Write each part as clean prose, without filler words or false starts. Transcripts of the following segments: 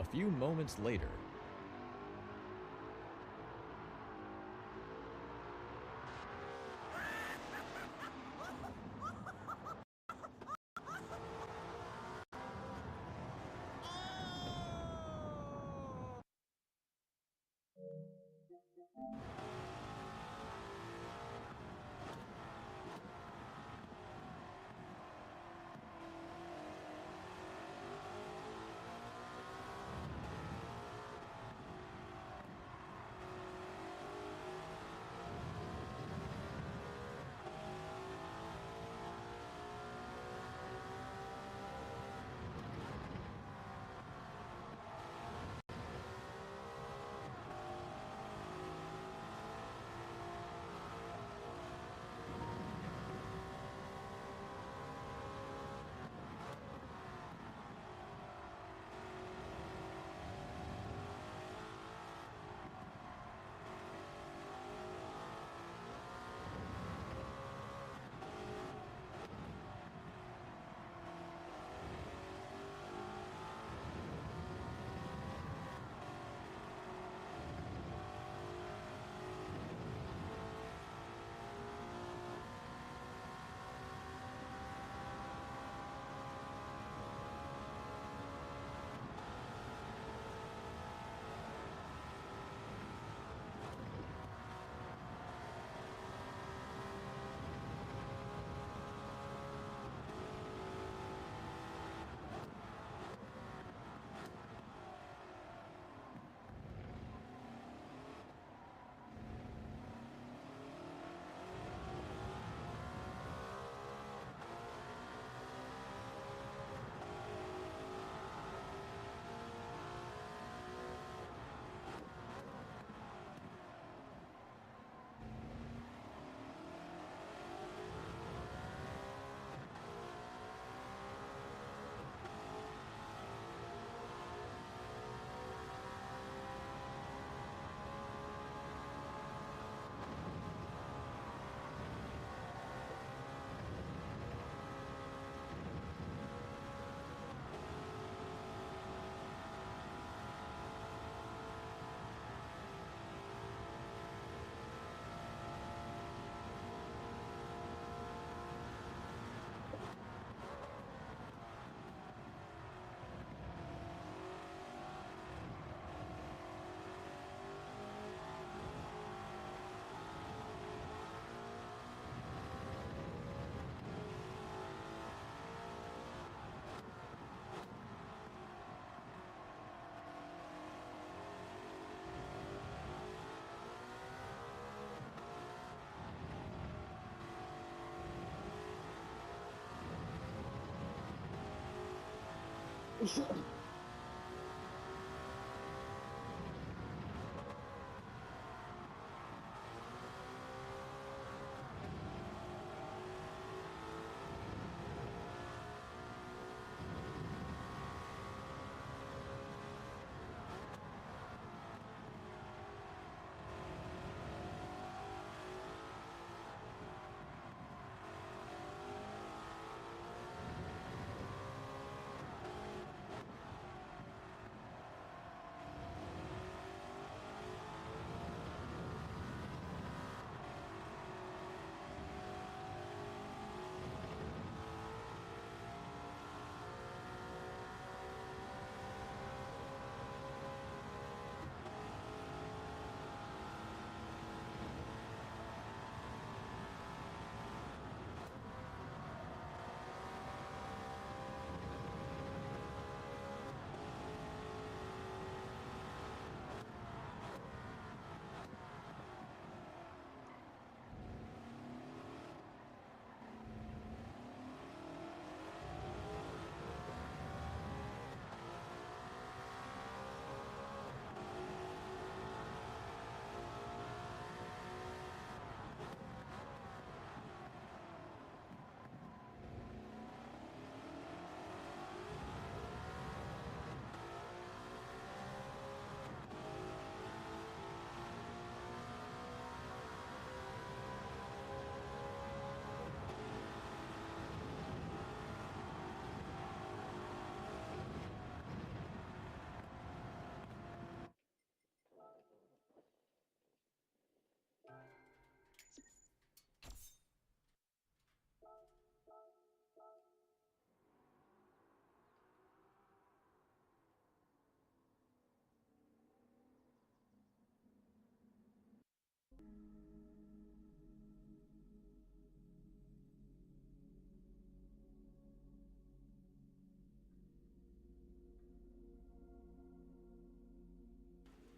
A few moments later,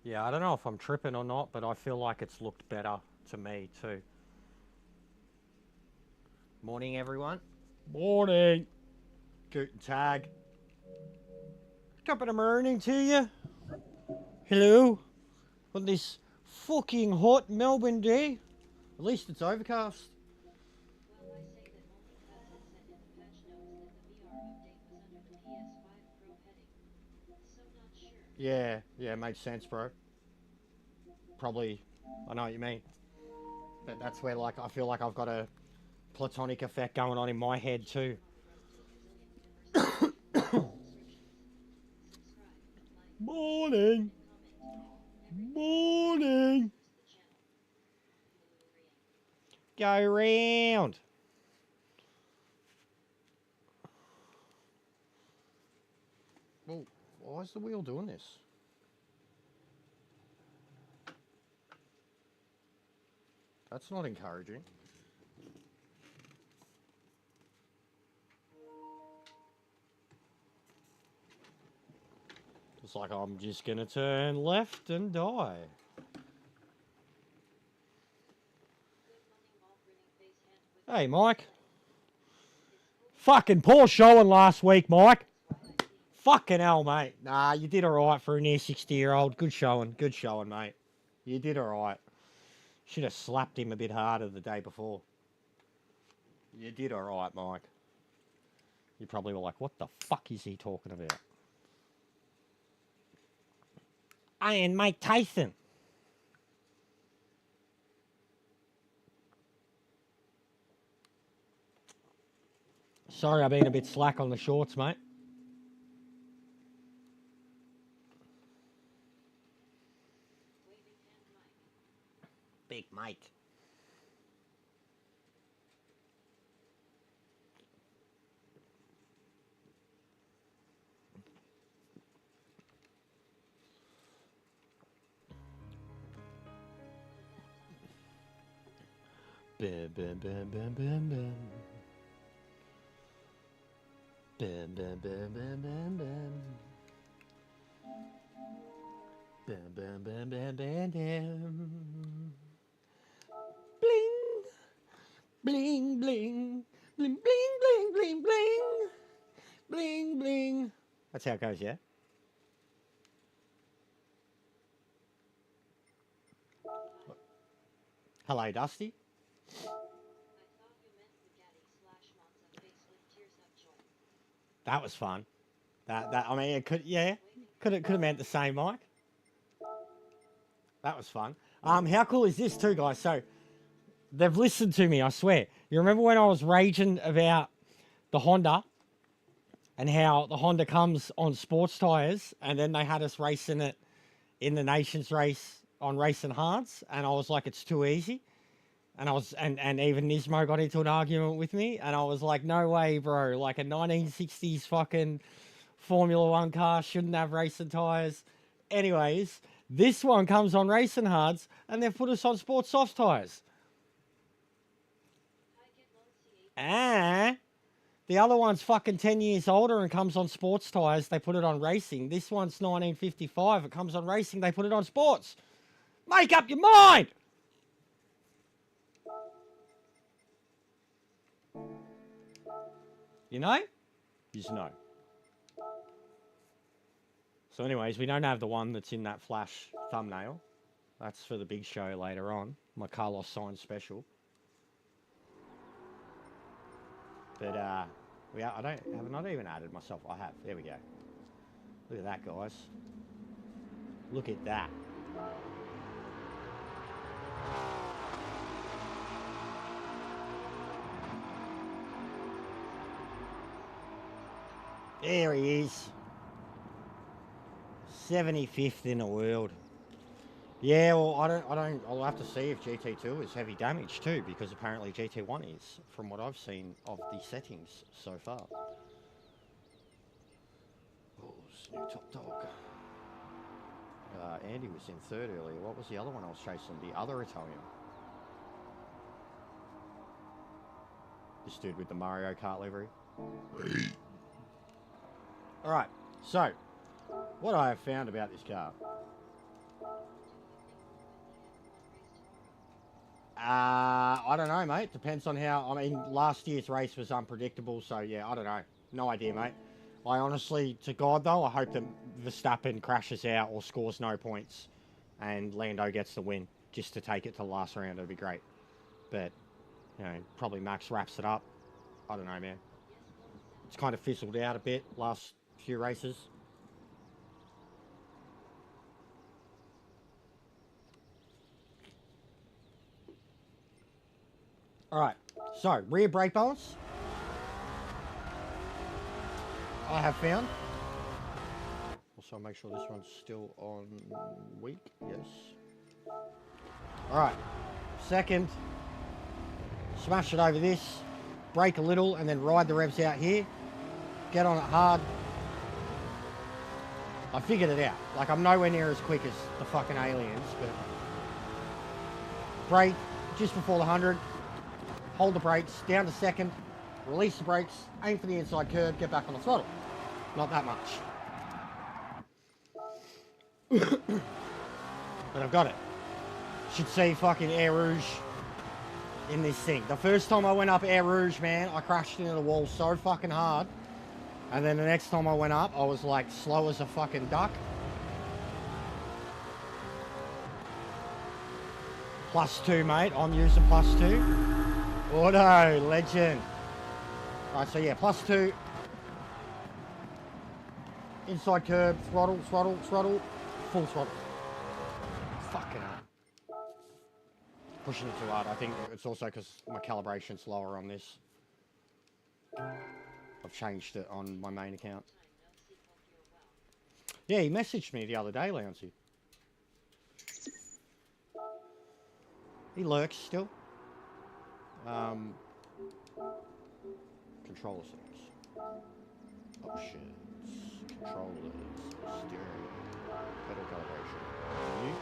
Yeah, I don't know if I'm tripping or not, but I feel like it's looked better to me too. Morning, everyone. Morning. Guten Tag. Top of the morning to you. Hello. On this fucking hot Melbourne day. At least it's overcast. Well, I say that only 'cause it said in the patch notes that the VR update was under the PS5 Pro heading. So not sure. Yeah, makes sense, bro. Probably, I know what you mean. But that's where, like, I feel like I've got a platonic effect going on in my head too. Morning. Morning. Go round. Well, why is the wheel doing this? That's not encouraging. It's like I'm just gonna turn left and die. Hey, Mike. Fucking poor showing last week, Mike. Fucking hell, mate. Nah, you did alright for a near 60-year-old. Good showing, mate. You did alright. Should have slapped him a bit harder the day before. You did alright, Mike. You probably were like, what the fuck is he talking about? Iron Mike Tyson. Sorry I've been a bit slack on the shorts, mate. Big Mike. Bam, bam, bam, bam, bam, bam. Bam, bam, bam, bam, bam, bam. Bam, bam, bam, bam, bam, bam. Bling. Bling, bling. Bling, bling, bling, bling, bling. Bling, bling. That's how it goes, yeah? Hello, Dusty. That was fun. I mean, it could, yeah, could have meant the same, Mike. That was fun. How cool is this too, guys? So they've listened to me, I swear. You remember when I was raging about the Honda and how the Honda comes on sports tires, and then they had us racing it in the Nations race on Racing Hards, and I was like, it's too easy. And I was, and even Nismo got into an argument with me, and I was like, no way, bro. Like a 1960s fucking Formula One car shouldn't have racing tires. Anyways, this one comes on Racing Hards, and they've put us on sports soft tires. Ah, the other one's fucking 10 years older and comes on sports tires. They put it on racing. This one's 1955. It comes on racing. They put it on sports. Make up your mind. You know? You just know. So anyways, we don't have the one that's in that flash thumbnail. That's for the big show later on. My Carlos Sainz special. But I have not even added myself. I have. There we go. Look at that, guys. Look at that. There he is. 75th in the world. Yeah, well, I'll have to see if GT2 is heavy damage too, because apparently GT1 is, from what I've seen of the settings so far. Oh, new top dog. Andy was in third earlier. What was the other one I was chasing? The other Italian. This dude with the Mario Kart livery. Alright, so, what I have found about this car. I don't know, mate. Depends on how... I mean, last year's race was unpredictable, so yeah, I don't know. No idea, mate. I honestly, to God, though, I hope that Verstappen crashes out or scores no points and Lando gets the win just to take it to the last round. It'd be great. But, you know, probably Max wraps it up. I don't know, man. It's kind of fizzled out a bit last few races. Alright, so rear brake balance. I have found. Also, make sure this one's still on weak. Yes. Alright, second. Smash it over this. Brake a little and then ride the revs out here. Get on it hard. I figured it out. Like, I'm nowhere near as quick as the fucking aliens, but... Brake just before the 100. Hold the brakes, down to second. Release the brakes, aim for the inside curb, get back on the throttle. Not that much. But I've got it. Should see fucking Air Rouge in this thing. The first time I went up Air Rouge, man, I crashed into the wall so fucking hard. And then the next time I went up, I was like slow as a fucking duck. +2, mate. I'm using +2. Auto, legend. Alright, so yeah, +2. Inside curb, throttle, throttle, throttle. Full throttle. Fucking hell. Pushing it too hard. I think it's also because my calibration's lower on this. I've changed it on my main account. Yeah, he messaged me the other day, Louncy. He lurks still. Controller settings. Options. Controllers. Steering. Pedal calibration. Menu.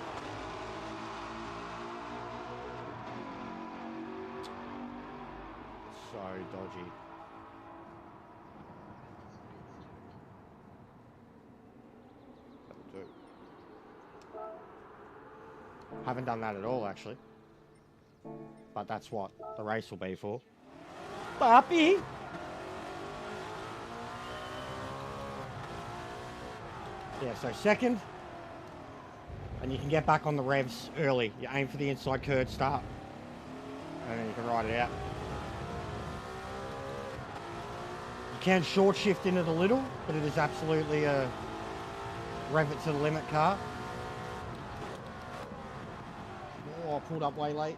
So dodgy. That'll do. Haven't done that at all, actually. But that's what the race will be for. Papi! Yeah, so second. And you can get back on the revs early. You aim for the inside curve start. And then you can ride it out. You can short shift into the little, but it is absolutely a rev it to the limit car. Oh, I pulled up way late.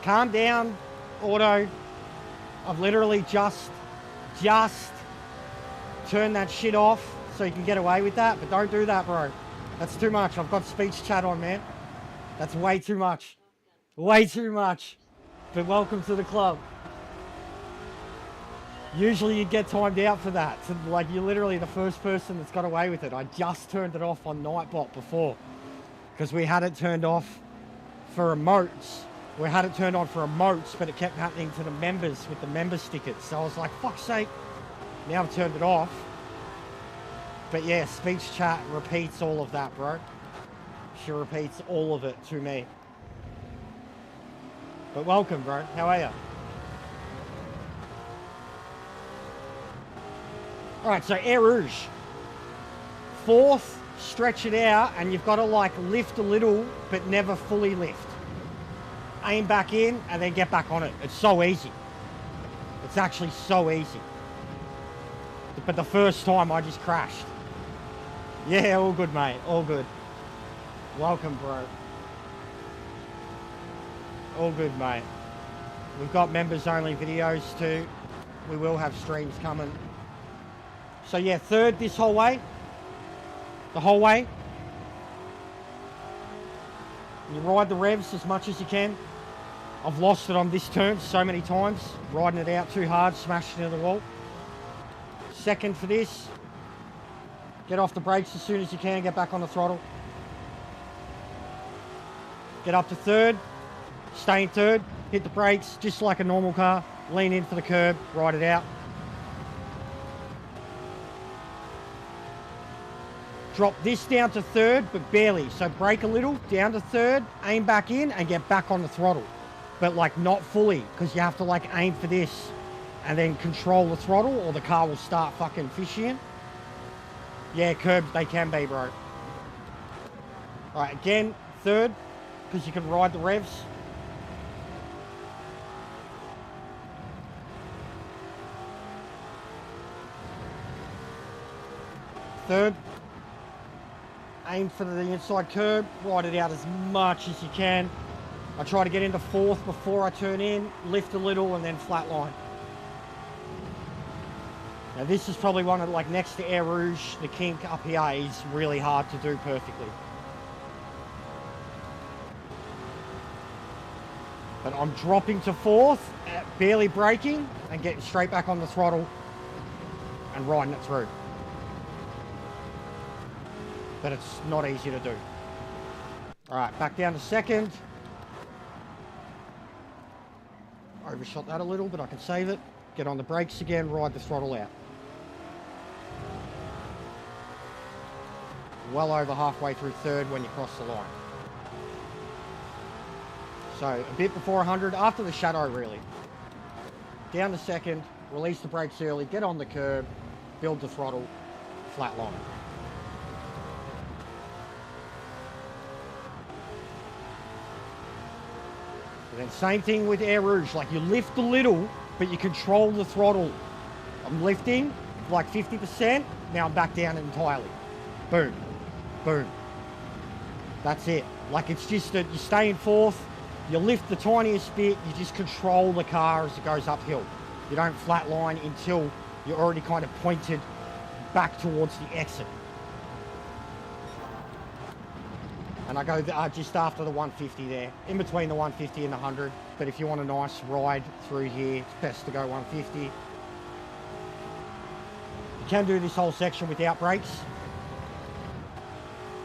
Calm down, Auto. I've literally just turned that shit off so you can get away with that, but don't do that, bro. That's too much. I've got speech chat on, man. That's way too much. Way too much. But welcome to the club. Usually you'd get timed out for that. So, like, you're literally the first person that's got away with it. I just turned it off on Nightbot before because we had it turned off for emotes. We had it turned on for emotes, but it kept happening to the members with the member stickers. So I was like, fuck's sake. Now I've turned it off. But yeah, speech chat repeats all of that, bro. She repeats all of it to me. But welcome, bro. How are you? Alright, so Air Rouge. Fourth, stretch it out, and you've got to like lift a little, but never fully lift. Aim back in, and then get back on it. It's so easy. It's actually so easy. But the first time, I just crashed. Yeah, all good, mate. All good. Welcome, bro. All good, mate. We've got members-only videos, too. We will have streams coming. So, yeah, third this whole way. The whole way. You ride the revs as much as you can. I've lost it on this turn so many times. Riding it out too hard, smashed into the wall. Second for this. Get off the brakes as soon as you can. Get back on the throttle. Get up to third. Stay in third. Hit the brakes just like a normal car. Lean in for the curb. Ride it out. Drop this down to third, but barely. So brake a little, down to third, aim back in, and get back on the throttle. But like not fully, because you have to like aim for this and then control the throttle or the car will start fucking fishing. Yeah, curbs, they can be, bro. All right, again, third, because you can ride the revs. Third. Aim for the inside curb, ride it out as much as you can. I try to get into fourth before I turn in, lift a little and then flatline. Now this is probably one of, like next to Air Rouge, the kink up here is really hard to do perfectly. But I'm dropping to fourth, barely braking and getting straight back on the throttle and riding it through. But it's not easy to do. All right, back down to second. Overshot that a little, but I can save it. Get on the brakes again, ride the throttle out. Well over halfway through third when you cross the line. So a bit before 100, after the shadow really. Down to second, release the brakes early, get on the curb, build the throttle, flat line. And then same thing with Air Rouge, like you lift a little, but you control the throttle. I'm lifting like 50%, now I'm back down entirely. Boom, boom. That's it. Like it's just that you stay in fourth, you lift the tiniest bit, you just control the car as it goes uphill. You don't flatline until you're already kind of pointed back towards the exit. And I go just after the 150 there, in between the 150 and the 100. But if you want a nice ride through here, it's best to go 150. You can do this whole section without brakes.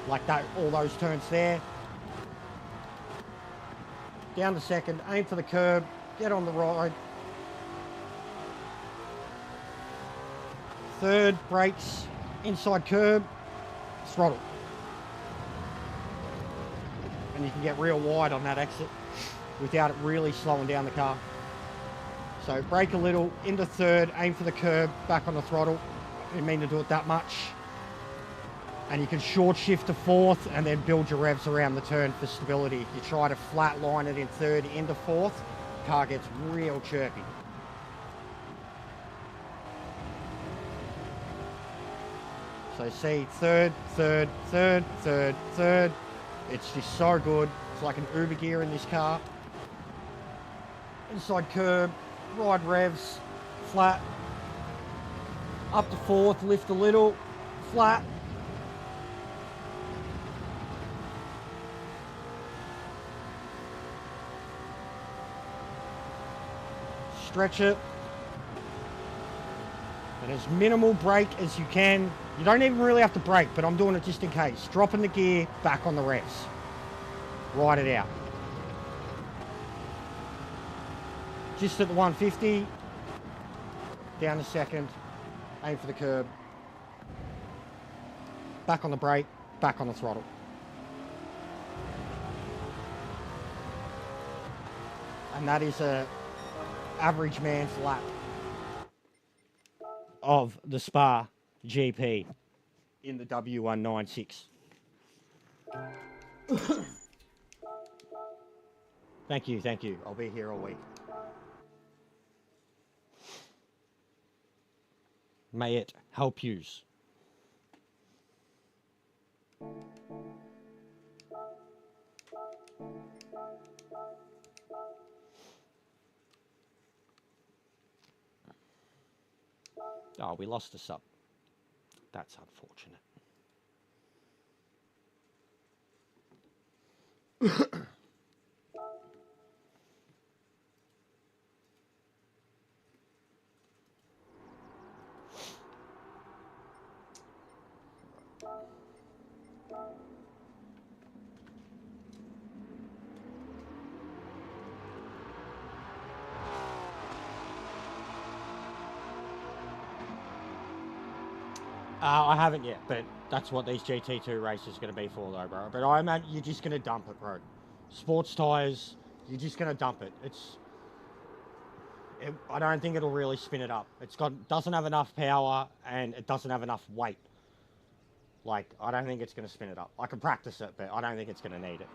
Like that, all those turns there. Down to second, aim for the curb, get on the ride. Third, brakes, inside curb, throttle. And you can get real wide on that exit without it really slowing down the car. So brake a little, into third, aim for the curb, back on the throttle. I didn't mean to do it that much. And you can short shift to fourth and then build your revs around the turn for stability. You try to flat line it in third into fourth, car gets real chirpy. So see, third, third, third, third, third. It's just so good. It's like an Uber gear in this car. Inside curb, ride revs, flat. Up to fourth, lift a little, flat. Stretch it. And as minimal brake as you can. You don't even really have to brake, but I'm doing it just in case. Dropping the gear, back on the revs. Ride it out. Just at the 150. Down to second. Aim for the curb. Back on the brake, back on the throttle. And that is a average man's lap of the Spa GP in the W196. Thank you, thank you. I'll be here all week. May it help yous. Oh, we lost a sub. That's unfortunate. I haven't yet, but that's what these GT2 races are going to be for, though, bro. But I imagine you're just going to dump it, bro. Sports tyres, you're just going to dump it. I don't think it'll really spin it up. Doesn't have enough power, and it doesn't have enough weight. Like, I don't think it's going to spin it up. I can practice it, but I don't think it's going to need it.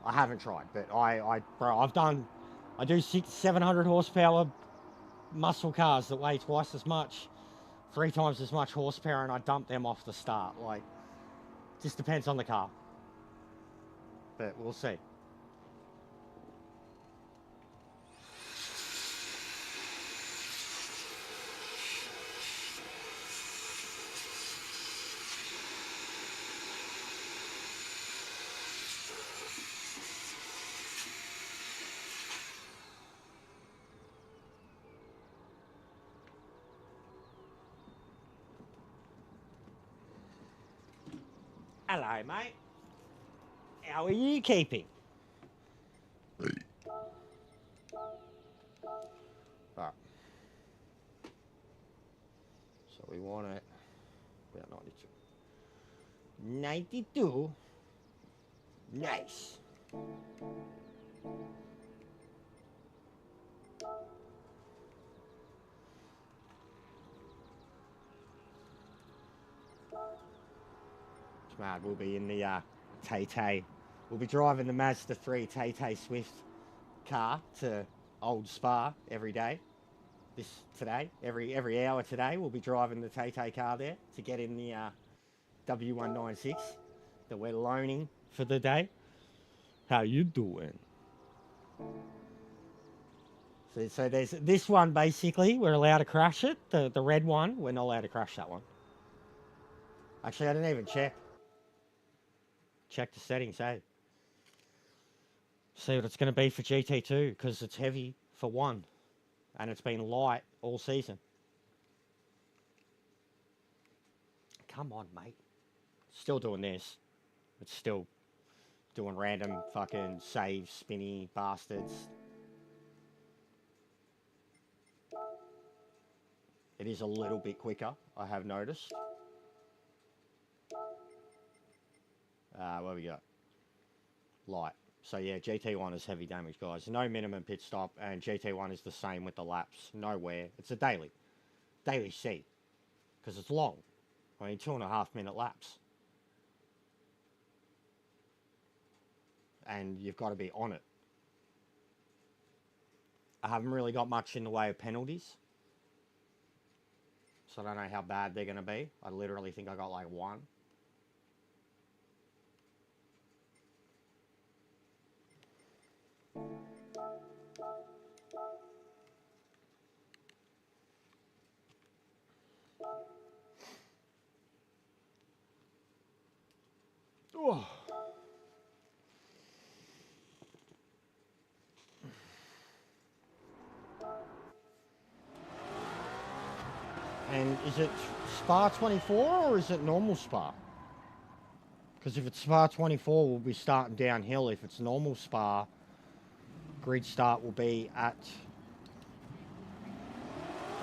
I haven't tried, but I do 700 horsepower muscle cars that weigh twice as much, 3 times as much horsepower, and I dump them off the start. Like, just depends on the car. But we'll see. Hello, mate. How are you keeping? Alright. So we want it about 92. 92. Nice. Smart, we'll be in the Tay-Tay. We'll be driving the Mazda 3 Tay-Tay Swift car to Old Spa every day. Today, every hour today, we'll be driving the Tay-Tay car there to get in the W196 that we're loaning for the day. How you doing? So there's this one, basically, we're allowed to crash it. The red one, we're not allowed to crash that one. Actually, I didn't even check. Check the settings, hey. See what it's going to be for GT2, because it's heavy for one. And it's been light all season. Come on, mate. Still doing this. It's still doing random fucking save spinny bastards. It is a little bit quicker, I have noticed. What we got? Light. So yeah, GT1 is heavy damage, guys. No minimum pit stop, and GT1 is the same with the laps. Nowhere. It's a daily C, because it's long. I mean, 2.5 minute laps. And you've got to be on it. I haven't really got much in the way of penalties. So I don't know how bad they're going to be. I literally think I got like 1. Oh. And is it Spa 24 or is it normal Spa? Because if it's Spa 24, we'll be starting downhill. If it's normal Spa, grid start will be at...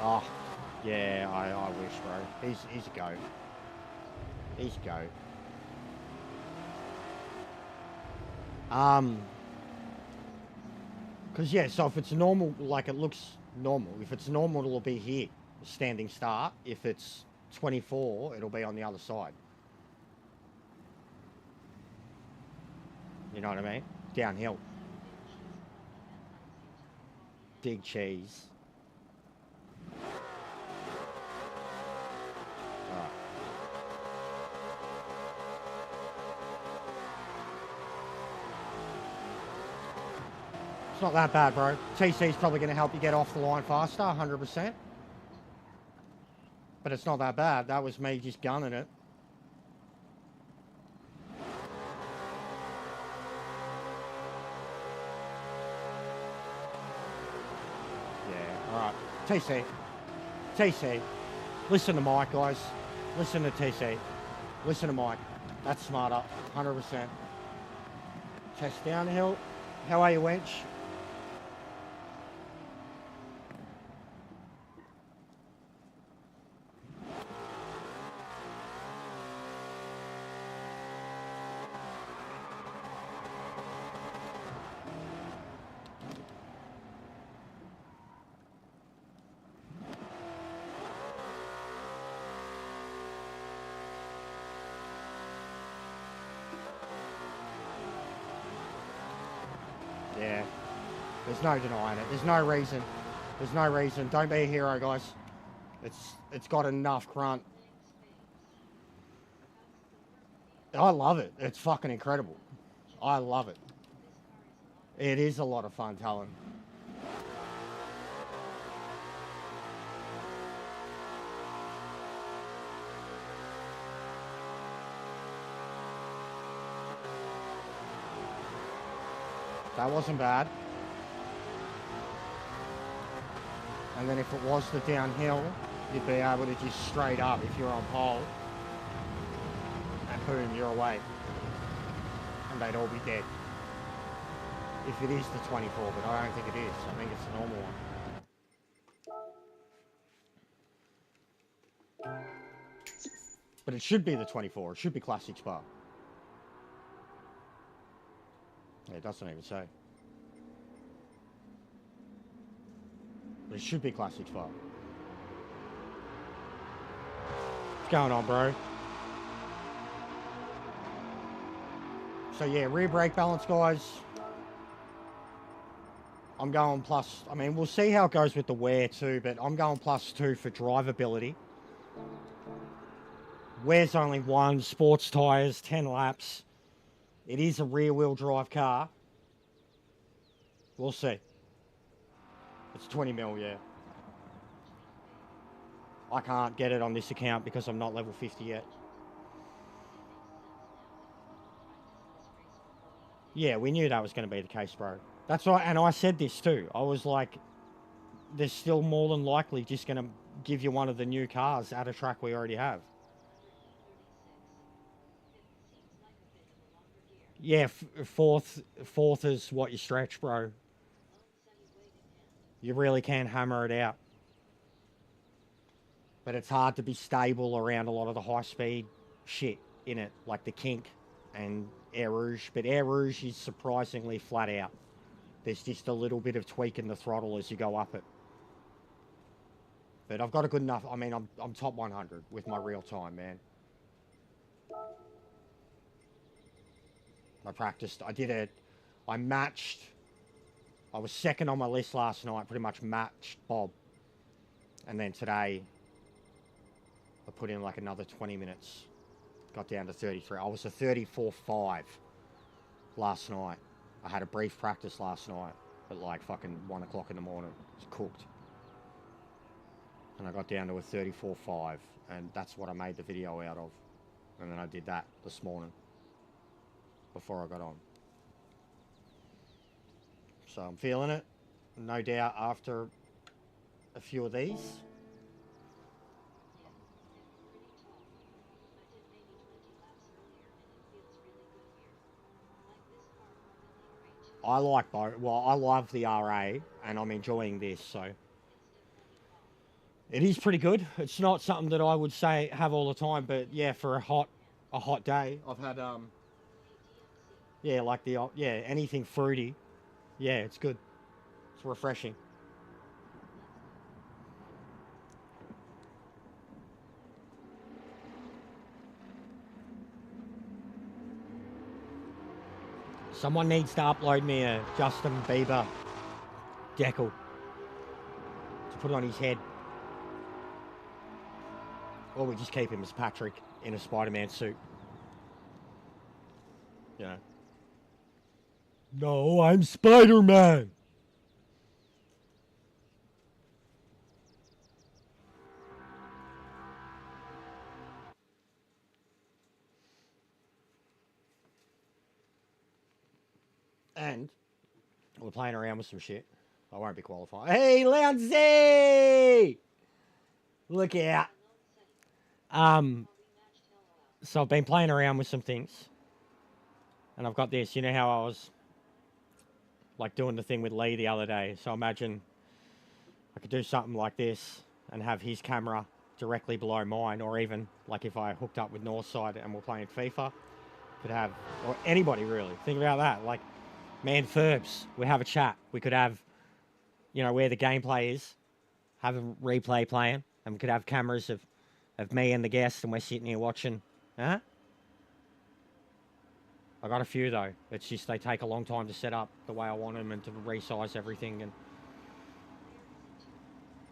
Oh, yeah, I wish, bro. He's a goat. He's a goat. Because, yeah, so if it's normal, like, it looks normal. If it's normal, it'll be here, standing start. If it's 24, it'll be on the other side. You know what I mean? Downhill. Big cheese. Alright. It's not that bad, bro. TC's probably going to help you get off the line faster, 100%. But it's not that bad. That was me just gunning it. Yeah, alright. TC. Listen to Mike, guys. Listen to TC. Listen to Mike. That's smarter, 100%. Test downhill. How are you, wench? There's no denying it. There's no reason. There's no reason. Don't be a hero, guys. It's got enough grunt. I love it. It's fucking incredible. I love it. It is a lot of fun, Talon. That wasn't bad. And then if it was the downhill, you'd be able to just straight up if you're on pole. And boom, you're away. And they'd all be dead. If it is the 24, but I don't think it is. I think it's the normal one. But it should be the 24. It should be Classic Spa. Yeah, it doesn't even say. But it should be Classic Spa. What's going on, bro? So yeah, rear brake balance, guys. I'm going plus, I mean, we'll see how it goes with the wear too, but I'm going +2 for drivability. Wear's only 1, sports tyres, 10 laps. It is a rear-wheel drive car. We'll see. It's 20 mil, yeah. I can't get it on this account because I'm not level 50 yet. Yeah, we knew that was going to be the case, bro. That's right, and I said this too. I was like, there's still more than likely just going to give you one of the new cars at a track we already have. Yeah, fourth is what you stretch, bro. You really can hammer it out. But it's hard to be stable around a lot of the high-speed shit in it, like the kink and Air Rouge. But Air Rouge is surprisingly flat out. There's just a little bit of tweak in the throttle as you go up it. But I've got a good enough, I mean, I'm top 100 with my real time, man. I practiced, I did it, I matched, I was second on my list last night, pretty much matched Bob. And then today, I put in like another 20 minutes, got down to 33. I was a 34.5 last night. I had a brief practice last night at like fucking 1 o'clock in the morning. It was cooked. And I got down to a 34.5, and that's what I made the video out of. And then I did that this morning before I got on. So I'm feeling it, no doubt, after a few of these. I like both. Well, I love the RA, and I'm enjoying this, so it is pretty good. It's not something that I would say have all the time, but yeah, for a hot day, I've had yeah, like anything fruity. Yeah, it's good. It's refreshing. Someone needs to upload me a Justin Bieber decal to put on his head. Or we just keep him as Patrick in a Spider-Man suit. You know. No, I'm Spider-Man. And we're playing around with some shit. I won't be qualified. Hey, Louncy! Look out. So I've been playing around with some things. And I've got this. You know how I was like doing the thing with Lee the other day. So imagine I could do something like this and have his camera directly below mine, or even like if I hooked up with Northside and we're playing FIFA, could have, or anybody really. Think about that. Like, man, Ferbs, we have a chat. We could have, you know, where the gameplay is, have a replay playing, and we could have cameras of me and the guest, and we're sitting here watching. Huh? I got a few though. It's just they take a long time to set up the way I want them and to resize everything. And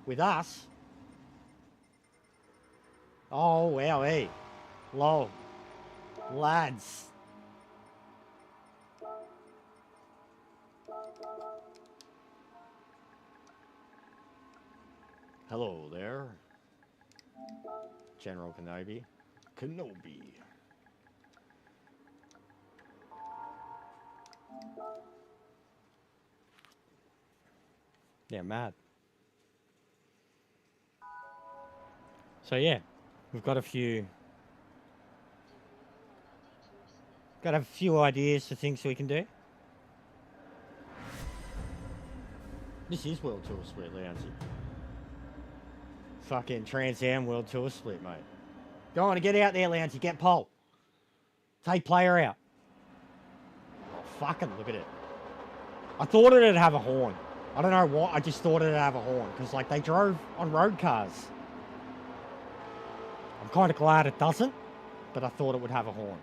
with us, oh wow, hey, lol, lads. Hello there, General Kenobi. Kenobi. Yeah, mad. So yeah, we've got a few ideas for things we can do. This is World Tour Split, Lousy. Fucking Trans Am World Tour Split, mate. Go on, get out there, Lousy. Get pole. Take player out. Oh, fucking look at it. I thought it'd have a horn. I don't know what. I just thought it'd have a horn because, like, they drove on road cars. I'm kind of glad it doesn't, but I thought it would have a horn.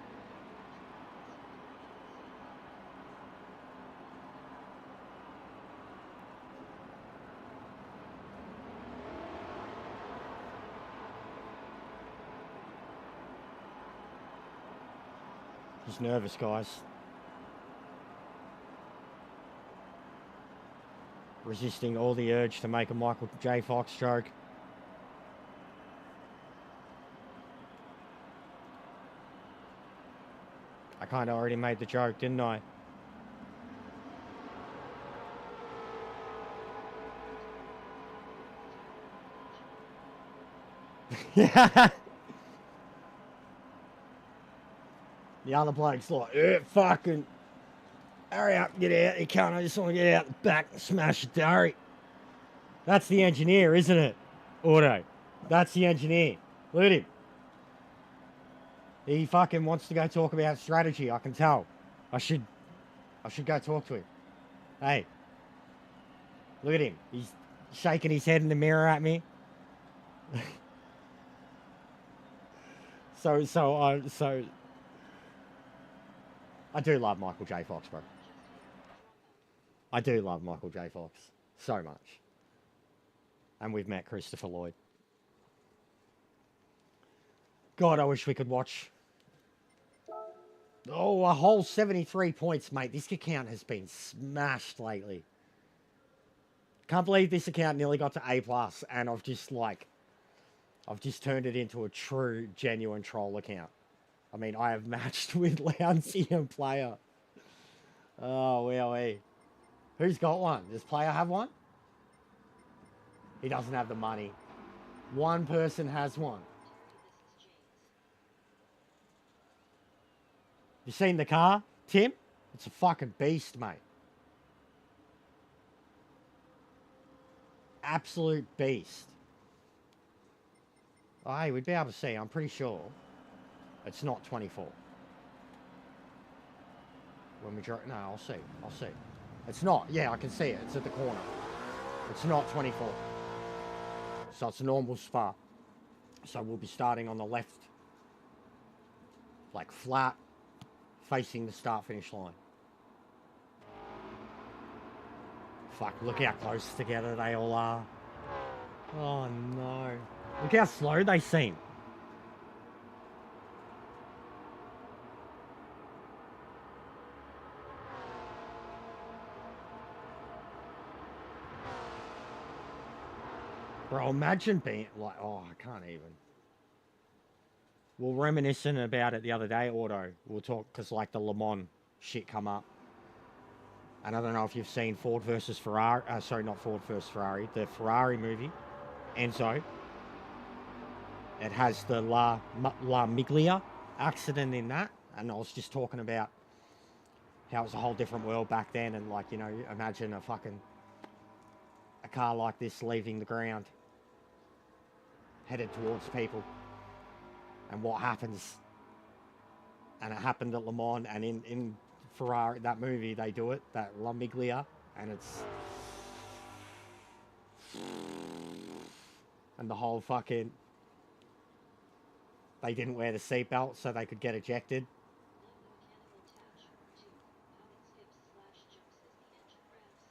Just nervous, guys. Resisting all the urge to make a Michael J. Fox joke. I kind of already made the joke, didn't I? Yeah. The other bloke's like, fucking, hurry up, get out, you can't, I just want to get out the back and smash the Durry. That's the engineer, isn't it? Auto. That's the engineer. Look at him. He fucking wants to go talk about strategy, I can tell. I should go talk to him. Hey. Look at him. He's shaking his head in the mirror at me. So I do love Michael J. Fox, bro. I do love Michael J. Fox so much. And we've met Christopher Lloyd. God, I wish we could watch. Oh, a whole 73 points, mate. This account has been smashed lately. Can't believe this account nearly got to A+, and I've just turned it into a true, genuine troll account. I mean, I have matched with Lousy and Player. Oh, well, who's got one? Does Player have one? He doesn't have the money. One person has one. You seen the car, Tim? It's a fucking beast, mate. Absolute beast. Oh, hey, we'd be able to see. I'm pretty sure it's not 24. When we drove... No, I'll see. I'll see. It's not. Yeah, I can see it. It's at the corner. It's not 24. So it's a normal spot. So we'll be starting on the left. Like flat. Facing the start-finish line. Fuck, look how close together they all are. Oh, no. Look how slow they seem. Bro, imagine being like, oh, I can't even. We were reminiscing about it the other day, Auto. We'll talk, because like the Le Mans shit come up. And I don't know if you've seen Ford versus Ferrari. Sorry, not Ford versus Ferrari. The Ferrari movie, Enzo. It has the La Miglia accident in that. And I was just talking about how it was a whole different world back then. And like, you know, imagine a car like this leaving the ground. Headed towards people. And what happens. And it happened at Le Mans. And in Ferrari, that movie, they do it. That La Miglia. And it's... And the whole fucking... They didn't wear the seatbelt so they could get ejected.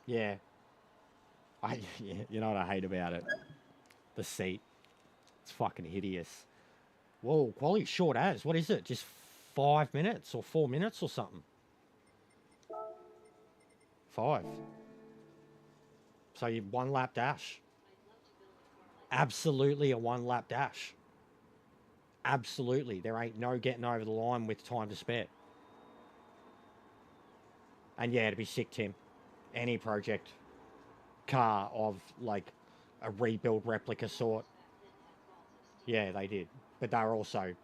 Yeah. Yeah, you know what I hate about it? The seat. It's fucking hideous. Whoa, quality short as. What is it? Just 5 minutes or 4 minutes or something? 5. So you one lap dash. Absolutely a one lap dash. Absolutely. There ain't no getting over the line with time to spare. And yeah, to be sick, Tim. Any project car of like a rebuild replica sort. Yeah, they did. But they were also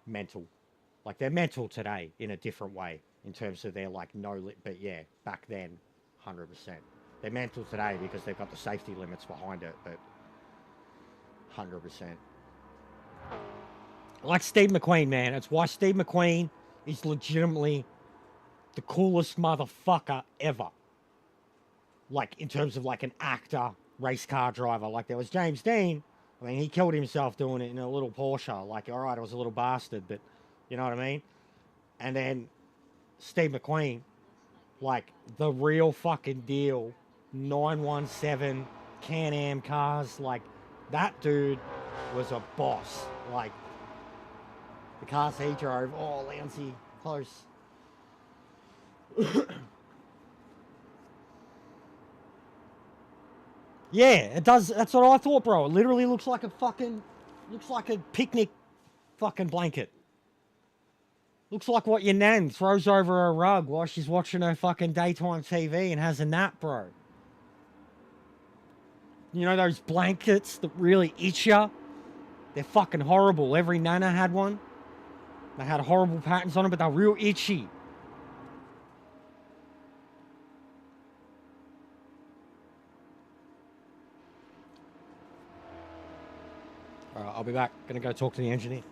mental. Like they're mental today in a different way in terms of their like but yeah, back then, 100%. They're mental today because they've got the safety limits behind it, but 100%. Like Steve McQueen, man. It's why Steve McQueen is legitimately the coolest motherfucker ever. Like, in terms of like an actor, race car driver. Like, there was James Dean. I mean, he killed himself doing it in a little Porsche. Like, all right, it was a little bastard, but you know what I mean? And then Steve McQueen, like, the real fucking deal. 917 Can-Am cars. Like, that dude was a boss. Like, the cars he drove. Oh, Lancey, close. Yeah, it does. That's what I thought, bro. It literally looks like a picnic fucking blanket. Looks like what your nan throws over her rug while she's watching her fucking daytime TV and has a nap, bro. You know those blankets that really itch ya? They're fucking horrible. Every nana had one. They had horrible patterns on them, but they're real itchy. All right, I'll be back. Gonna go talk to the engineer.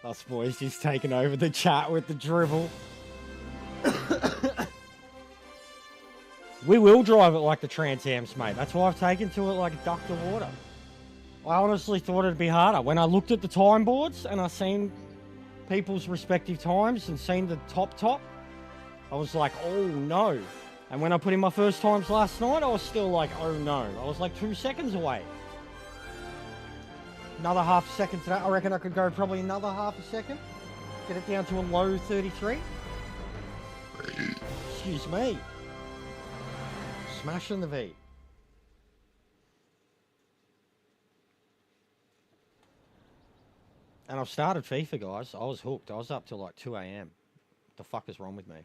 Us boys just taking over the chat with the dribble. We will drive it like the Trans Ams, mate. That's why I've taken to it like a duck to water. I honestly thought it'd be harder. When I looked at the time boards and I seen people's respective times and seen the top, I was like, oh no. And when I put in my first times last night, I was still like, oh no. I was like 2 seconds away. Another half a second today. I reckon I could go probably another half a second. Get it down to a low 33. Excuse me. Smashing the V. And I've started FIFA, guys. I was hooked. I was up till like 2 a.m. What the fuck is wrong with me?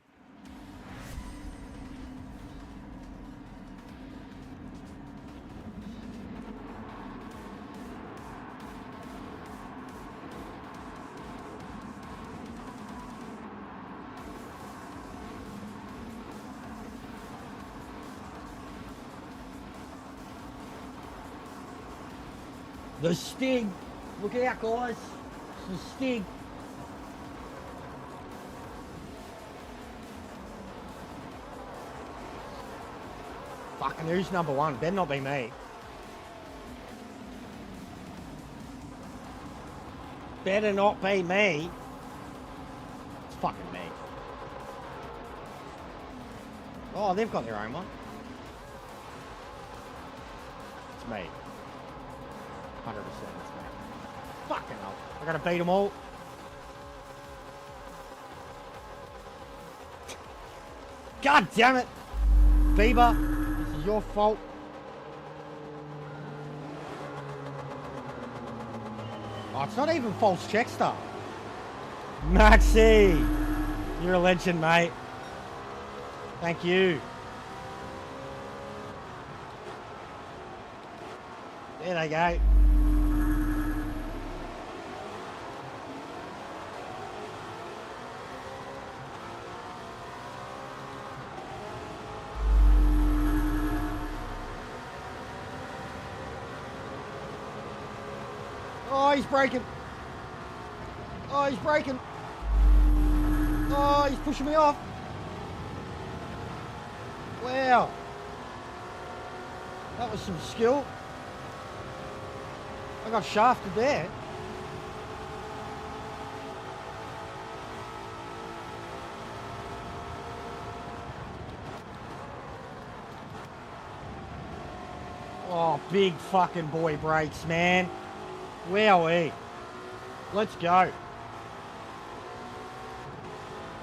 The Stig. Look out, guys. It's the Stig. Fucking who's number one? Better not be me. Better not be me. It's fucking me. Oh, they've got their own one. It's me. 100% it's me. Fucking hell. I gotta beat them all. God damn it. Bieber, this is your fault. Oh, it's not even false Checkstar. Maxi, you're a legend, mate. Thank you. There they go. Oh, he's braking. Oh, he's braking. Oh, he's pushing me off. Wow. That was some skill. I got shafted there. Oh, big fucking boy brakes, man. Wowee. Let's go.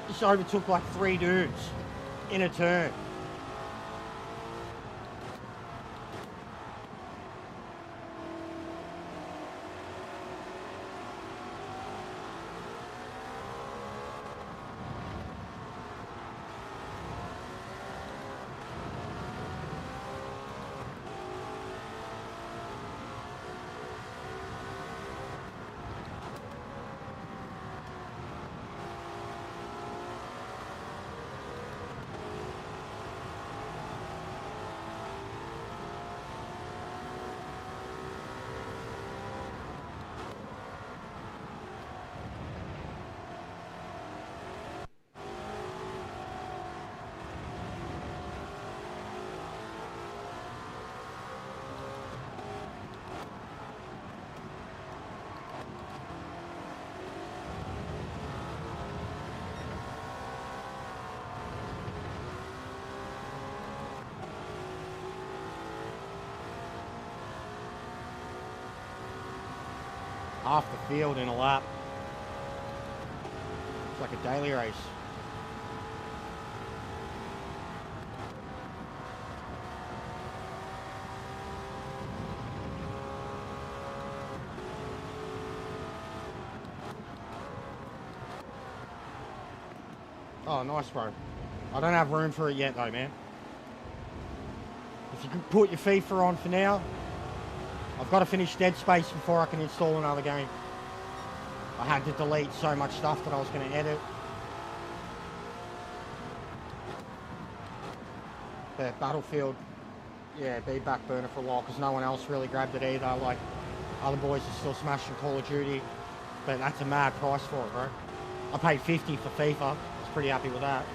Just overtook like 3 dudes in a turn. Half the field in a lap. It's like a daily race. Oh, nice, bro. I don't have room for it yet, though, man. If you could put your FIFA on for now, I've got to finish Dead Space before I can install another game. I had to delete so much stuff that I was going to edit. But Battlefield, yeah, be back burner for a while because no one else really grabbed it either. Like, other boys are still smashing Call of Duty, but that's a mad price for it, bro. I paid 50 for FIFA. I was pretty happy with that.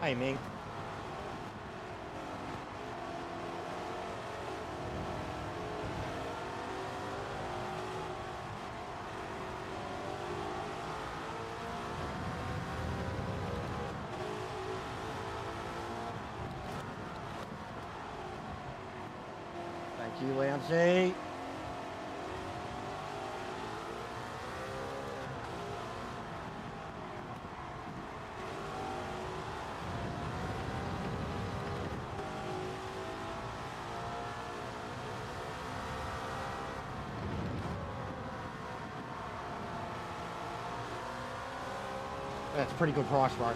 Hey, Ming. Thank you, Lancy. That's a pretty good price, bro.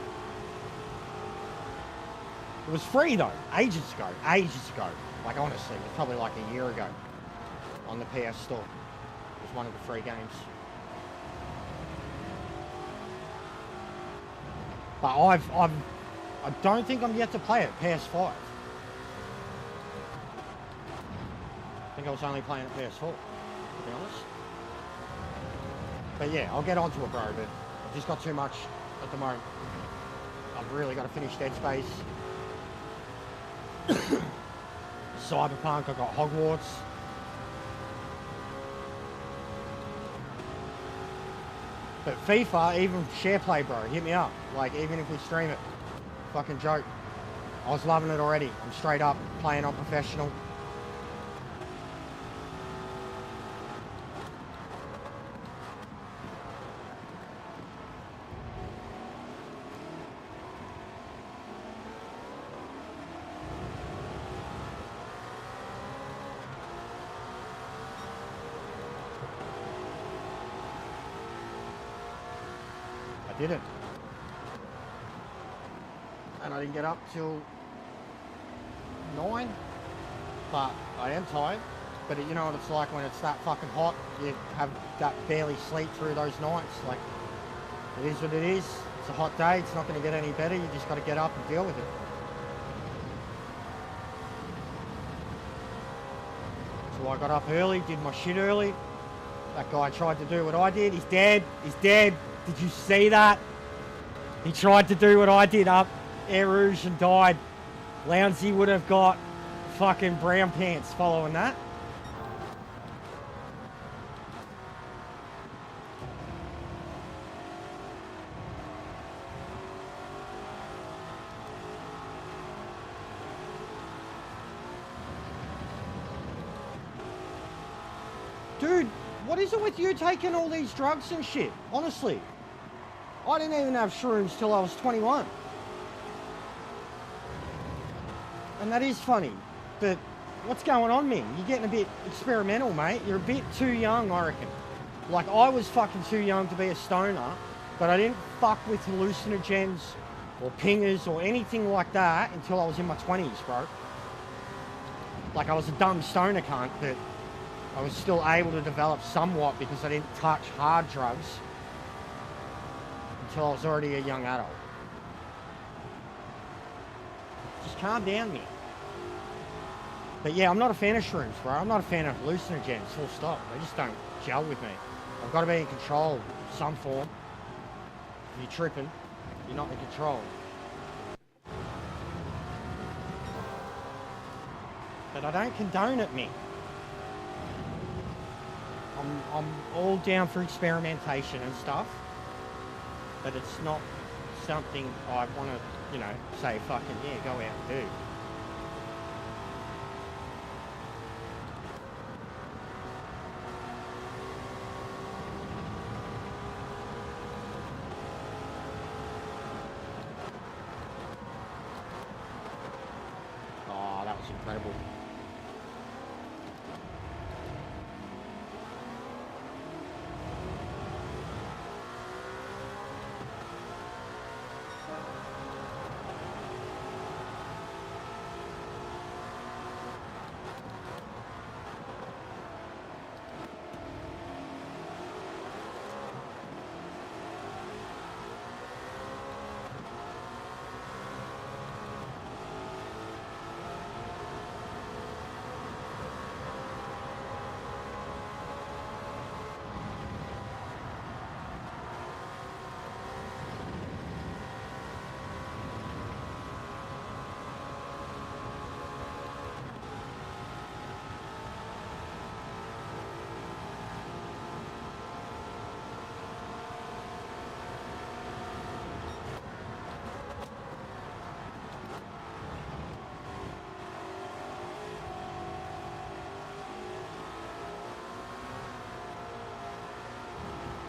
It was free though, ages ago. Like honestly, it was probably like a year ago on the PS Store. It was one of the free games. But I don't think I'm yet to play it, PS5. I think I was only playing it PS4, to be honest. But yeah, I'll get onto it, bro, but I've just got too much at the moment. I've really got to finish Dead Space. Cyberpunk, I got Hogwarts. But FIFA, even share play, bro, hit me up. Like, even if we stream it, fucking joke. I was loving it already. I'm straight up playing on professional. Didn't. And I didn't get up till 9. But I am tired. But you know what it's like when it's that fucking hot. You have that barely sleep through those nights. Like, it is what it is. It's a hot day. It's not going to get any better. You just got to get up and deal with it. So I got up early, did my shit early. That guy tried to do what I did. He's dead. He's dead. Did you see that? He tried to do what I did up Air Rouge and died. Lounsey would have got fucking brown pants following that. Dude, what is it with you taking all these drugs and shit? Honestly. I didn't even have shrooms till I was 21. And that is funny. But what's going on, Ming? You're getting a bit experimental, mate. You're a bit too young, I reckon. Like, I was fucking too young to be a stoner, but I didn't fuck with hallucinogens or pingers or anything like that until I was in my 20s, bro. Like, I was a dumb stoner cunt, but I was still able to develop somewhat because I didn't touch hard drugs until I was already a young adult. Just calm down, me. But yeah, I'm not a fan of shrooms, bro. I'm not a fan of hallucinogens, full stop. They just don't gel with me. I've got to be in control of some form. If you're tripping, you're not in control. But I don't condone it, me. I'm all down for experimentation and stuff. But it's not something I want to, you know, say fucking, yeah, go out and do. Oh, that was incredible.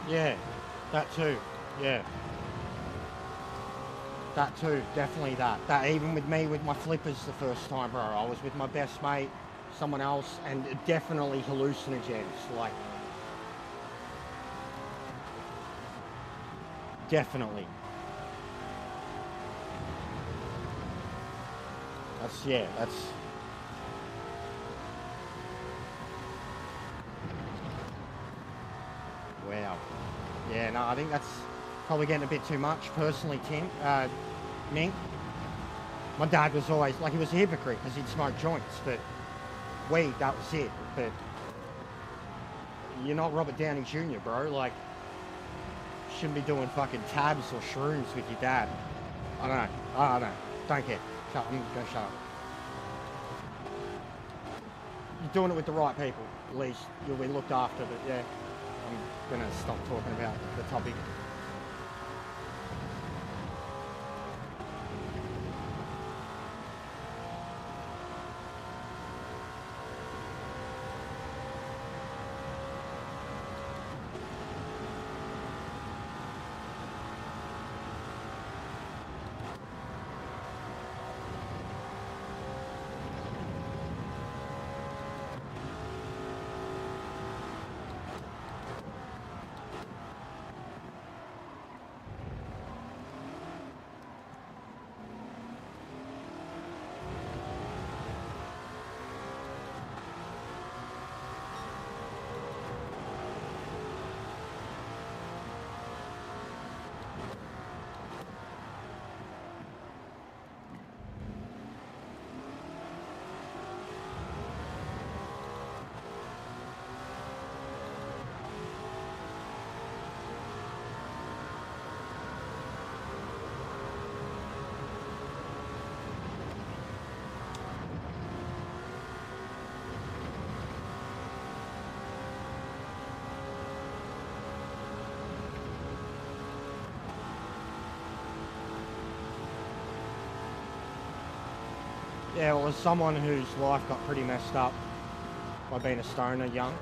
Yeah, that too. Yeah. That too, definitely that. That even with me with my flippers the first time, bro. I was with my best mate, someone else, and definitely hallucinogens. Like, definitely. That's, yeah, that's... Wow. Yeah, no, I think that's probably getting a bit too much, personally, Ming. My dad was always, like, he was a hypocrite because he'd smoke joints, but weed, that was it. But you're not Robert Downey Jr., bro. Like, you shouldn't be doing fucking tabs or shrooms with your dad. I don't know. I don't know. Don't care. Shut up. I'm gonna shut up. You're doing it with the right people. At least you'll be looked after, but yeah. I'm gonna stop talking about the topic. Yeah, well, as someone whose life got pretty messed up by being a stoner young,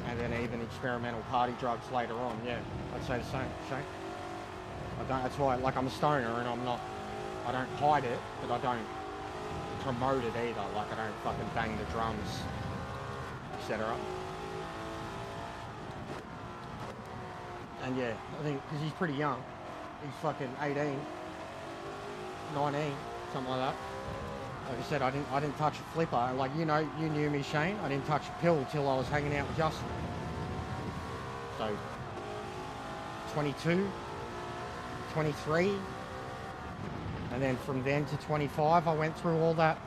and then even experimental party drugs later on, yeah, I'd say the same, Shane. That's why, like, I'm a stoner and I don't hide it, but I don't promote it either. Like, I don't fucking bang the drums, etc. And yeah, I think, because he's pretty young, he's fucking 18, 19, something like that. Like I said, I didn't touch a flipper. Like, you know, you knew me, Shane. I didn't touch a pill till I was hanging out with Justin. So, 22, 23, and then from then to 25, I went through all that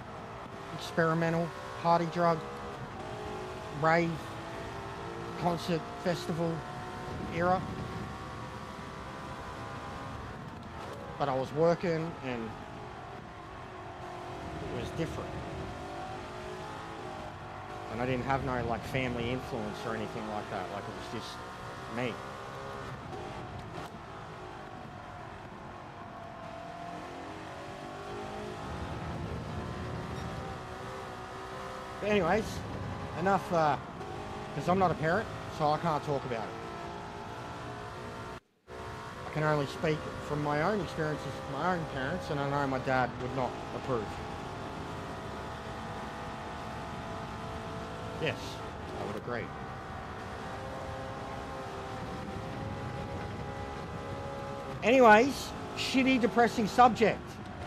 experimental party drug, rave, concert, festival era. But I was working and it was different, and I didn't have no like family influence or anything like that. Like, it was just me. But anyways, enough, because I'm not a parent, so I can't talk about it. I can only speak from my own experiences with my own parents, and I know my dad would not approve. Yes, I would agree. Anyways, shitty, depressing subject.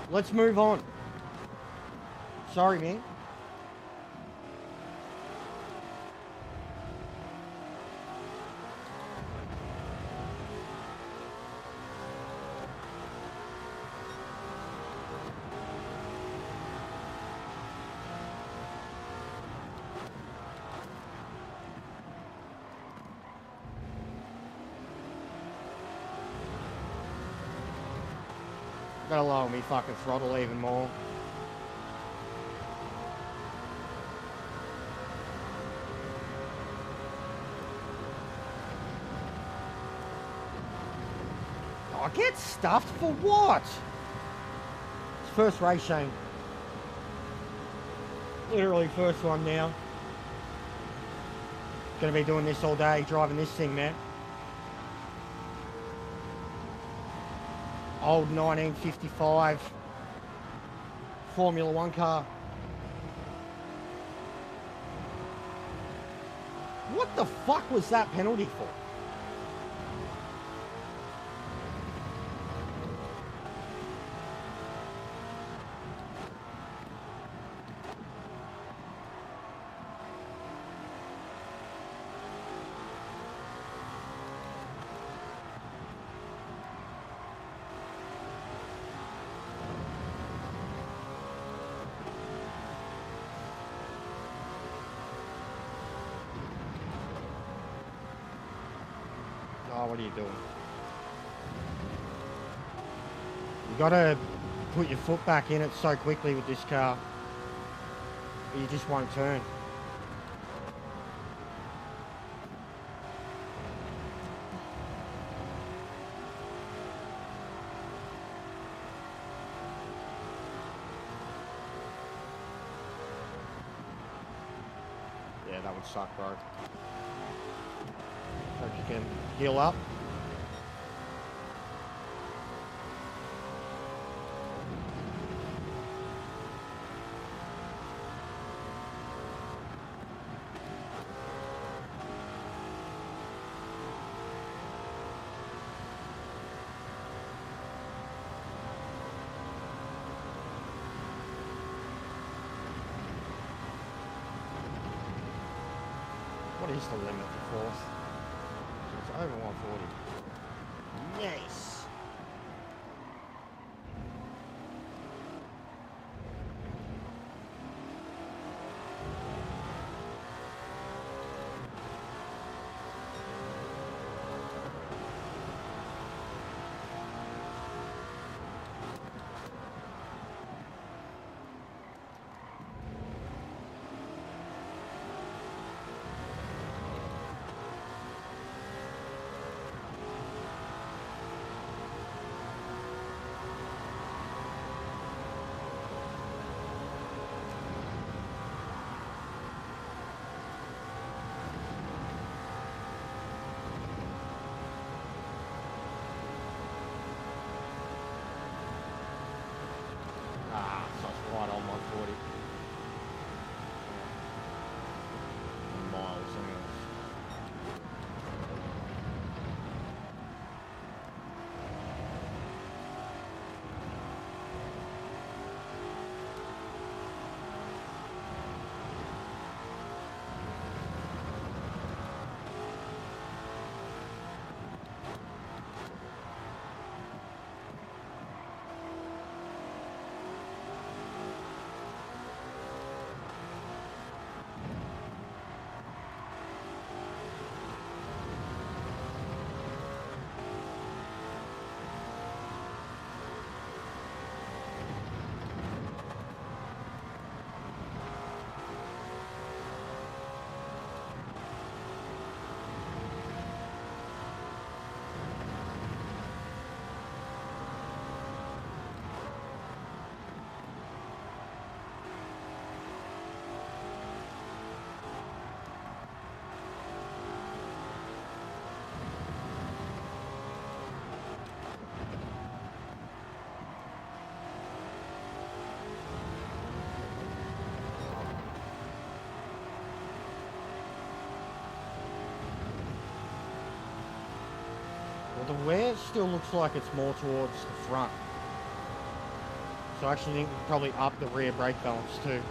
Let's move on. Sorry, man. Gotta lower me fucking throttle even more. Oh, get stuffed for what? It's first race, Shane. Literally first one now. Gonna be doing this all day, driving this thing, man. old 1955 Formula One car. What the fuck was that penalty for? Oh, what are you doing? You gotta put your foot back in it so quickly with this car. You just won't turn. Yeah, that would suck, bro. Hope you can heal up. What is the limit for fourth? It's over 140. Nice. So it's right on 140. Miles anyways. Well, the wear still looks like it's more towards the front. So I actually think we could probably up the rear brake balance too.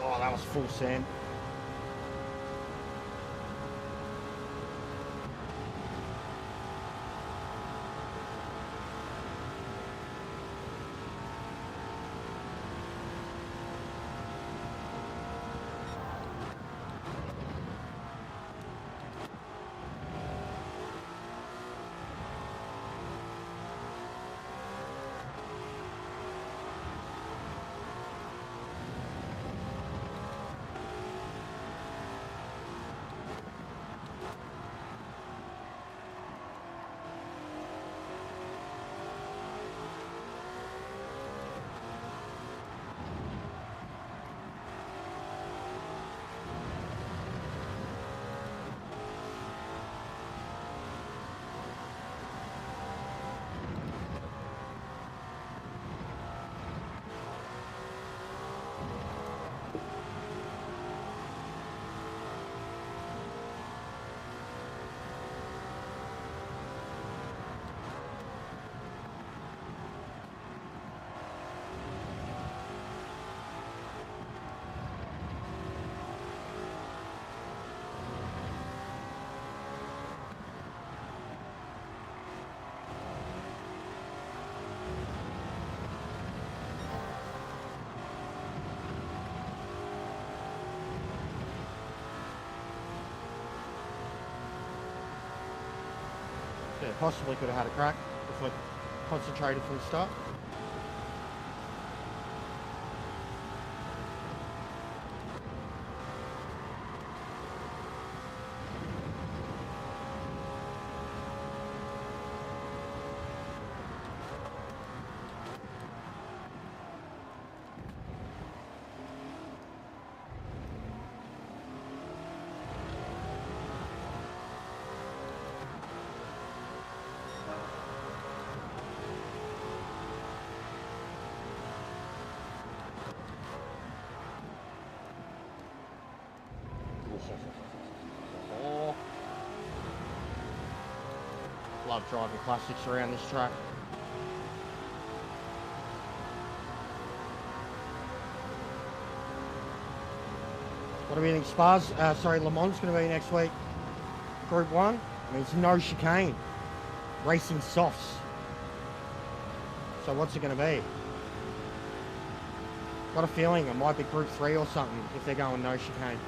Oh, that was full send. possibly could have had a crack if I concentrated from the start. Oh. Love driving classics around this track. What do we think Spas? Sorry, Le Mans going to be next week. Group 1 means no chicane. Racing softs. So what's it going to be? Got a feeling it might be Group 3 or something if they're going no chicane.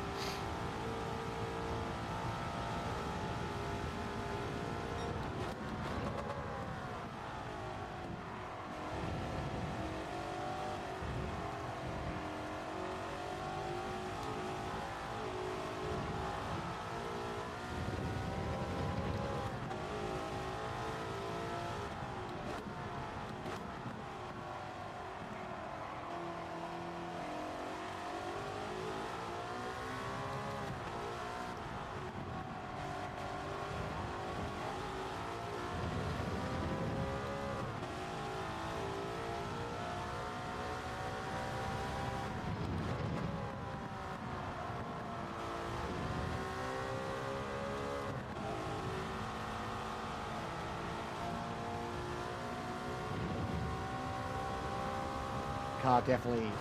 Car definitely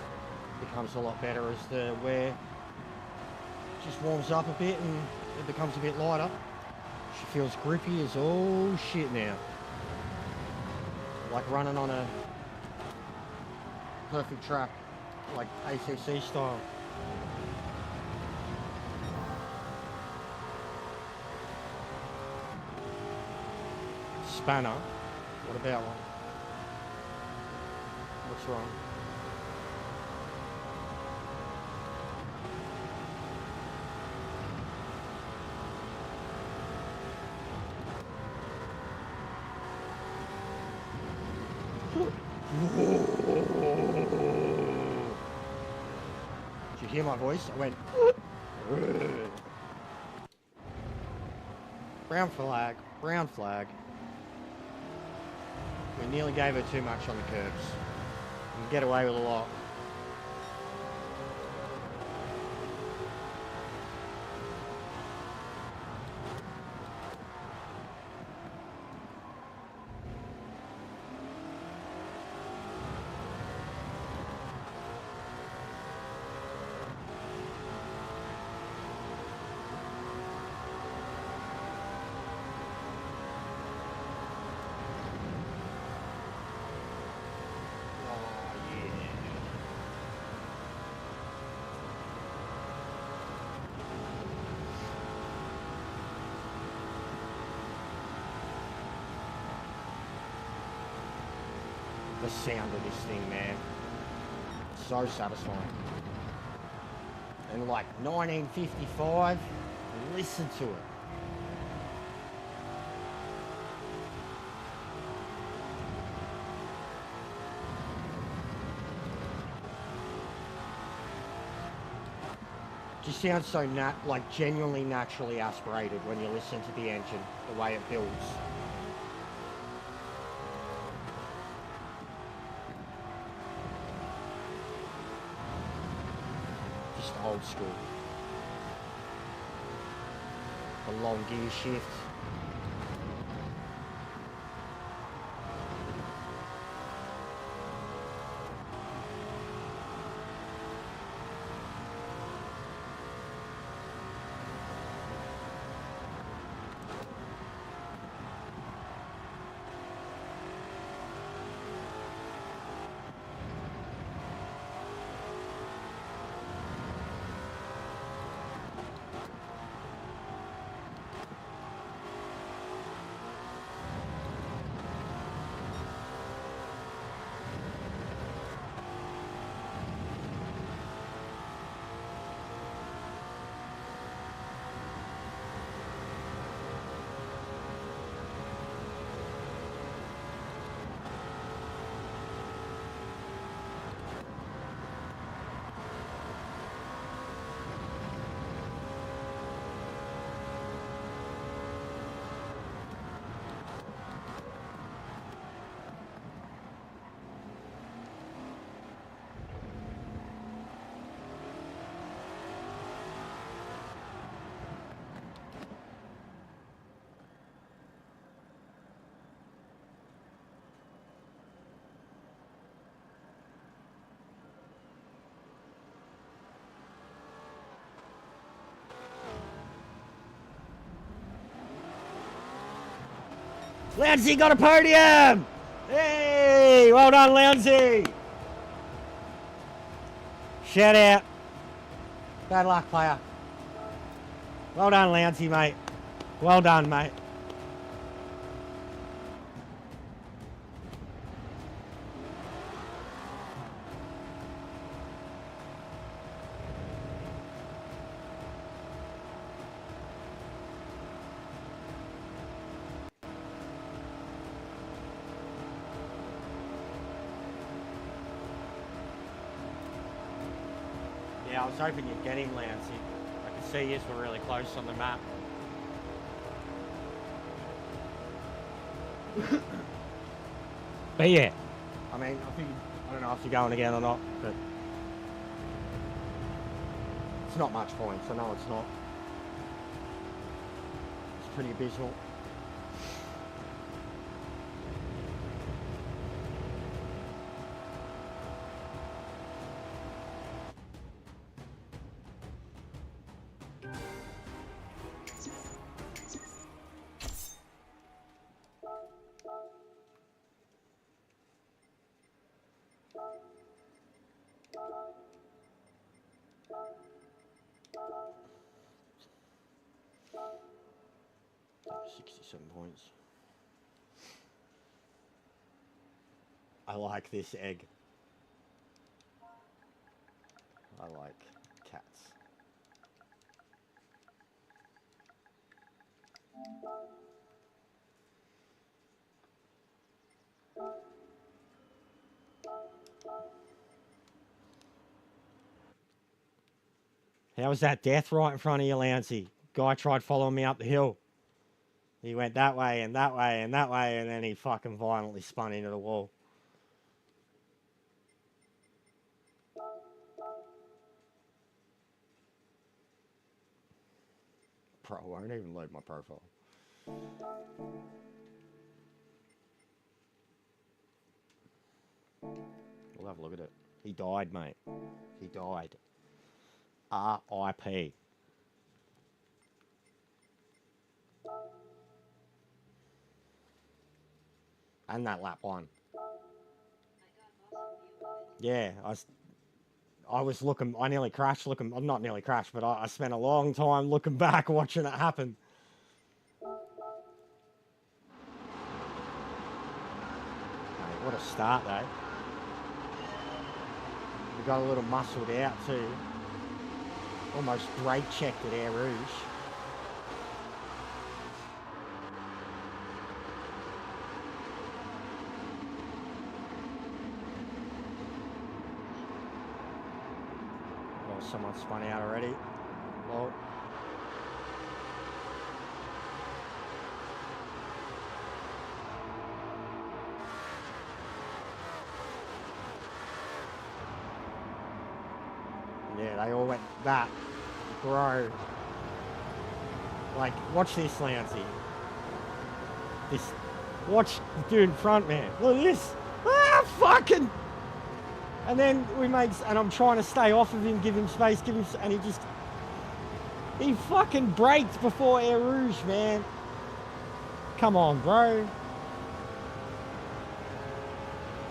becomes a lot better as the wear just warms up a bit and it becomes a bit lighter. She feels grippy as all shit now. Like running on a perfect track, like ACC style. Spanner, what about one? What's wrong? Did you hear my voice? I went. Brown flag, brown flag. We nearly gave her too much on the curbs. You can get away with a lot. The sound of this thing, man. So satisfying. And like 1955, listen to it. Just sounds so like genuinely naturally aspirated when you listen to the engine, the way it builds. Old school. A long gear shift. Lounsey got a podium! Hey! Well done, Lounsey! Shout out. Bad luck, player. Well done, Lounsey, mate. Well done, mate. Yeah, I was hoping you'd get him, Lancey. I could see you were really close on the map. But yeah, I mean, I don't know if you're going again or not, but it's not much points. I know it's not. It's pretty abysmal. Points. I like this egg. I like cats. How was that death right in front of you, Lancey? Guy tried following me up the hill. He went that way and that way and that way, and then he fucking violently spun into the wall. Bro, I won't even load my profile. We'll have a look at it. He died, mate. He died. R.I.P. And that lap one. Yeah, I was looking, I nearly crashed looking, I'm not nearly crashed, but I spent a long time looking back watching it happen. Mate, what a start though. We got a little muscled out too. Almost brake checked at Air Rouge. Someone spun out already. Well, yeah, they all went that. Bro. Like, watch this, Lancey. This. Watch the dude in front, man. Look at this. Ah, fucking. And then we made, and I'm trying to stay off of him, give him space, and he fucking braked before Air Rouge, man. Come on, bro.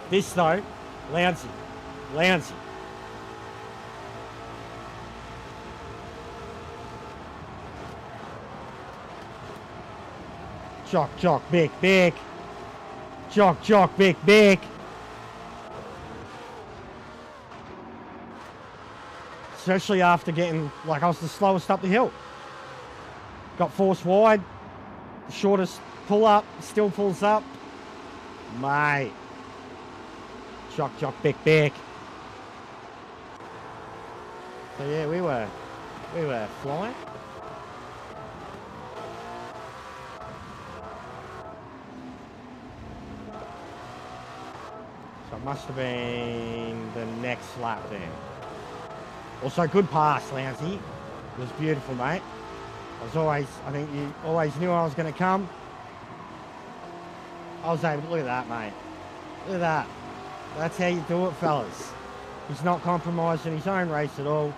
This though, Lounsey. Jock, big. Jock, big. Especially after getting, like, I was the slowest up the hill. Got forced wide. The shortest pull up, still pulls up. Mate. Jock, big. So yeah, we were flying. So it must have been the next lap then. Also, good pass, Lounsey. It was beautiful, mate. I think you always knew I was going to come. I was able to, look at that, mate. Look at that. That's how you do it, fellas. He's not compromising his own race at all.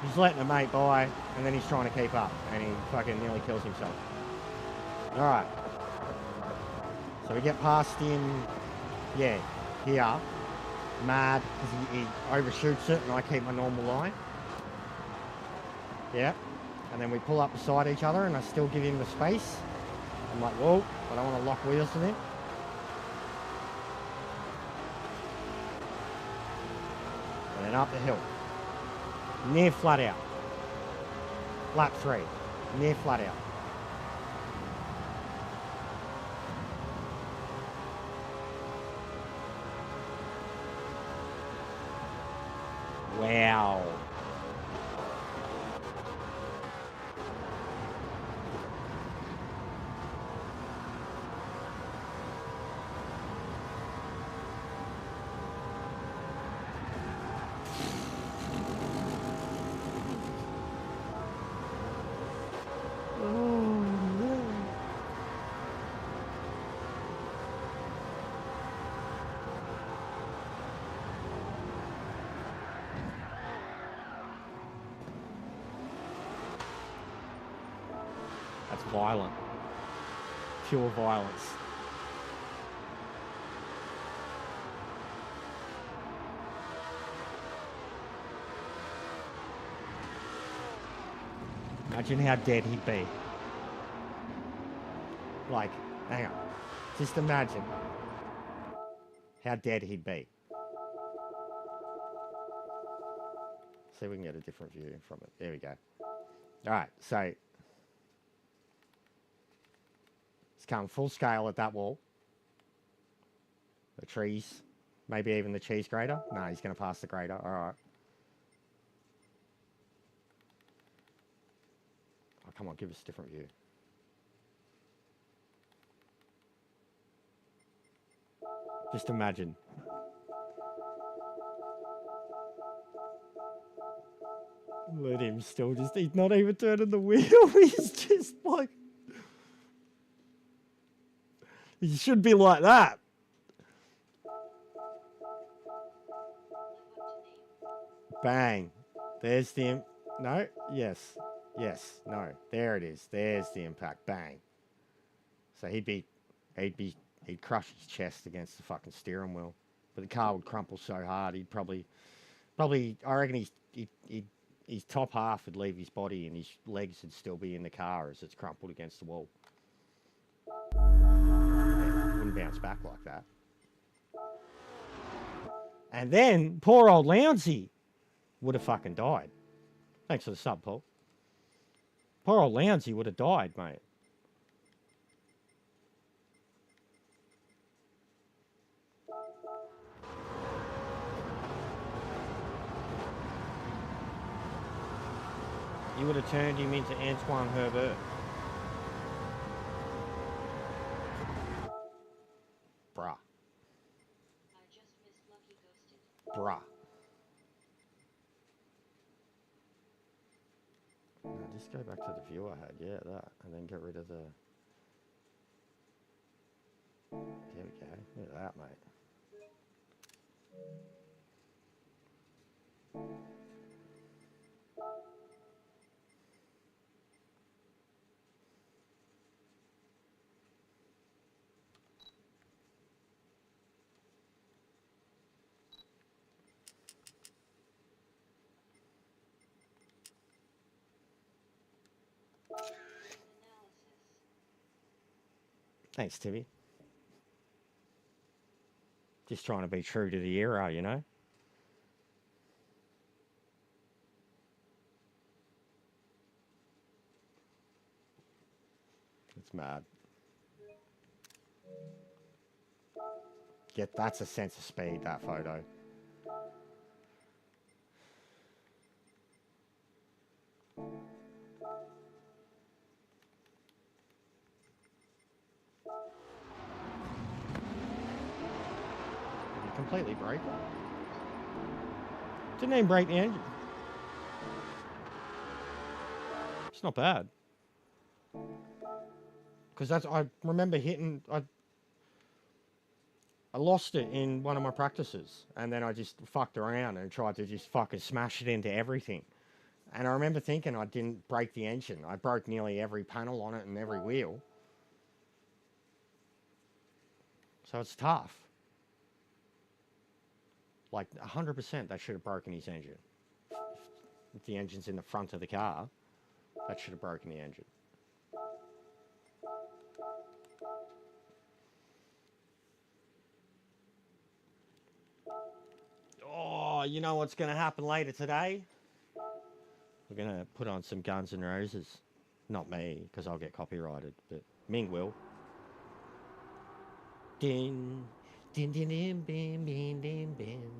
He's letting a mate by, and then he's trying to keep up, and he fucking nearly kills himself. All right. So we get past him, yeah, here, mad, because he overshoots it and I keep my normal line. Yeah, and then we pull up beside each other and I still give him the space. I'm like, whoa, I don't want to lock wheels with him. And then up the hill. Near flat out. Lap 3. Near flat out. Wow. That's violent. Pure violence. Imagine how dead he'd be. Like, hang on. Just imagine how dead he'd be. See if we can get a different view from it. There we go. Alright, so it's come full scale at that wall. The trees. Maybe even the cheese grater. No, he's going to pass the grater. Alright. Oh, come on, give us a different view. Just imagine. Let him still just, he's not even turning the wheel. He's just like, he should be like that. Bang. There's the, no, yes, yes, no. There it is. There's the impact. Bang. So he'd crush his chest against the fucking steering wheel. But the car would crumple so hard, he'd probably, I reckon his top half would leave his body and his legs would still be in the car as it's crumpled against the wall. Yeah, it wouldn't bounce back like that. And then, poor old Lounsey would have fucking died. Thanks for the sub, Paul. Poor old Lounsey would have died, mate. You would have turned him into Antoine Herbert. Bruh. I just missed Lucky Ghosted. Bruh. No, just go back to the view I had. Yeah, that. And then get rid of the... There we go. Look at that, mate. Thanks, Timmy. Just trying to be true to the era, you know? It's mad. That's a sense of speed, that photo. Did he completely break? Didn't even break the engine. It's not bad. Because I remember hitting, I lost it in one of my practices, and then I just fucked around and tried to just fucking smash it into everything. And I remember thinking I didn't break the engine. I broke nearly every panel on it and every wheel. So it's tough. Like 100% they should have broken his engine. If the engine's in the front of the car, that should have broken the engine. Oh, you know what's going to happen later today? We're going to put on some Guns N' Roses. Not me, because I'll get copyrighted, but Ming will. Din, din, din, din, bim, bim, bim, bim.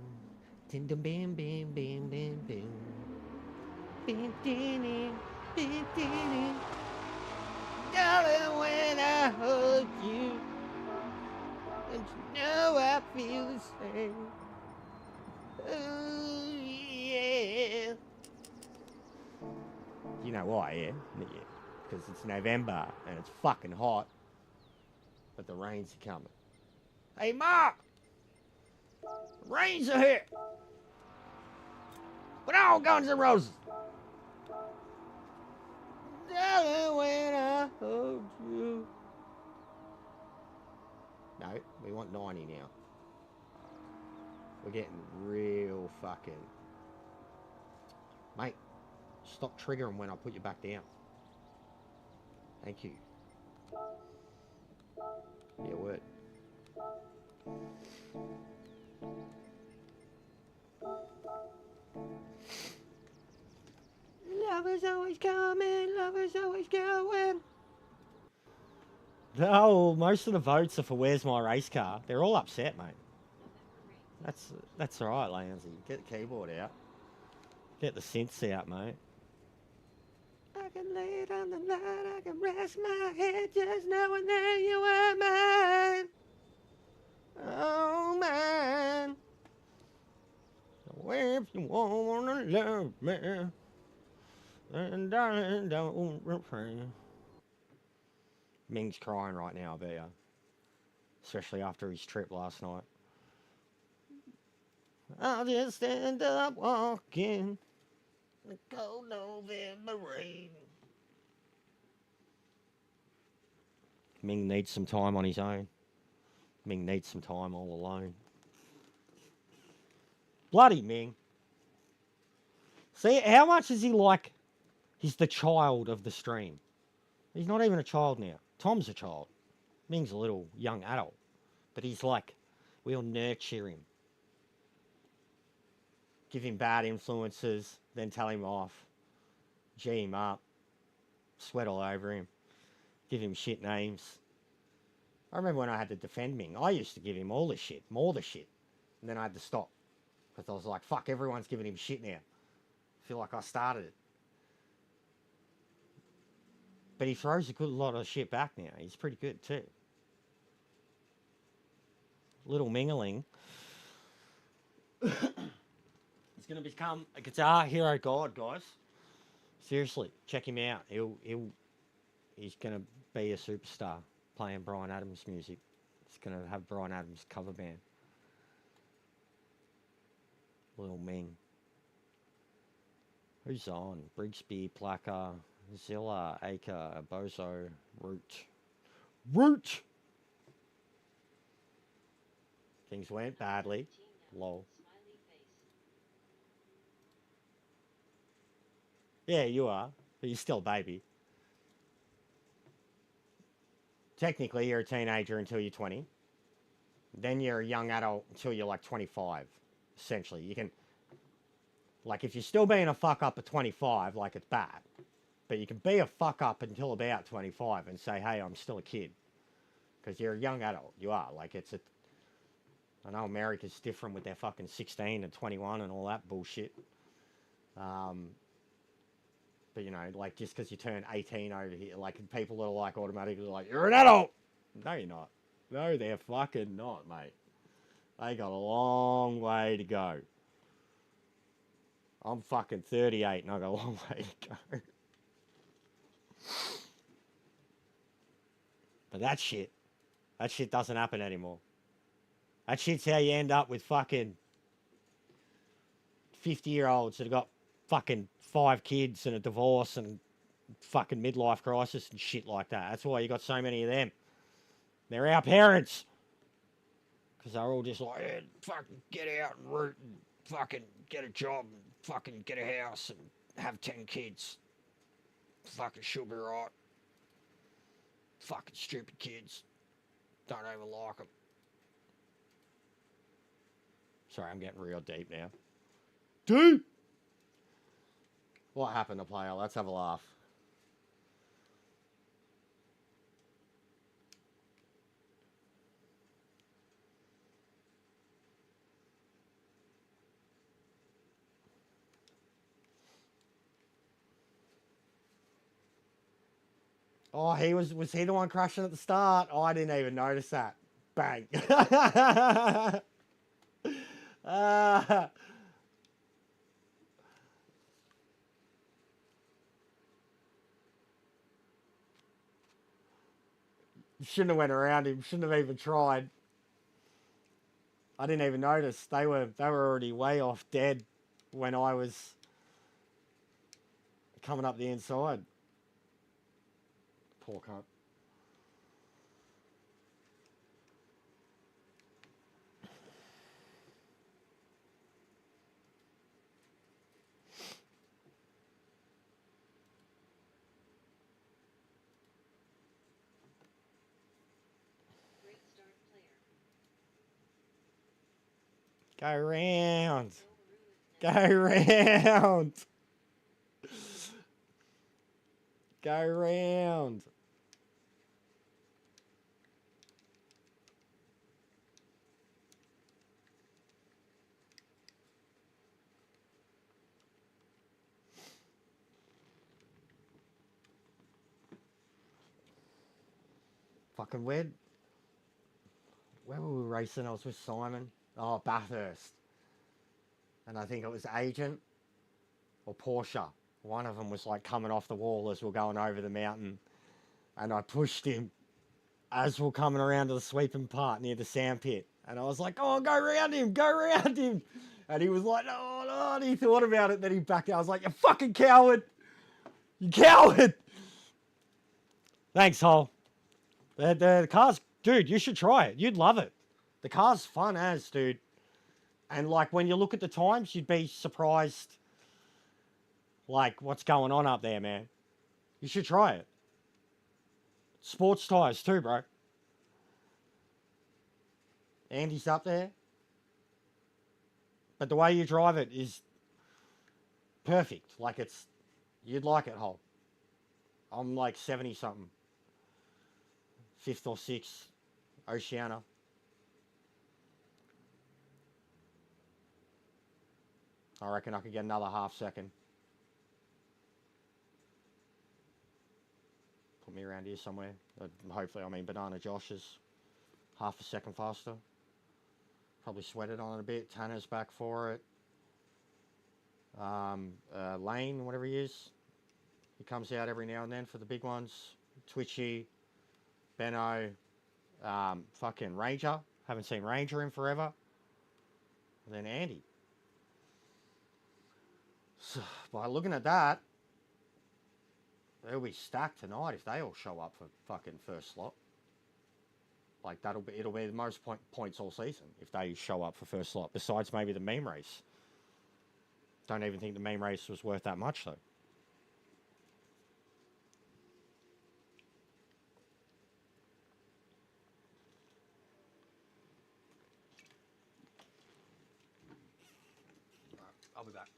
Din, din, bim, bim, bim, bim, bim. Bim, din, din, bim, din, din. Darling, when I hug you, and you know I feel the same. Oh, yeah. You know why, yeah? Yeah. Because it's November and it's fucking hot, but the rains are coming. Hey, Mark! Rains are here! Put on Guns N' Roses! Darling, when I hold you. No, we want 90 now. We're getting real fucking... Mate, stop triggering when I put you back down. Thank you. Yeah, word. Love is always coming, love is always going. No, most of the votes are for Where's My Race Car. They're all upset, mate. That's alright, Lansy. Get the keyboard out. Get the synths out, mate. I can lay it on the line, I can rest my head just knowing that you are mine. Oh, man. Well, if you wanna love me, then darling, don't refrain. Ming's crying right now, I bet ya. Especially after his trip last night. I'll just end up walking the cold November rain. Ming needs some time on his own. Ming needs some time all alone. Bloody Ming. See, how much is he like? He's the child of the stream. He's not even a child now. Tom's a child. Ming's a little young adult. But he's like, we'll nurture him. Give him bad influences, then tell him off. G him up. Sweat all over him. Give him shit names. I remember when I had to defend Ming, I used to give him all the shit, more the shit. And then I had to stop. Because I was like, fuck, everyone's giving him shit now. I feel like I started it. But he throws a good lot of shit back now. He's pretty good too. Little Mingling. He's going to become a Guitar Hero god, guys. Seriously, check him out. He's going to be a superstar playing Bryan Adams music. He's going to have Bryan Adams cover band. Little Ming. Who's on? Brigsby, Plaka, Zilla, Acre, Bozo, Root! Things went badly. Lol. Yeah, you are. But you're still a baby. Technically, you're a teenager until you're 20. Then you're a young adult until you're like 25. Essentially, you can... Like, if you're still being a fuck up at 25, like, it's bad. But you can be a fuck up until about 25 and say, hey, I'm still a kid. Because you're a young adult. You are. Like, it's a... I know America's different with their fucking 16 and 21 and all that bullshit. But, you know, like, just because you turn 18 over here, like, people that are, like, automatically like, you're an adult! No, you're not. No, they're fucking not, mate. They got a long way to go. I'm fucking 38 and I got a long way to go. But that shit doesn't happen anymore. That shit's how you end up with fucking 50-year-olds that have got fucking 5 kids and a divorce and fucking midlife crisis and shit like that. That's why you got so many of them. They're our parents. Because they're all just like, yeah, fucking get out and root and fucking get a job and fucking get a house and have 10 kids. Fucking she'll be right. Fucking stupid kids. Don't even like them. Sorry, I'm getting real deep now. Dude! What happened to player? Let's have a laugh. Oh, was he the one crashing at the start? Oh, I didn't even notice that. Bang. Ah. Shouldn't have went around him. Shouldn't have even tried. I didn't even notice. They were already way off dead when I was coming up the inside. Poor cunt. Great start, player. Go round. No ruin. Go round. Go round. Fucking where were we racing? I was with Simon. Oh, Bathurst. And I think it was Agent or Porsche. One of them was like coming off the wall as we're going over the mountain. And I pushed him as we're coming around to the sweeping part near the sand pit. And I was like, oh, go around him, go around him. And he was like, no, no. And he thought about it. Then he backed out. I was like, you fucking coward. You coward. Thanks, Hole. The car's, dude, you should try it. You'd love it. The car's fun as, dude. And like when you look at the times, you'd be surprised like what's going on up there, man. You should try it. Sports tires too, bro. Andy's up there. But the way you drive it is perfect. Like it's, you'd like it, Hole. I'm like 70 something. 5th or 6th. Oceania. I reckon I could get another half second. Put me around here somewhere. Hopefully, I mean, Banana Josh is half a second faster. Probably sweated on it a bit. Tanner's back for it. Lane, whatever he is. He comes out every now and then for the big ones. Twitchy. Benno. Fucking Ranger. Haven't seen Ranger in forever. And then Andy. So, by looking at that, they'll be stacked tonight if they all show up for fucking first slot. Like it'll be the most points all season if they show up for first slot. Besides maybe the meme race. Don't even think the meme race was worth that much though. I'll be back.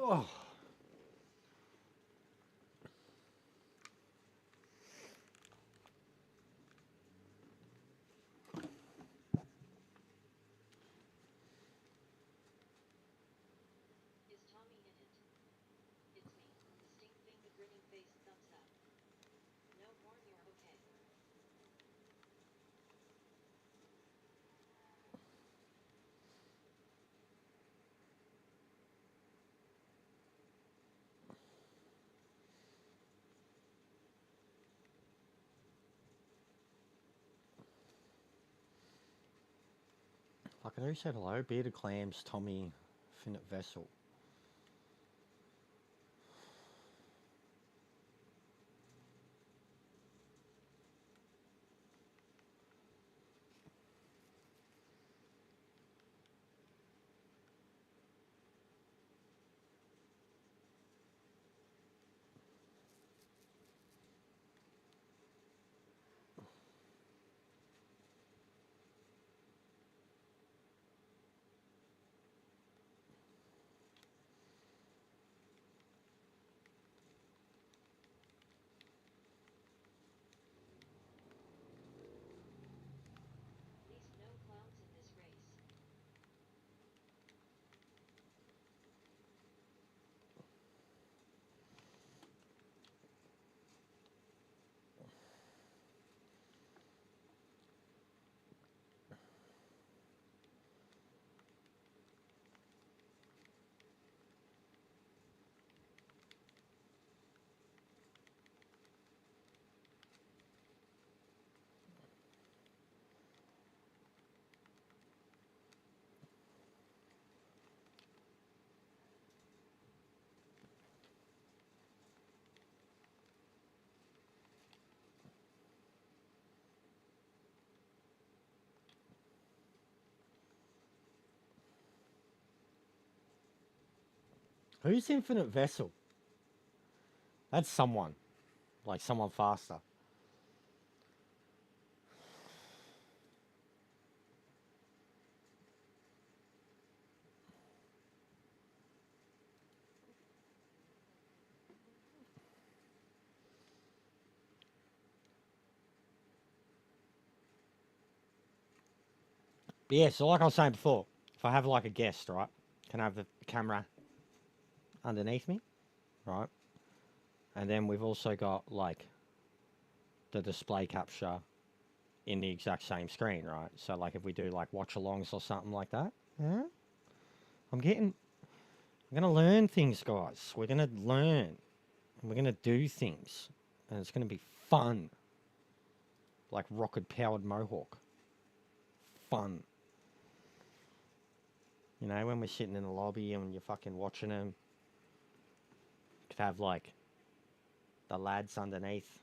Oh. Is Tommy in it? It's me, the stink finger grinning face thumbs up. No horn, you're okay. Fucking who said hello? Bearded Clams, Tommy, Finite Vessel. At least no clowns in this race. Who's Infinite Vessel? That's someone. Like someone faster. But yeah, so like I was saying before, if I have like a guest, right, can I have the camera underneath me, right? And then we've also got like the display capture in the exact same screen, right? So like if we do like watch alongs or something like that, yeah, I'm gonna learn things, guys. We're gonna learn, and we're gonna do things, and it's gonna be fun, like rocket powered Mohawk, fun. You know, when we're sitting in the lobby and you're fucking watching them, you could have like the lads underneath,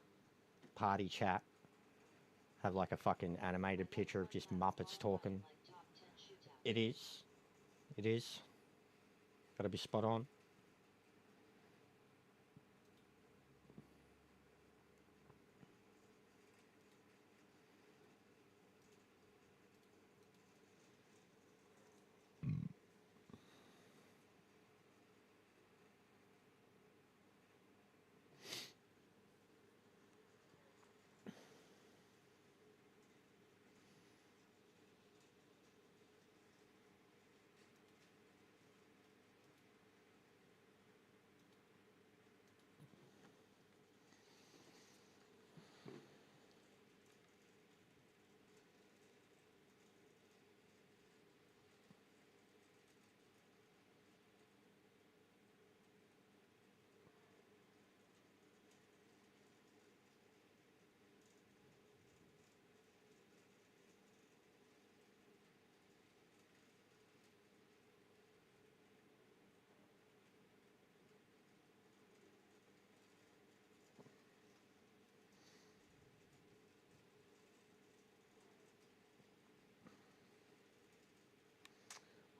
party chat, have like a fucking animated picture of just Muppets talking. Like top 10 shootout. It is. It is. Gotta be spot on.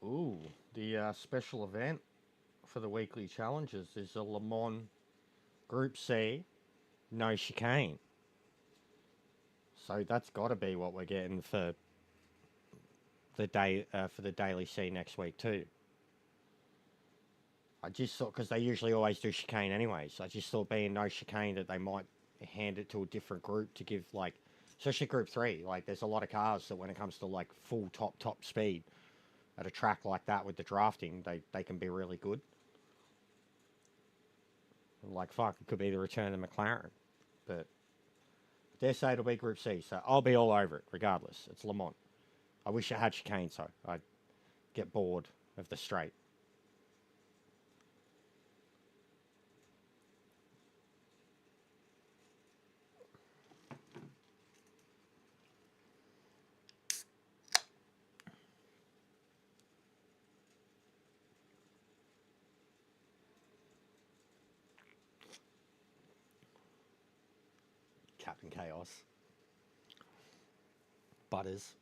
Ooh, the special event for the weekly challenges is a Le Mans Group C, no chicane. So that's got to be what we're getting for the day for the Daily C next week too. I just thought, because they usually always do chicane anyway, so I just thought being no chicane that they might hand it to a different group to give, like, especially group 3, like, there's a lot of cars that when it comes to, like, full top speed at a track like that with the drafting, they can be really good. Like, fuck, it could be the return of McLaren. But I dare say it'll be Group C, so I'll be all over it, regardless. It's Le Mans. I wish it had chicane, so I'd get bored of the straight. Captain Chaos. Butters.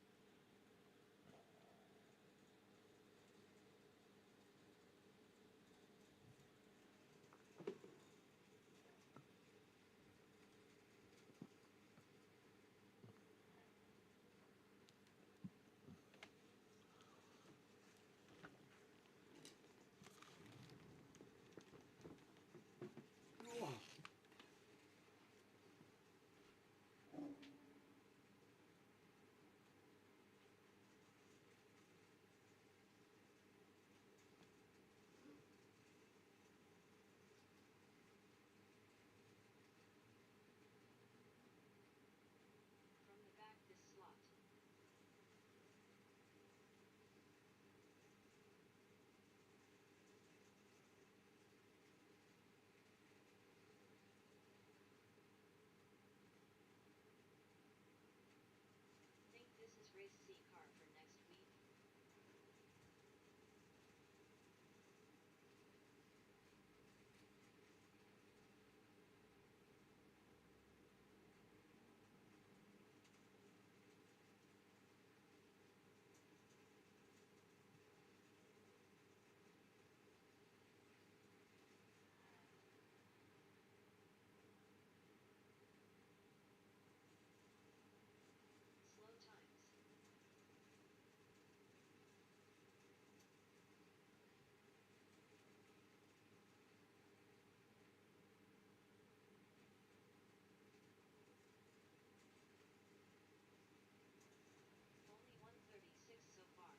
From the back this slot. Think this is race C car for next week? Slow times. Only 136 so far.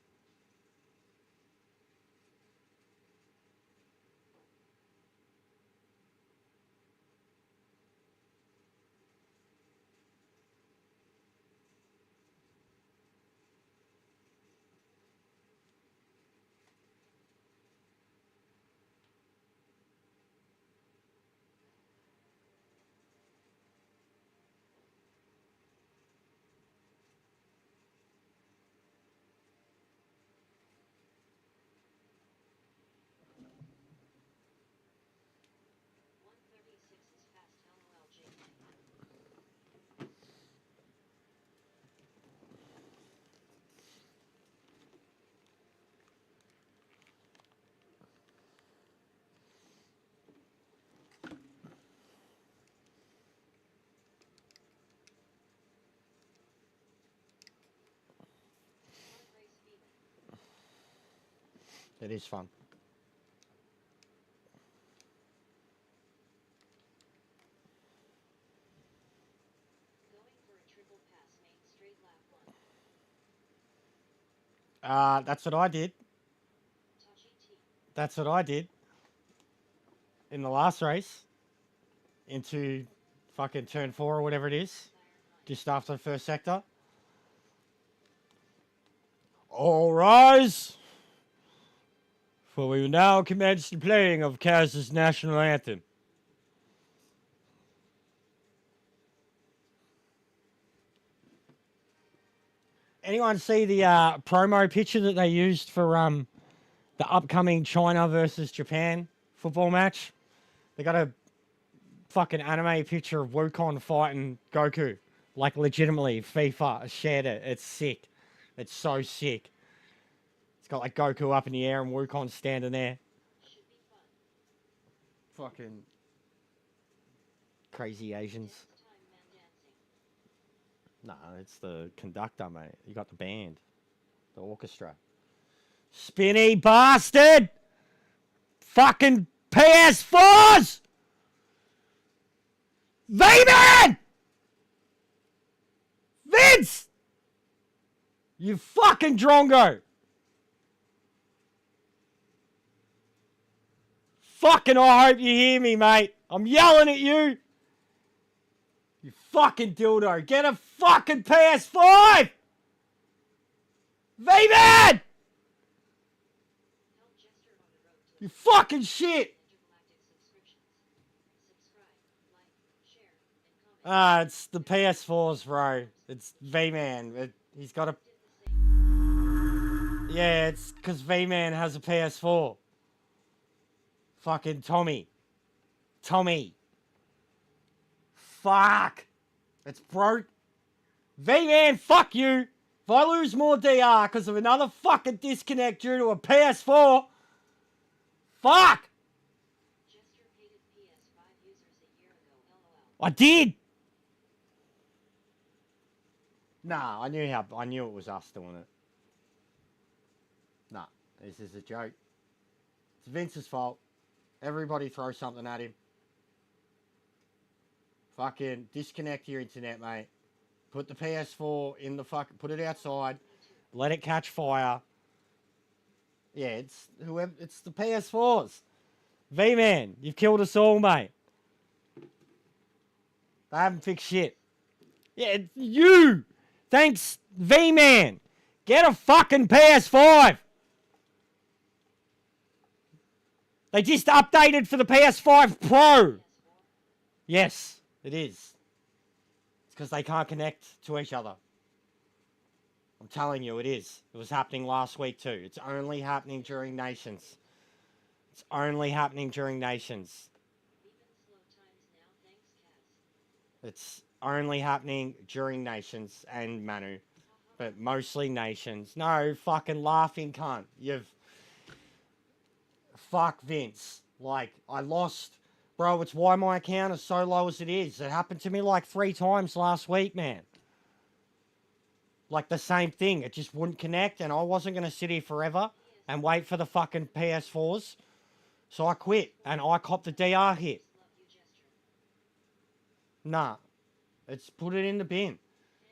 is fast, lol, JK. Fun race feeling. It is fun. Going for a triple pass main straight lap 1. That's what I did. Touchy T. That's what I did in the last race into fucking turn 4 or whatever it is, McLaren 1. just after the first sector. All rise, for we will now commence the playing of Kaz's national anthem. Anyone see the promo picture that they used for the upcoming China versus Japan football match? They got a fucking anime picture of Wukong fighting Goku. Like, legitimately, FIFA shared it. It's sick. It's so sick. It's got, like, Goku up in the air and Wukong standing there. Should be fun. Fucking crazy Asians. Dance time man dancing. Nah, it's the conductor, mate. You got the band. The orchestra. Spinny bastard! fucking PS4s! V-Man! Vince! You fucking drongo! Fucking I hope you hear me, mate. I'm yelling at you. You fucking dildo. Get a fucking PS5! V-Man! Help Jester on the road to You fucking shit! intergalactic subscriptions. Subscribe, like, share, and comment. It's the PS4s, bro. It's V-Man. He's got a... Did the same. Yeah, it's because V-Man has a PS4. Fucking Tommy. Fuck. It's broke. V-Man, fuck you. If I lose more DR because of another fucking disconnect due to a PS4, fuck. Jester hated PS5 users a year ago. LOL. I did. Nah, I knew it was us doing it. Nah, this is a joke. It's Vince's fault. Everybody throw something at him. Fucking disconnect your internet, mate. Put the PS4 in the fucking... Put it outside. Let it catch fire. Yeah, it's whoever... It's the PS4s. V-Man, you've killed us all, mate. They haven't fixed shit. Yeah, it's you! Thanks, V-Man. Get a fucking PS5! They just updated for the PS5 Pro. Yes, it is. It's because they can't connect to each other. I'm telling you, it is. It was happening last week too. It's only happening during Nations. It's only happening during Nations. Even slow times now, thanks, Kaz. It's only happening during Nations and Manu. But mostly Nations. No, fucking laughing cunt. You've... Fuck Vince. Like, I lost... Bro, it's why my account is so low as it is. It happened to me like 3 times last week, man. Like the same thing. It just wouldn't connect and I wasn't going to sit here forever and wait for the fucking PS4s. So I quit and I copped the DR hit. Love you, Jester. Nah. It's put it in the bin.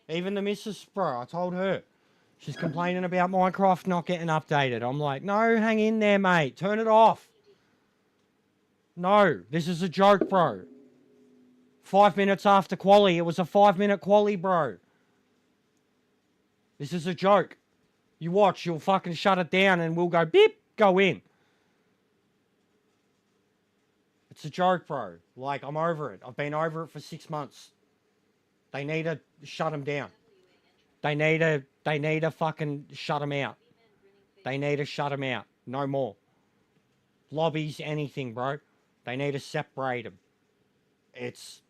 Even the missus, bro, I told her. She's complaining about Minecraft not getting updated. I'm like, no, hang in there, mate. Turn it off. No, this is a joke, bro. 5 minutes after quali. It was a 5-minute quali, bro. This is a joke. You watch, you'll fucking shut it down and we'll go beep, go in. It's a joke, bro. Like, I'm over it. I've been over it for 6 months. They need to shut him down. They need to fucking shut him out. They need to shut him out. No more. Lobbies, anything, bro. They need to separate him. It's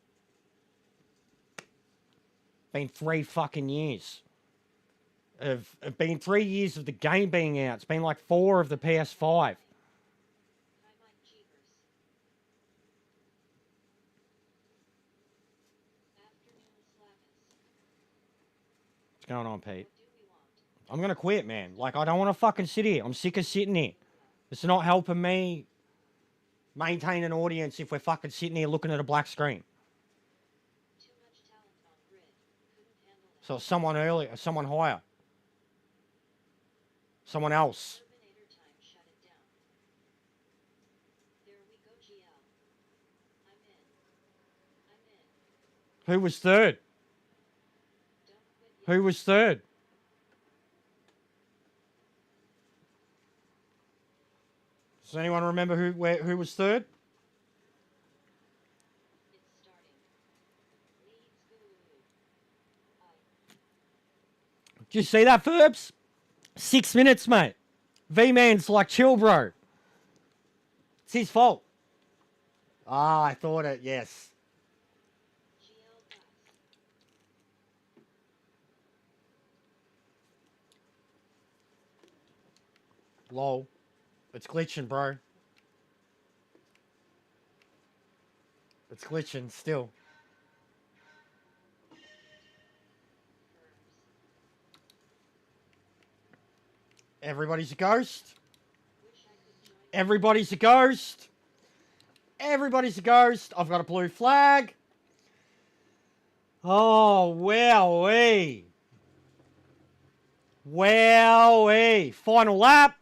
been 3 fucking years. It's been 3 years of the game being out. It's been like 4 of the PS5. Hi, Mike Jeevers. Afternoon Slavis. What's going on, Pete? What do we want? I'm going to quit, man. Like, I don't want to fucking sit here. I'm sick of sitting here. It's not helping me maintain an audience if we're fucking sitting here looking at a black screen. Too much talent on grid. Couldn't handle it. So someone earlier, someone higher. Someone else. Terminator time shut it down. There we go, GL. I'm in. Who was third? Don't quit yet. Who was third? Does anyone remember who was third? It's starting. Let's go. Did you see that, Ferbs? 6 minutes, mate. V-Man's like, chill, bro. It's his fault. Ah, I thought it, yes. GL pass. Lol. It's glitching, bro. It's glitching still. Everybody's a ghost. Wish I could join Everybody's a ghost. Everybody's a ghost. I've got a blue flag. Oh, wowee. Wowee. Final lap.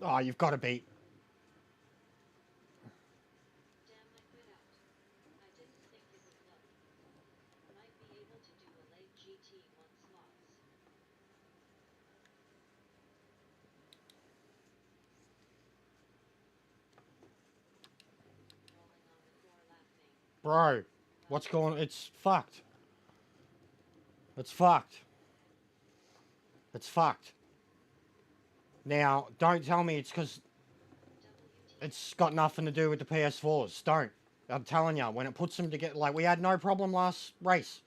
Oh, you've got to beat. Damn, I quit out. I didn't think it would look. Might be able to do a late GT1 slots. Rolling on the floor laughing. Bro, what's going on? It's fucked. It's fucked. It's fucked. Now, don't tell me it's because it's got nothing to do with the PS4s. Don't. I'm telling you, when it puts them together, like we had no problem last race.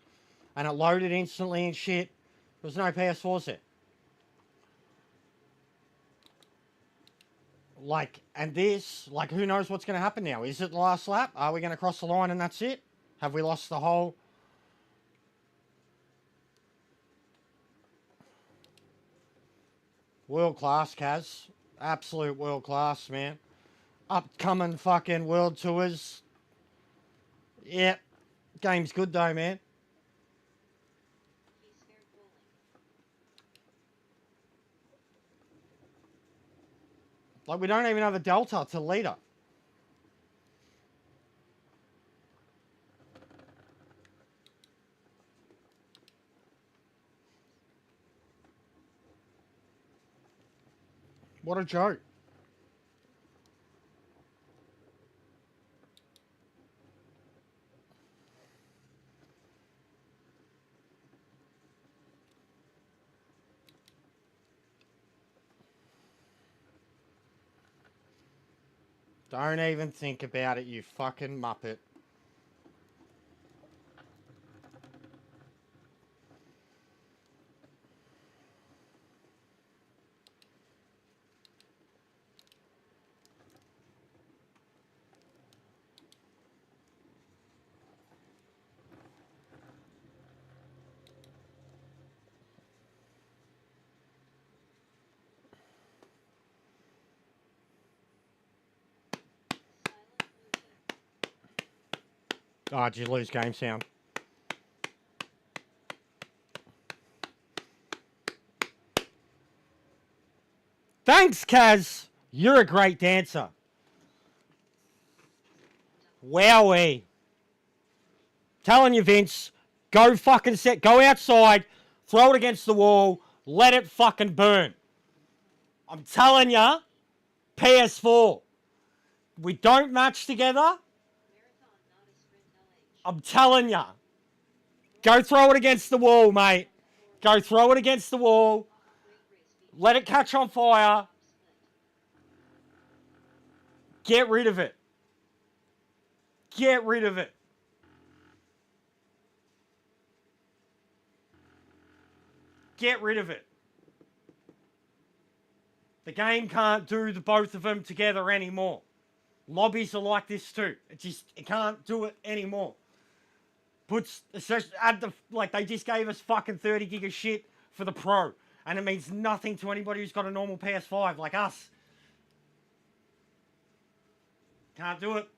And it loaded instantly and shit. There was no PS4s there. Like, and this, like, who knows what's going to happen now? Is it the last lap? Are we going to cross the line and that's it? Have we lost the whole... World class, Kaz. Absolute world class, man. Upcoming fucking world tours. Yep. Game's good though, man. He's scared bowling. Like, we don't even have a delta to leader. What a joke. Don't even think about it, you fucking muppet. Oh, did you lose game sound? Thanks, Kaz. You're a great dancer. Wowee. Telling you, Vince, go fucking set, go outside, throw it against the wall, let it fucking burn. I'm telling ya, PS4. We don't match together. Marathon, not a sprint LH. I'm telling ya. Go throw it against the wall, mate. Go throw it against the wall. Great race feature. Let it catch on fire. Top split. Get rid of it. Get rid of it. Get rid of it. The game can't do the both of them together anymore. Lobbies are like this too. It can't do it anymore. Like they just gave us fucking 30 gig of shit for the Pro. And it means nothing to anybody who's got a normal PS5 like us. Can't do it.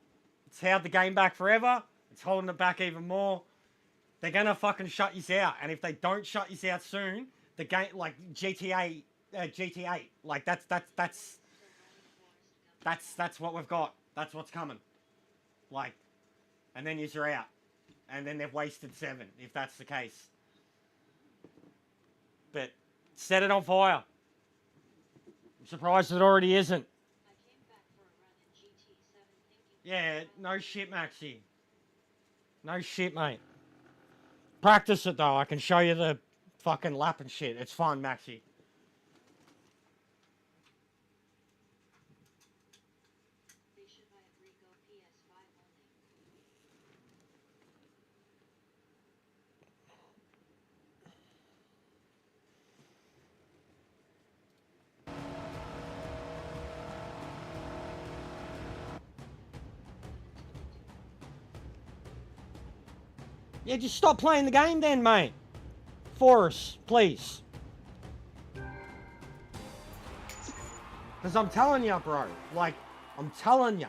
It's held the game back forever. It's holding it back even more. They're gonna fucking shut you out. And if they don't shut you out soon, the game, like GTA, like that's what we've got. That's what's coming. Like, and then you're out. And then they've wasted 7, if that's the case. But set it on fire. I'm surprised it already isn't. I came back for a run in GT7 thinking. Yeah, no shit, Maxi. No shit, mate. Practice it, though. I can show you the fucking lap and shit. It's fun, Maxi. They should buy a Rico PS5 only. Yeah, just stop playing the game then, mate. For us, please. Because I'm telling you, bro. Like, I'm telling you.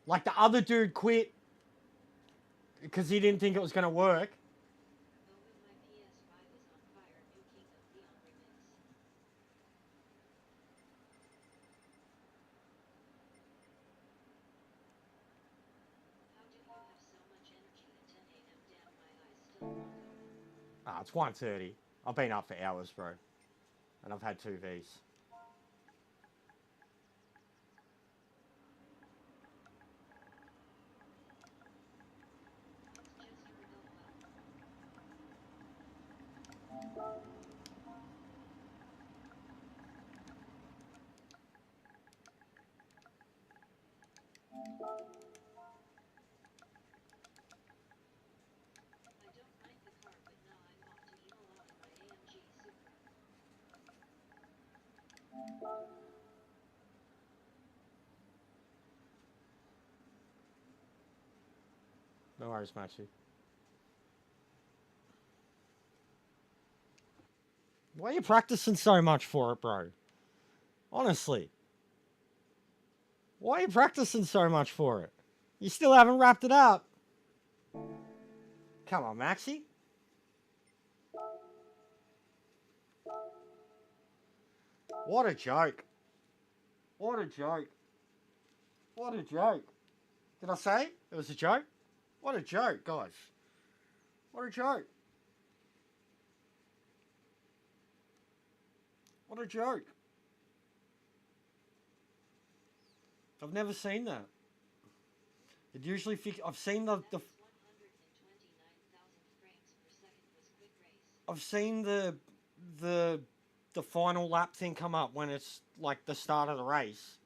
Like, the other dude quit because he didn't think it was going to work. Oh, when my PS5 is on fire, new King of Leon remix. How do you have so much energy at 10 a.m.? Damn, my eyes still wander. Ah, it's 1:30. I've been up for hours, bro. And I've had 2 Vs. Jester LOL. I don't mind the car, but now I'm off to emo law in my AMG Super. No worries, Matthew. Why are you practicing so much for it, bro? Honestly. Why are you practicing so much for it? You still haven't wrapped it up. Come on, Maxie. What a joke. What a joke. What a joke. Did I say it was a joke? What a joke, guys. What a joke. What a joke. I've never seen that. It usually I've seen the 129,000 frames per second was quick race. I've seen the final lap thing come up when it's like the start of the race.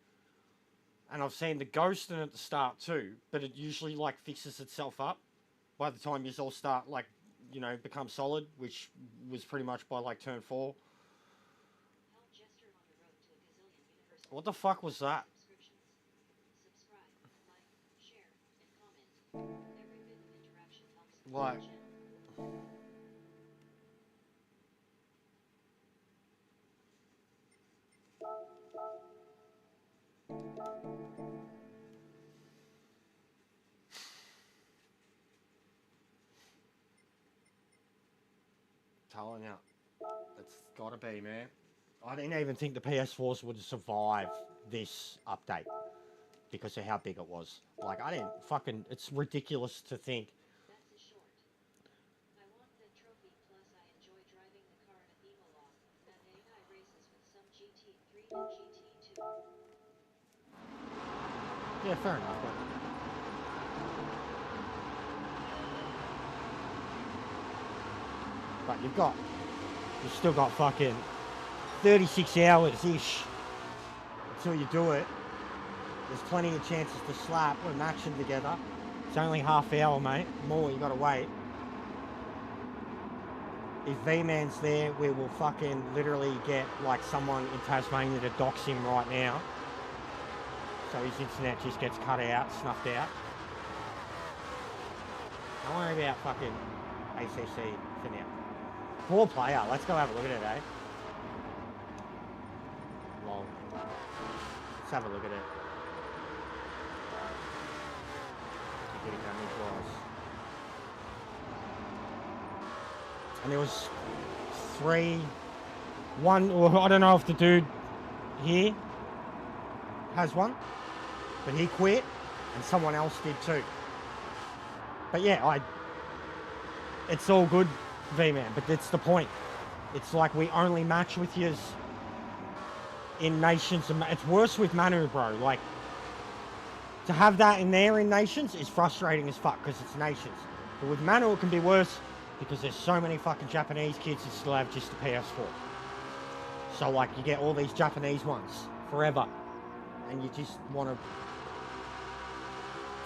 And I've seen the ghosting at the start too, but it usually like fixes itself up by the time you all start like, you know, become solid, which was pretty much by like turn 4. Help Jester on the road to a gazillion universal What the fuck was that? subscriptions. Subscribe, like, share, and comment. Every bit of interaction helps the Like, channel. telling you, it's gotta be, man. I didn't even think the PS4s would survive this update because of how big it was. Like, I didn't fucking, it's ridiculous to think. That's a short. I want the trophy, plus I enjoy driving the car at Imola. At AI races with some GT3 and GT2. Yeah, fair enough, but you've still got fucking 36 hours-ish until you do it. There's plenty of chances to slap. We're matching together. It's only half hour, mate. More, you gotta wait. If V-Man's there, we will fucking literally get like someone in Tasmania to dox him right now. So his internet just gets cut out, snuffed out. Don't worry about fucking ACC for now. Poor player. Let's go have a look at it, eh? Lol. Let's have a look at it. Getting damage was. And there was 1, or I don't know if the dude here has one, but he quit and someone else did too. But yeah, it's all good, V-Man, but that's the point. It's like we only match with yous in Nations. It's worse with Manu, bro. Like, to have that in there in Nations is frustrating as fuck because it's Nations. But with Manu, it can be worse because there's so many fucking Japanese kids that still have just the PS4. So, like, you get all these Japanese ones forever. And you just want to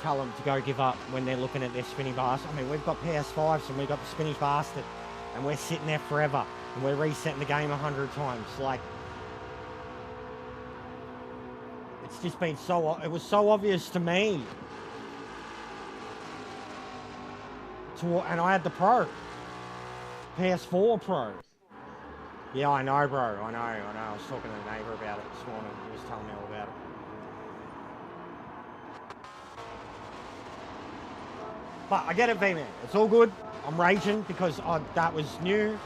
tell them to go give up when they're looking at their spinny bastard. I mean, we've got PS5s and we've got the spinny bastard. And we're sitting there forever. And we're resetting the game 100 times. Like, it's just been so... It was so obvious to me and I had the Pro. PS4 Pro. Yeah, I know, bro. I know. I was talking to the neighbour about it this morning. He was telling me all about it. But I get it, V-Man. It's all good. I'm raging because that was new.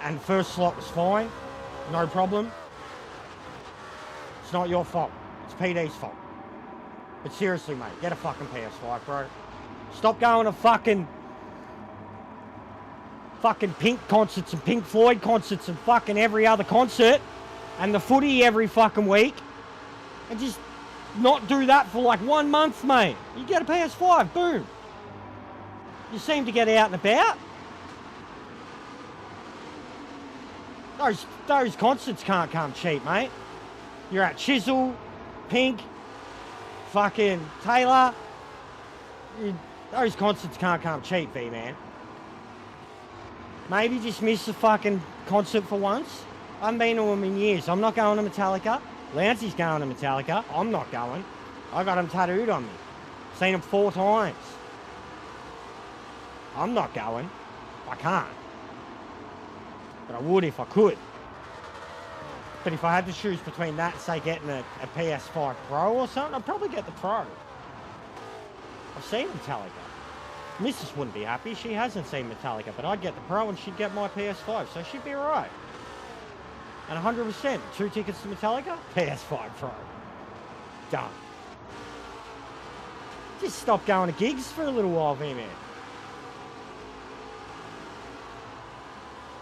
And first slot was fine. No problem. It's not your fault. It's PD's fault. But seriously, mate, get a fucking PS5, bro. Stop going to fucking Pink concerts and Pink Floyd concerts and fucking every other concert and the footy every fucking week. And just not do that for like 1 month, mate. You get a PS5, boom. You seem to get out and about. Those concerts can't come cheap, mate. You're at Chisel, Pink, fucking Taylor. Those concerts can't come cheap, V-Man. Maybe just miss the fucking concert for once. I haven't been to them in years. I'm not going to Metallica. Lancey's going to Metallica. I'm not going. I got them tattooed on me. Seen them 4 times. I'm not going. I can't. But I would if I could. But if I had to choose between that and, say, getting a PS5 Pro or something, I'd probably get the Pro. I've seen Metallica. Mrs. wouldn't be happy. She hasn't seen Metallica, but I'd get the Pro and she'd get my PS5, so she'd be alright. And 100%, 2 tickets to Metallica, PS5 Pro. Done. Just stop going to gigs for a little while, V-Man.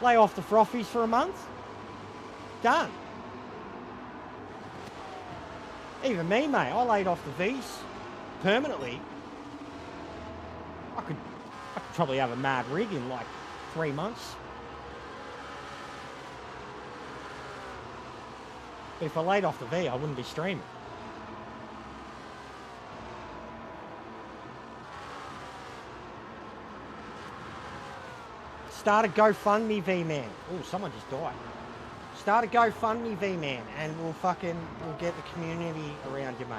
Lay off the frothies for a month. Done. Even me, mate, I laid off the V's permanently. I could probably have a mad rig in like 3 months. But if I laid off the V, I wouldn't be streaming. Start a GoFundMe, V-Man. Oh, someone just died. Start a GoFundMe, V-Man, and we'll get the community around you, mate.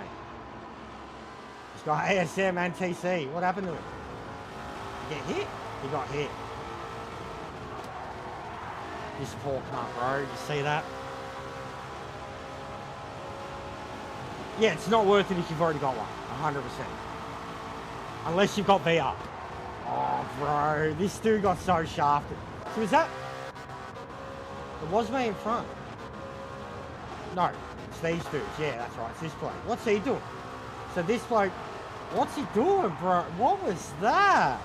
This guy ASM and TC, what happened to him? Get hit? He got hit. This poor cunt, bro. You see that? Yeah, it's not worth it if you've already got one. 100%. Unless you've got VR. Oh, bro. This dude got so shafted. So is that... It was me in front. No. It's these dudes. Yeah, that's right. It's this bloke. What's he doing? So this bloke... What's he doing, bro? What was that?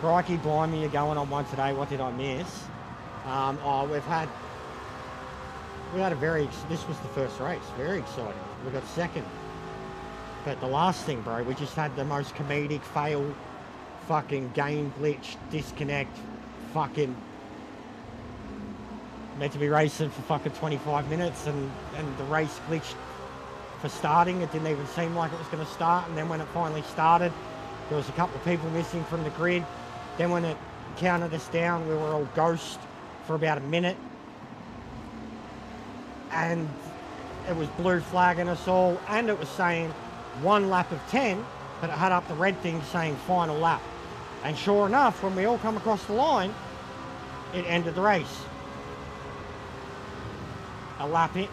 Crikey, blimey, you're going on one today. What did I miss? We had a this was the first race. Very exciting. We got second. But the last thing, bro, we just had the most comedic fail, fucking game glitch, disconnect, fucking meant to be racing for fucking 25 minutes and the race glitched for starting. It didn't even seem like it was going to start. And then when it finally started, there was a couple of people missing from the grid. Then when it counted us down, we were all ghost for about a minute. And it was blue flagging us all. And it was saying 1 lap of 10, but it had up the red thing saying final lap. And sure enough, when we all come across the line, it ended the race. A lap in.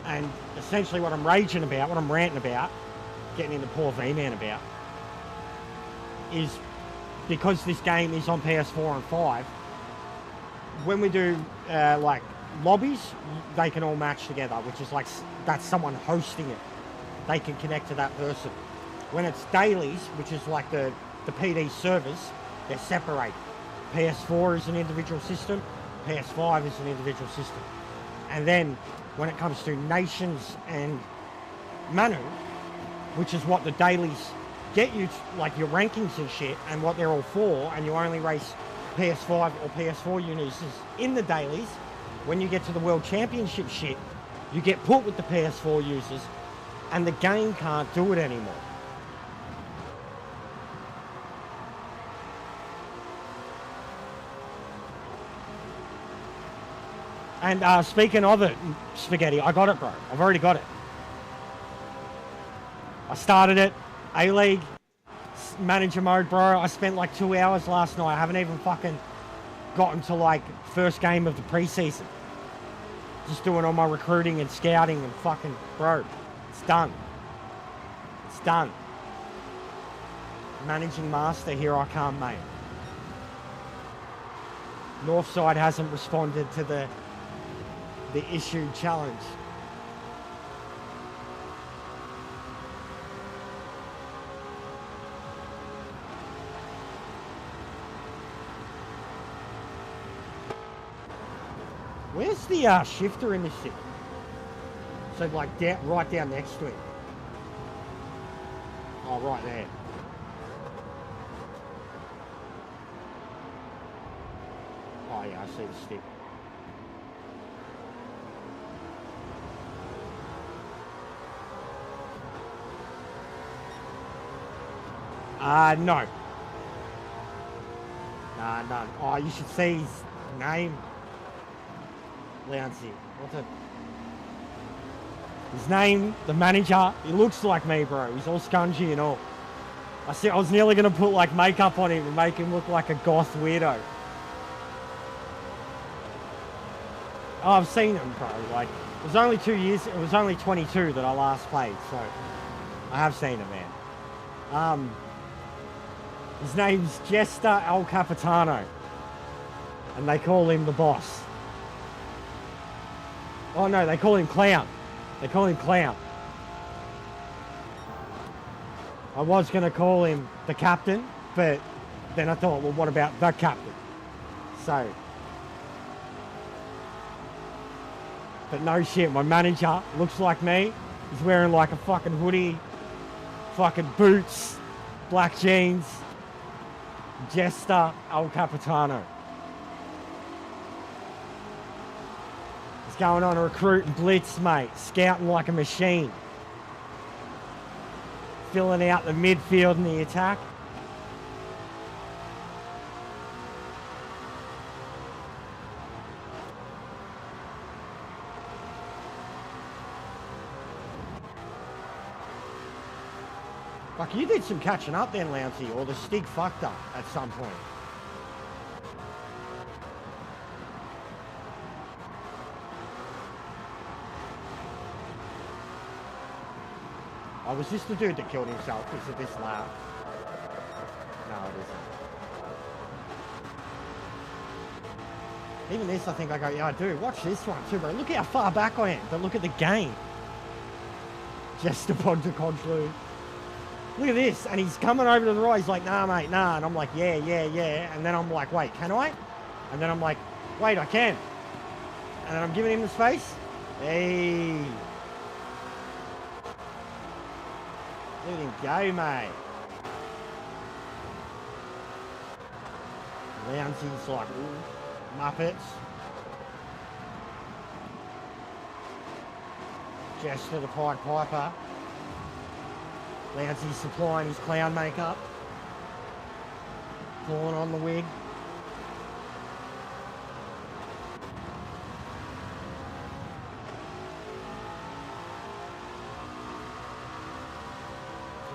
And essentially what I'm raging about, what I'm ranting about, getting into poor V-Man about, is because this game is on PS4 and 5, when we do like lobbies, they can all match together, which is like, that's someone hosting it. They can connect to that person. When it's dailies, which is like the PD servers, they're separated. PS4 is an individual system, PS5 is an individual system. And then when it comes to nations and Manu, which is what the dailies get you, like your rankings and shit, and what they're all for, and you only race PS5 or PS4 units in the dailies, when you get to the World Championship shit, you get put with the PS4 users, and the game can't do it anymore. And speaking of it, Spaghetti, I got it, bro. I've already got it. I started it, A-League, manager mode, bro. I spent like 2 hours last night. I haven't even fucking gotten to like first game of the preseason. Just doing all my recruiting and scouting and fucking, bro, it's done. It's done. Managing master, here I come, mate. Northside hasn't responded to the issued challenge. Where's the shifter in this shit? So like right down next to it. Oh, right there. Oh yeah, I see the stick. No. Nah, none. Oh, you should see his name. Louncy. His name, the manager, he looks like me, bro. He's all scungy and all. I was nearly going to put like makeup on him and make him look like a goth weirdo. Oh, I've seen him, bro. Like, it was only 2 years, it was only 22 that I last played, so I have seen him, man. His name's Jester El Capitano, and they call him the boss. Oh no, they call him Clown. They call him Clown. I was going to call him the captain, but then I thought, well, what about the captain? So, but no shit, my manager looks like me. He's wearing like a fucking hoodie, fucking boots, black jeans. Jester El Capitano. He's going on a recruit and blitz, mate. Scouting like a machine. Filling out the midfield and the attack. Fuck, you did some catching up then, Louncy, or the stick fucked up at some point. Oh, was this the dude that killed himself? Is it this lap? No, it isn't. Even this, I think I go, yeah, I do. Watch this one too, bro. Look how far back I am, but look at the game. Just upon to Conjlu. Look at this, and he's coming over to the right. He's like, nah, mate, nah. And I'm like, yeah. And then I'm like, wait, can I? And then I'm like, wait, I can. And then I'm giving him the space. Hey. Look at him go, mate. Louncy's like, ooh, Muppets. Jester the Pied Piper. Louncy's supplying his clown makeup. Pulling on the wig.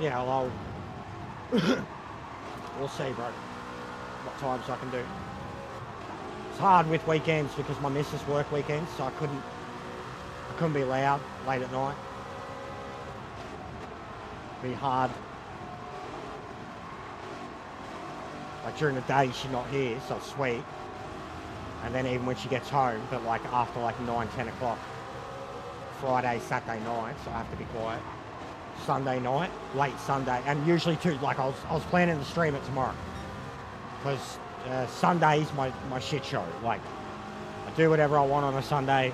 Yeah, well, we'll see, bro, what times I can do. It's hard with weekends because my missus work weekends, so I couldn't be loud late at night. Be hard. Like during the day she's not here, so it's sweet. And then even when she gets home, but like after like 9, 10 o'clock, Friday, Saturday night, so I have to be quiet. Sunday night, late Sunday, and usually too, like I was planning to stream it tomorrow. Because Sunday's my shit show. Like, I do whatever I want on a Sunday.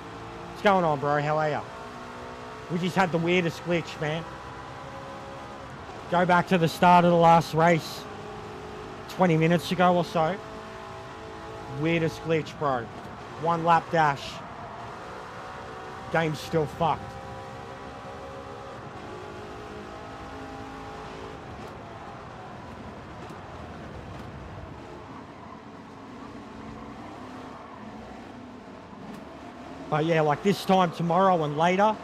What's going on, bro? How are you? We just had the weirdest glitch, man. Go back to the start of the last race 20 minutes ago or so. Weirdest glitch, bro. 1 lap dash. Game's still fucked. But yeah, like this time tomorrow and later,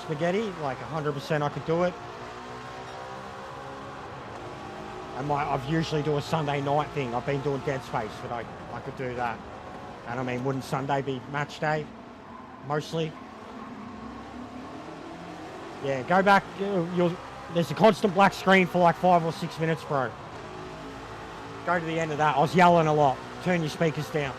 spaghetti, like 100% I could do it. And I've usually do a Sunday night thing. I've been doing Dead Space, but I could do that. And I mean, wouldn't Sunday be match day? Mostly. Yeah, go back. There's a constant black screen for like 5 or 6 minutes, bro. Go to the end of that. I was yelling a lot. Turn your speakers down.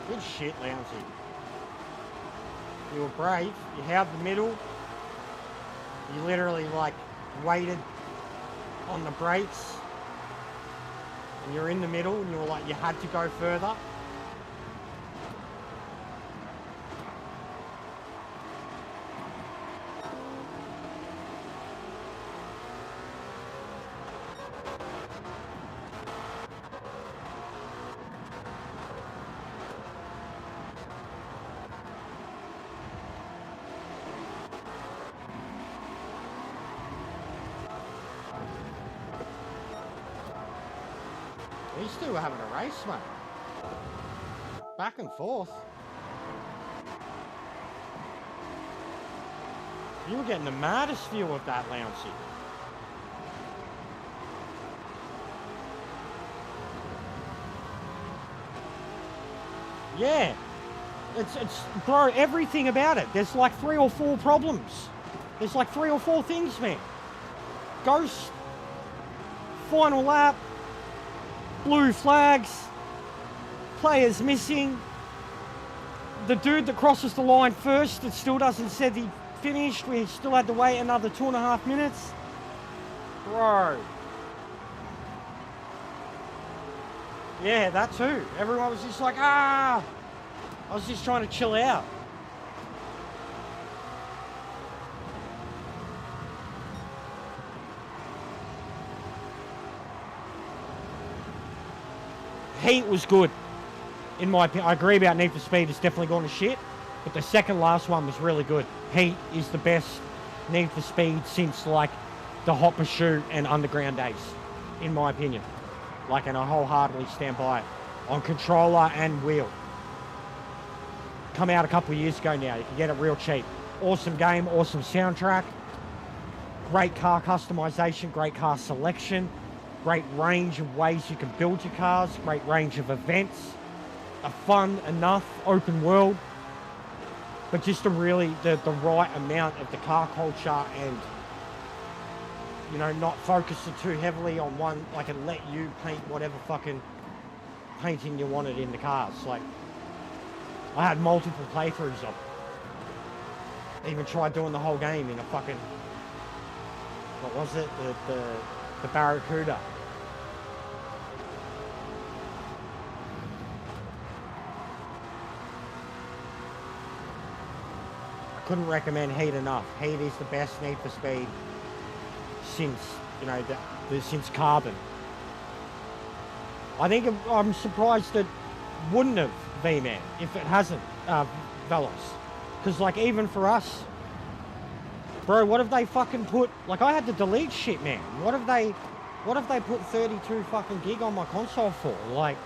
Good shit, Lousy. You were brave. You held the middle. You literally, like, waited on the brakes. And you're in the middle, and you were like, you had to go further. These two were having a race, mate. Back and forth. You were getting the maddest view of that, Louncy. Yeah. It's bro, everything about it. There's like 3 or 4 problems. There's like 3 or 4 things, man. Ghost. Final lap. Blue flags, players missing, the dude that crosses the line first that still doesn't said he finished, we still had to wait another 2.5 minutes. Bro. Yeah, that too. Everyone was just like, ah! I was just trying to chill out. Heat was good, in my opinion. I agree about Need for Speed, it's definitely gone to shit, but the second last one was really good. Heat is the best Need for Speed since like the Hot Pursuit and Underground days, in my opinion. Like, and I wholeheartedly stand by it. On controller and wheel. Come out a couple of years ago now, you can get it real cheap. Awesome game, awesome soundtrack, great car customization, great car selection, great range of ways you can build your cars, great range of events, a fun enough open world, but just the right amount of the car culture and, you know, not focusing too heavily on one, like, and let you paint whatever fucking painting you wanted in the cars. Like, I had multiple playthroughs of it. Even tried doing the whole game in a fucking, what was it, the Barracuda. I couldn't recommend Heat enough. Heat is the best Need for Speed since, you know, since Carbon. I think I'm surprised it wouldn't have V-Man if it hasn't, Velos. Because, like, even for us, bro, what if they fucking put, like, I had to delete shit, man. What if they put 32 fucking gig on my console for? Like,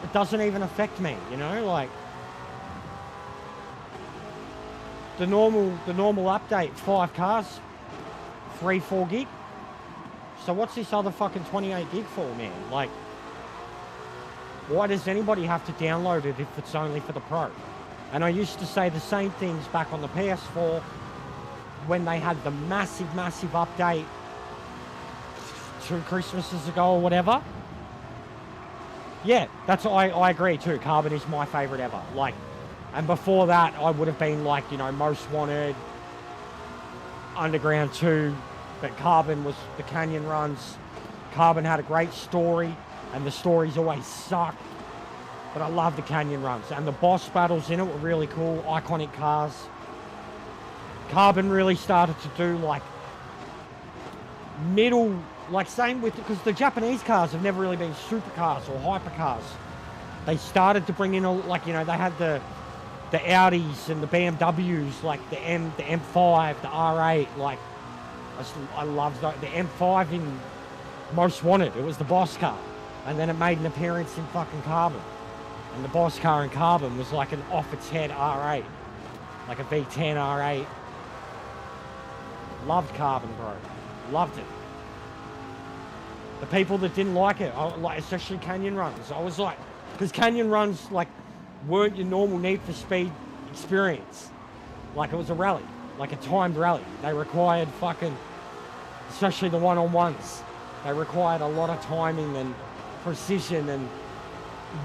it doesn't even affect me, you know? Like, the normal update, 5 cars, 3-4 gig. So what's this other fucking 28 gig for, man? Like, why does anybody have to download it if it's only for the Pro? And I used to say the same things back on the PS4 when they had the massive update 2 Christmases ago or whatever. Yeah, I agree too. Carbon is my favorite ever. Like, and before that, I would have been like, you know, Most Wanted, Underground 2, but Carbon was the Canyon runs. Carbon had a great story, and the stories always suck. But I love the Canyon runs, and the boss battles in it were really cool, iconic cars. Carbon really started to do like middle, like same with, because the Japanese cars have never really been supercars or hypercars. They started to bring in, like, you know, they had the Audis and the BMWs, like the M5, the R8, like, I loved the M5 in Most Wanted. It was the boss car. And then it made an appearance in fucking Carbon. And the boss car in Carbon was like an off-its-head R8. Like a V10 R8. Loved Carbon, bro. Loved it. The people that didn't like it, like especially Canyon Runs, I was like, because Canyon Runs, like, weren't your normal Need for Speed experience. Like, it was a rally. Like a timed rally. They required fucking, especially the one-on-ones, they required a lot of timing and precision and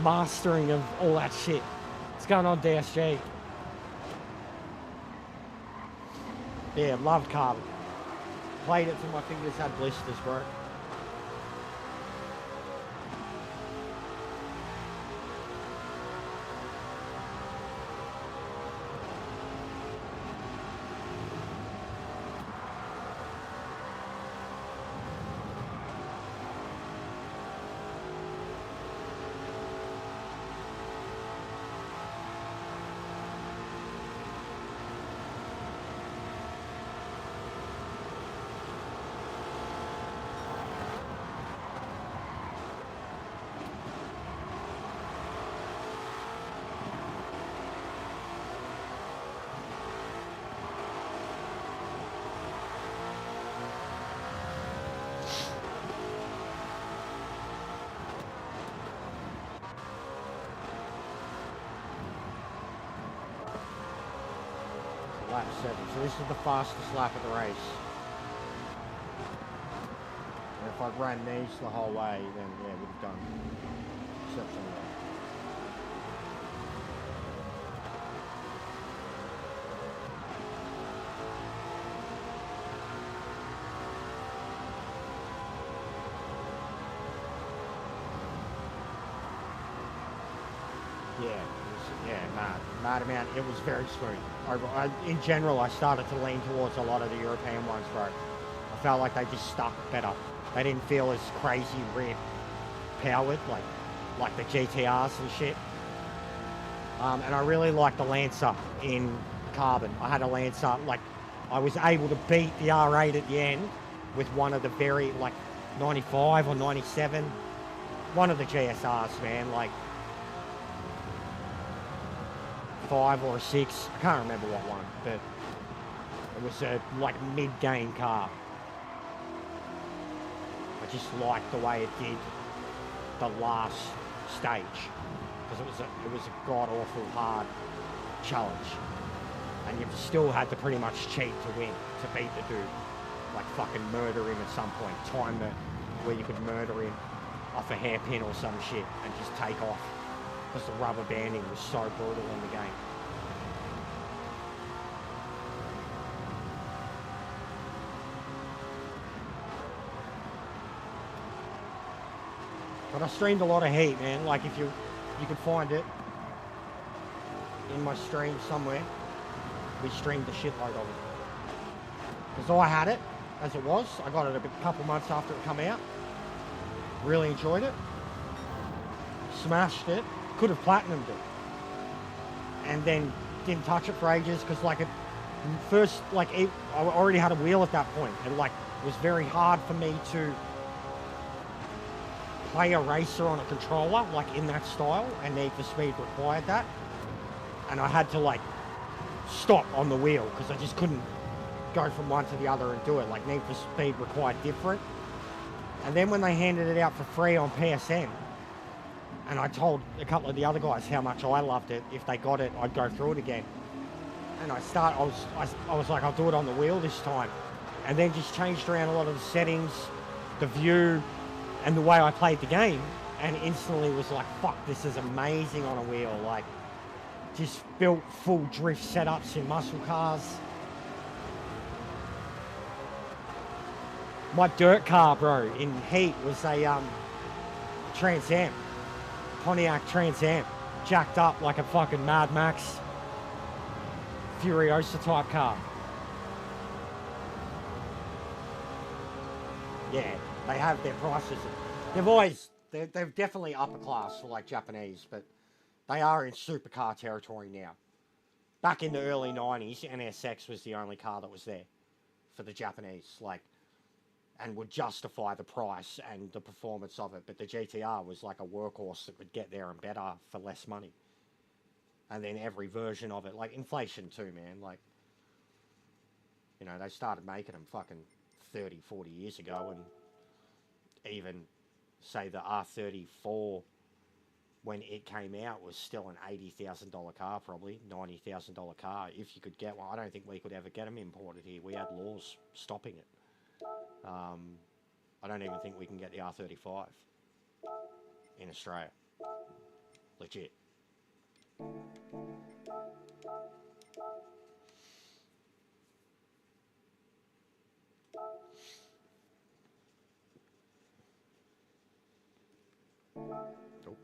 mastering of all that shit. What's going on, DSG? Yeah, loved Carbon. Played it till my fingers had blisters, bro. Lap 7, so this is the fastest lap of the race. And if I'd ran these the whole way, then yeah, we'd have done exceptionally well. Mad amount. It was very smooth. In general, I started to lean towards a lot of the European ones, bro. I felt like they just stuck better. They didn't feel as crazy rear powered, like the GTRs and shit. And I really liked the Lancer in Carbon. I had a Lancer, like, I was able to beat the R8 at the end with one of the very, like, 95 or 97. One of the GSRs, man, like, 5 or 6, I can't remember what one, but it was a like mid-game car. I just liked the way it did the last stage, because it was a god-awful hard challenge, and you still had to pretty much cheat to win, to beat the dude, like fucking murder him at some point, time where you could murder him off a hairpin or some shit and just take off. Because the rubber banding was so brutal in the game. But I streamed a lot of Heat, man. Like, if you could find it in my stream somewhere, we streamed the shitload of it. Because I had it, as it was. I got it a couple months after it came out. Really enjoyed it. Smashed it. Could have platinumed it, and then didn't touch it for ages because, like, I already had a wheel at that point, and like it was very hard for me to play a racer on a controller like in that style, and Need for Speed required that, and I had to like stop on the wheel because I just couldn't go from one to the other and do it. Like, Need for Speed required different, and then when they handed it out for free on PSN. And I told a couple of the other guys how much I loved it. If they got it, I'd go through it again. And I was like, I'll do it on the wheel this time. And then just changed around a lot of the settings, the view, and the way I played the game. And instantly was like, fuck, this is amazing on a wheel. Like, just built full drift setups in muscle cars. My dirt car, bro, in Heat was a Trans Am. Pontiac Trans Am, jacked up like a fucking Mad Max Furiosa type car. Yeah, they have their prices. They're definitely upper class for like Japanese, but they are in supercar territory now. Back in the early 90s, NSX was the only car that was there for the Japanese, like, and would justify the price and the performance of it. But the GTR was like a workhorse that could get there and better for less money. And then every version of it, like inflation too, man. Like, you know, they started making them fucking 30, 40 years ago, and even say the R34 when it came out was still an $80,000 car, probably $90,000 car if you could get one. I don't think we could ever get them imported here. We had laws stopping it. I don't even think we can get the R35 in Australia. Legit. Nope.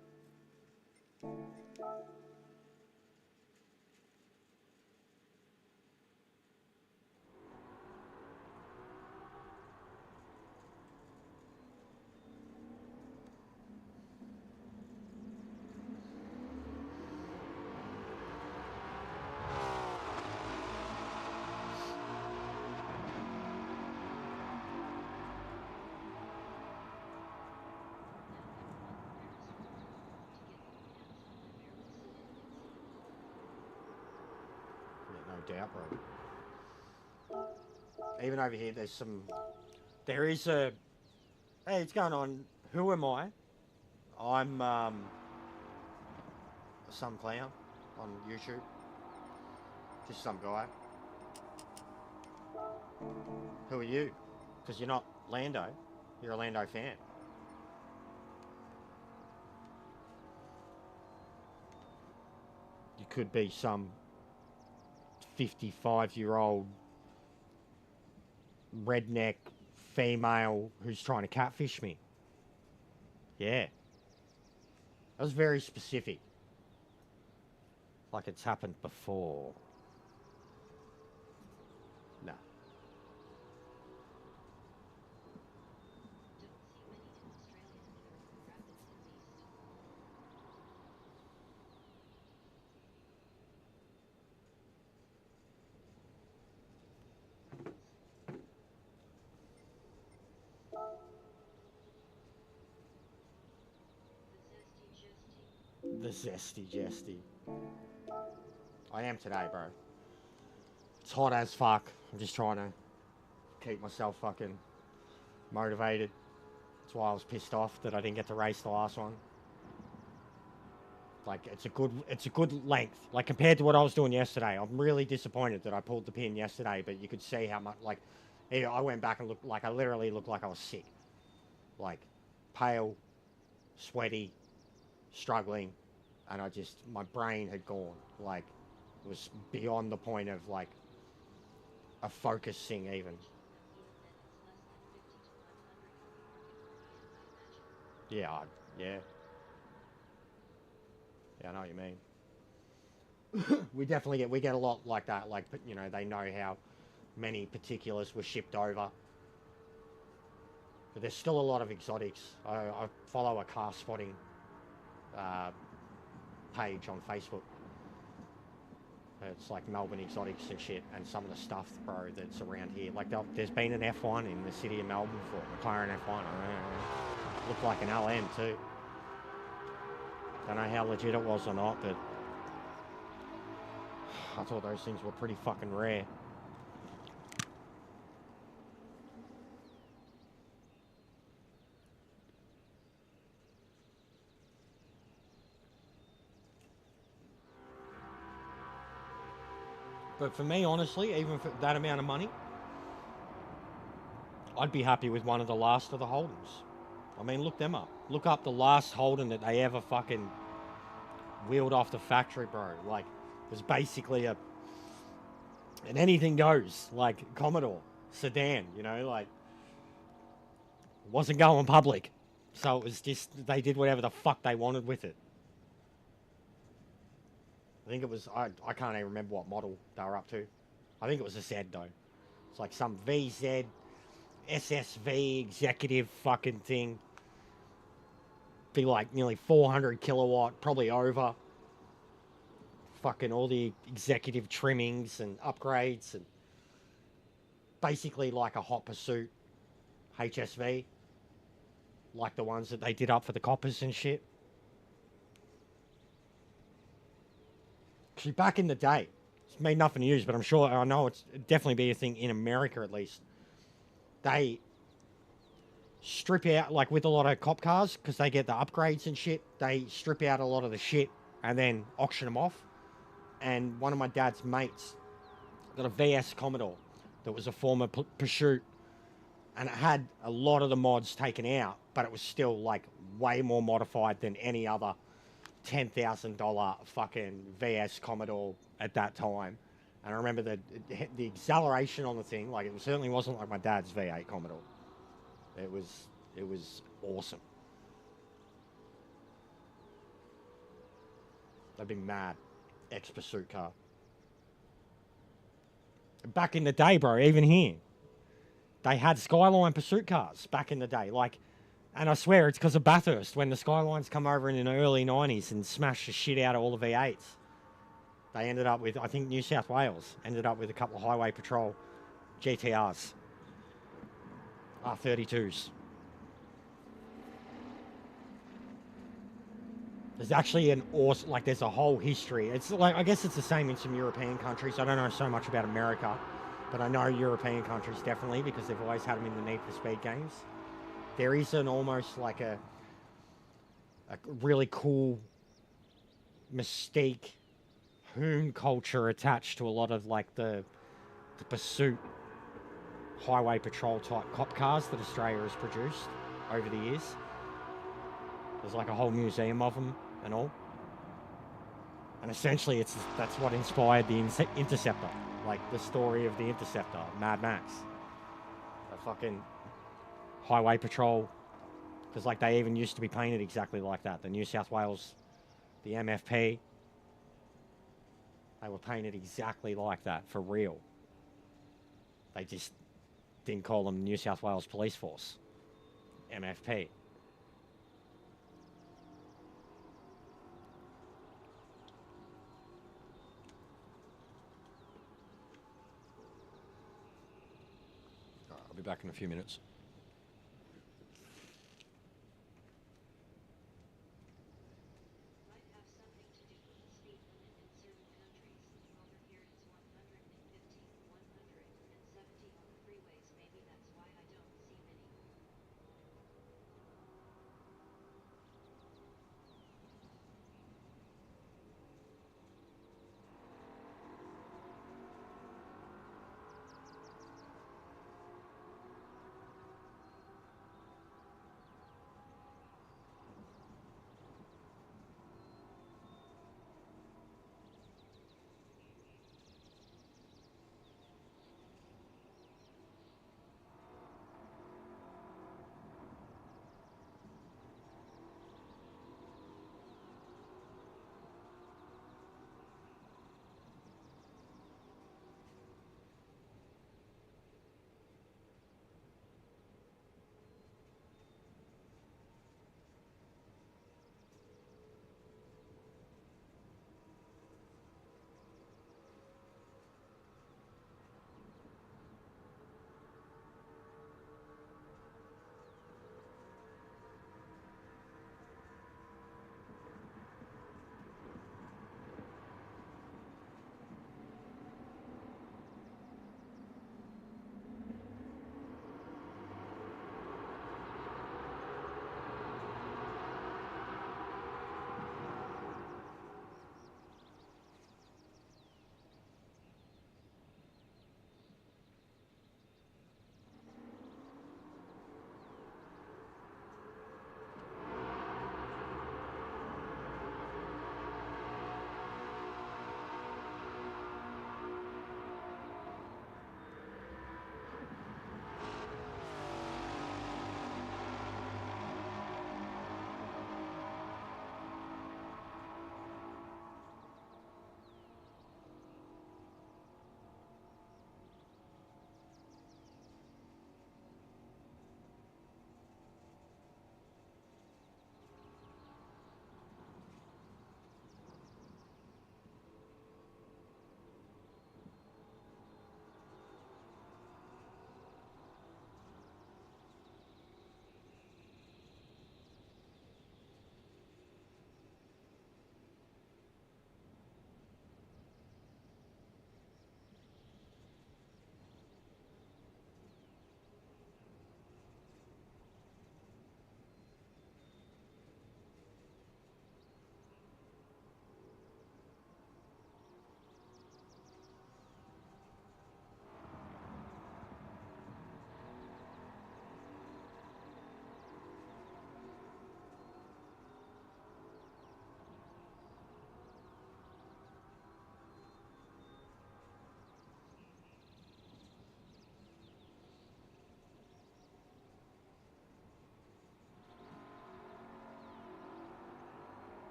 Yeah, no doubt, bro. Even over here, there's some. There is a. Hey, what's going on? Who am I? I'm some clown on YouTube. Just some guy. Who are you? Because you're not Lando. You're a Lando fan. You could be some 55-year-old redneck female who's trying to catfish me. Yeah. That was very specific. Like it's happened before. No. Don't see many in Australia either. Rapids due east. The zesty jesty. I am today, bro. It's hot as fuck. I'm just trying to keep myself fucking motivated. That's why I was pissed off that I didn't get to race the last one. Like it's a good length. Like compared to what I was doing yesterday, I'm really disappointed that I pulled the pin yesterday. But you could see how much like I went back and looked like I literally looked like I was sick, like pale, sweaty, struggling, and my brain had gone. Like it was beyond the point of like a focusing even. Yeah, yeah. Yeah, I know what you mean. We get a lot like that. Like, you know, they know how many particulars were shipped over. But there's still a lot of exotics. I follow a car spotting page on Facebook. It's like Melbourne exotics and shit, and some of the stuff, bro, that's around here. Like, there's been an F1 in the city of Melbourne before, McLaren F1. Looked like an LM too. Don't know how legit it was or not, but I thought those things were pretty fucking rare. But for me, honestly, even for that amount of money, I'd be happy with one of the last of the Holdens. I mean, look them up. Look up the last Holden that they ever fucking wheeled off the factory, bro. Like, it was basically an anything goes, like, Commodore sedan, you know, like, wasn't going public. So it was just, they did whatever the fuck they wanted with it. I think it was, I can't even remember what model they were up to. I think it was a Z though. It's like some VZ SSV executive fucking thing. Be like nearly 400 kilowatt, probably over. Fucking all the executive trimmings and upgrades, and basically like a Hot Pursuit HSV, like the ones that they did up for the coppers and shit. See, back in the day, it's made nothing to use, but I know it's definitely be a thing in America at least. They strip out, like with a lot of cop cars, because they get the upgrades and shit, they strip out a lot of the shit and then auction them off. And one of my dad's mates got a VS Commodore that was a former Pursuit, and it had a lot of the mods taken out, but it was still like way more modified than any other $10,000 fucking VS Commodore at that time. And I remember the acceleration on the thing, like it certainly wasn't like my dad's V8 Commodore. It was awesome. They've been mad. Ex-Pursuit car. Back in the day, bro, even here, they had Skyline Pursuit cars back in the day. Like, and I swear it's because of Bathurst, when the Skylines come over in the early 90s and smashed the shit out of all the V8s. They ended up with, I think New South Wales ended up with a couple of Highway Patrol GTRs. R32s. There's actually an awesome, like there's a whole history. It's like, I guess it's the same in some European countries. I don't know so much about America, but I know European countries definitely, because they've always had them in the Need for Speed games. There is an almost like a really cool mystique hoon culture attached to a lot of like the Pursuit Highway Patrol type cop cars that Australia has produced over the years. There's like a whole museum of them and all. And essentially that's what inspired the Interceptor. Like the story of the Interceptor, Mad Max. The fucking Highway Patrol. Because like they even used to be painted exactly like that. The New South Wales, the MFP. They were painted exactly like that, for real. They just didn't call them New South Wales Police Force. MFP. I'll be back in a few minutes. Might have something to do with the speed limit in certain countries. Over here it's 150, 170 on the freeways. Maybe that's why I don't see many.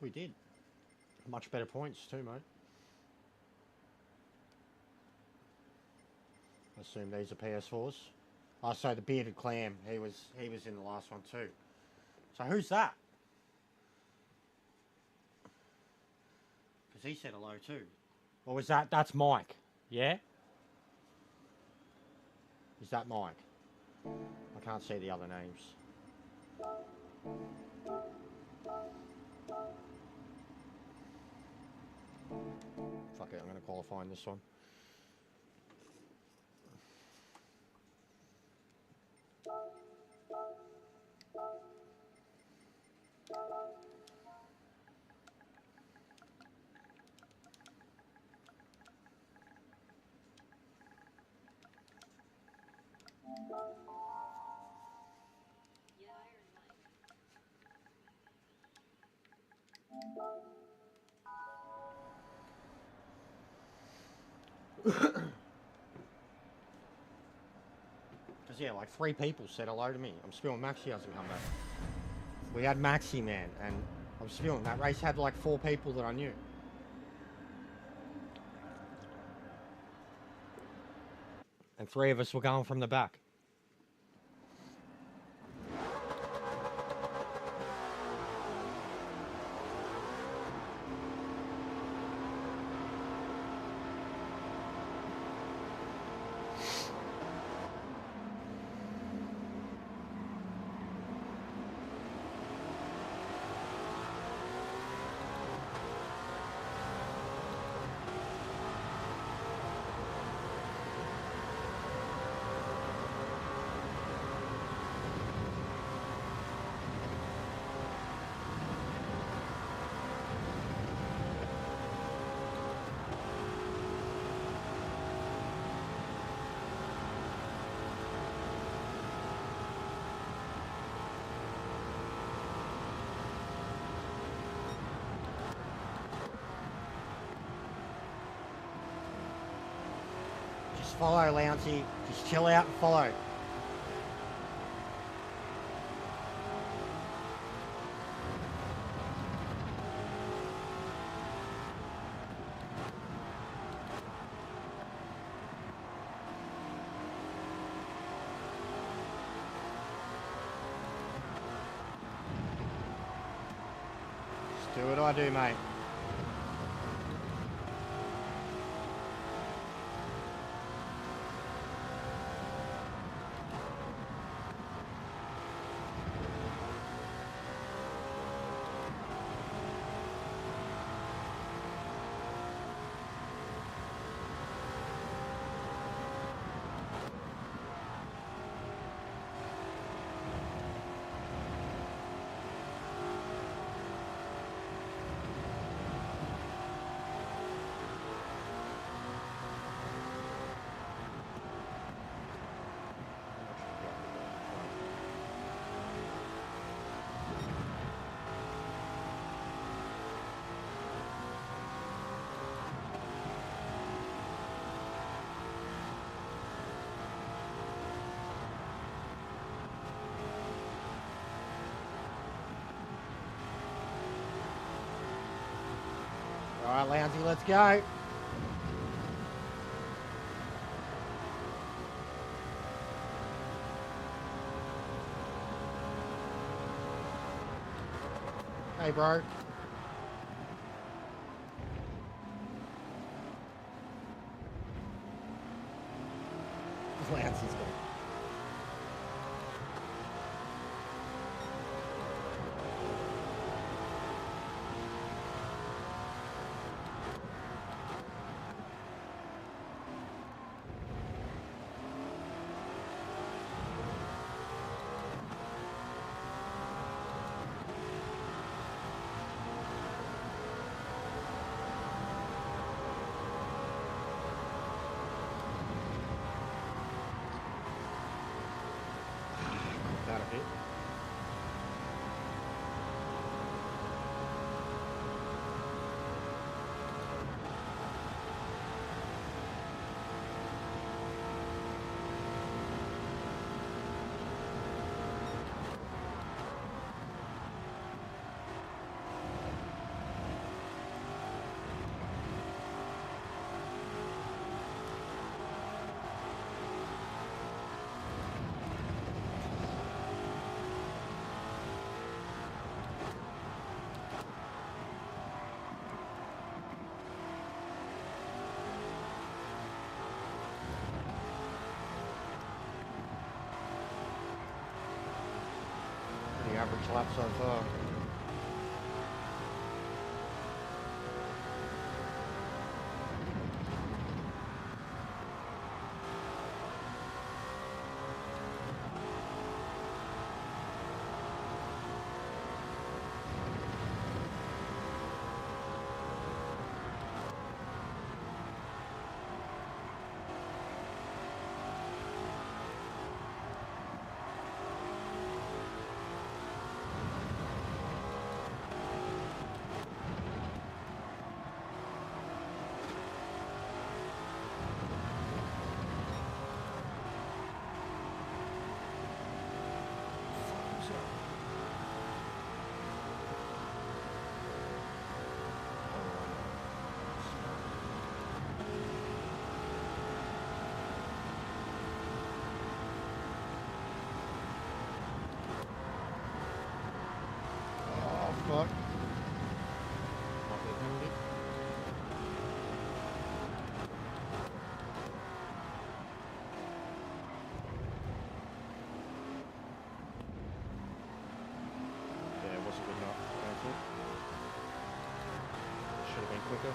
We did. Much better points too, mate. I assume these are PS4s. Oh, so the bearded clam, he was in the last one too. So who's that? Because he said hello too. Or was that's Mike? Yeah? Is that Mike? I can't see the other names. Fuck it, I'm going to qualify in this one. Yeah, Iron Mike. Because, yeah, like 3 people said hello to me. I'm spewing Maxi hasn't come back. We had Maxi, man, and I'm spewing. That race had like 4 people that I knew. And 3 of us were going from the back. Just follow, Louncy. Just chill out and follow. Just do what I do, mate. All right, Louncy, let's go. Hey, bro. Louncy's good. first lap so far. Fuck. Might be a penalty. Yeah, it wasn't good enough. I don't think. Should have been quicker.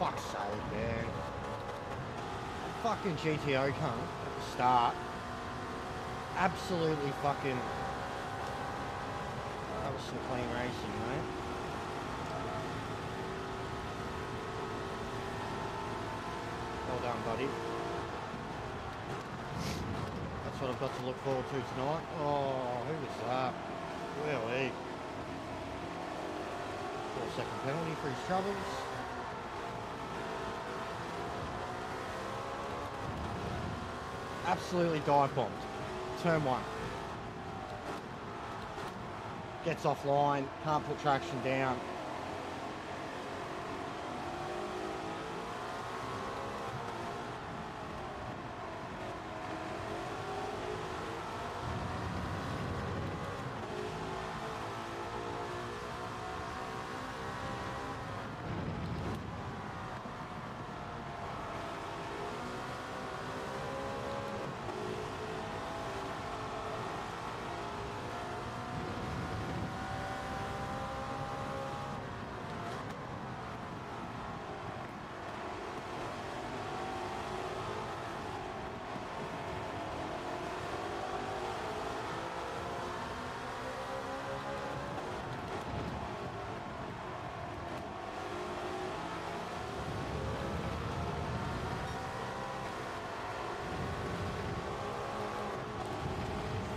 Fuck's sake, man. Fucking GTO cunt at the start. Absolutely fucking... That was some clean racing, mate. Well done, buddy. That's what I've got to look forward to tonight. Oh, who was that? Really? 4-second penalty for his troubles. Absolutely dive bombed. Turn 1. Gets offline, can't put traction down.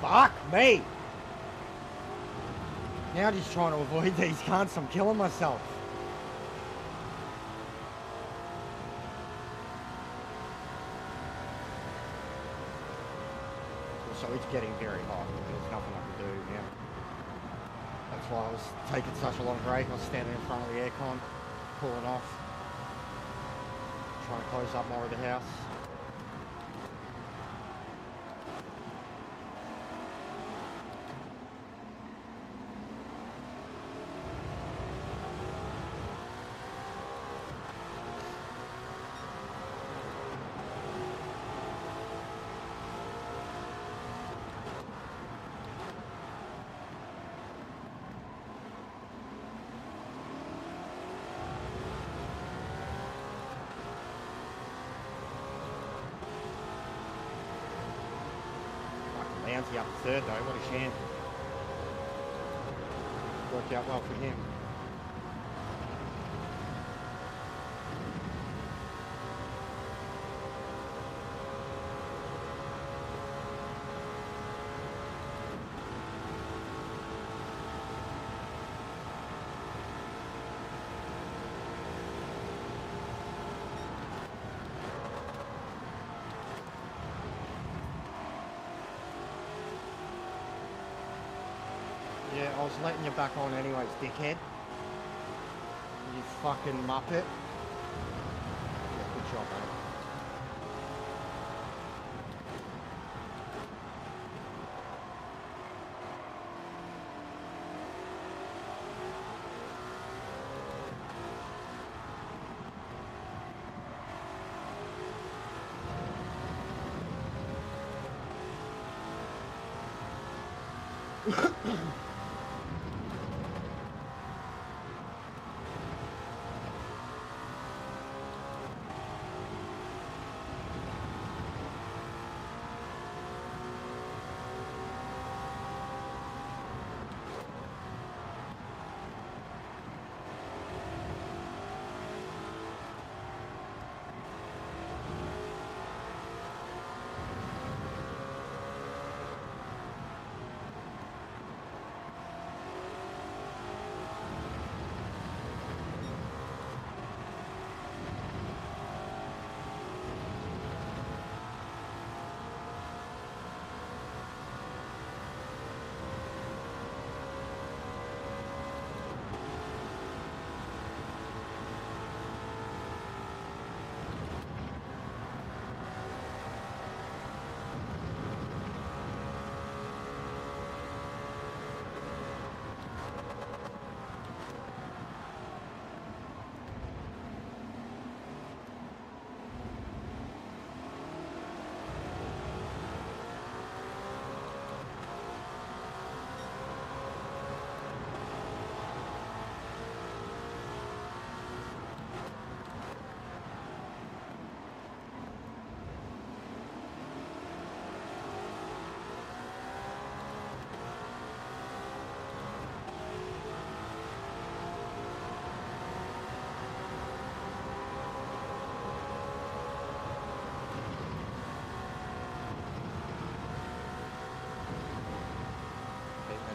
Fuck me! Now just trying to avoid these cunts, I'm killing myself. So it's getting very hot. There's nothing I can do now. That's why I was taking such a long break. I was standing in front of the aircon, cooling off, trying to close up more of the house. Bouncy up to third though, what a chance. Worked out well for him. Yeah, I was letting you back on anyways, dickhead. You fucking muppet. Yeah, good job, mate.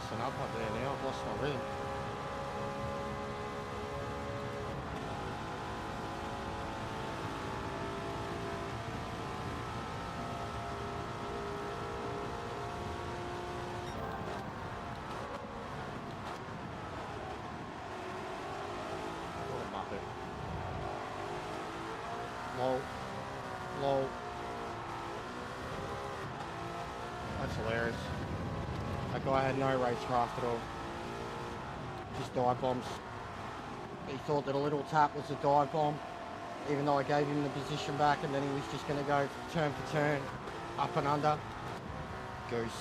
messing up there now. I've lost my rhythm. What a muppet. Lol. Lol. That's hilarious. That guy had no racecraft at all. Just dive bombs. He thought that a little tap was a dive bomb, even though I gave him the position back, and then he was just going to go turn for turn, up and under. Goose.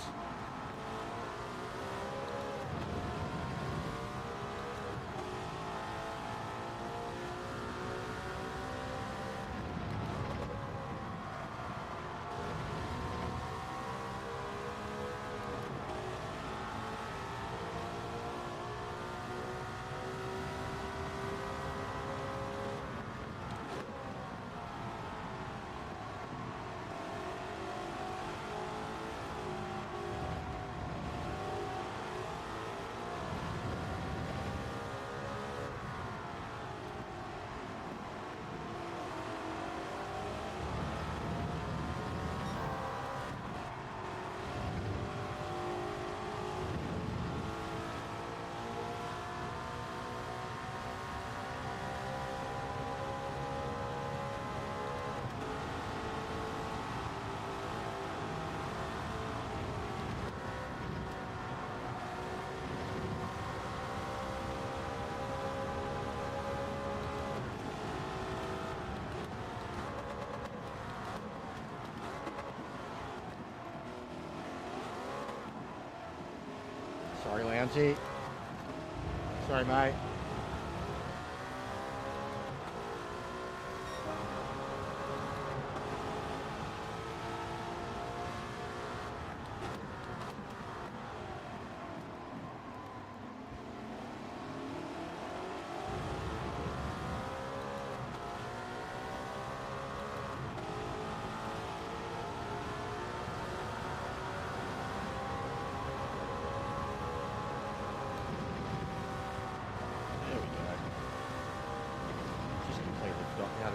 Sorry, Lancey. Sorry, mate.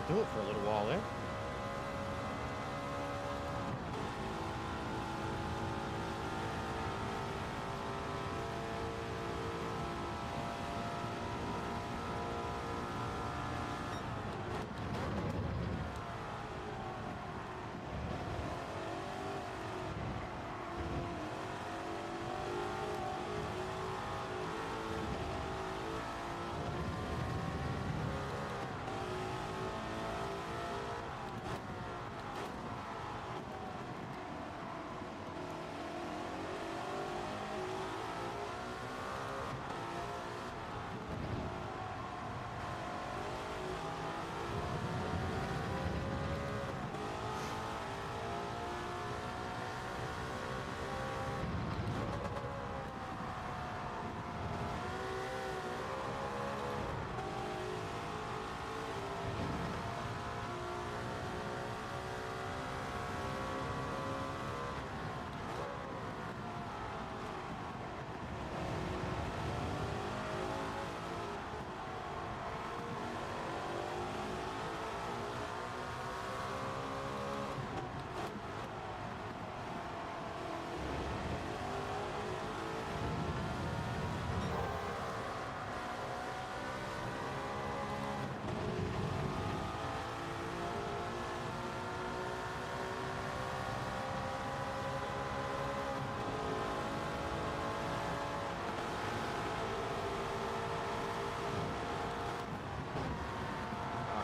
Do it for a little while there.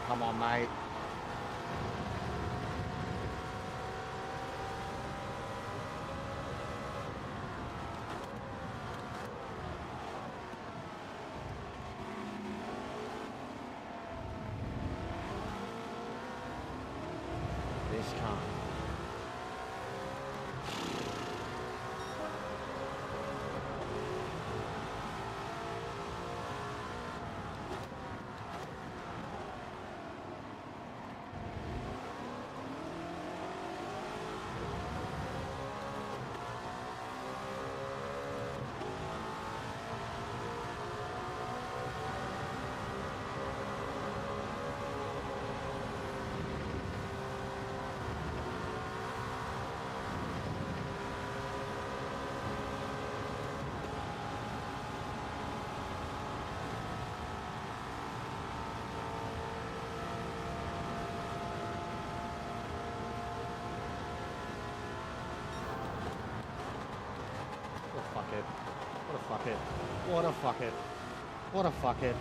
Come on, mate. This can't. it. What a fuck it. What a fuck it.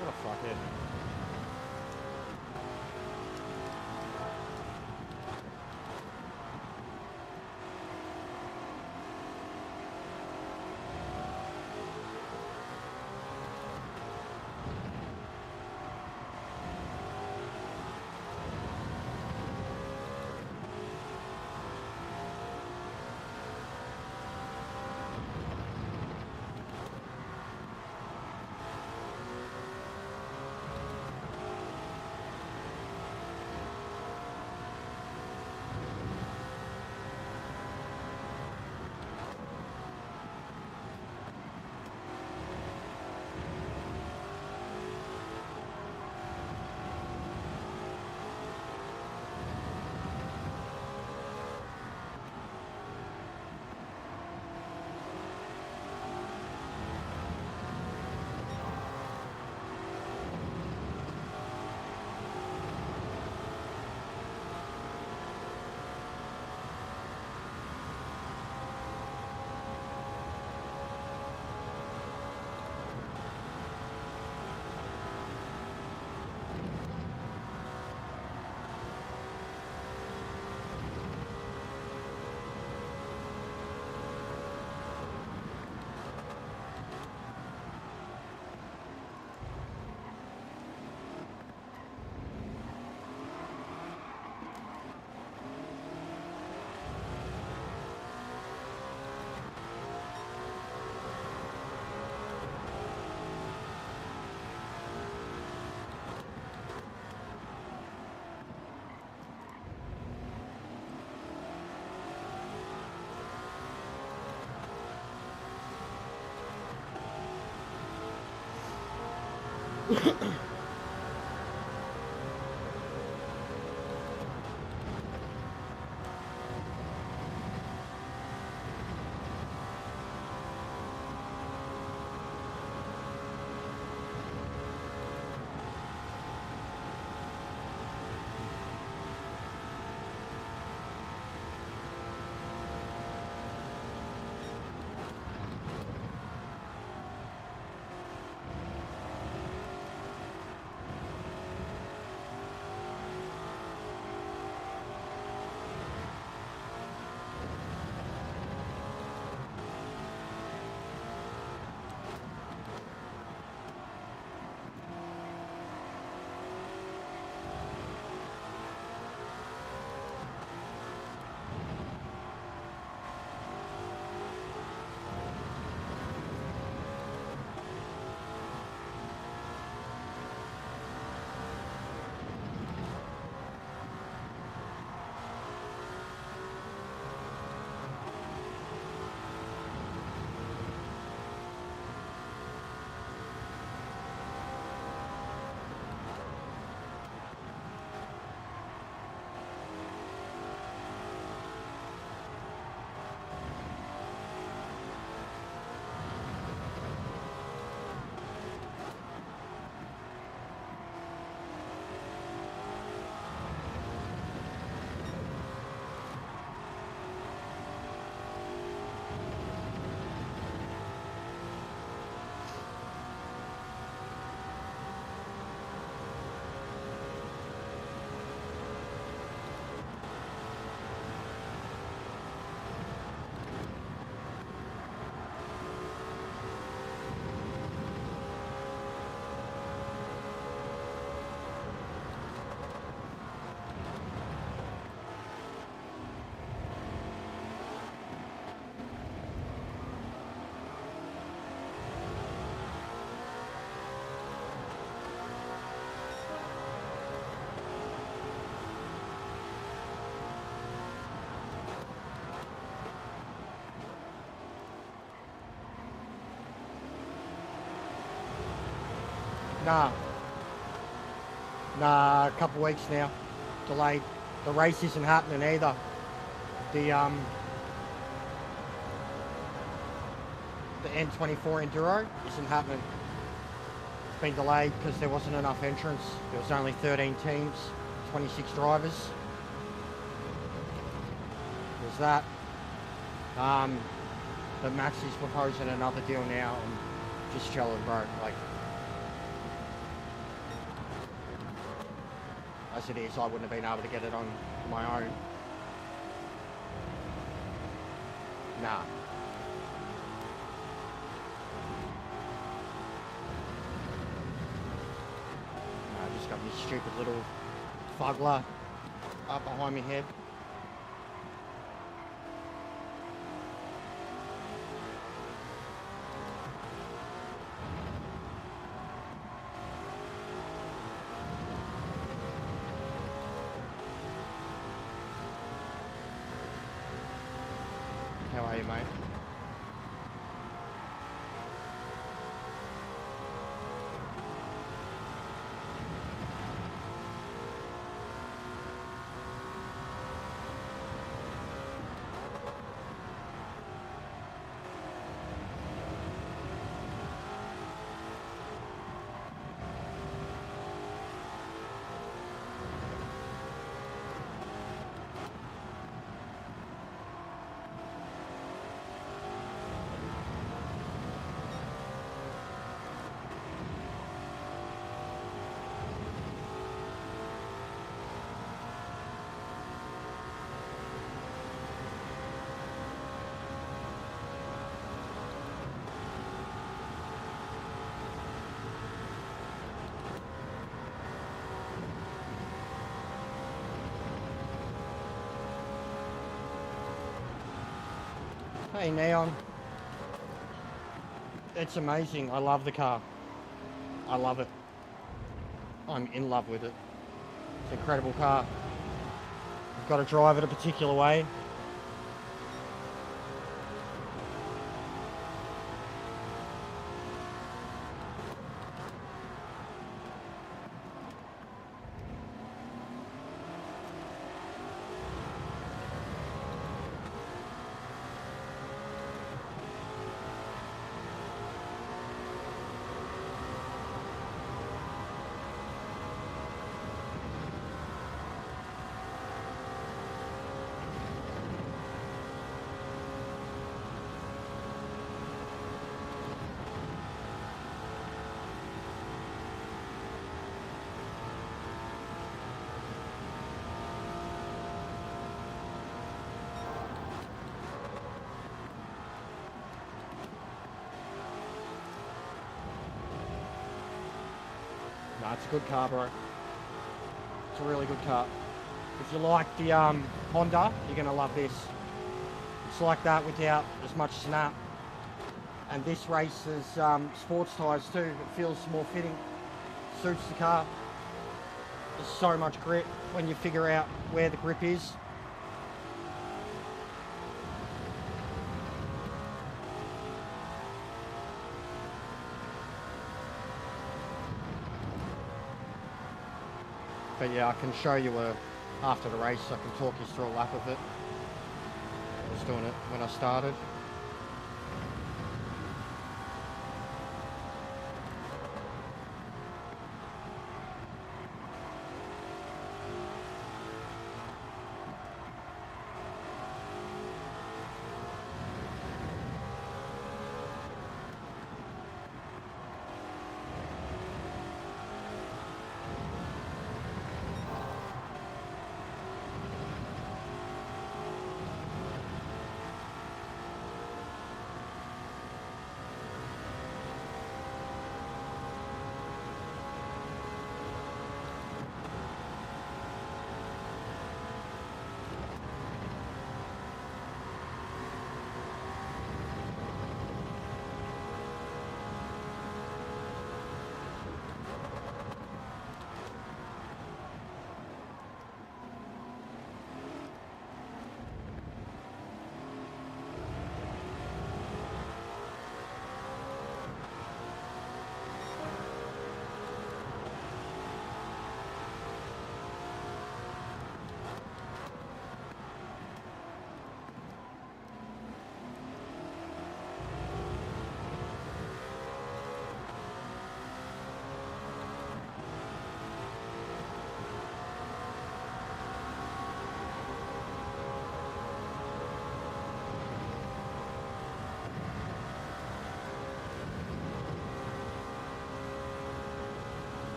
What a fuck it. Nah. Nah, a couple of weeks now. Delayed. The race isn't happening either. The N24 Enduro isn't happening. It's been delayed because there wasn't enough entrants. There was only 13 teams, 26 drivers. there's that. But Max is proposing another deal now. I'm just chilling, bro. Like, as it is, I wouldn't have been able to get it on my own. Nah. I just got this stupid little fuggler up behind my head. How are you, mate? Hey, Neon. It's amazing. I love the car. I love it. I'm in love with it. It's an incredible car. You've got to drive it a particular way. No, it's a good car, bro. It's a really good car. If you like the Honda, you're going to love this. It's like that without as much snap. And this races sports tyres too. It feels more fitting. Suits the car. There's so much grip when you figure out where the grip is. But yeah, I can show you after the race. I can talk you through a lap of it. I was doing it when I started.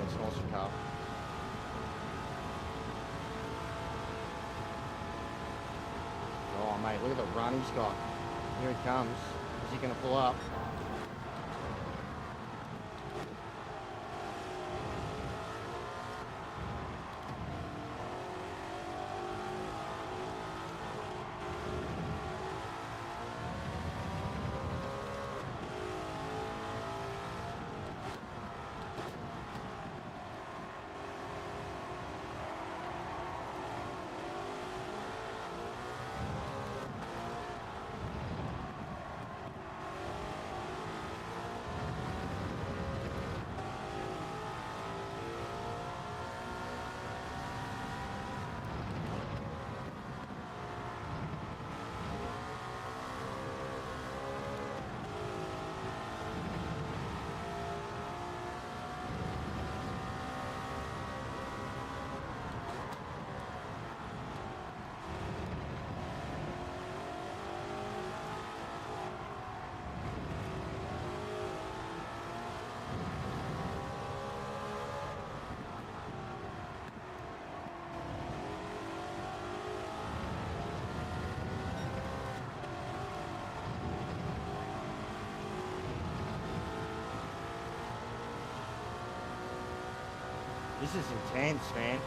Yeah, it's an awesome car. Oh mate, look at the run he's got. Here he comes. Is he going to pull up? This is intense, man.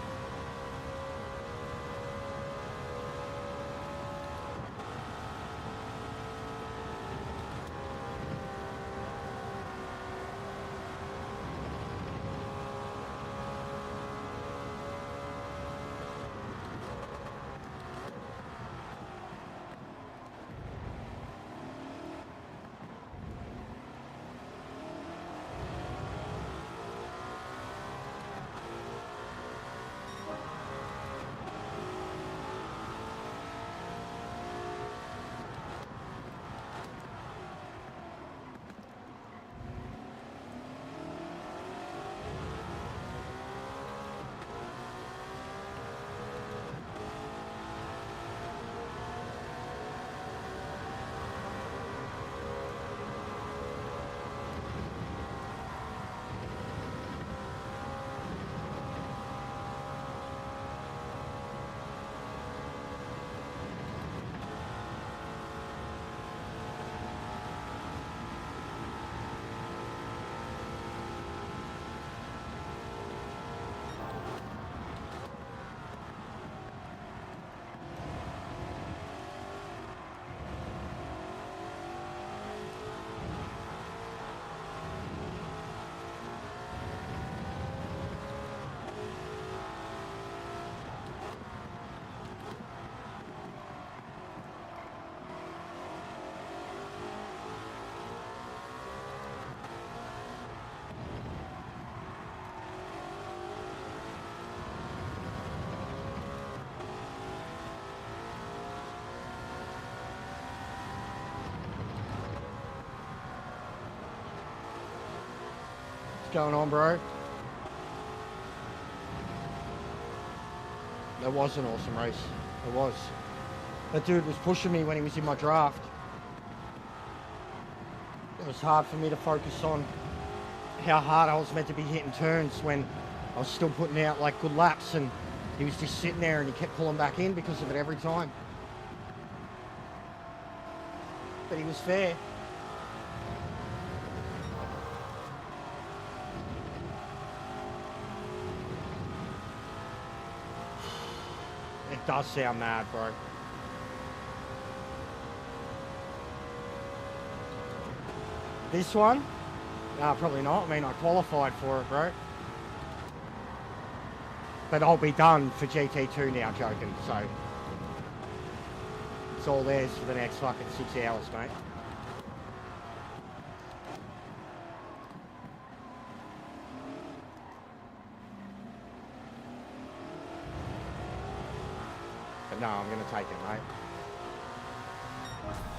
Going on, bro? That was an awesome race. It was. That dude was pushing me when he was in my draft. It was hard for me to focus on how hard I was meant to be hitting turns when I was still putting out like good laps, and he was just sitting there and he kept pulling back in because of it every time. But he was fair. It does sound mad, bro. This one? No, probably not. I mean, I qualified for it, bro. But I'll be done for GT2 now, joking, so. It's all theirs for the next fucking 6 hours, mate. But no, I'm going to take it, mate.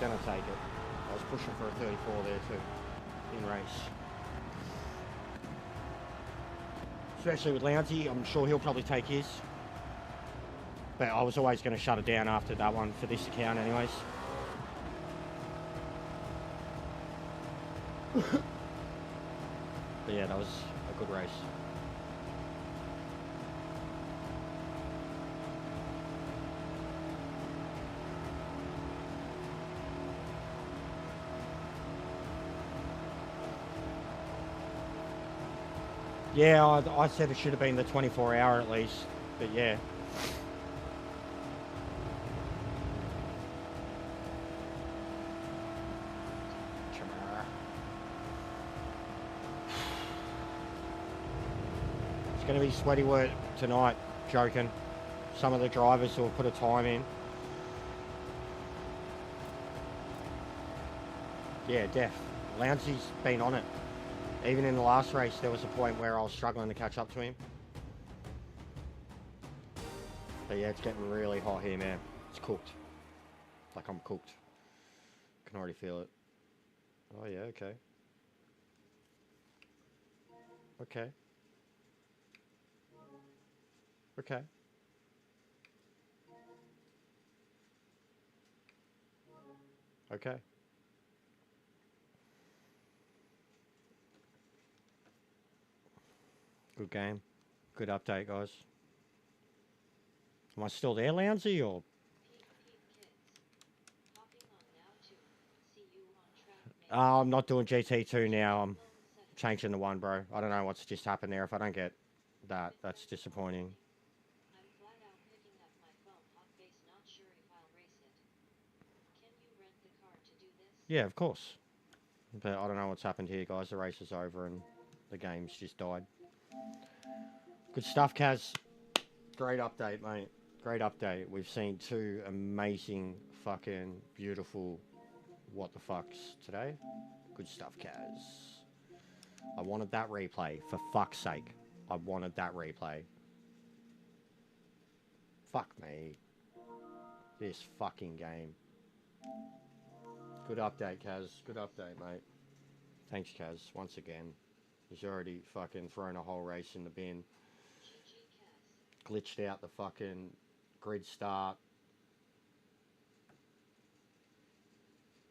Going to take it. I was pushing for a 34 there too, in race. Especially with Lounsey, I'm sure he'll probably take his. But I was always going to shut it down after that one for this account anyways. But yeah, that was a good race. Yeah, I said it should have been the 24-hour at least, but yeah. It's going to be sweaty work tonight, joking. Some of the drivers will put a time in. Yeah, def. Louncey's been on it. Even in the last race, there was a point where I was struggling to catch up to him. But yeah, it's getting really hot here, man. It's cooked. Like I'm cooked. Can already feel it. Oh yeah, okay. Okay. Okay. Okay. Good game. Good update, guys. Am I still there, Lounsey, or? Peep peep kids. Hopping on now too. See you on track. Maybe. I'm not doing GT2 now. I'm Phone settings. changing to 1, bro. I don't know what's just happened there. If I don't get that, that's disappointing. I'm flat out picking up my phone. Hot face. Not sure if I'll race it. Can you rent the car to do this? Yeah, of course. But I don't know what's happened here, guys. The race is over and the game's just died. Good stuff, Kaz. Great update, mate. Great update. We've seen 2 amazing, fucking beautiful what the fucks today. Good stuff, Kaz. I wanted that replay, for fuck's sake. I wanted that replay. Fuck me. This fucking game. Good update, Kaz. Good update, mate. Thanks, Kaz, once again. He's already fucking thrown a whole race in the bin. GG Cass. Glitched out the fucking grid start.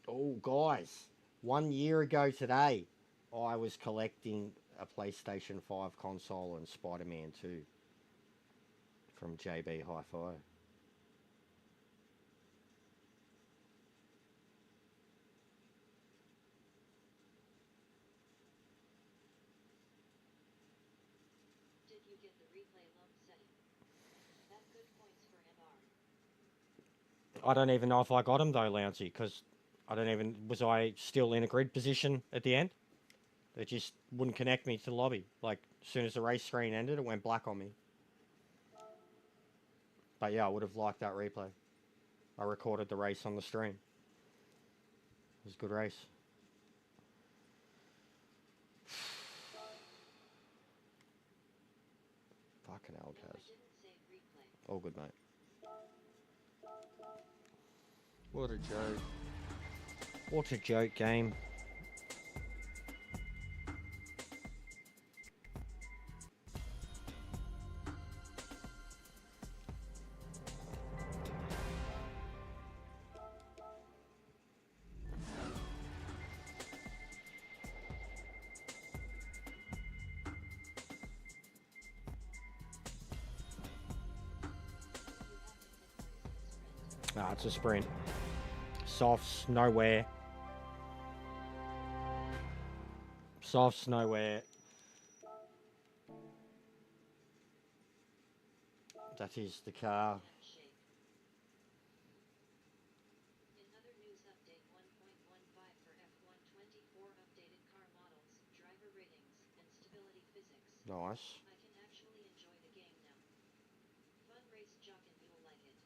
Oh, guys. 1 year ago today, I was collecting a PlayStation 5 console and Spider-Man 2 from JB Hi-Fi. Did you get the replay load setting? That good points for MR. I don't even know if I got him though, Louncey, because I don't even... Was I still in a grid position at the end? It just wouldn't connect me to the lobby. Like, as soon as the race screen ended, it went black on me. But yeah, I would have liked that replay. I recorded the race on the stream. It was a good race. Fucking hell, No, I Kaz. didn't save replay. All good, mate. What a joke. What a joke game. You have to pit boys in a sprint. Nah, it's a sprint. Softs, nowhere. Softs, nowhere. That is the car. That shape. Another news update 1.15 for F124 updated car models, driver ratings, and stability physics. Nice. I can actually enjoy the game now. Fun race jockin', you'll like it.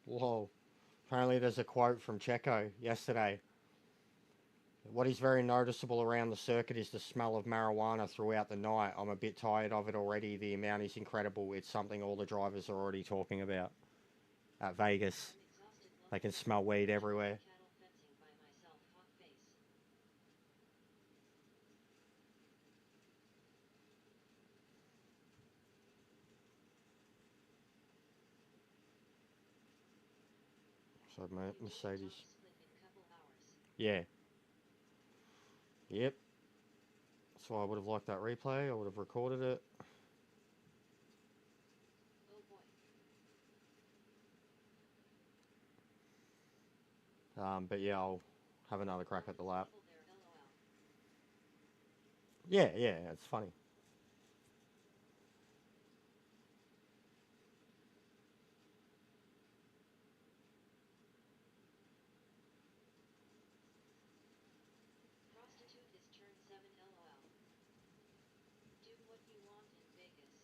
Whoa. Apparently there's a quote from Checo yesterday. What is very noticeable around the circuit is the smell of marijuana throughout the night. I'm a bit tired of it already. The amount is incredible. It's something all the drivers are already talking about at Vegas. I'm exhausted They can looking smell weed everywhere. cattle fencing by myself, hot face. So, You did Mercedes. top split in couple hours. Yeah. Yep. So I would have liked that replay. I would have recorded it. Oh boy. But yeah, I'll have another crack at the lap. People there, LOL. Yeah, yeah, it's funny. Prostitute is turn 7 LOL. Do what you want in Vegas.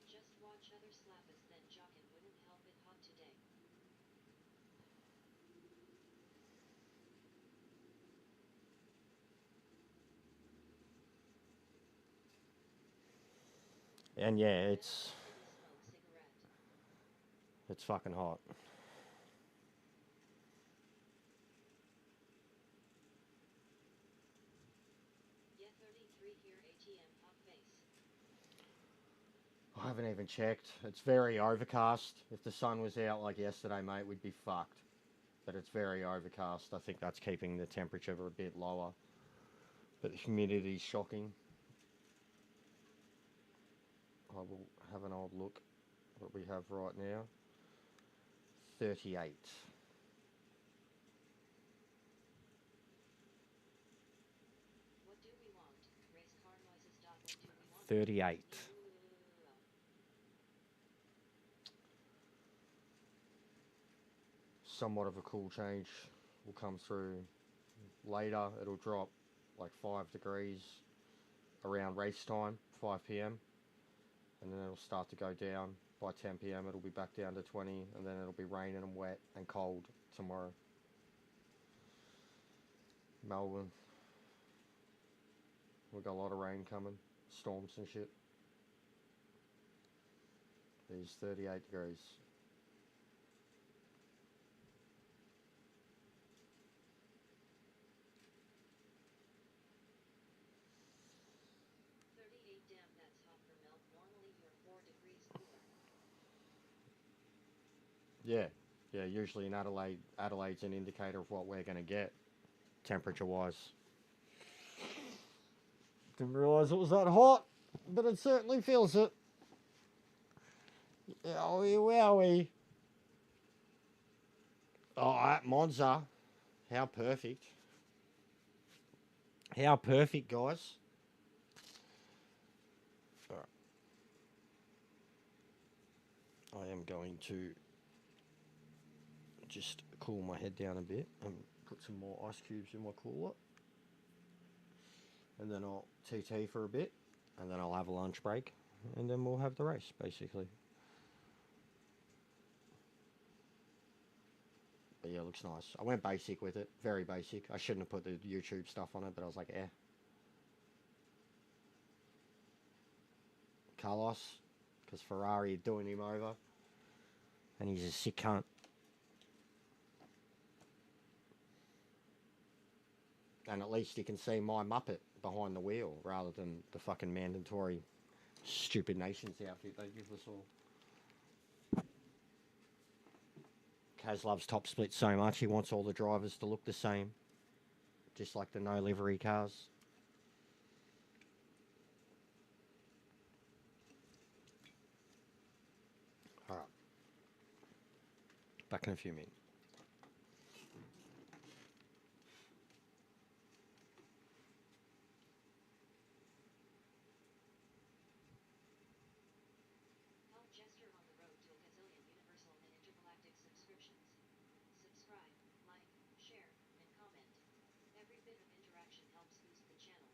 Just watch other slappers then jockin' wouldn't help it hot today. And yeah, Never it's really smoke cigarette. fucking hot. Yeah, 33 here ATM hot face. I haven't even checked. It's very overcast. If the sun was out like yesterday, mate, we'd be fucked. But it's very overcast. I think that's keeping the temperature a bit lower. But the humidity's shocking. I will have an old look what we have right now. 38. What do we want? Race car noises. What do we want? 38. Somewhat of a cool change will come through later. It'll drop like 5 degrees around race time, 5 p.m. And then it'll start to go down. By 10 p.m. it'll be back down to 20, and then it'll be raining and wet and cold tomorrow. Melbourne. We've got a lot of rain coming, storms and shit. It's 38 degrees. Damn, that's hot for milk. Normally you're 4 degrees cooler. Yeah, yeah. Usually in Adelaide, Adelaide's an indicator of what we're going to get, temperature-wise. Didn't realise it was that hot, but it certainly feels it. Yowie wowie. Oh, at Monza. How perfect. How perfect, guys. Alright. I am going to just cool my head down a bit and put some more ice cubes in my cooler. And then I'll TT for a bit, and then I'll have a lunch break, and then we'll have the race, basically. But yeah, it looks nice. I went basic with it, very basic. I shouldn't have put the YouTube stuff on it, but I was like, eh. Carlos, because Ferrari are doing him over, and he's a sick cunt. And at least you can see my Muppet behind the wheel, rather than the fucking mandatory stupid Nations outfit they give us all. Kaz loves top split so much, he wants all the drivers to look the same. Just like the no livery cars. Alright. Back in a few minutes. Help gesture on the road to a gazillion universal and intergalactic subscriptions. Subscribe, like, share, and comment. Every bit of interaction helps boost the channel.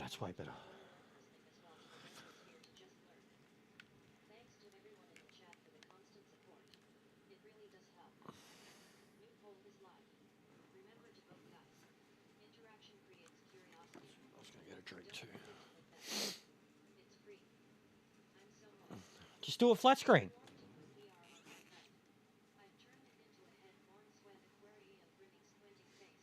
that's way better. Thanks to everyone in the chat for the constant support. It really does help. New poll is live. Remember to vote, guys. Interaction creates curiosity. I was going to get a drink Don't too. forget to hit that. It's free. I'm so lost. Just do a flat screen. We are on my head. I've turned it into a head worn sweat aquarium grinning squinting face.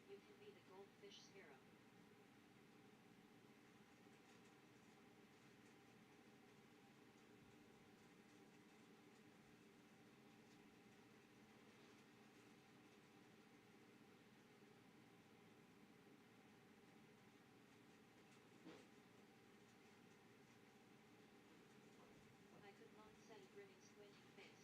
You can be the goldfish sparrow. I could not say grinning squinting face.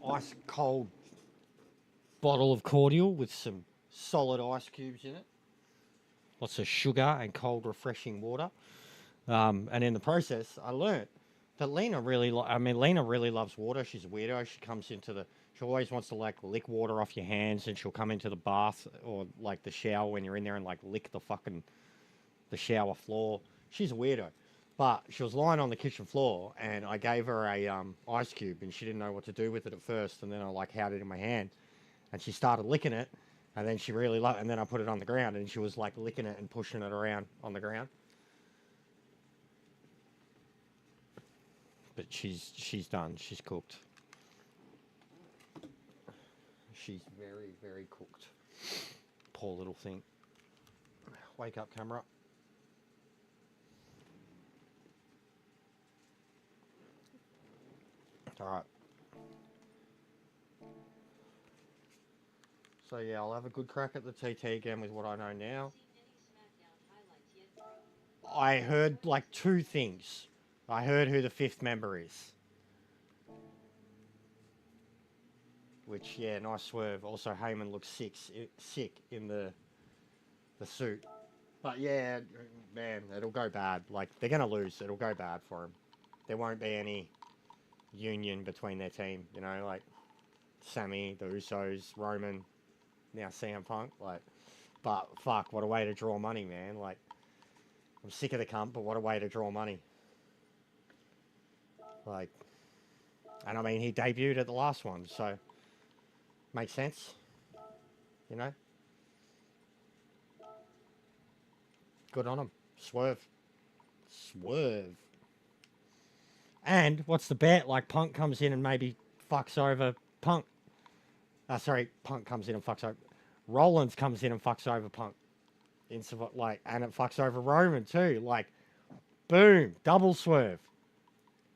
Ice cold bottle of cordial with some solid ice cubes in it. Lots of sugar and cold, refreshing water. And in the process, I learnt that Lena really, Lena really loves water. She's a weirdo. She comes into she always wants to like lick water off your hands, and she'll come into the bath or like the shower when you're in there and like lick the shower floor. She's a weirdo. But she was lying on the kitchen floor, and I gave her a ice cube, and she didn't know what to do with it at first. And then I like held it in my hand, and she started licking it, and then she really loved. And then I put it on the ground, and she was like licking it and pushing it around on the ground. But she's done. She's cooked. She's very, very cooked. Poor little thing. Wake up, camera. All right. So yeah, I'll have a good crack at the TT again with what I know now. Seen any SmackDown highlights yet, bro? I heard like two things. I heard who the fifth member is. Which, yeah, nice swerve. Also, Heyman looks sick in the suit. But yeah, man, it'll go bad. Like, they're going to lose. It'll go bad for him. There won't be any union between their team, you know, like Sammy, the Usos, Roman, now CM Punk. Like, but fuck, what a way to draw money, man. Like, I'm sick of the cunt, but what a way to draw money. Like, and I mean, he debuted at the last one, so makes sense, you know. Good on him. Swerve. And what's the bet? Like, Punk comes in and maybe fucks over Punk. Punk comes in and fucks over. Rollins comes in and fucks over Punk. And it fucks over Roman too. Like, boom, double swerve.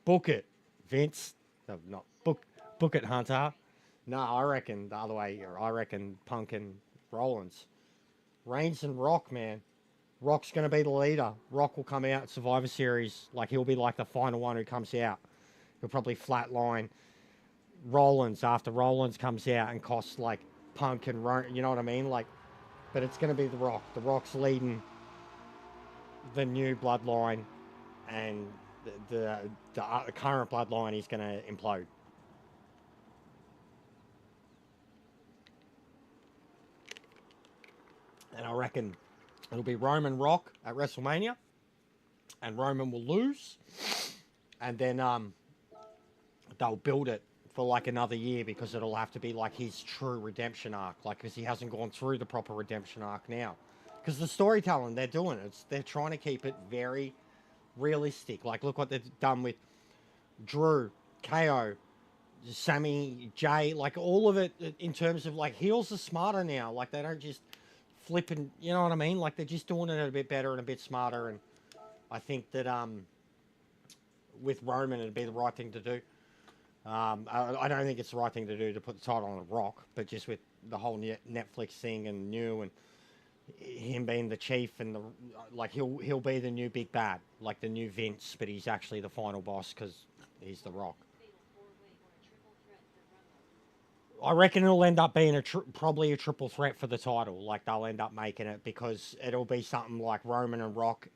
Book it, Vince. No, not book it, Hunter. No, I reckon the other way. I reckon Punk and Rollins. Reigns and Rock, man. Rock's going to be the leader. Rock will come out at Survivor Series. Like, he'll be like the final one who comes out. He'll probably flatline Rollins after Rollins comes out and costs like Punk and you know what I mean? Like, but it's going to be the Rock. The Rock's leading the new bloodline, and the current bloodline is going to implode. And I reckon it'll be Roman Rock at WrestleMania, and Roman will lose, and then they'll build it for like another year, because it'll have to be like his true redemption arc, like, because he hasn't gone through the proper redemption arc now. Because the storytelling they're doing, they're trying to keep it very realistic. Like, look what they've done with Drew, KO, Sammy, Jay, like all of it in terms of like heels are smarter now. Like they don't just flip and, you know what I mean? Like they're just doing it a bit better and a bit smarter. And I think that with Roman it'd be the right thing to do. I don't think it's the right thing to do to put the title on a Rock, but just with the whole Netflix thing and new and him being the chief and the like, he'll be the new big bad, like the new Vince, but he's actually the final boss because he's the Rock. I reckon it'll end up being probably a triple threat for the title. Like they'll end up making it because it'll be something like Roman and Rock,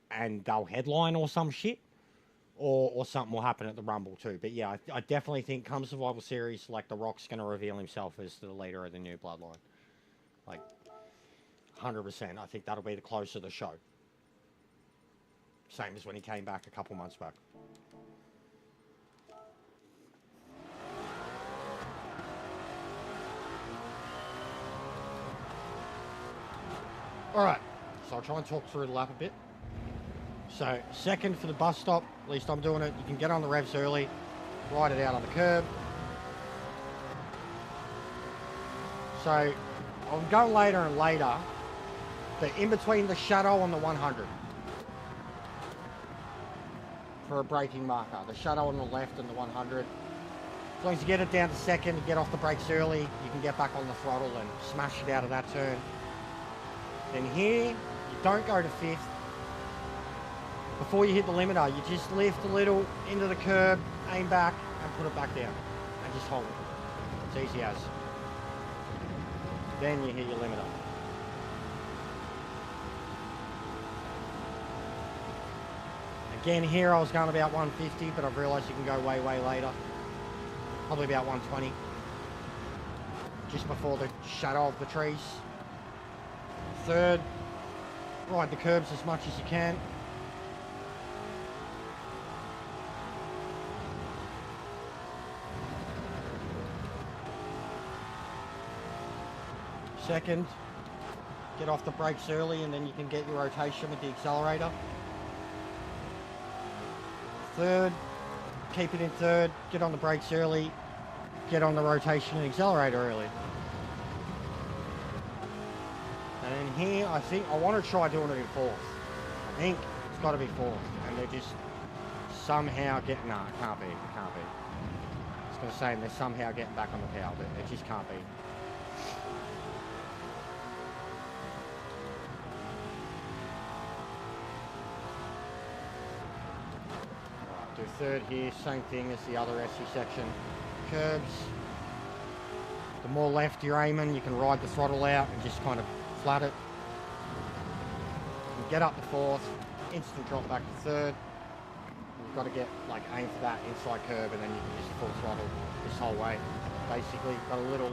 and they'll headline or some shit, or something will happen at the Rumble too. But yeah, I definitely think come Survivor Series, like the Rock's going to reveal himself as the leader of the new bloodline. Like 100%. I think that'll be the close of the show. Same as when he came back a couple months back. Alright, so I'll try and talk through the lap a bit. So, second for the bus stop, at least I'm doing it. You can get on the revs early, ride it out on the curb. So, I'm going later and later, but in between the shadow and the 100 for a braking marker. The shadow on the left and the 100. As long as you get it down to second, you get off the brakes early, you can get back on the throttle and smash it out of that turn. Then here, you don't go to fifth. Before you hit the limiter, you just lift a little into the curb, aim back, and put it back down. And just hold it. It's easy as. Then you hit your limiter. Again, here I was going about 150, but I've realised you can go way, way later. Probably about 120. Just before the shadow of the trees. Third, ride the curbs as much as you can. Second, get off the brakes early and then you can get your rotation with the accelerator. Third, keep it in third, get on the brakes early, get on the rotation and accelerator early. And in here, I think I want to try doing it in fourth. I think it's got to be fourth. And they're just somehow getting... No, it can't be. It can't be. I was going to say they're somehow getting back on the power, but it just can't be. Right, do third here. Same thing as the other SC section. Curbs. The more left you're aiming, you can ride the throttle out and just kind of flat it. You get up to fourth, instant drop back to third. You've got to get like aim for that inside curb and then you can just full throttle this whole way. Basically, got a little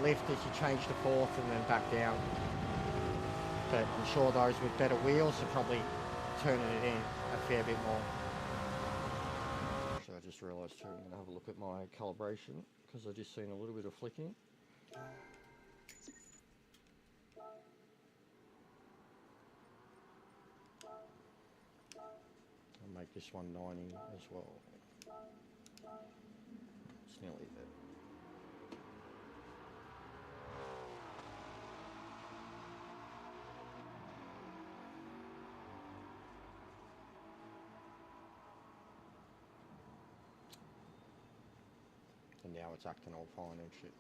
lift as you change to fourth and then back down. But I'm sure those with better wheels are probably turning it in a fair bit more. So I just realised too, I'm going to have a look at my calibration because I've just seen a little bit of flicking. Make this one 90 as well. It's nearly there. And now it's acting all fine and shit.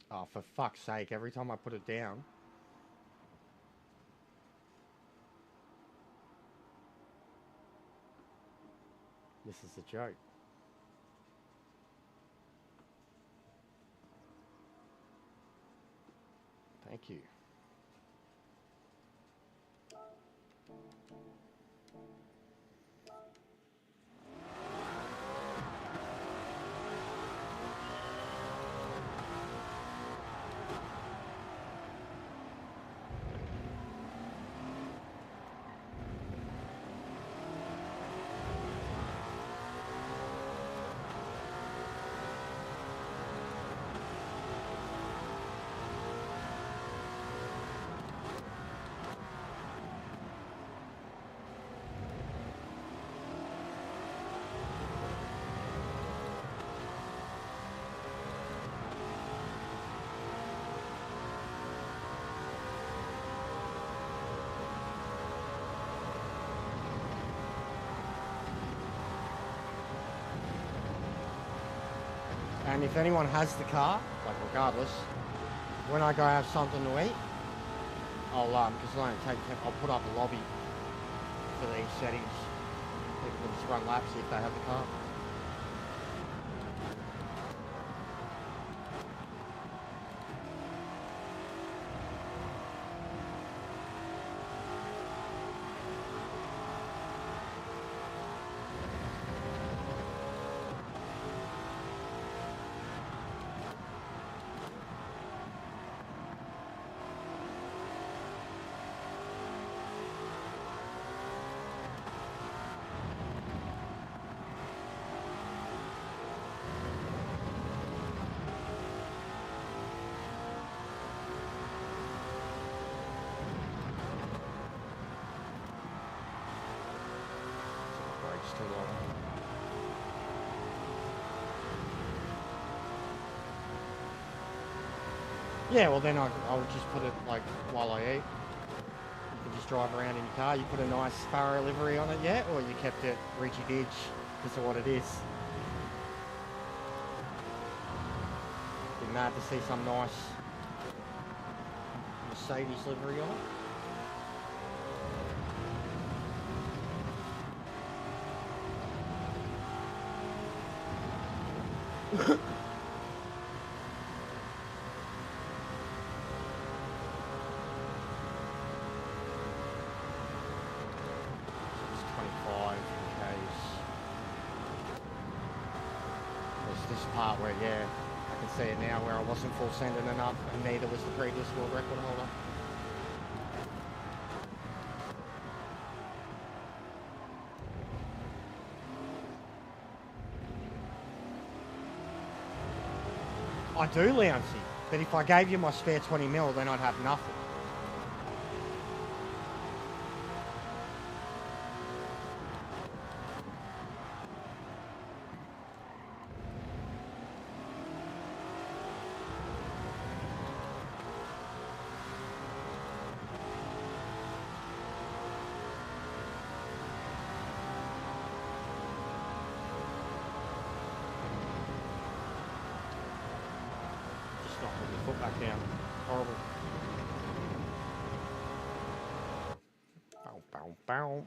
Oh, for fuck's sake, every time I put it down. This is a joke. Thank you. And if anyone has the car, like regardless, when I go have something to eat, I'll because I don't take I'll put up a lobby for these settings. People can just run laps if they have the car. Too long. Yeah, well then I would just put it like while I eat. You can just drive around in your car. You put a nice Sparrow livery on it yet, or you kept it Richie Ditch because of what it is. Be mad to see some nice Mercedes livery on it. Part where, yeah, I can see it now where I wasn't full sending enough and neither was the previous world record holder. I do, Leoncy, but if I gave you my spare 20 mil, then I'd have nothing. Foot back down. Horrible. Bow, bow, bow.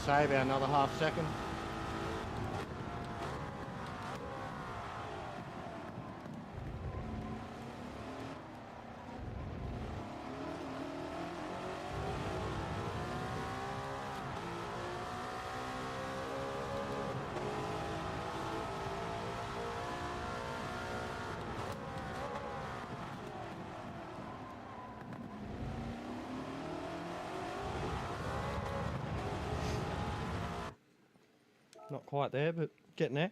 say, about another half second. Not quite there, but getting there.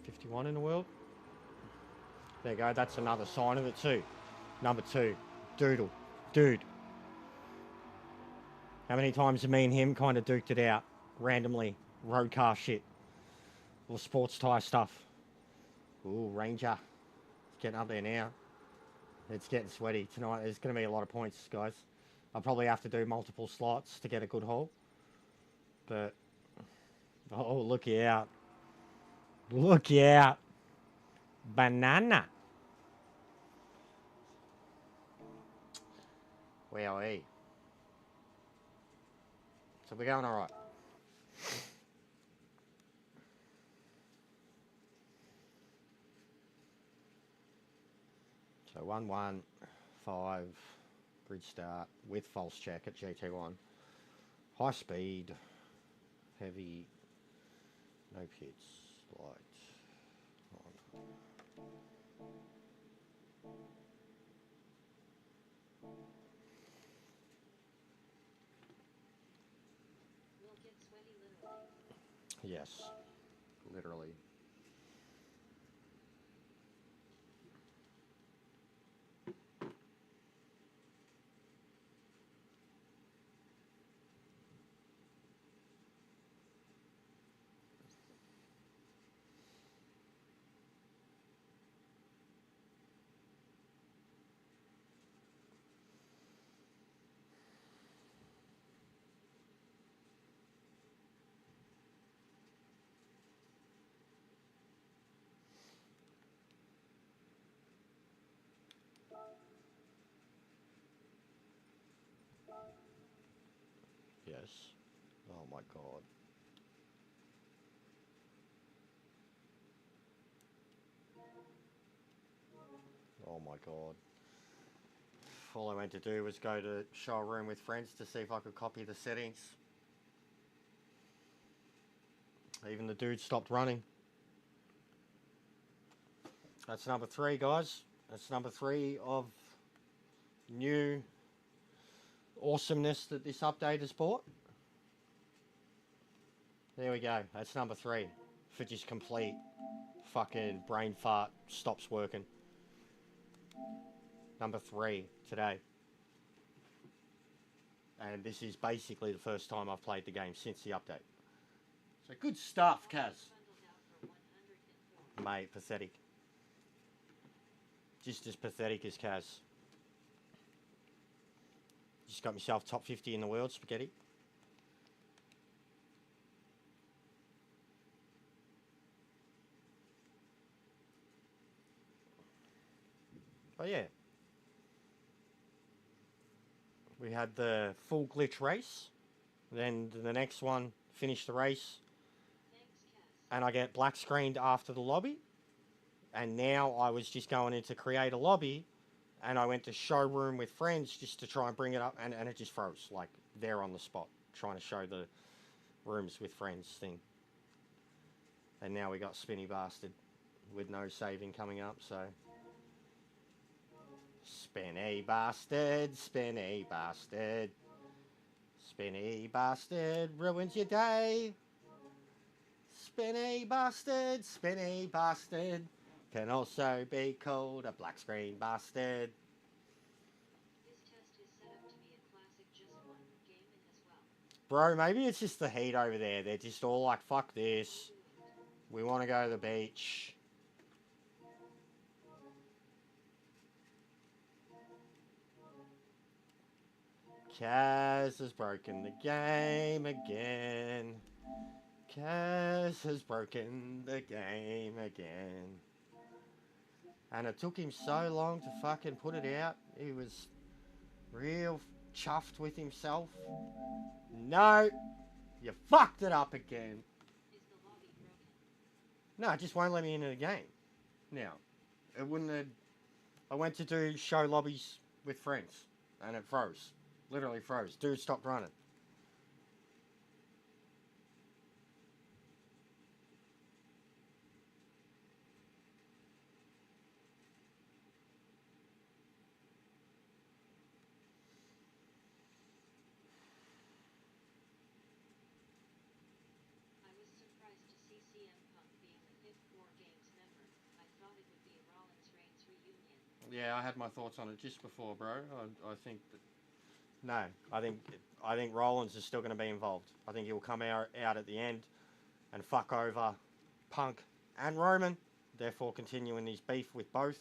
'51 in the world. There you go. That's another sign of it too. Number 2, Doodle, dude. How many times have me and him kind of duked it out randomly, road car shit, or sports tyre stuff? Ooh, Ranger. It's getting up there now. It's getting sweaty tonight. There's going to be a lot of points, guys. I'll probably have to do multiple slots to get a good haul. But, oh, look out. Look out. Banana. Wowee. So we're going all right. So 115 bridge start with false check at GT1. High speed, heavy, no pits, light on. We'll get sweaty literally. Yes, literally. Yes. Oh my god. Oh my god. All I went to do was go to showroom with friends to see if I could copy the settings. Even the dude stopped running. That's number 3, guys. That's number 3 of new awesomeness that this update has brought. There we go. That's number 3 for just complete fucking brain fart stops working. Number 3 today. And this is basically the first time I've played the game since the update. So good stuff, Kaz. Bundled out for 104. Mate, pathetic. Just as pathetic as Kaz. Just got myself top 50 in the world, spaghetti. Oh yeah. We had the full glitch race. Then the next one, finished the race. Thanks, Cass. And I get black screened after the lobby. And now I was just going in to create a lobby. And I went to showroom with friends just to try and bring it up. And it just froze, like there on the spot. Trying to show the rooms with friends thing. And now we got Spinny Bastard with no saving coming up, so... Spinny Bastard, Spinny Bastard. Spinny Bastard ruins your day. Spinny Bastard, Spinny Bastard. Can also be called a black screen bastard. This test is set up to be a classic just one gaming as well. Bro, maybe it's just the heat over there. They're just all like, fuck this. We want to go to the beach. Kaz has broken the game again. Kaz has broken the game again. And it took him so long to fucking put it out. He was real chuffed with himself. No, you fucked it up again. Is the lobby broken? No, it just won't let me into the game. Now, it wouldn't have... I went to do show lobbies with friends, and it froze. Literally froze. Dude stopped running. I was surprised to see CM Punk being the fifth War Games member. I thought it would be a Rollins-Reigns reunion. Yeah, I had my thoughts on it just before, bro. I think that... No, I think Rollins is still going to be involved. I think he'll come out at the end and fuck over Punk and Roman, therefore continuing his beef with both.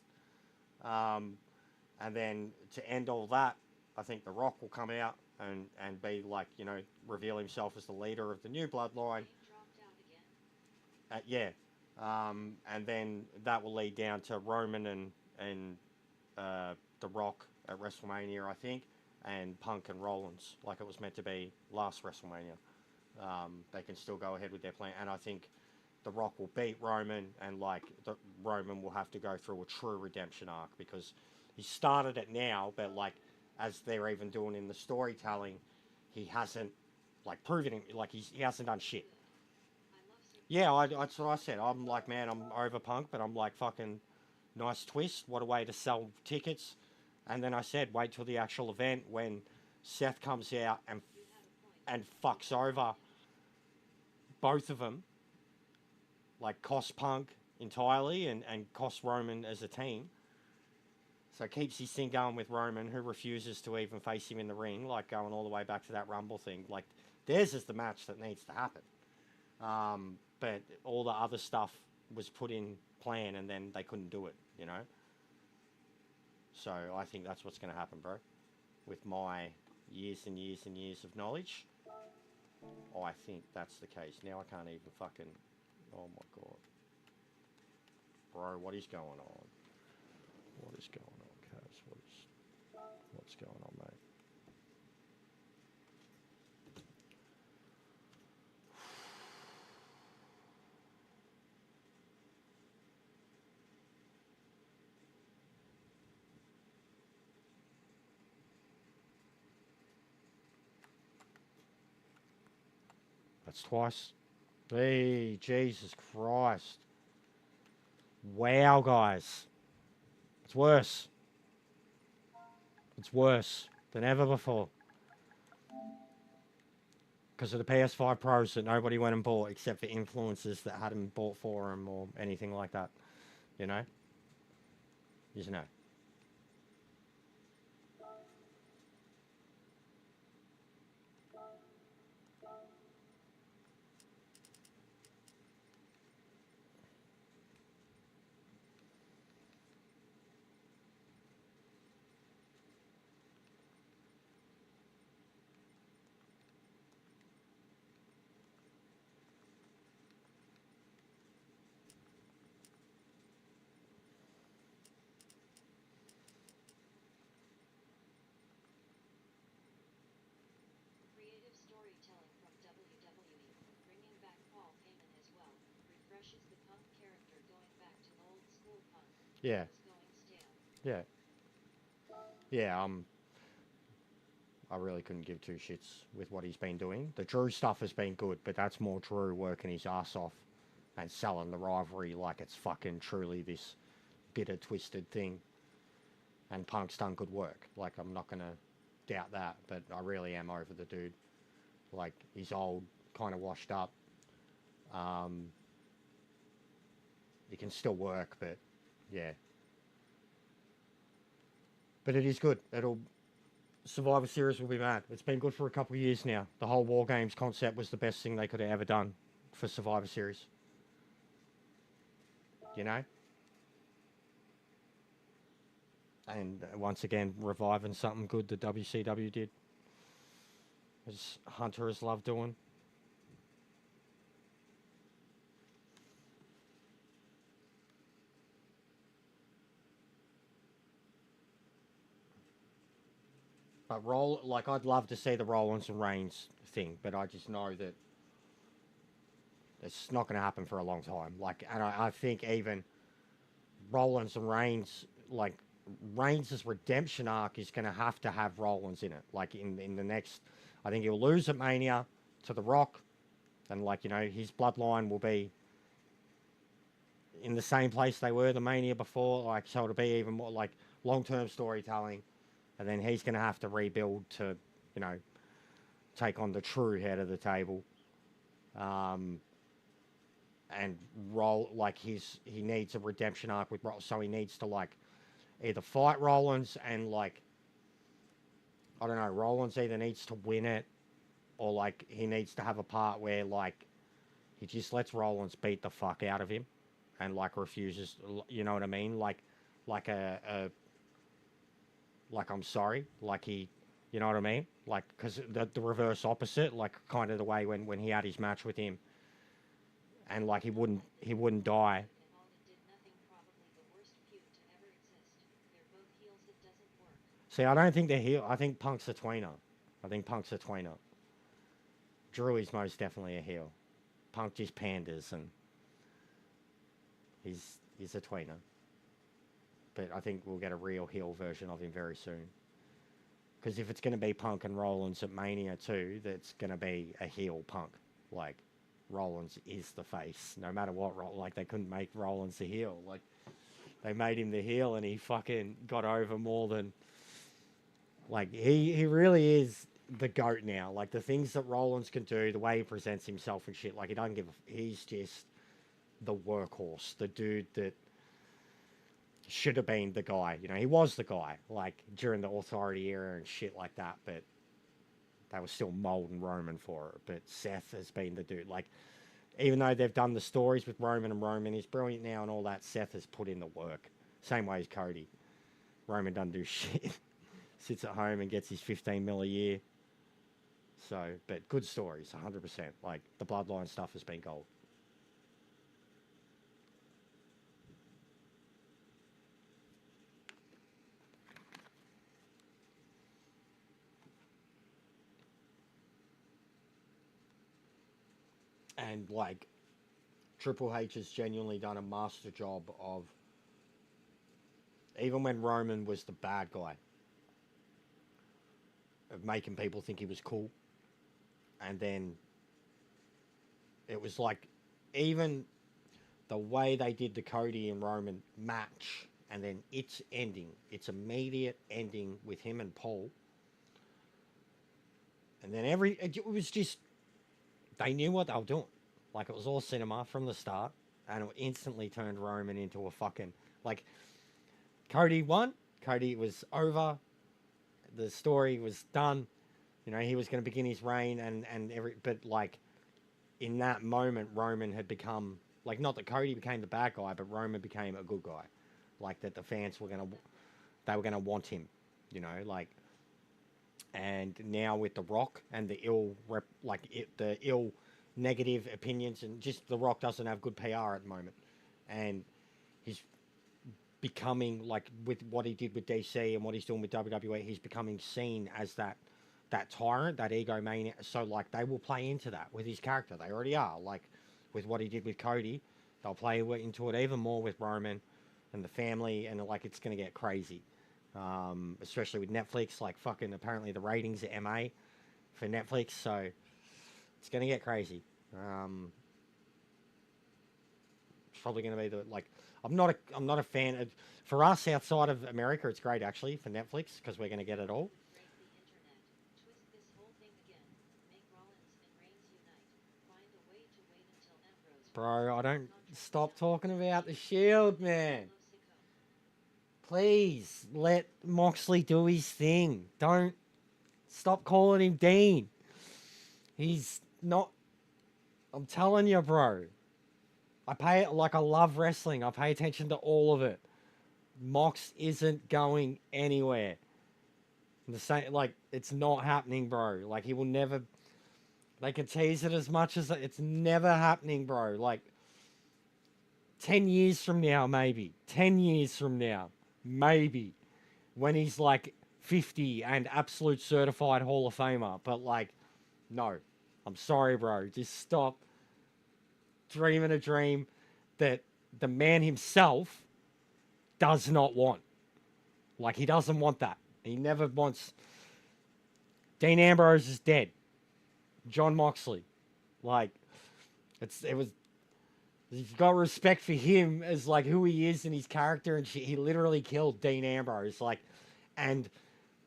And then to end all that, I think The Rock will come out and be like, you know, reveal himself as the leader of the new bloodline. He dropped out again. Yeah. And then that will lead down to Roman and The Rock at WrestleMania, I think, and Punk and Rollins, like it was meant to be last WrestleMania. They can still go ahead with their plan, and I think The Rock will beat Roman, and like Roman will have to go through a true redemption arc, because he started it now, but like as they're even doing in the storytelling, he hasn't like proven him, like he hasn't done shit. Yeah, that's what I said. I'm like, man, I'm over Punk, but I'm like, fucking nice twist. What a way to sell tickets. And then I said, wait till the actual event when Seth comes out and fucks over both of them. Like, costs Punk entirely and costs Roman as a team. So keeps his thing going with Roman, who refuses to even face him in the ring, like going all the way back to that Rumble thing. Like, theirs is the match that needs to happen. But all the other stuff was put in plan and then they couldn't do it, you know? So I think that's what's going to happen, bro. With my years and years and years of knowledge, I think that's the case. Now I can't even fucking... Oh my god. Bro, what is going on? What is going on, Kaz? What's going on, mate? That's twice. Hey, Jesus Christ. Wow, guys. It's worse. It's worse than ever before. Because of the PS5 Pros that nobody went and bought except for influencers that hadn't bought for them or anything like that. You know? You know. Creative storytelling from WWE, bringing back Paul Heyman as well, refreshes the Punk character going back to old school Punk. Yeah. It was going stale. Yeah. Yeah, I really couldn't give two shits with what he's been doing. The Drew stuff has been good, but that's more Drew working his ass off and selling the rivalry like it's fucking truly this bitter, twisted thing. And Punk's done good work. Like, I'm not going to doubt that, but I really am over the dude. Like, he's old, kind of washed up. He can still work, but yeah. But it is good. Survivor Series will be mad. It's been good for a couple of years now. The whole War Games concept was the best thing they could have ever done for Survivor Series. You know? And once again, reviving something good that WCW did. As Hunter has loved doing. But I'd love to see the Rollins and Reigns thing, but I just know that it's not going to happen for a long time. Like, and I think even Rollins and Reigns, like Reigns' redemption arc is going to have Rollins in it. Like in the next, I think he'll lose at Mania to The Rock, and like his bloodline will be in the same place they were the Mania before. Like, so it'll be even more like long-term storytelling, and then he's going to have to rebuild to take on the true head of the table. And he needs a redemption arc with Rollins, so he needs to like either fight Rollins and like I don't know, Rollins either needs to win it or like he needs to have a part where like he just lets Rollins beat the fuck out of him and like refuses, you know what I mean? Like I'm sorry, like he, you know what I mean? Like because the reverse opposite, like kind of the way when he had his match with him. And like he wouldn't die. And Holden did nothing, probably the worst feud to ever exist. They're both heels, it doesn't work. See, I don't think they're heel. I think Punk's a tweener. Drew is most definitely a heel. Punk just panders and he's a tweener. But I think we'll get a real heel version of him very soon. Because if it's going to be Punk and Rollins at Mania 2, that's going to be a heel Punk. Like, Rollins is the face, no matter what. Like, they couldn't make Rollins the heel. Like, they made him the heel, and he fucking got over more than. Like, he really is the GOAT now. Like, the things that Rollins can do, the way he presents himself and shit. Like, he doesn't give a. He's just the workhorse, the dude that should have been the guy. He was the guy, like during the Authority era and shit like that. But they were still molding Roman for it. But Seth has been the dude. Like, even though they've done the stories with Roman and Roman is brilliant now and all that, Seth has put in the work. Same way as Cody. Roman doesn't do shit. Sits at home and gets his 15 mil a year. So, but good stories, 100%. Like, the Bloodline stuff has been gold. And like Triple H has genuinely done a master job of, even when Roman was the bad guy, of making people think he was cool. And then it was like, even the way they did the Cody and Roman match, and then its immediate ending with him and Paul. And then it was just, they knew what they were doing. Like, it was all cinema from the start, and it instantly turned Roman into a fucking, like, Cody won. Cody was over. The story was done. He was going to begin his reign, but like, in that moment, Roman had become, like, not that Cody became the bad guy, but Roman became a good guy. Like, that the fans were they were going to want him, like, and now with The Rock and the ill negative opinions, and just The Rock doesn't have good PR at the moment, and he's becoming, like, with what he did with DC and what he's doing with WWE, he's becoming seen as that tyrant, that egomaniac. So like, they will play into that with his character. They already are. Like, with what he did with Cody, they'll play into it even more with Roman and the family, and like, it's going to get crazy. Especially with Netflix, like, fucking apparently the ratings are MA for Netflix, so it's going to get crazy. It's probably going to be I'm not a fan of, for us outside of America, it's great actually for Netflix because we're going to get it all. Break the internet. Twist this whole thing again. Make Rollins and Reigns unite. Find a way to wait until Ambrose. Bro, I don't stop talking about the Shield, man. Please let Moxley do his thing. Don't stop calling him Dean. He's not. I'm telling you, bro. I love wrestling. I pay attention to all of it. Mox isn't going anywhere. The same, like, it's not happening, bro. Like, he will never. They can tease it as much as it's never happening, bro. Like, 10 years from now, maybe. 10 years from now, maybe. When he's like 50 and absolute certified Hall of Famer. But, like, no. I'm sorry, bro. Just stop dreaming a dream that the man himself does not want. Like, he doesn't want that. He never wants... Dean Ambrose is dead. John Moxley. Like, it was... You've got respect for him as, like, who he is and his character and shit. He literally killed Dean Ambrose. Like, and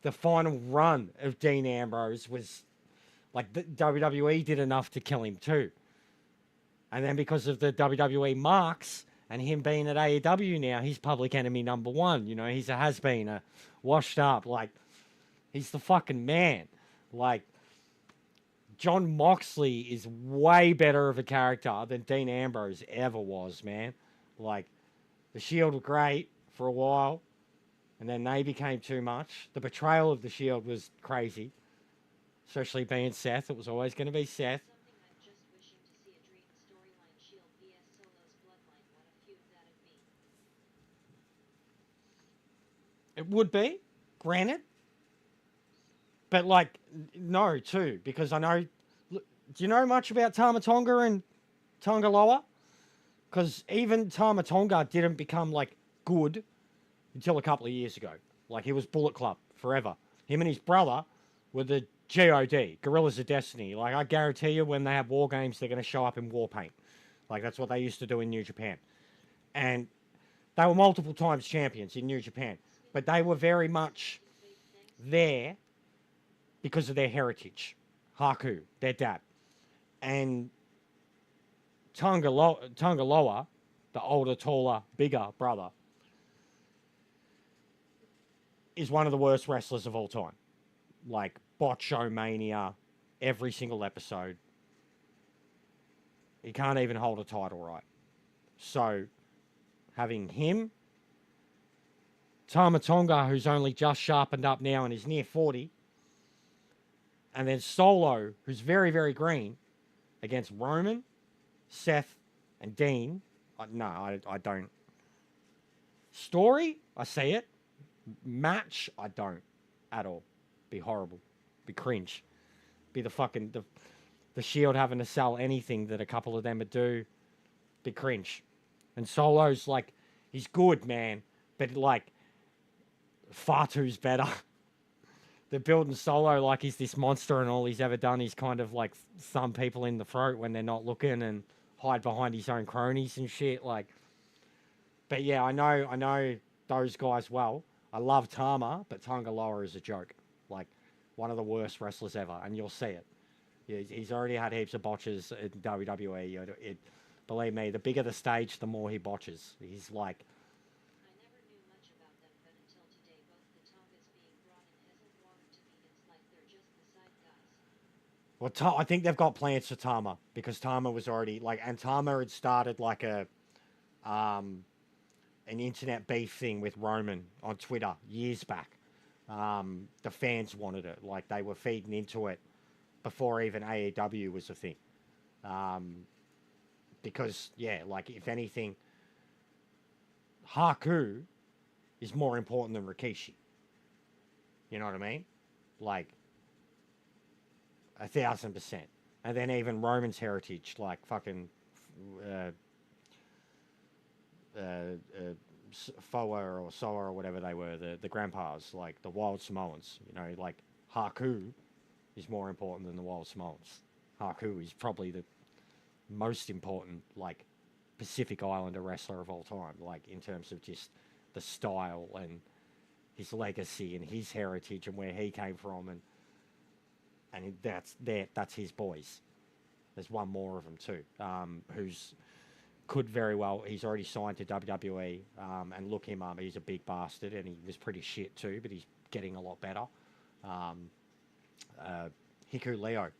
the final run of Dean Ambrose was... Like, the WWE did enough to kill him, too. And then because of the WWE marks and him being at AEW now, he's public enemy number one. You know, he's a has-been, a washed up. Like, he's the fucking man. Like, John Moxley is way better of a character than Dean Ambrose ever was, man. Like, the Shield were great for a while, and then they became too much. The betrayal of the Shield was crazy, especially being Seth. It was always going to be Seth. Something I'm just wishing to see a dream storyline Shield vs Solo's bloodline. What a feud that'd be. It would be, granted. But, like, no, too, because I know... Do you know much about Tama Tonga and Tonga Loa? Because even Tama Tonga didn't become, like, good until a couple of years ago. Like, he was Bullet Club forever. Him and his brother were the GOD, Gorillas of Destiny. Like, I guarantee you when they have war games, they're going to show up in war paint. Like, that's what they used to do in New Japan. And they were multiple times champions in New Japan. But they were very much there because of their heritage. Haku, their dad. And Tonga Loa, the older, taller, bigger brother, is one of the worst wrestlers of all time. Like, Botcho Mania, every single episode. He can't even hold a title right. So, having him, Tama Tonga, who's only just sharpened up now and is near 40, and then Solo, who's very, very green, against Roman, Seth, and Dean. No, I don't. Story, I see it. Match, I don't. At all. Be horrible. Be cringe. Be the fucking... The Shield having to sell anything that a couple of them would do. Be cringe. And Solo's, like... He's good, man. But, like... Fatu's better. They're building Solo like he's this monster and all he's ever done is kind of like thumb people in the throat when they're not looking and hide behind his own cronies and shit. Like, but yeah, I know those guys well. I love Tama, but Tonga Loa is a joke. Like, one of the worst wrestlers ever, and you'll see it. He's already had heaps of botches in WWE. Believe me, the bigger the stage, the more he botches. He's like... I never knew much about them, but until today, both the Tongas being brought in hasn't warmed to me. It's like they're just the side guys. Well, I think they've got plans for Tama because Tama was already like, and Tama had started like an internet beef thing with Roman on Twitter years back. The fans wanted it, like they were feeding into it before even AEW was a thing. Because yeah, like if anything, Haku is more important than Rikishi. You know what I mean? Like 1,000%. And then even Roman's heritage, like fucking Foa or Soa or whatever they were, the grandpas, like the Wild Samoans. You know, like Haku is more important than the Wild Samoans. Haku is probably the most important, like, Pacific Islander wrestler of all time, like in terms of just the style and his legacy and his heritage and where he came from, and that's his boys. There's one more of them too, who's could very well. He's already signed to WWE, and look him up. He's a big bastard, and he was pretty shit too, but he's getting a lot better. Hiku Leo.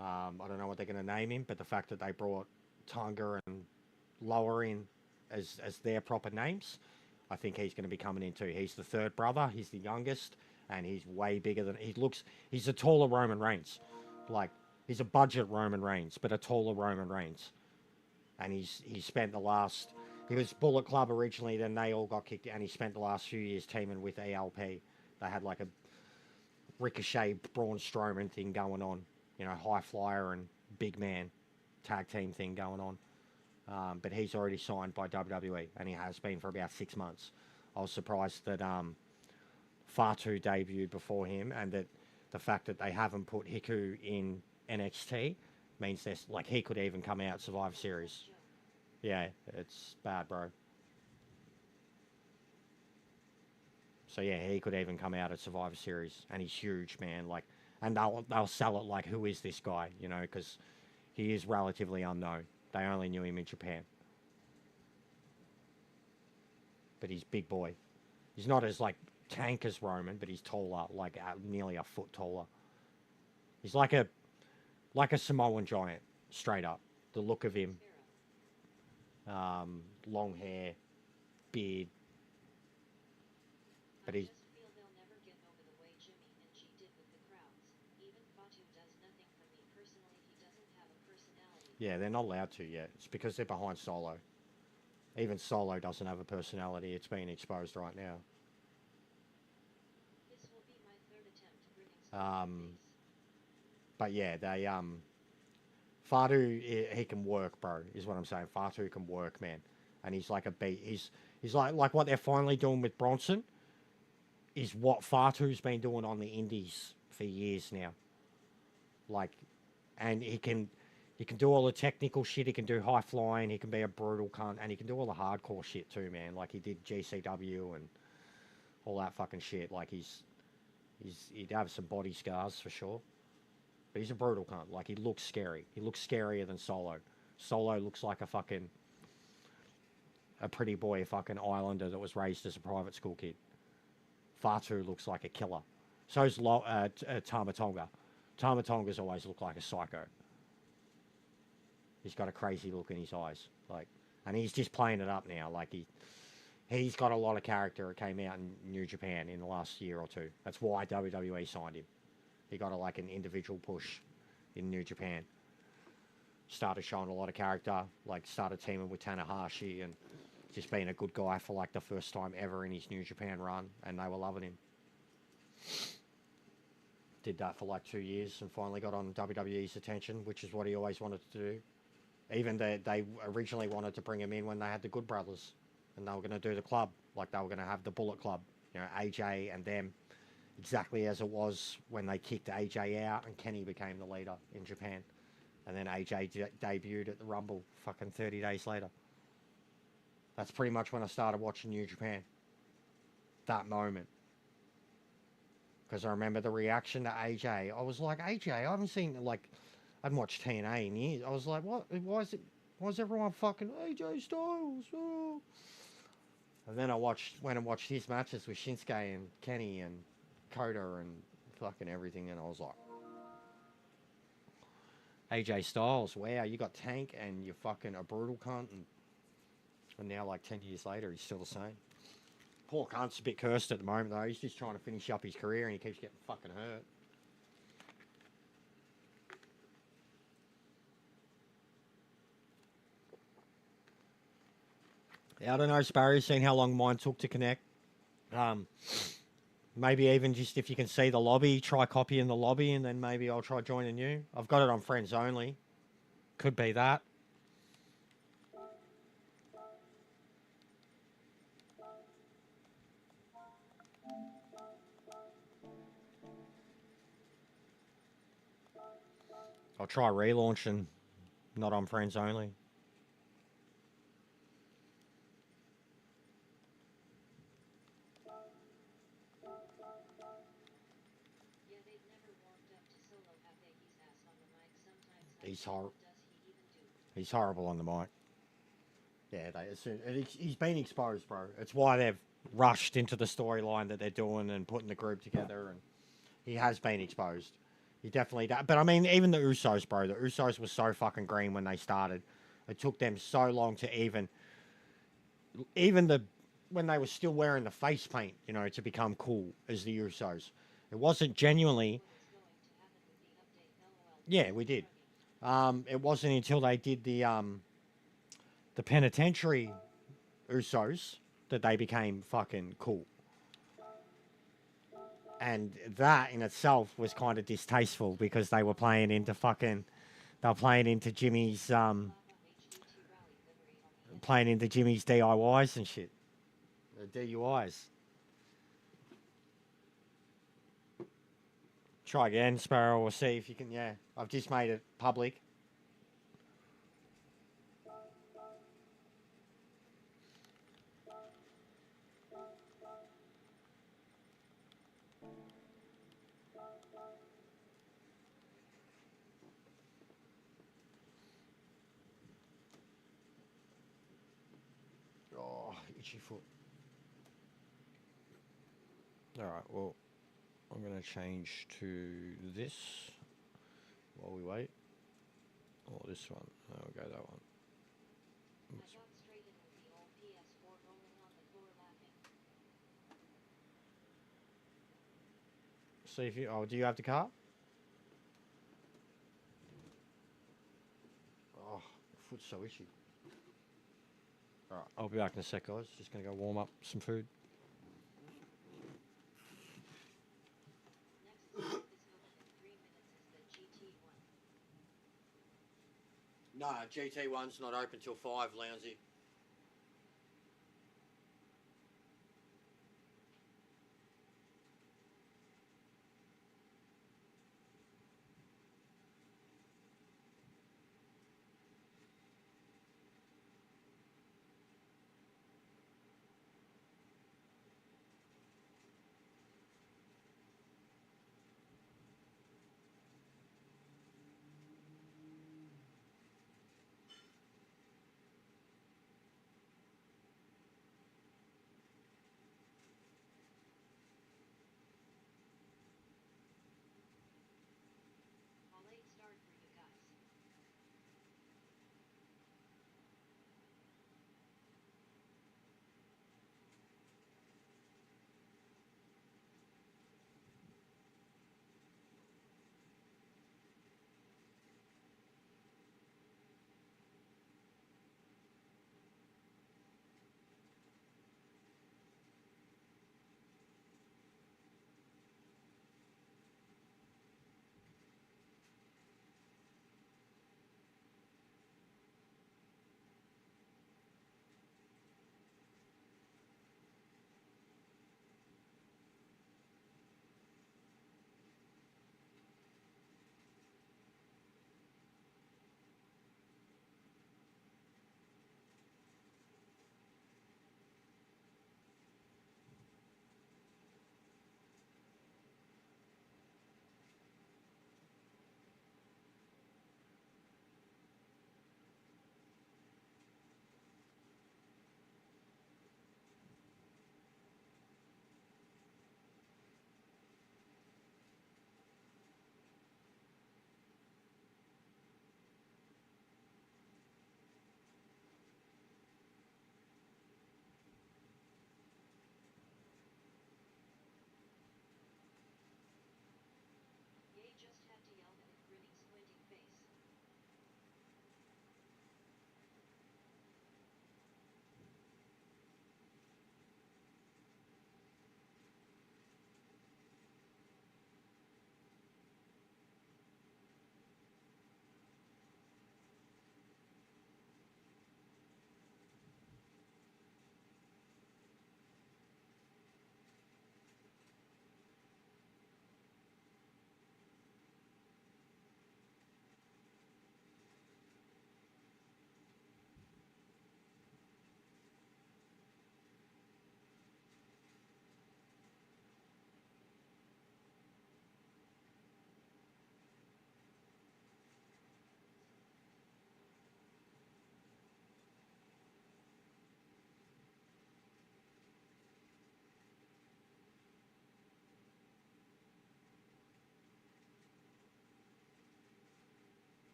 I don't know what they're going to name him, but the fact that they brought Tonga and Loa in as their proper names, I think he's going to be coming in too. He's the third brother. He's the youngest, and he's way bigger than he looks. He's a taller Roman Reigns, like he's a budget Roman Reigns, but a taller Roman Reigns. And he spent the last. He was Bullet Club originally, then they all got kicked, and he spent the last few years teaming with ELP They had like a Ricochet Braun Strowman thing going on, you know, high flyer and big man tag team thing going on. But he's already signed by WWE, and he has been for about 6 months. I was surprised that Fatu debuted before him, and that the fact that they haven't put Hiku in NXT means there's like he could even come out Survivor Series. Yeah, it's bad, bro. So yeah, he could even come out at Survivor Series, and he's huge, man. Like, and they'll sell it like, who is this guy? You know, because he is relatively unknown. They only knew him in Japan. But he's big boy. He's not as like tank as Roman, but he's taller, like nearly a foot taller. He's like a Samoan giant, straight up. The look of him, long hair, beard. But he's. Just feel they'll never get over the way Jimmy and G did with the crowds. Even Fatu does nothing for me personally. He doesn't have a personality. Yeah, they're not allowed to yet. It's because they're behind Solo. Even Solo doesn't have a personality. It's being exposed right now. This will be my third attempt bringing But yeah, they Fatu, he can work, bro. Is what I'm saying. Fatu can work, man, and he's like a beat. He's like what they're finally doing with Bronson. Is what Fatu's been doing on the indies for years now. Like, and he can do all the technical shit. He can do high flying. He can be a brutal cunt, and he can do all the hardcore shit too, man. Like he did GCW and all that fucking shit. Like he'd have some body scars for sure. But he's a brutal cunt. Like, he looks scary. He looks scarier than Solo. Solo looks like a pretty boy fucking islander that was raised as a private school kid. Fatu looks like a killer. So's Tama Tonga. Tama Tonga's always looked like a psycho. He's got a crazy look in his eyes. Like, and he's just playing it up now. Like, he's got a lot of character. It came out in New Japan in the last year or two. That's why WWE signed him. He got an individual push in New Japan. Started showing a lot of character, like started teaming with Tanahashi and just being a good guy for like the first time ever in his New Japan run, and they were loving him. Did that for like 2 years and finally got on WWE's attention, which is what he always wanted to do. Even they originally wanted to bring him in when they had the Good Brothers, and they were going to do the club, like they were going to have the Bullet Club, you know, AJ and them. Exactly as it was when they kicked AJ out and Kenny became the leader in Japan. And then AJ debuted at the Rumble fucking 30 days later. That's pretty much when I started watching New Japan. That moment. Because I remember the reaction to AJ. I was like, AJ, I haven't seen, like, I hadn't watched TNA in years. I was like, what? Why is everyone fucking AJ Styles? Oh. And then I went and watched his matches with Shinsuke and Kenny and Coda and fucking everything, and I was like, AJ Styles, wow, you got Tank and you're fucking a brutal cunt, and now like 10 years later he's still the same. Poor cunt's a bit cursed at the moment though. He's just trying to finish up his career and he keeps getting fucking hurt. Yeah, I don't know, Sparrow, seen how long mine took to connect. Maybe even just if you can see the lobby, try copying the lobby, and then maybe I'll try joining you. I've got it on friends only. Could be that. I'll try relaunching, not on friends only. He's horrible on the mic. Yeah, he's been exposed, bro. It's why they've rushed into the storyline that they're doing and putting the group together, and he has been exposed. He definitely does. But I mean, even the Usos, bro. The Usos were so fucking green when they started. It took them so long to even when they were still wearing the face paint, you know, to become cool as the Usos. It wasn't genuinely. Yeah, we did. It wasn't until they did the penitentiary Usos that they became fucking cool. And that in itself was kind of distasteful because they were playing into Jimmy's playing into Jimmy's DIYs and shit. The DUIs. Try again, Sparrow, or see if you can. Yeah, I've just made it public. Oh, itchy foot. All right, well, I'm going to change to this while we wait. Or this one. I'll go that one. I got straight in with the old PS4 rolling on the floor laughing. See if you. Oh, do you have the car? Oh, my foot's so itchy. All right, I'll be back in a sec, guys. Just going to go warm up some food. Next stop is Holden in 3 minutes is the GT1. No, GT1's not open till 5, Lounsey.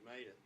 made it.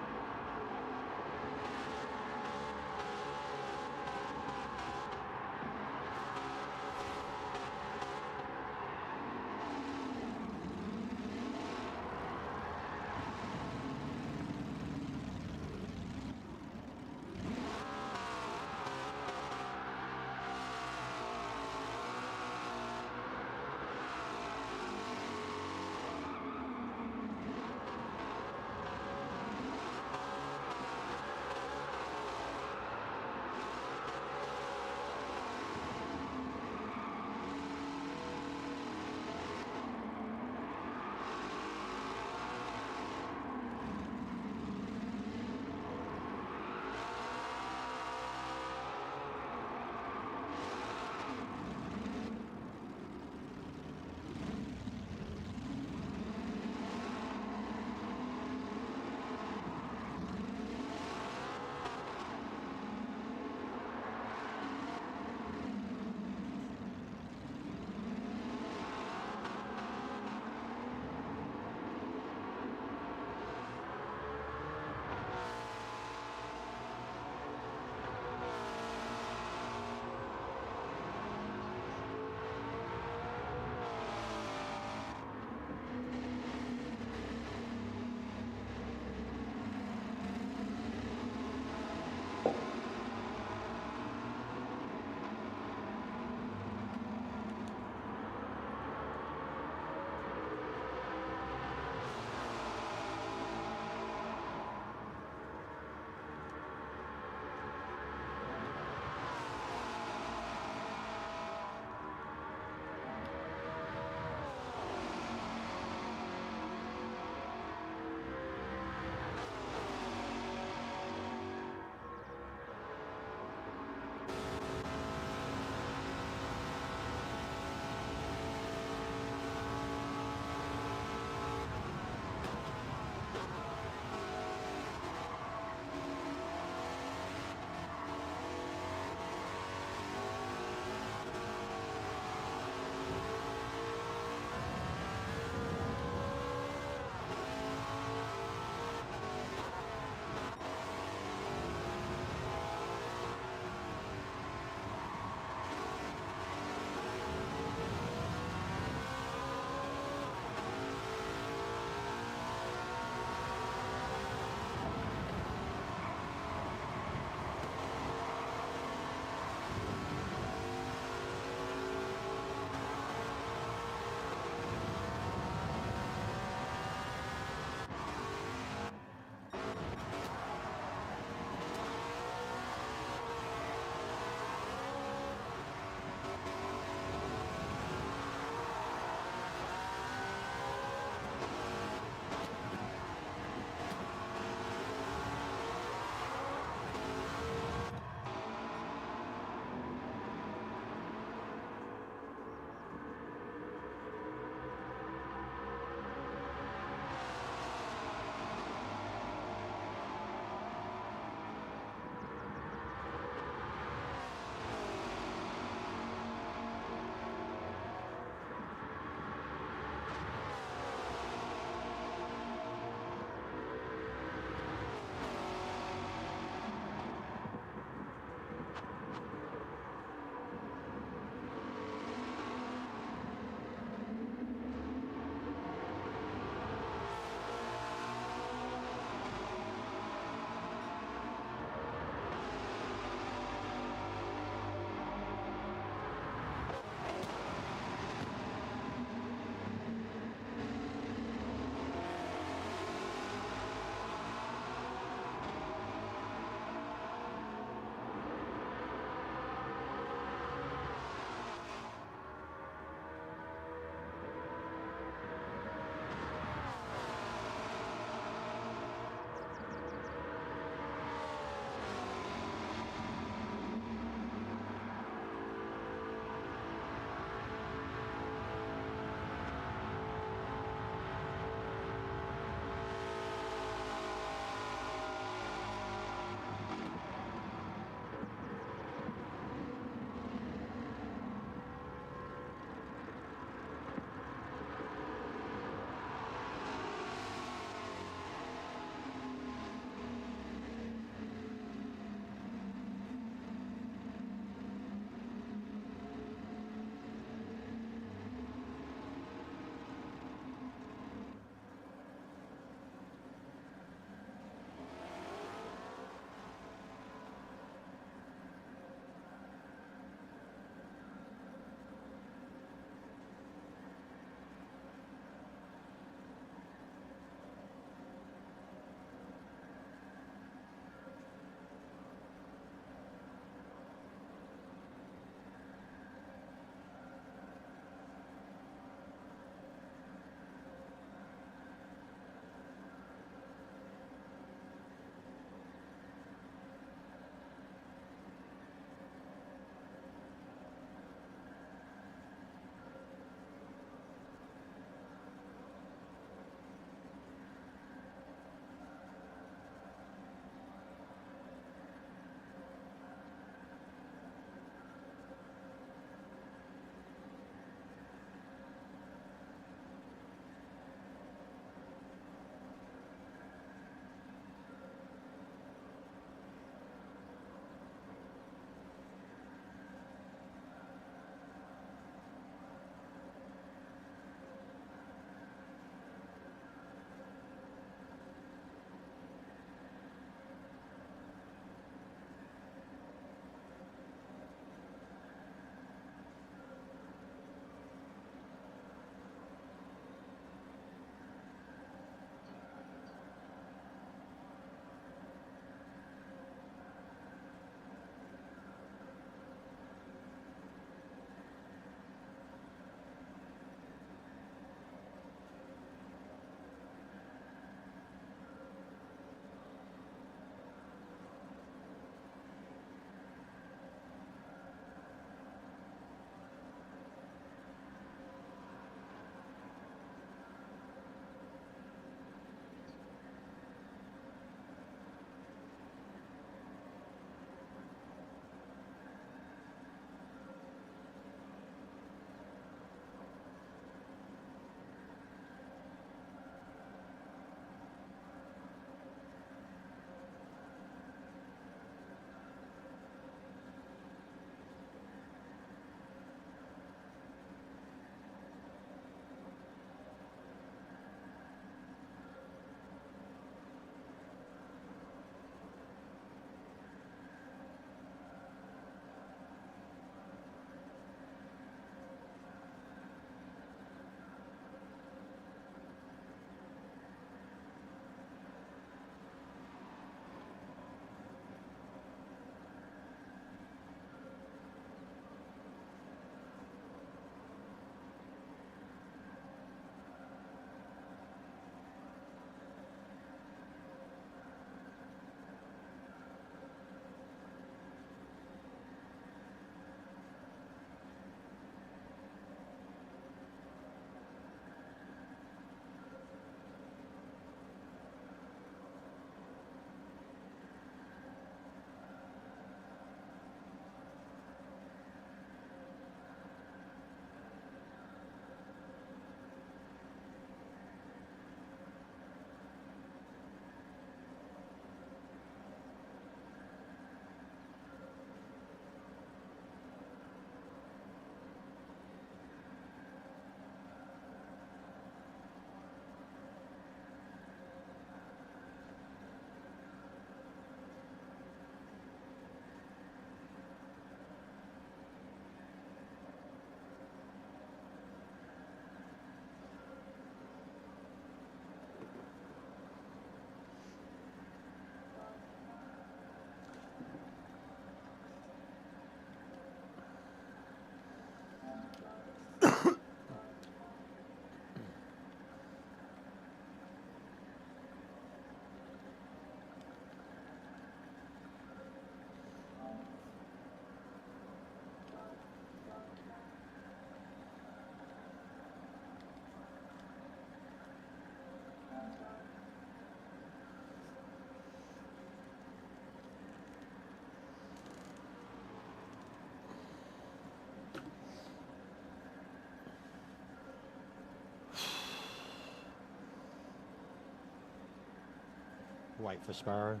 Wait for Sparrow.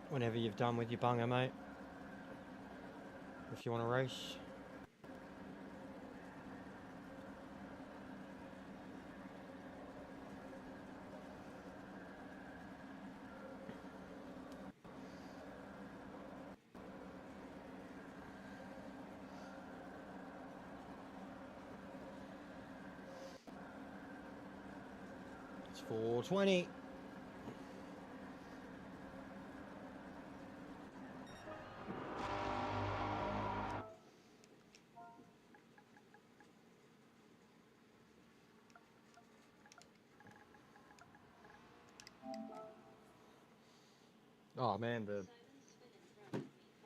Whenever you've done with your bunger, mate. If you want to race. It's 4:20. Oh man,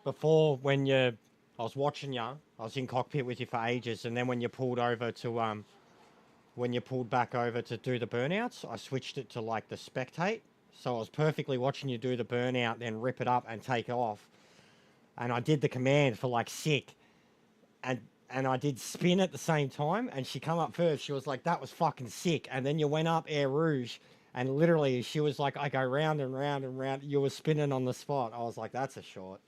before when I was watching you, I was in cockpit with you for ages, and then when you pulled over to when you pulled back over to do the burnouts, I switched it to like the spectate, so I was perfectly watching you do the burnout, then rip it up and take off, and I did the command for like sick, and I did spin at the same time, and she come up first. She was like, "That was fucking sick," and then you went up Air Rouge. And literally, she was like, I go round and round and round. You were spinning on the spot. I was like, that's a shot.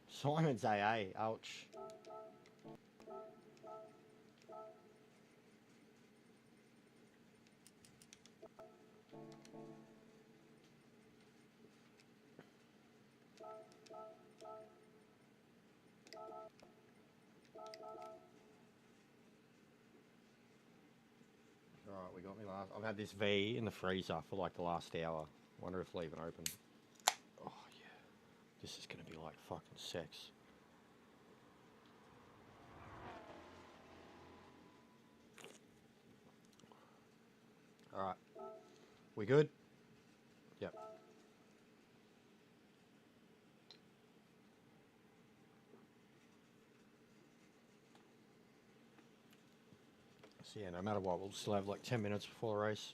Simon's AA. Ouch. Alright, we got me last. I've had this V in the freezer for like the last hour. Wonder if leaving open. Oh yeah. This is gonna be like fucking sex. Alright. We good? Yep. So yeah, no matter what, we'll still have like 10 minutes before the race.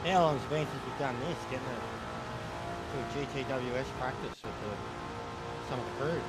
How long's it been since we've done this? Getting a GTWS practice with some of the crew.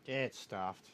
Get stuffed.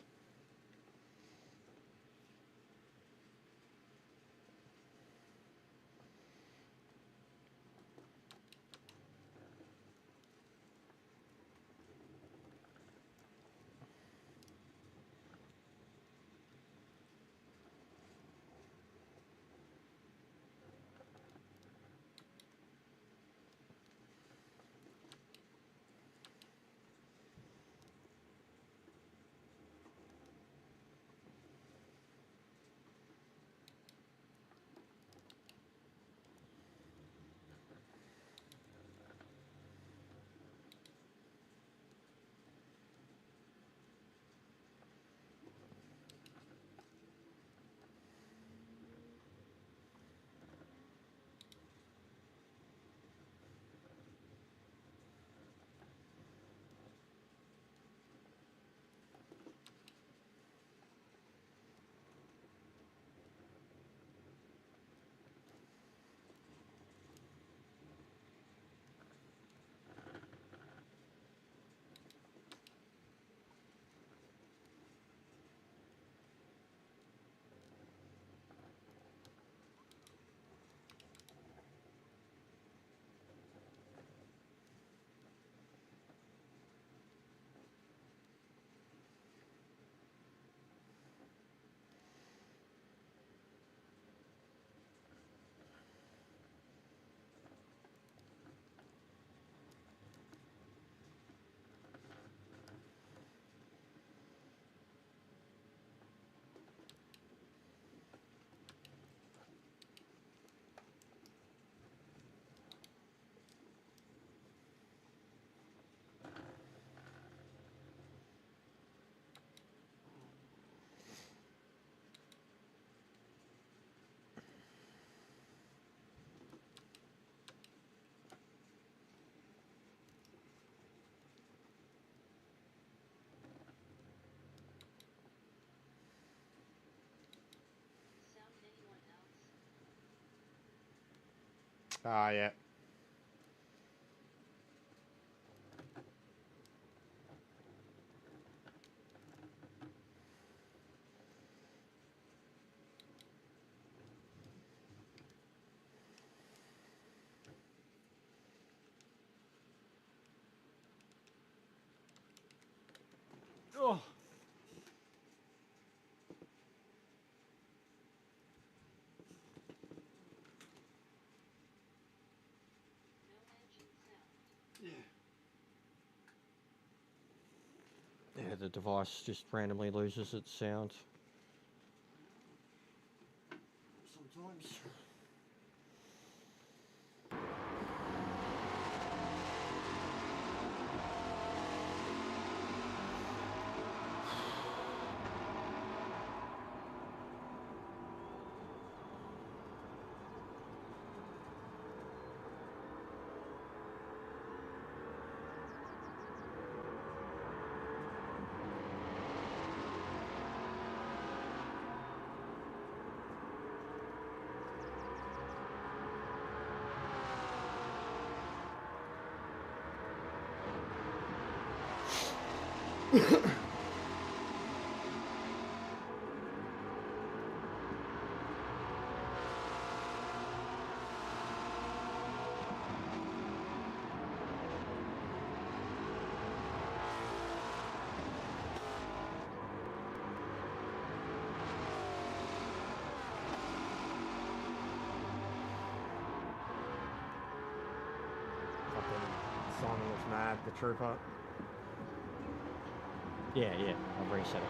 Sound anyone else? Ah, yeah. Oh. No engine sound. Yeah, the device just randomly loses its sound. Sometimes. Simon looks mad, the trooper. Yeah, I've reset it.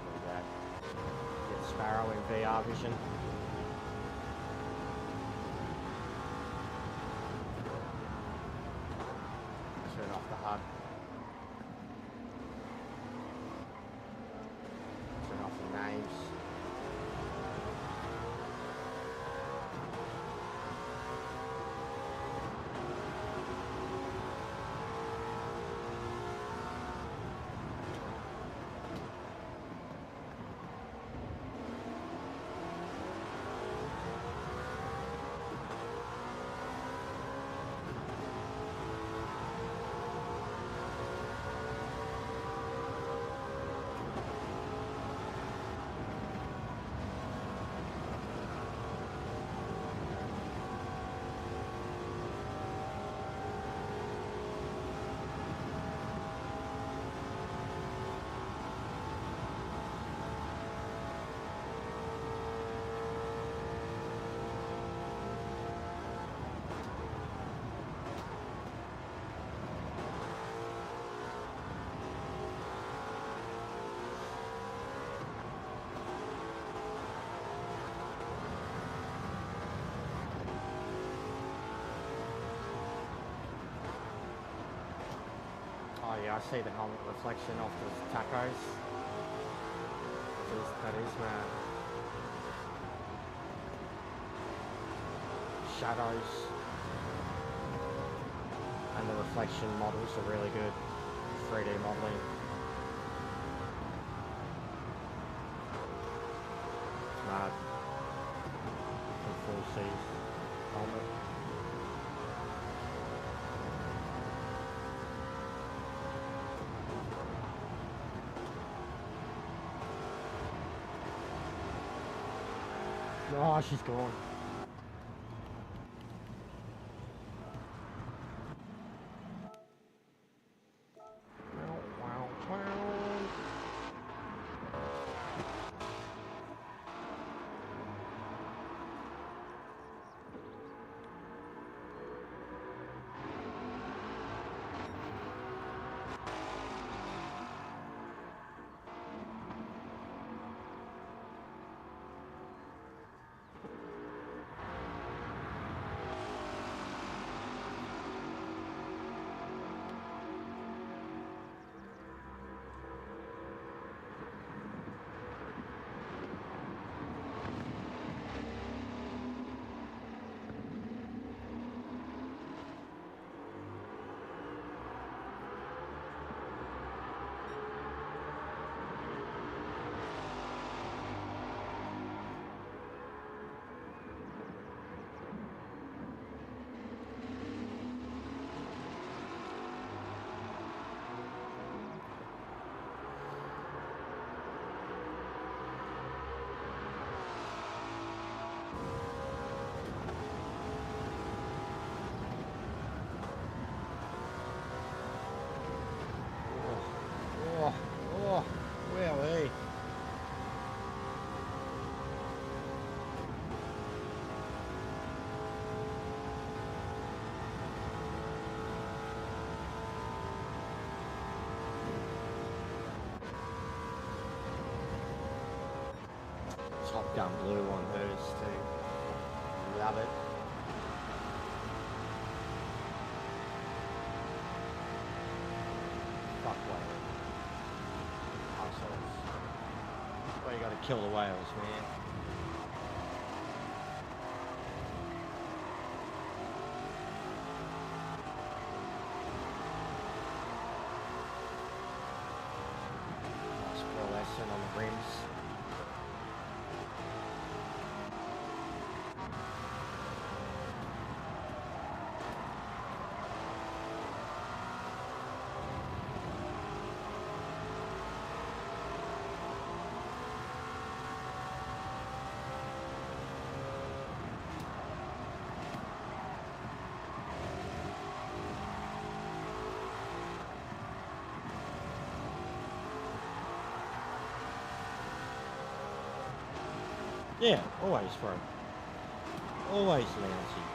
Look at that. Get Sparrow in VR vision. Turn off the HUD. Turn off the names. Yeah, I see the helmet reflection off the tacos. That is mad. Shadows and the reflection models are really good. 3D modeling. It's mad. The full seas helmet. Oh, she's gone. Where are we? Top Gun blue on hers too. Love it. Fuck whale. Assholes. Well, you gotta kill the whales, man. Nice pearlescent on the rims. Yeah, always, bro. Always lousy.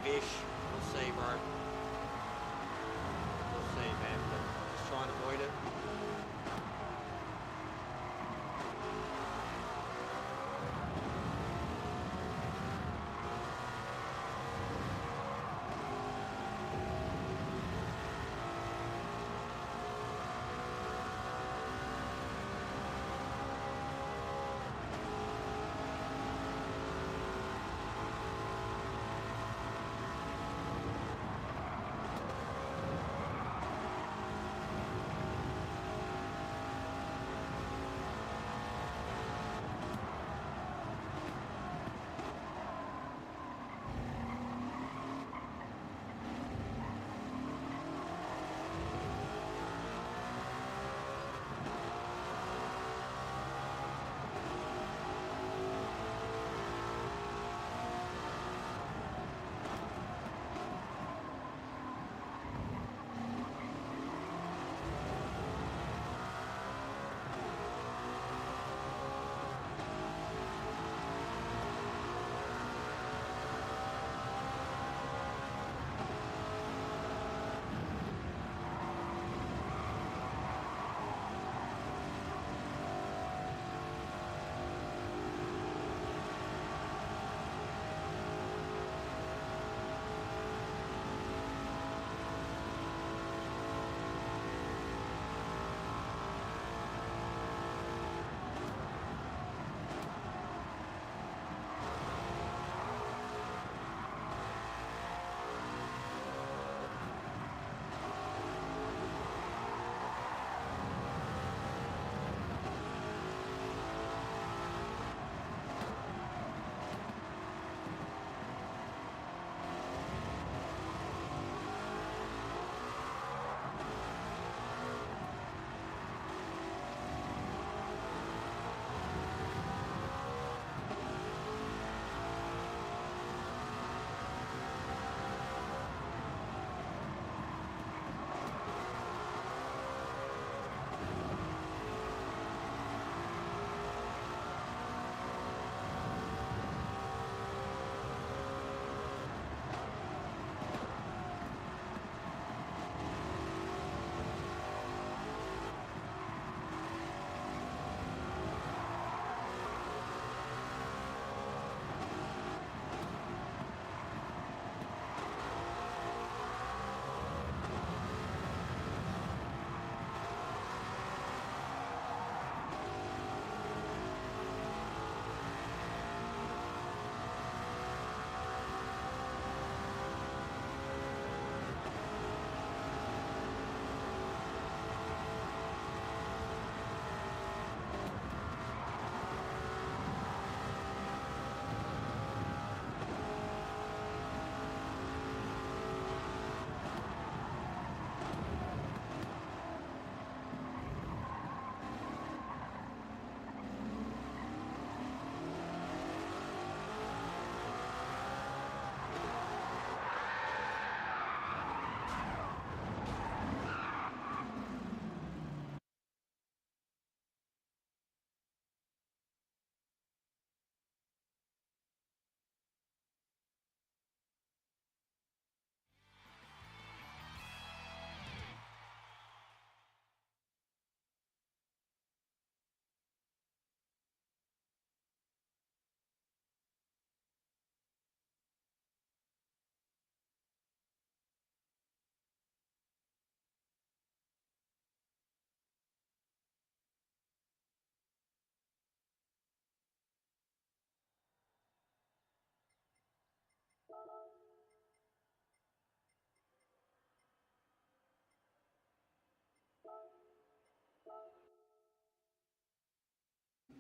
ish. We'll see, bro. We'll see, man. But just try and avoid it.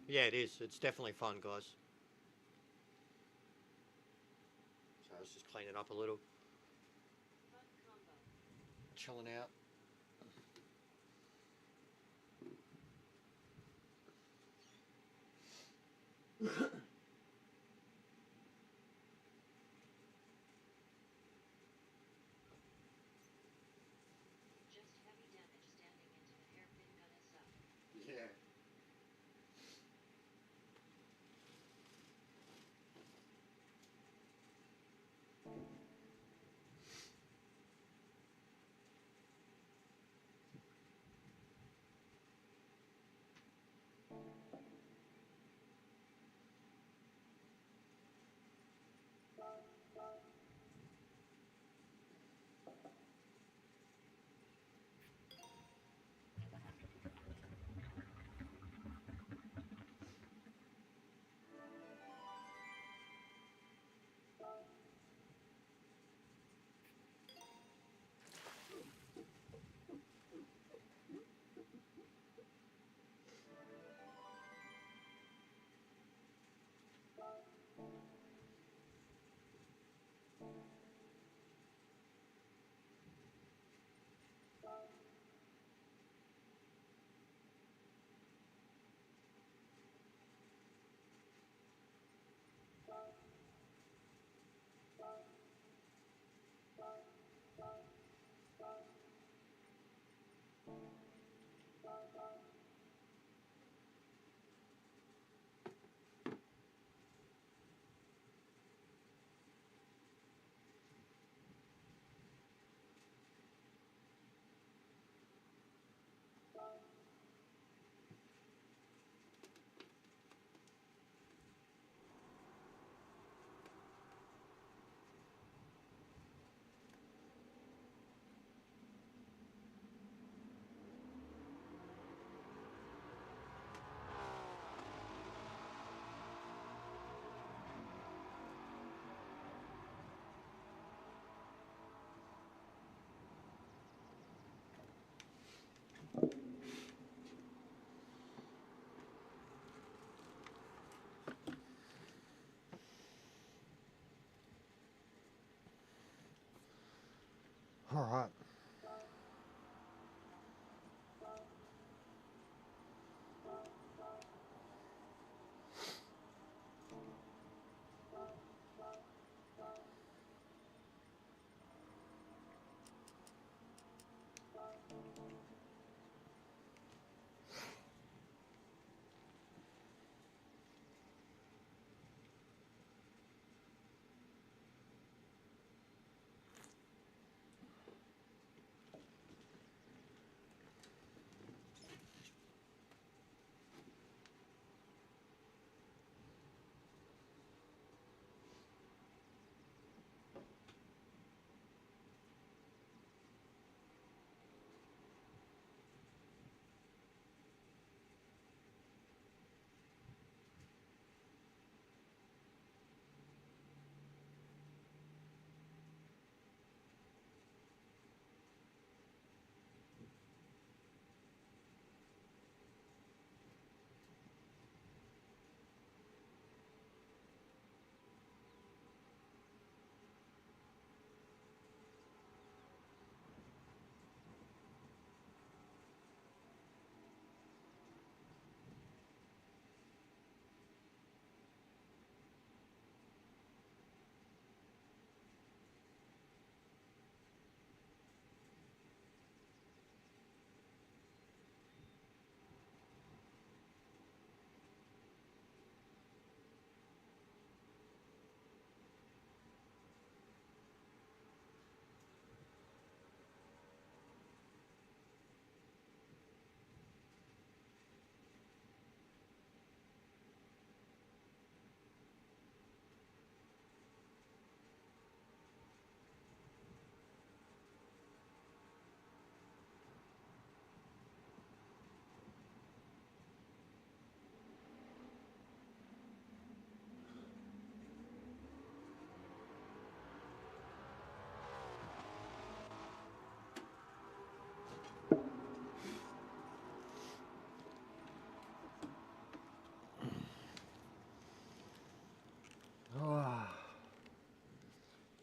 Yeah, it is. It's definitely fun, guys. So let's just clean it up a little. Fun combo. Chilling out. Just heavy damage standing into the hairpin gun itself. Yeah. All right.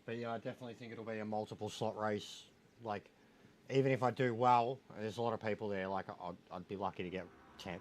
But yeah, I definitely think it'll be a multiple slot race. Like, even if I do well, there's a lot of people there. Like, I'd be lucky to get 10th.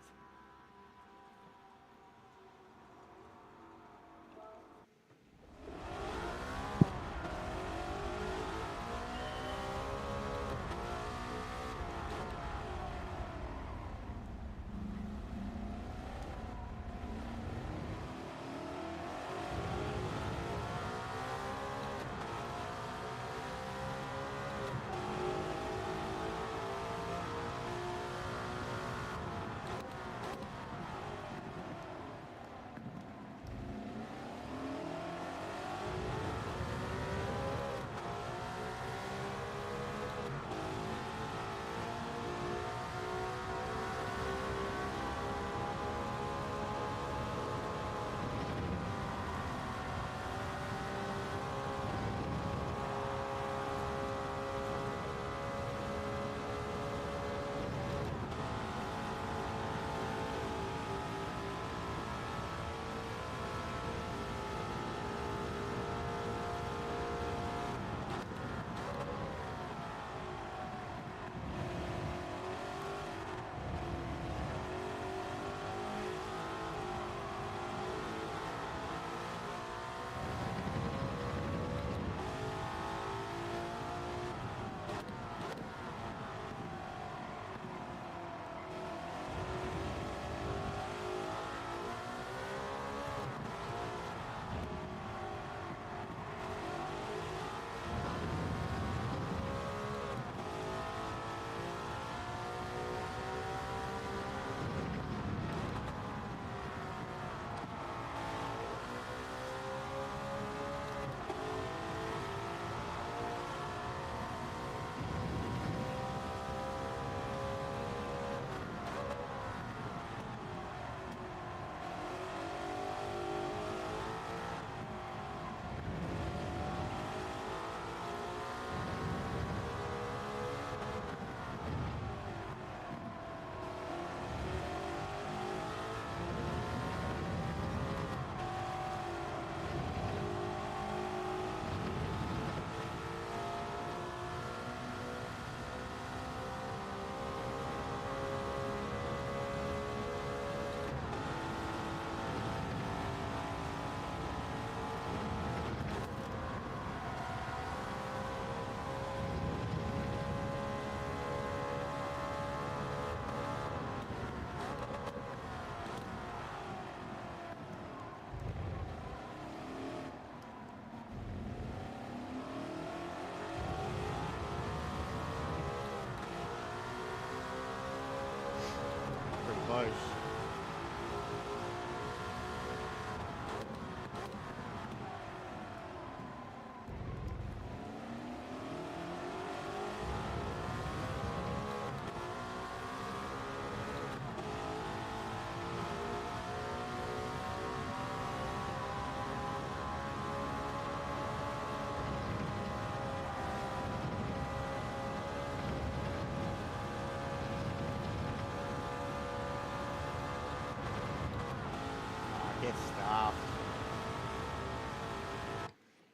Get stuffed.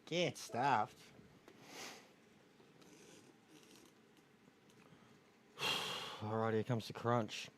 Get stuffed. Alright, here comes the crunch.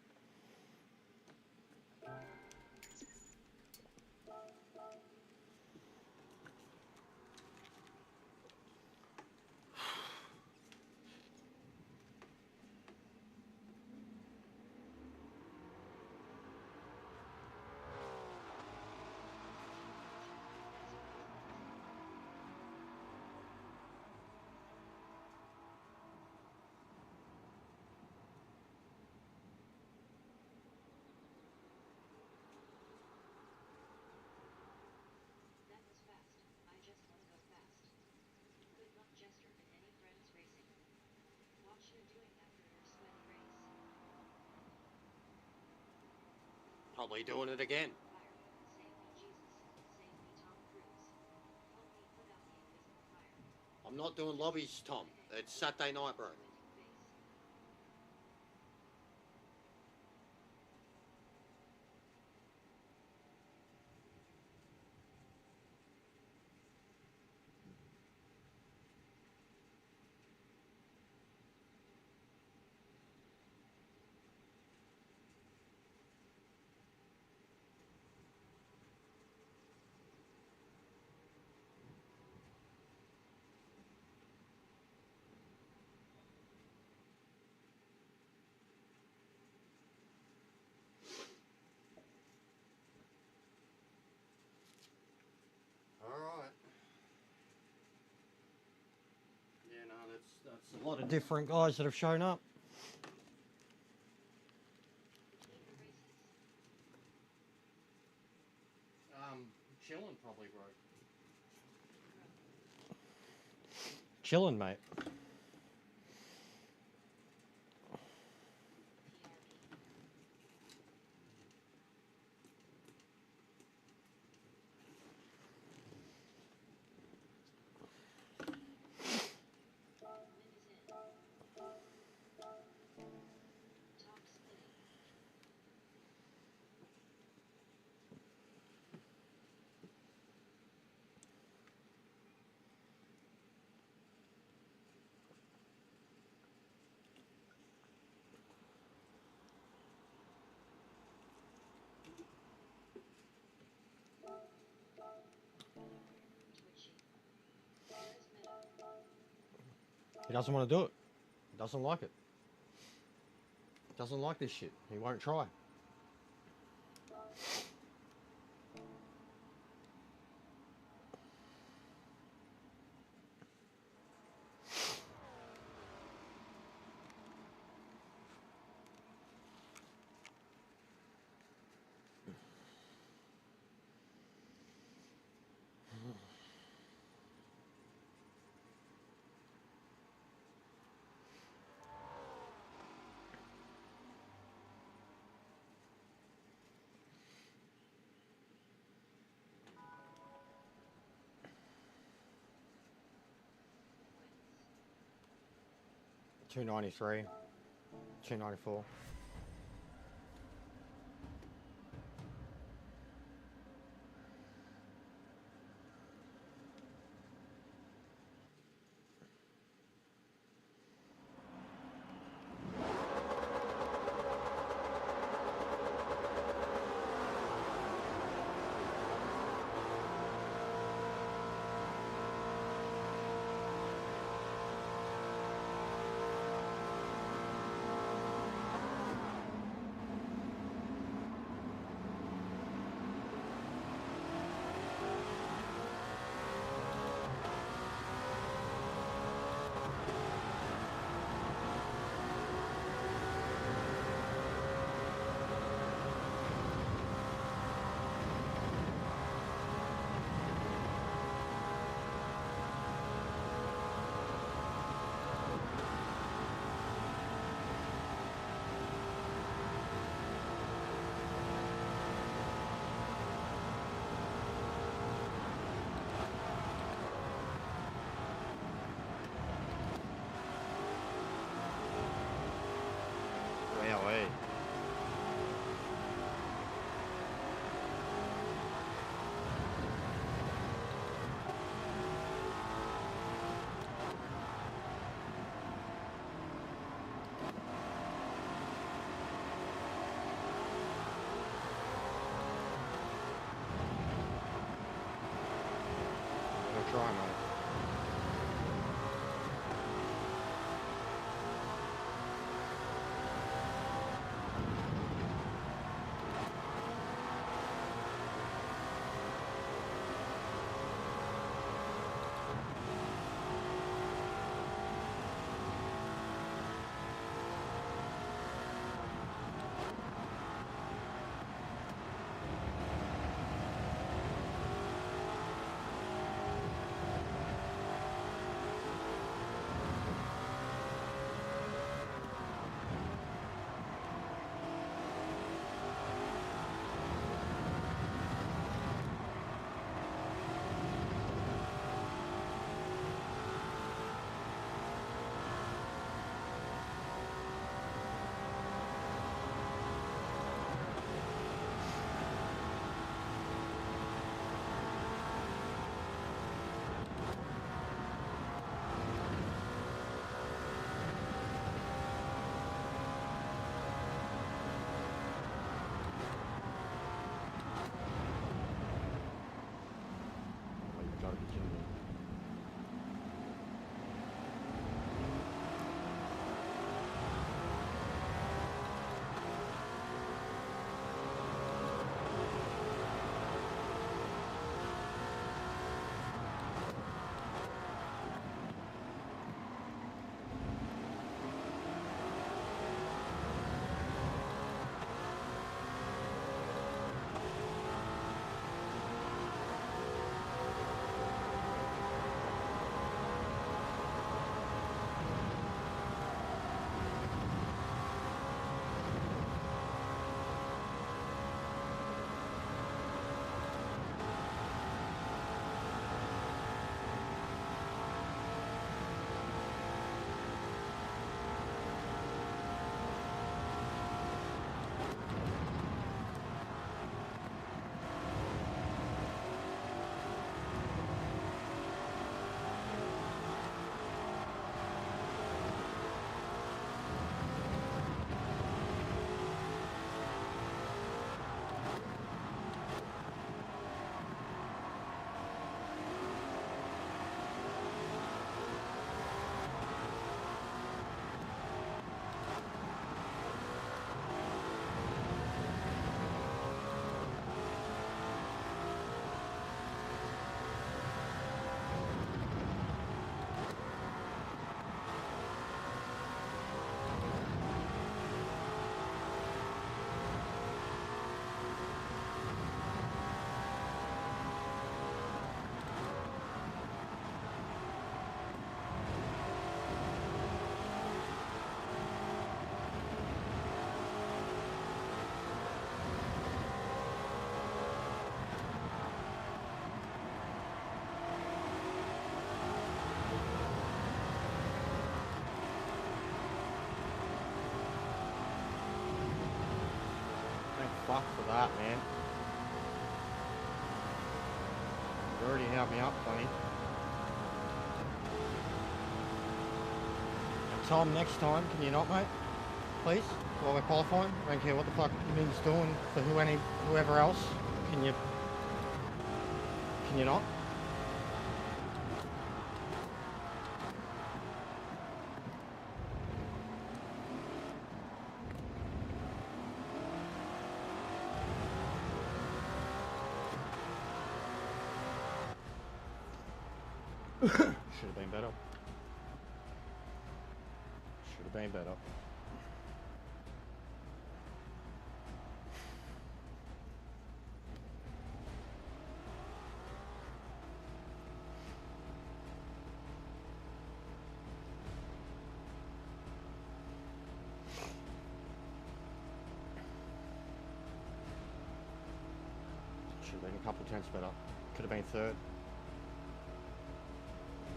That was fast. I just want to go fast. Good luck, Jester, and any friends racing. Watch you doing after your sweaty race. Probably doing it again. Fire. Save me, Jesus. Save me, Tom Cruise. Help me put out the invisible fire. I'm not doing lobbies, Tom. It's Saturday night, bro. Squinting face. Alright. Yeah, no, that's A lot of different guys that have shown up. Even races. Chilling probably, bro. Chilling, mate. PRP. Wind is in. Top spinning. Twitchy. Where's Meadow? He doesn't want to do it. He doesn't like it. Doesn't like this shit. He won't try. Wins. 293. 294. try, mate. Fuck for that, man. You already helped me out plenty. And Tom, next time, can you not, mate? Please? While we're qualifying? I don't care what the fuck Min's doing for whoever else. Can you not? Should have been better. Should have been better. Should have been a couple tenths better. Could have been third.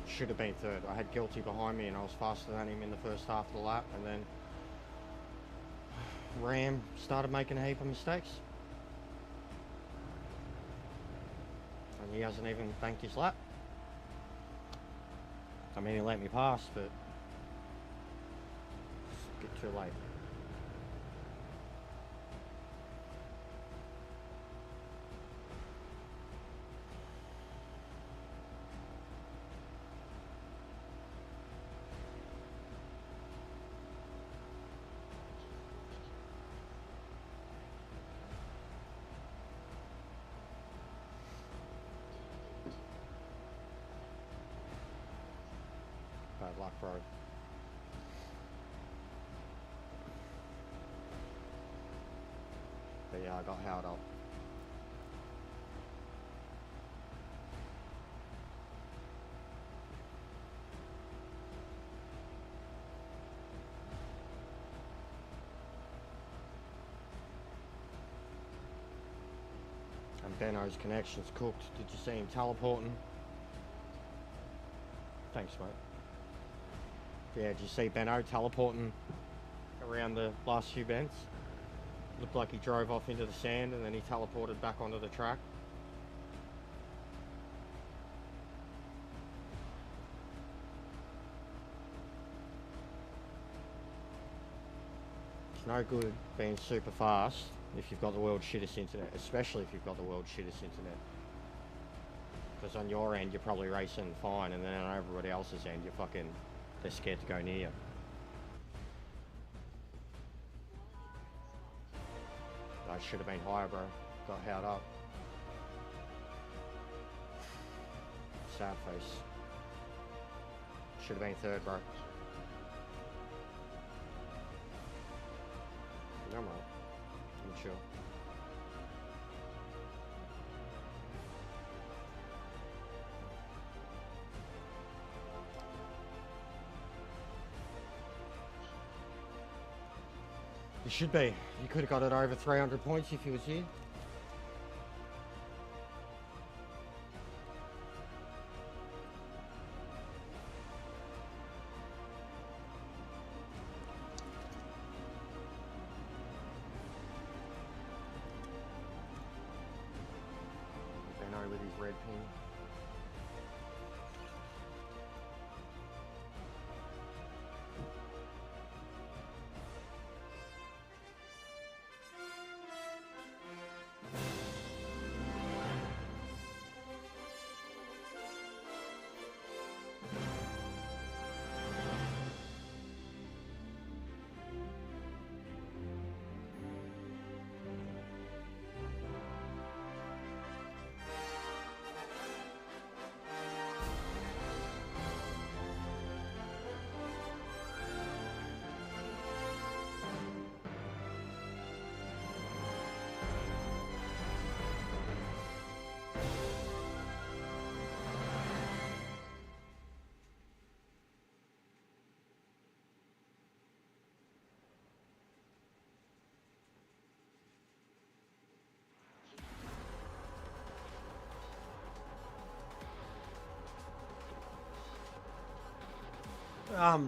Should have been third. I had Guilty behind me and I was faster than him in the first half of the lap, and then Ram started making a heap of mistakes. And he hasn't even banked his lap. I mean, he let me pass, but it's a bit too late. luck, bro. But yeah, I got held up. And Benno's connection's cooked. Did you see him teleporting? Thanks, mate. Yeah, did you see Benno teleporting around the last few bends? Looked like he drove off into the sand and then he teleported back onto the track. It's no good being super fast if you've got the world's shittest internet, especially if you've got the world's shittest internet. Because on your end you're probably racing fine, and then on everybody else's end they're scared to go near you. I should have been higher, bro. Got held up. Sad face. Should have been third, bro. I'm right. I'm chill. You should be. You could have got it over 300 points if he was here. Benno with his red pin.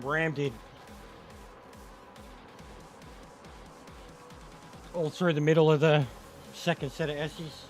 Ram did. All through the middle of the second set of Essies.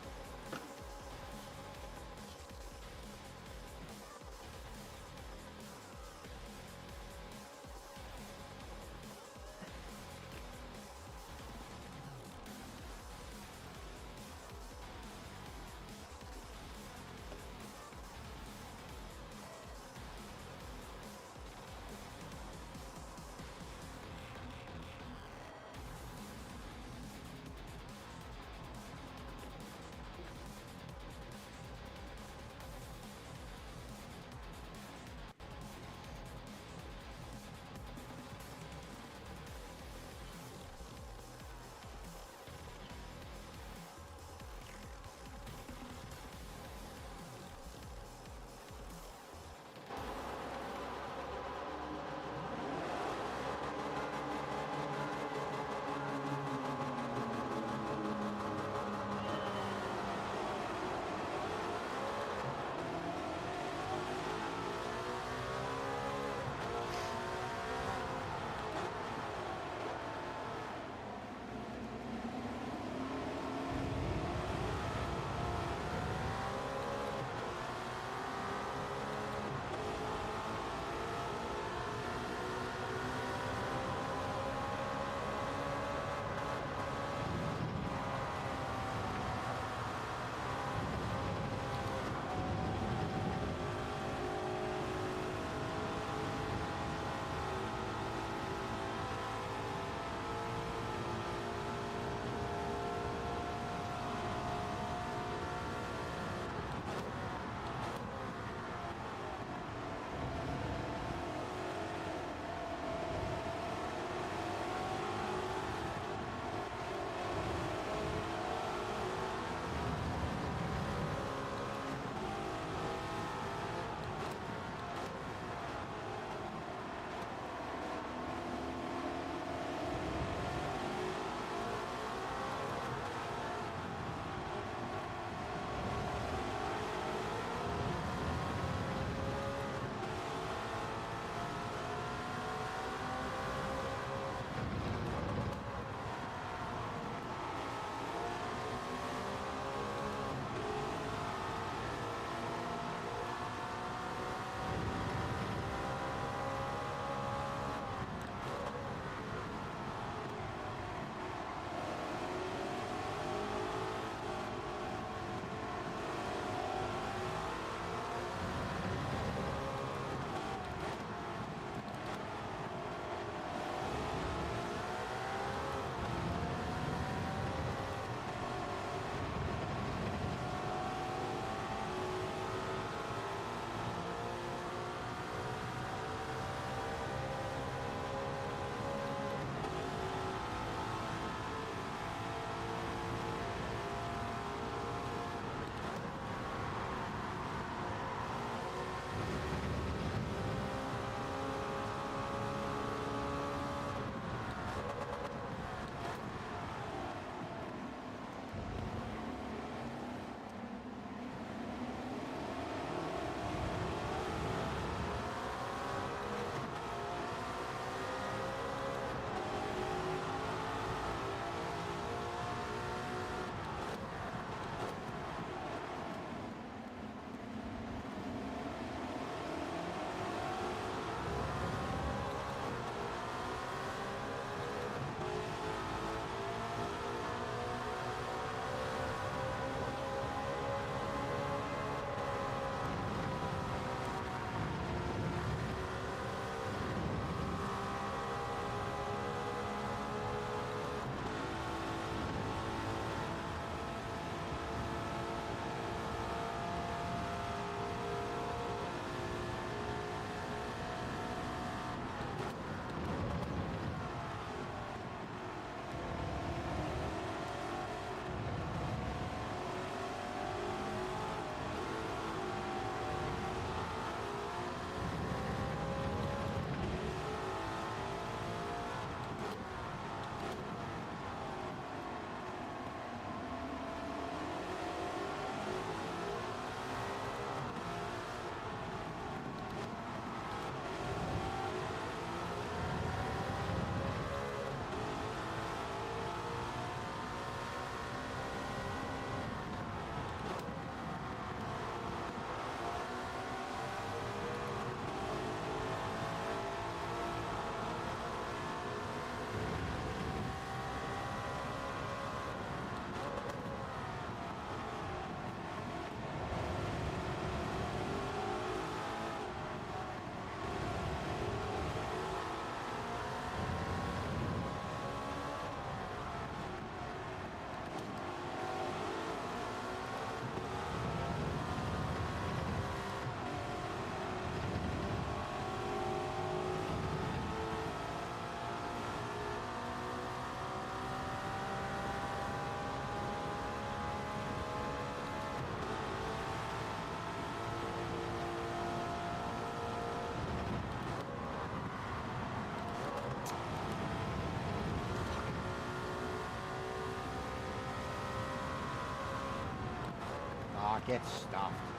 get stuffed.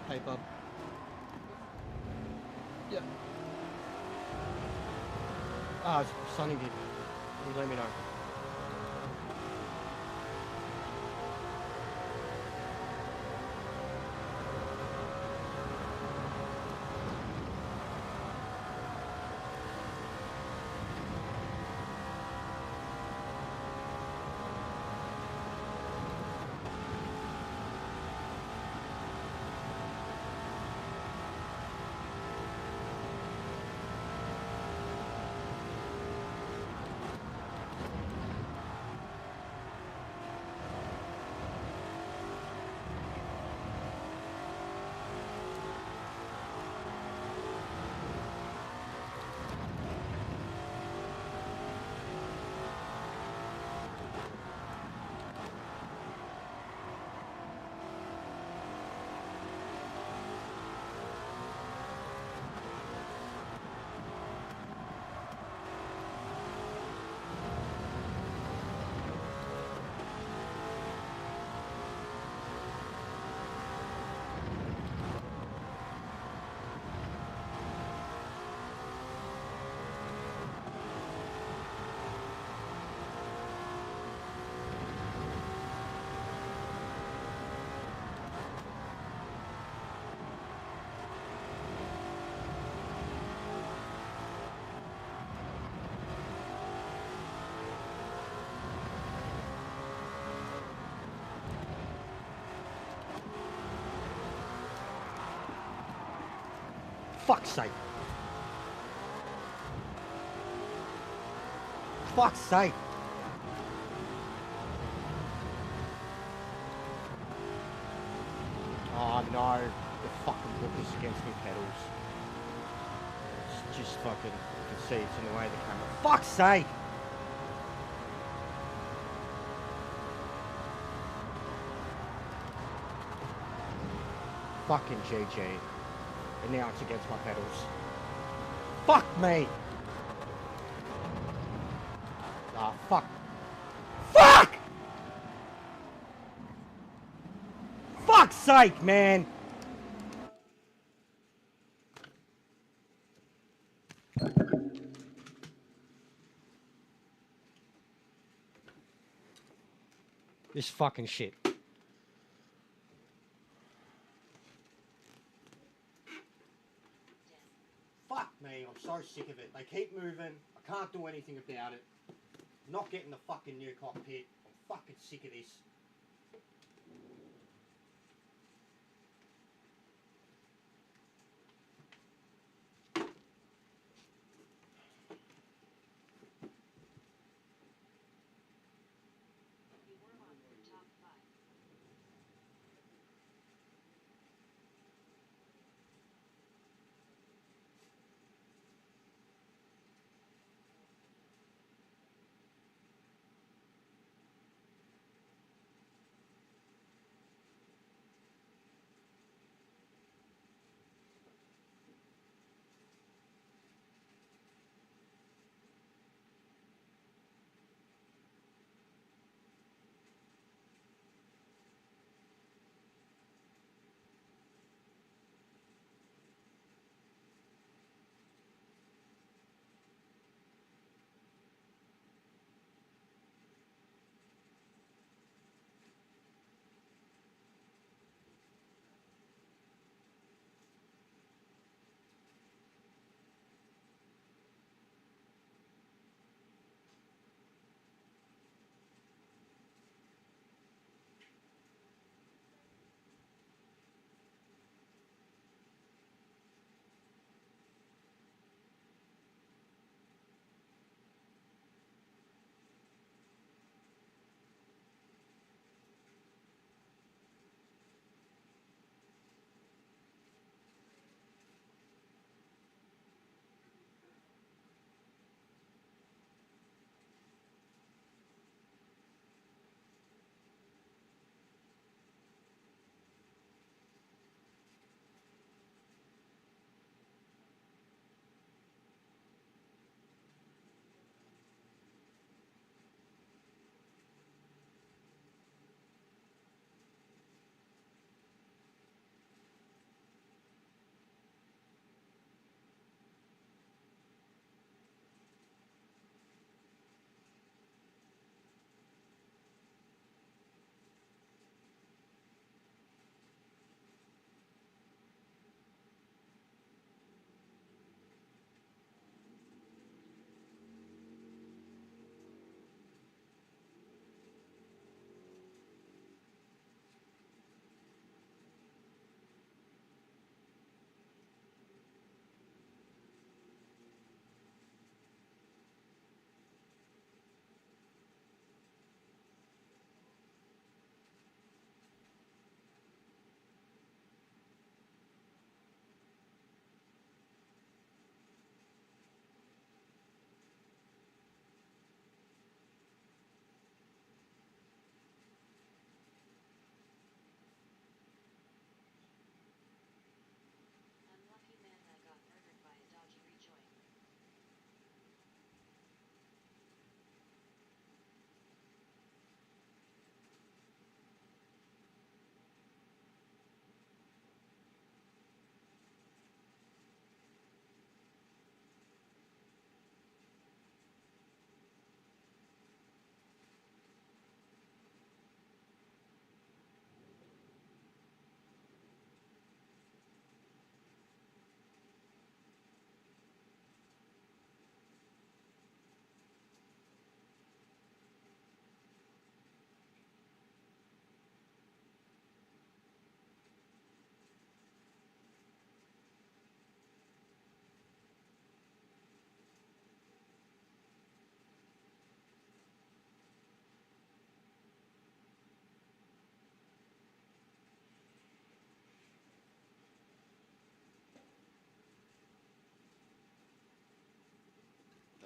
Hey, bub. Yep. Ah, Sonny did. He let me know. Fuck's sake. Fuck's sake. Oh no, the fucking book is against my pedals. It's just fucking, you can see it's in the way of the camera. Fuck's sake! Fucking GG. And now it's against my pedals. Fuck me! Ah, fuck. Fuck! Fuck's sake, man! This fucking shit. Fuck me, I'm so sick of it. They keep moving. I can't do anything about it. Not getting the fucking new cockpit. I'm fucking sick of this. You were on the top 5.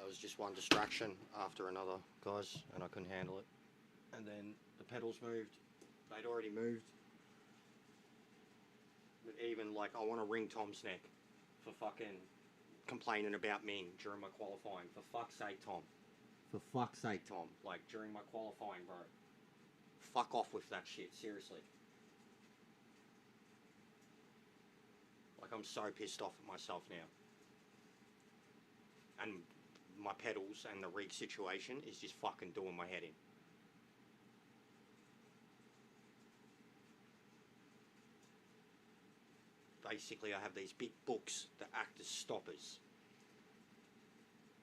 was just one distraction after another, guys, and I couldn't handle it. And then the pedals moved. They'd already moved. But even, like, I want to wring Tom's neck for fucking complaining about Ming during my qualifying. For fuck's sake, Tom. For fuck's sake, Tom. Like, during my qualifying, bro. Fuck off with that shit, seriously. Like, I'm so pissed off at myself now. And my pedals and the rig situation is just fucking doing my head in. Basically, I have these big books that act as stoppers.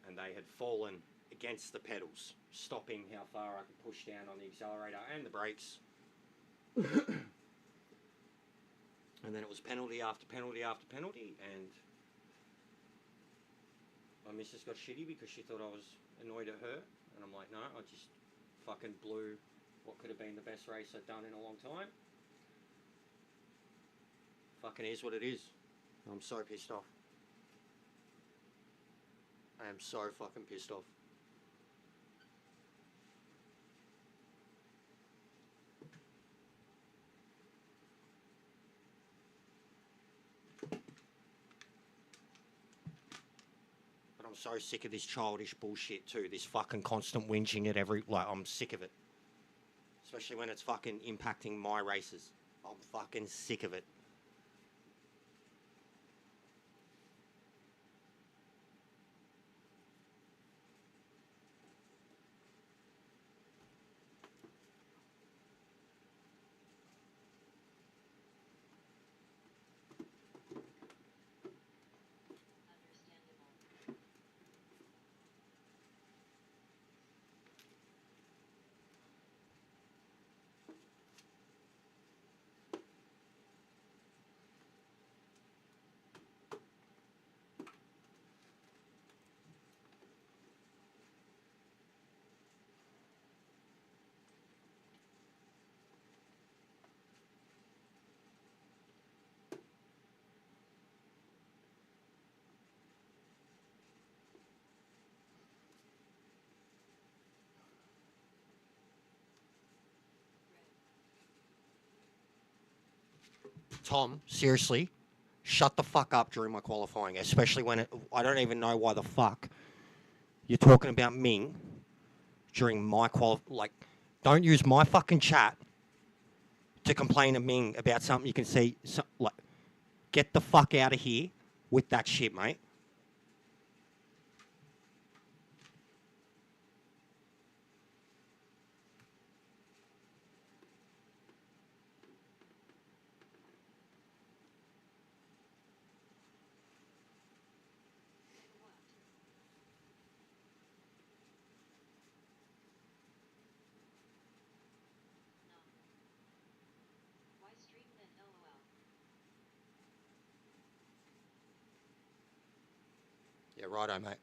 And they had fallen against the pedals, stopping how far I could push down on the accelerator and the brakes. And then it was penalty after penalty after penalty, and my missus got shitty because she thought I was annoyed at her, and I'm like, no, I just fucking blew what could have been the best race I've done in a long time. Fucking is what it is. I'm so pissed off. I am so fucking pissed off. But I'm so sick of this childish bullshit too. This fucking constant whinging at every... Like, I'm sick of it. Especially when it's fucking impacting my races. I'm fucking sick of it. Understandable. Tom, seriously, shut the fuck up during my qualifying, especially when it, I don't even know why the fuck you're talking about Ming during my like, don't use my fucking chat to complain to Ming about something you can see. Like, get the fuck out of here with that shit, mate. What? No. Why stream then LOL? Yeah, righto, mate.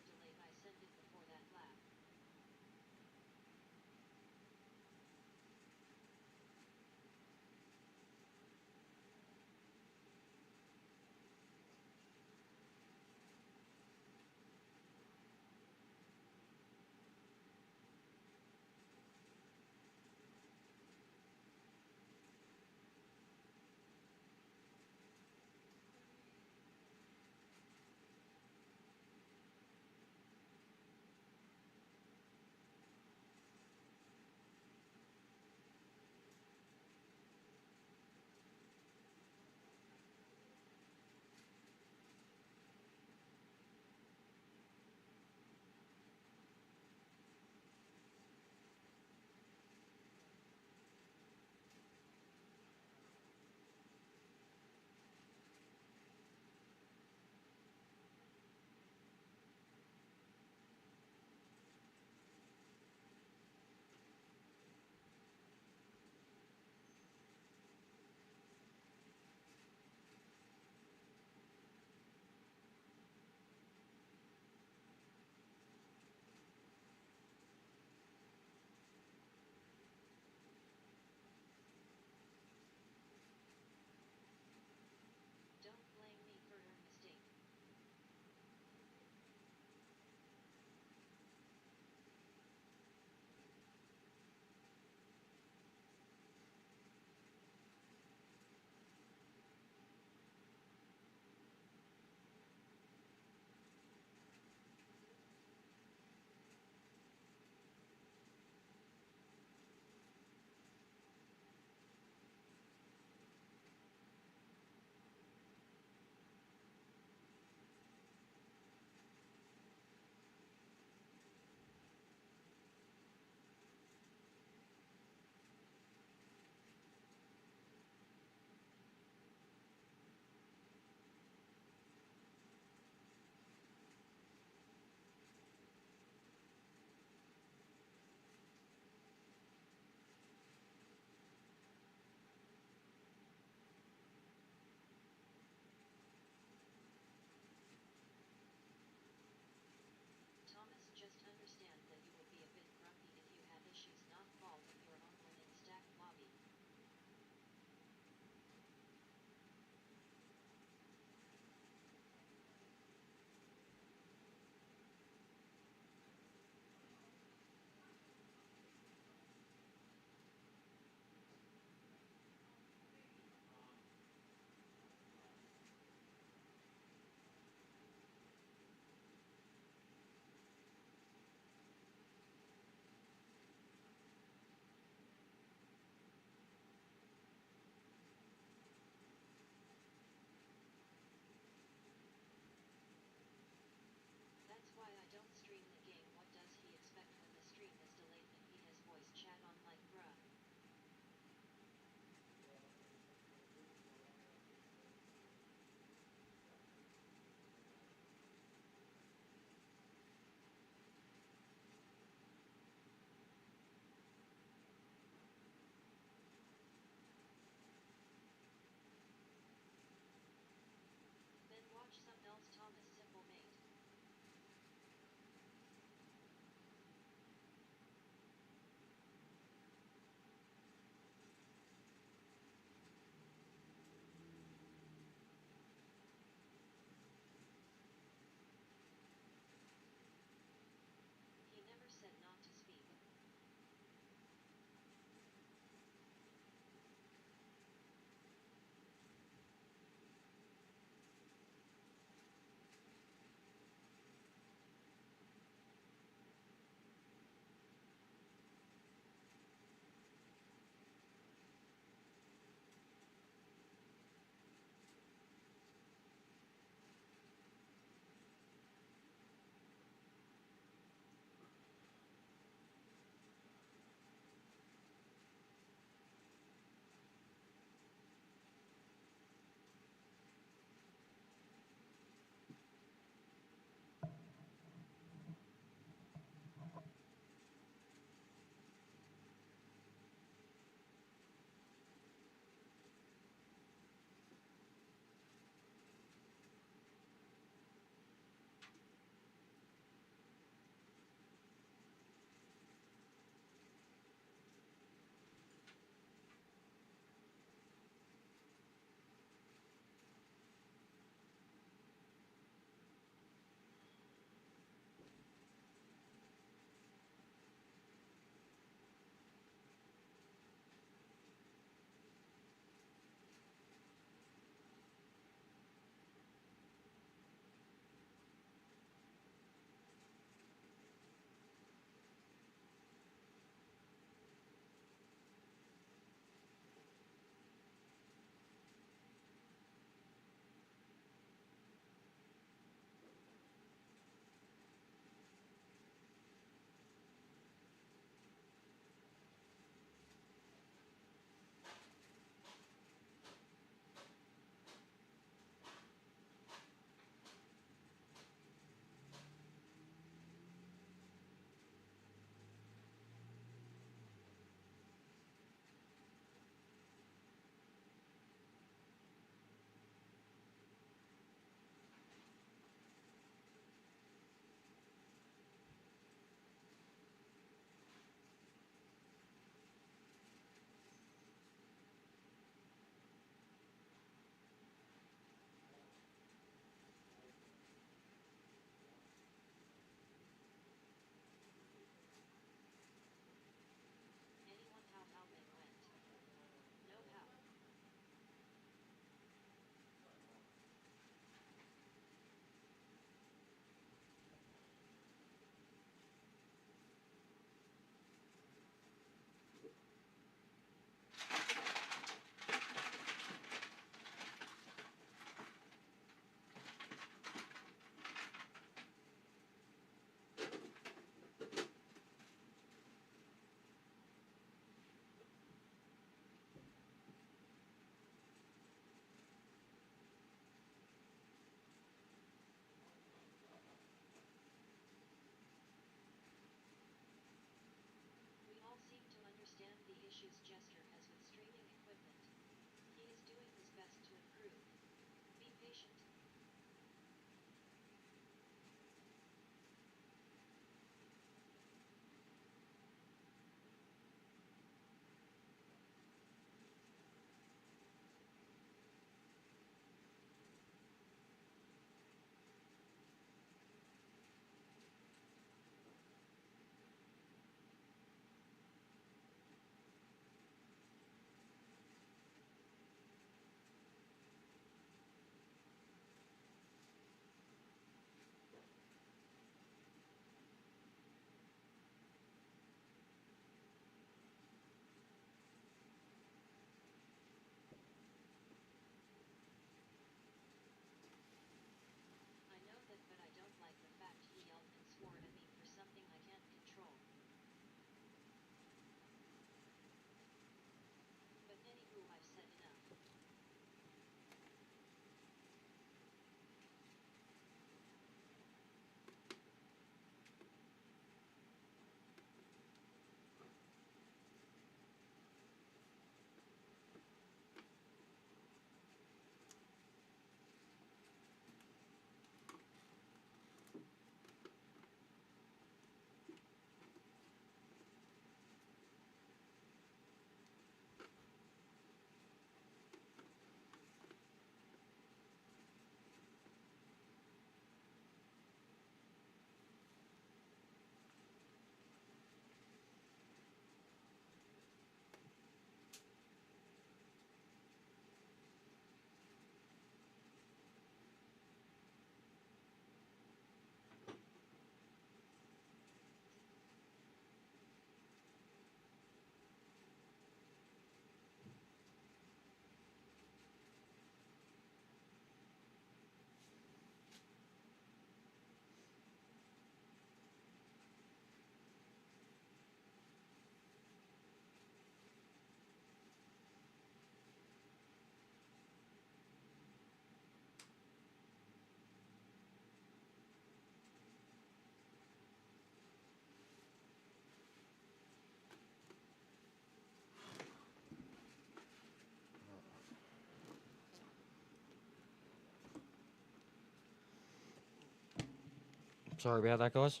Sorry about that, guys.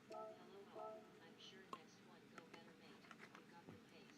Hello all, I'm sure next one go better mate, you got the pace.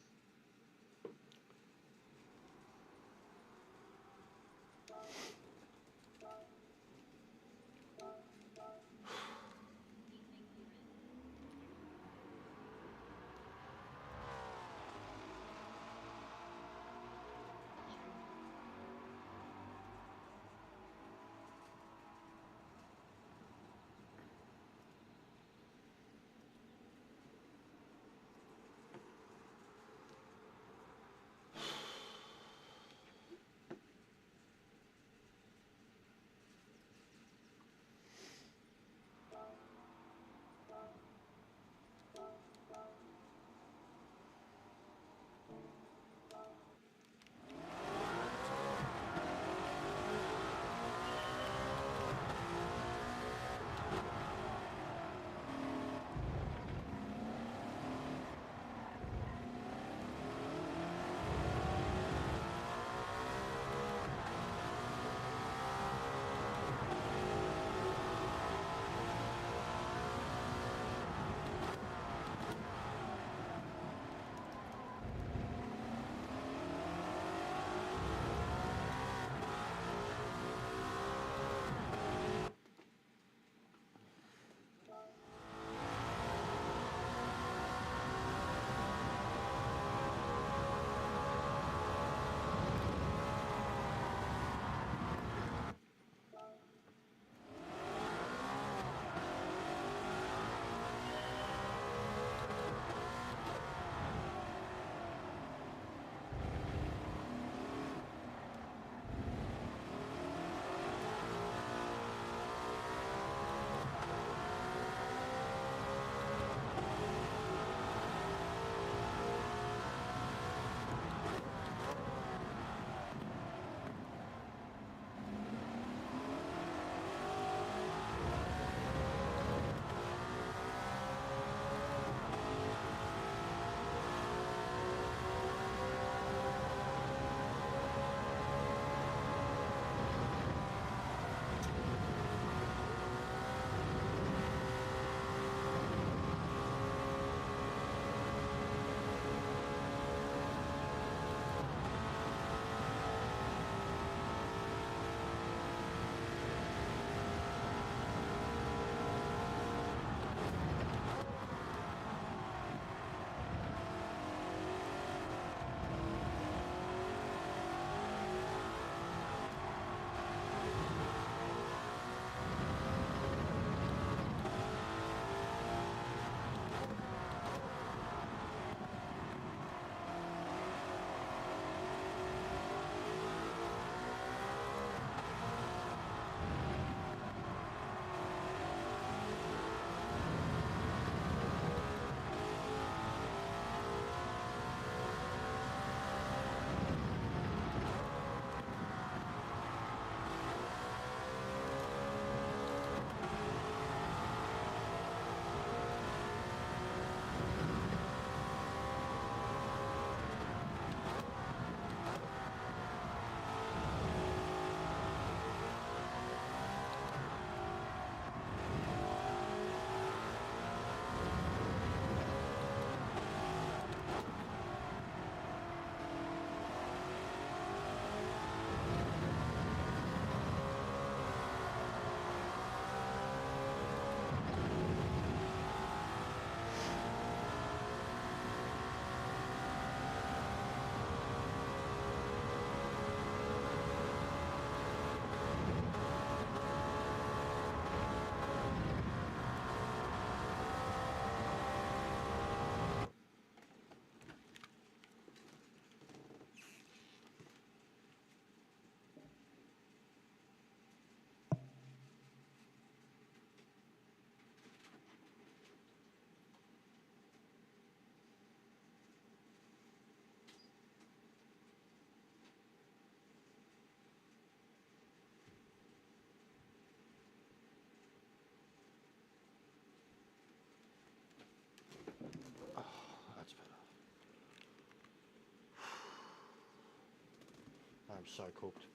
I'm so cooked.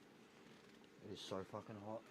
It is so fucking hot.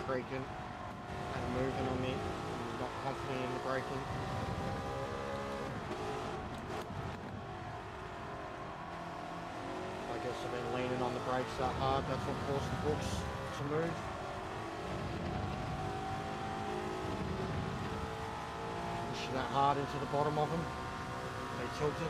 Braking and moving on me. I'm not confident in the braking. I guess I've been leaning on the brakes that hard. That's what forced the books to move. Pushing that hard into the bottom of them. They tilted.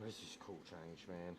This is cool change, man.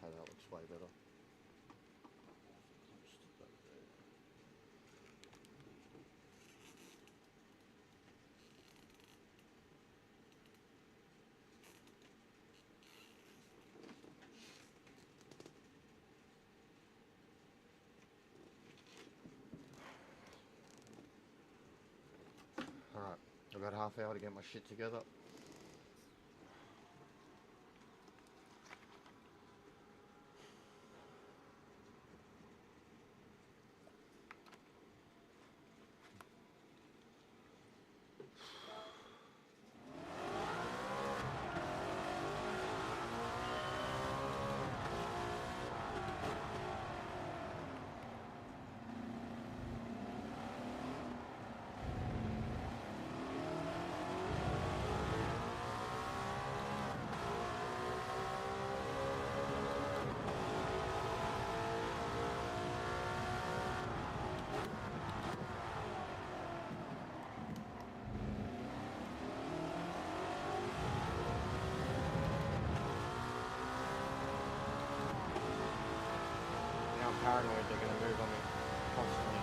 Okay, that looks way better. Alright, I've got half hour to get my shit together. paranoid they're going to move on me constantly.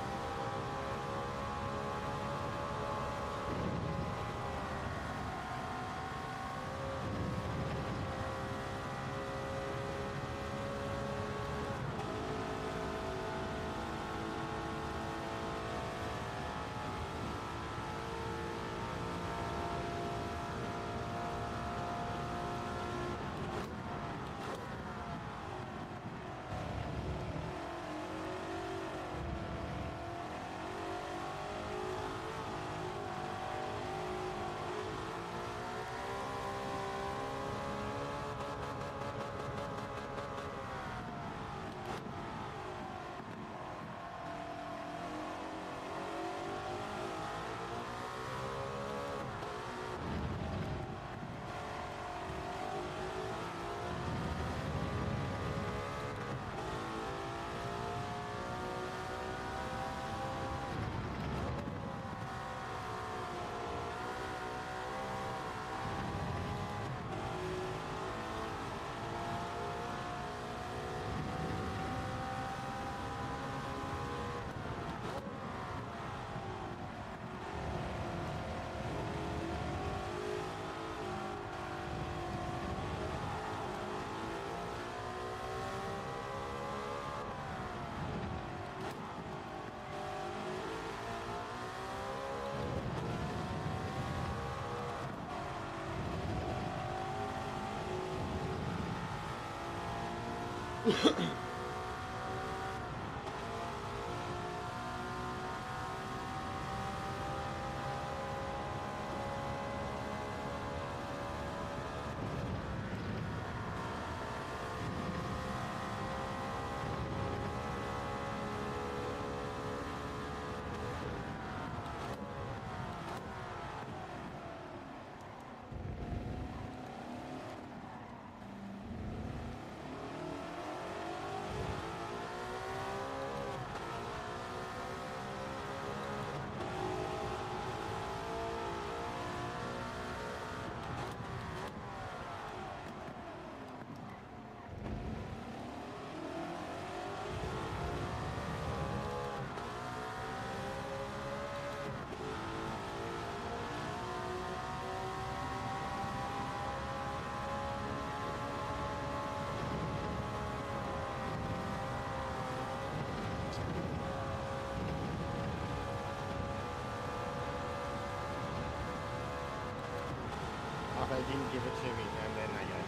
They didn't give it to me, and then they go.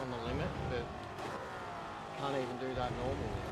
on the limit, but can't even do that normal.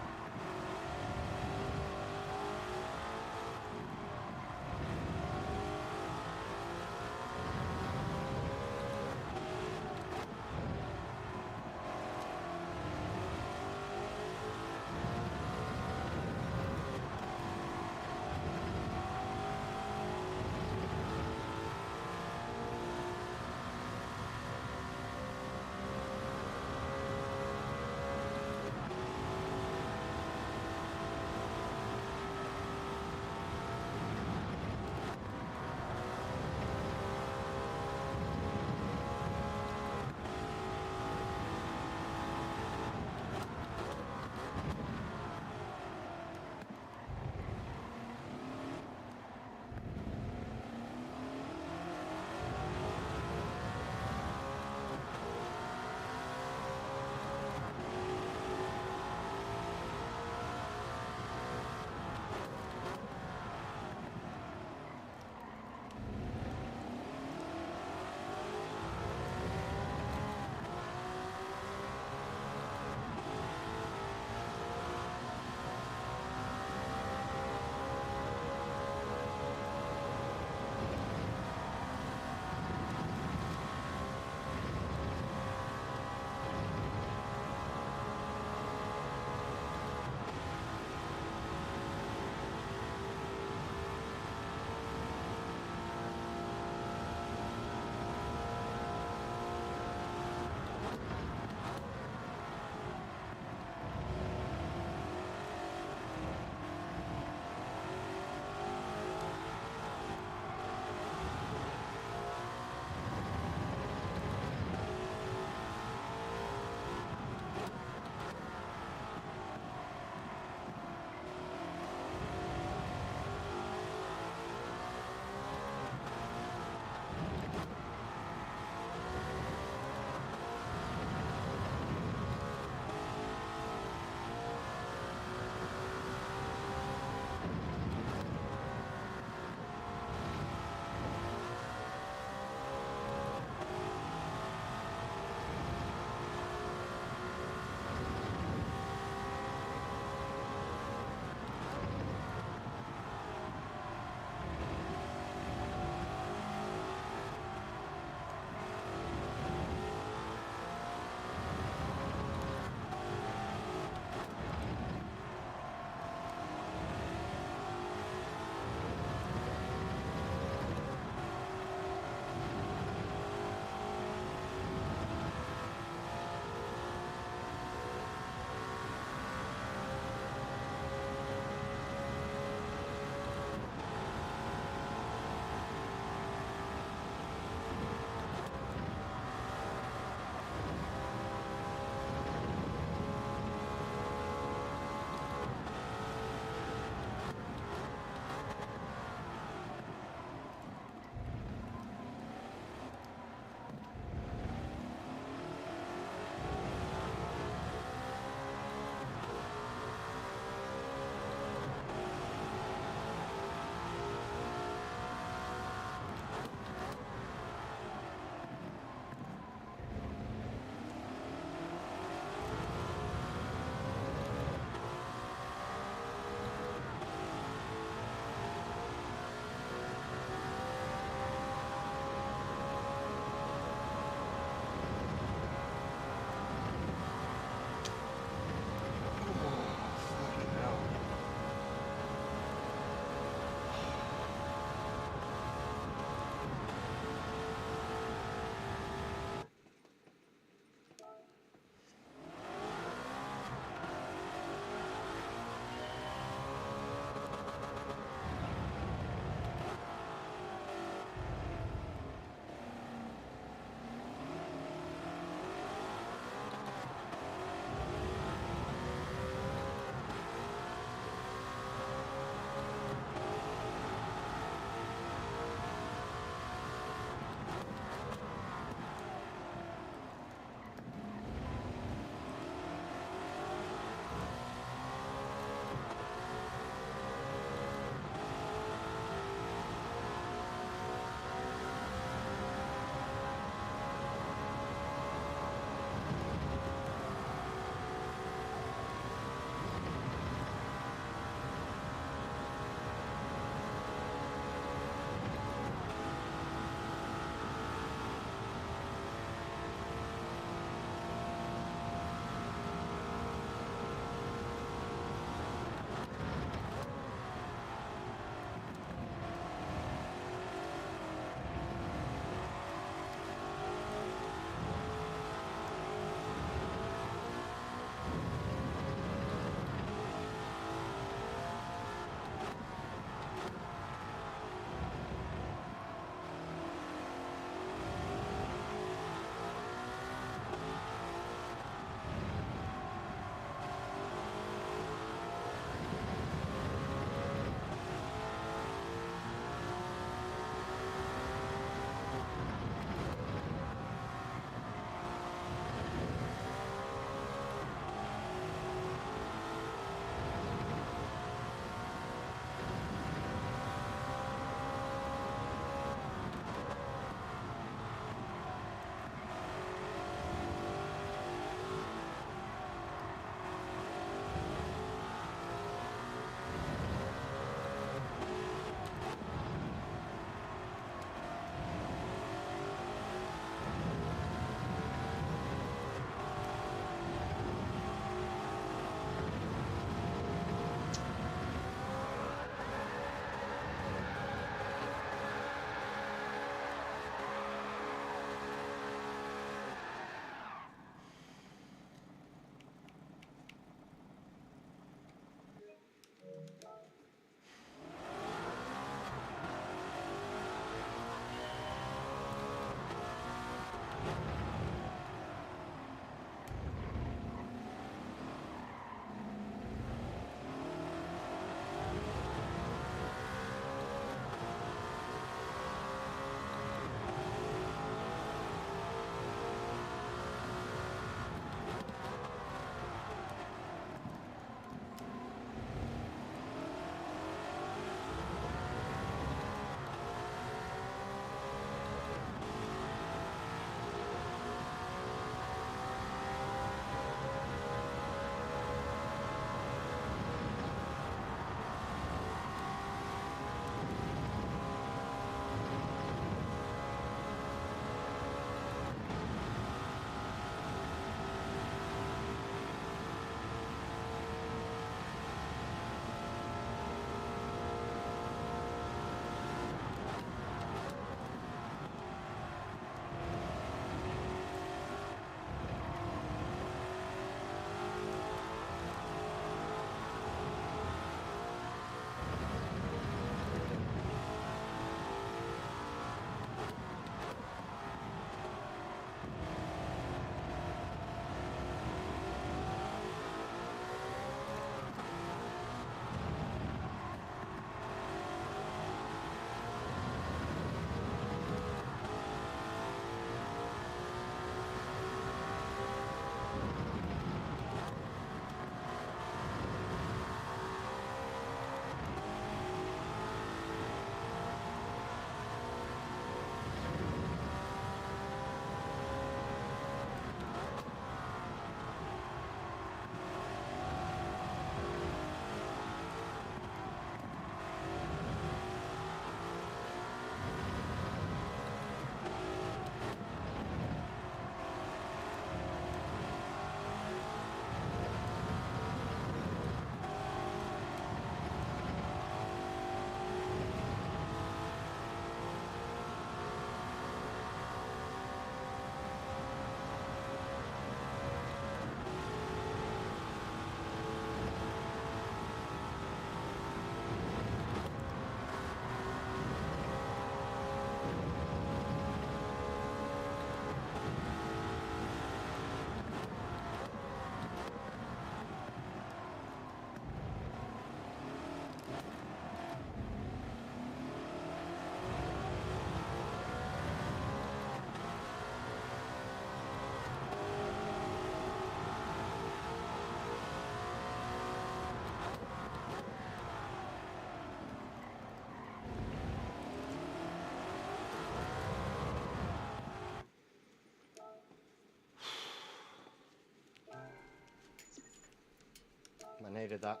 needed that.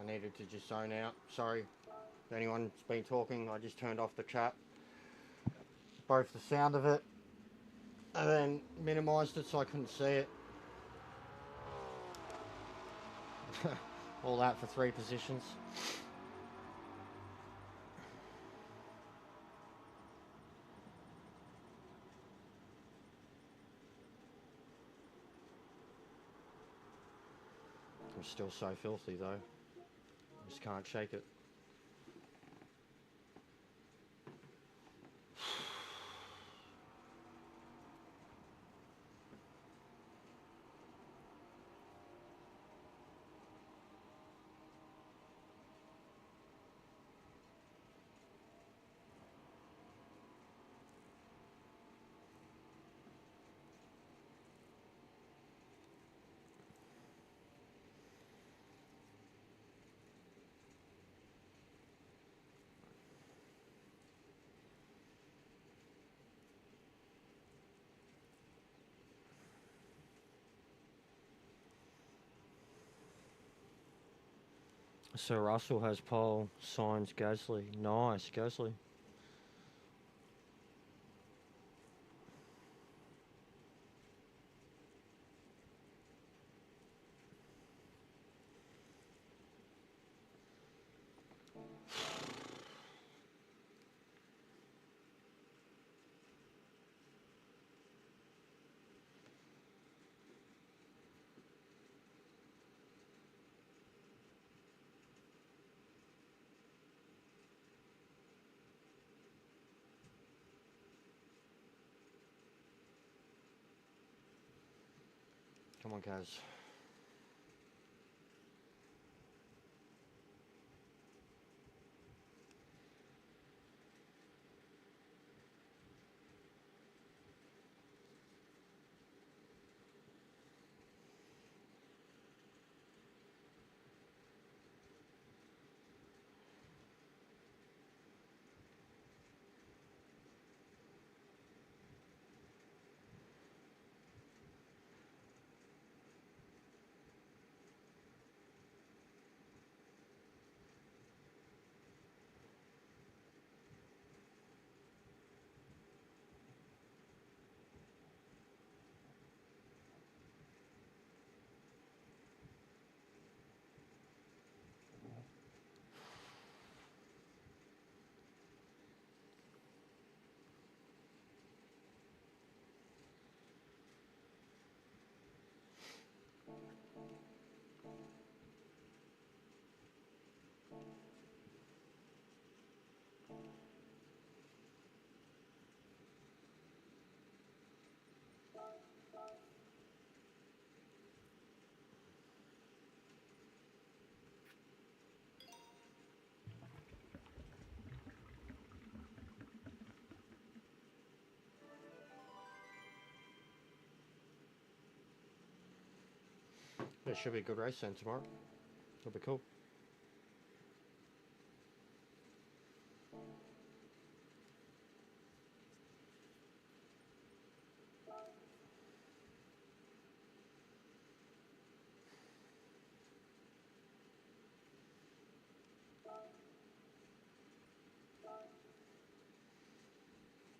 I needed to just zone out. Sorry if anyone's been talking, I just turned off the chat. Both the sound of it and then minimised it so I couldn't see it. All that for 3 positions. I'm still so filthy though. Just can't shake it. Sir Russell has pole, signs Gasly. Nice, Gasly. Come on, Kaz. It should be a good race then tomorrow. It'll be cool.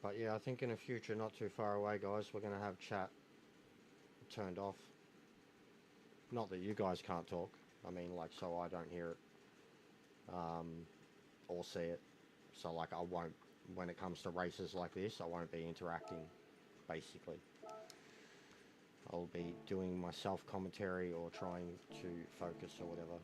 But yeah, I think in the future, not too far away, guys, we're going to have chat turned off. Not that you guys can't talk. I mean, like, so I don't hear it or see it. So, like, I won't, when it comes to races like this, I won't be interacting, basically. I'll be doing my self-commentary or trying to focus or whatever.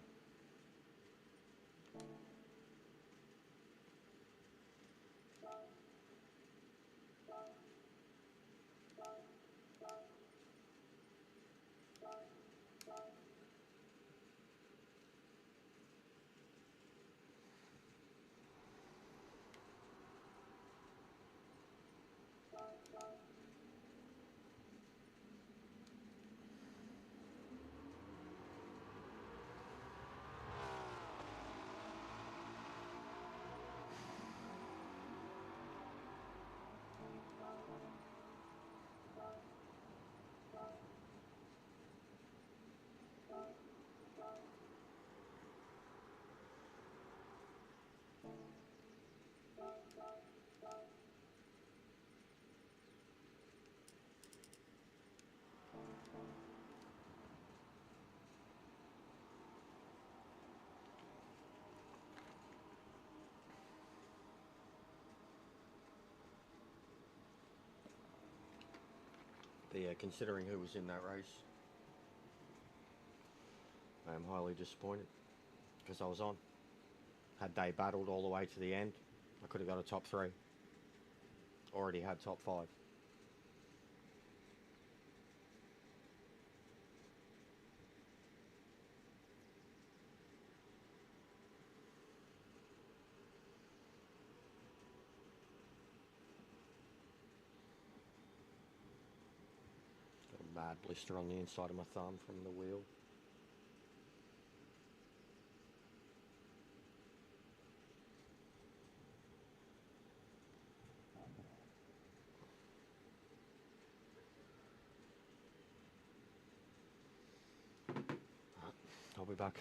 But yeah, considering who was in that race, I am highly disappointed because I was on. Had they battled all the way to the end, I could have got a top 3. Already had top 5. Got a mad blister on the inside of my thumb from the wheel. I'll be back.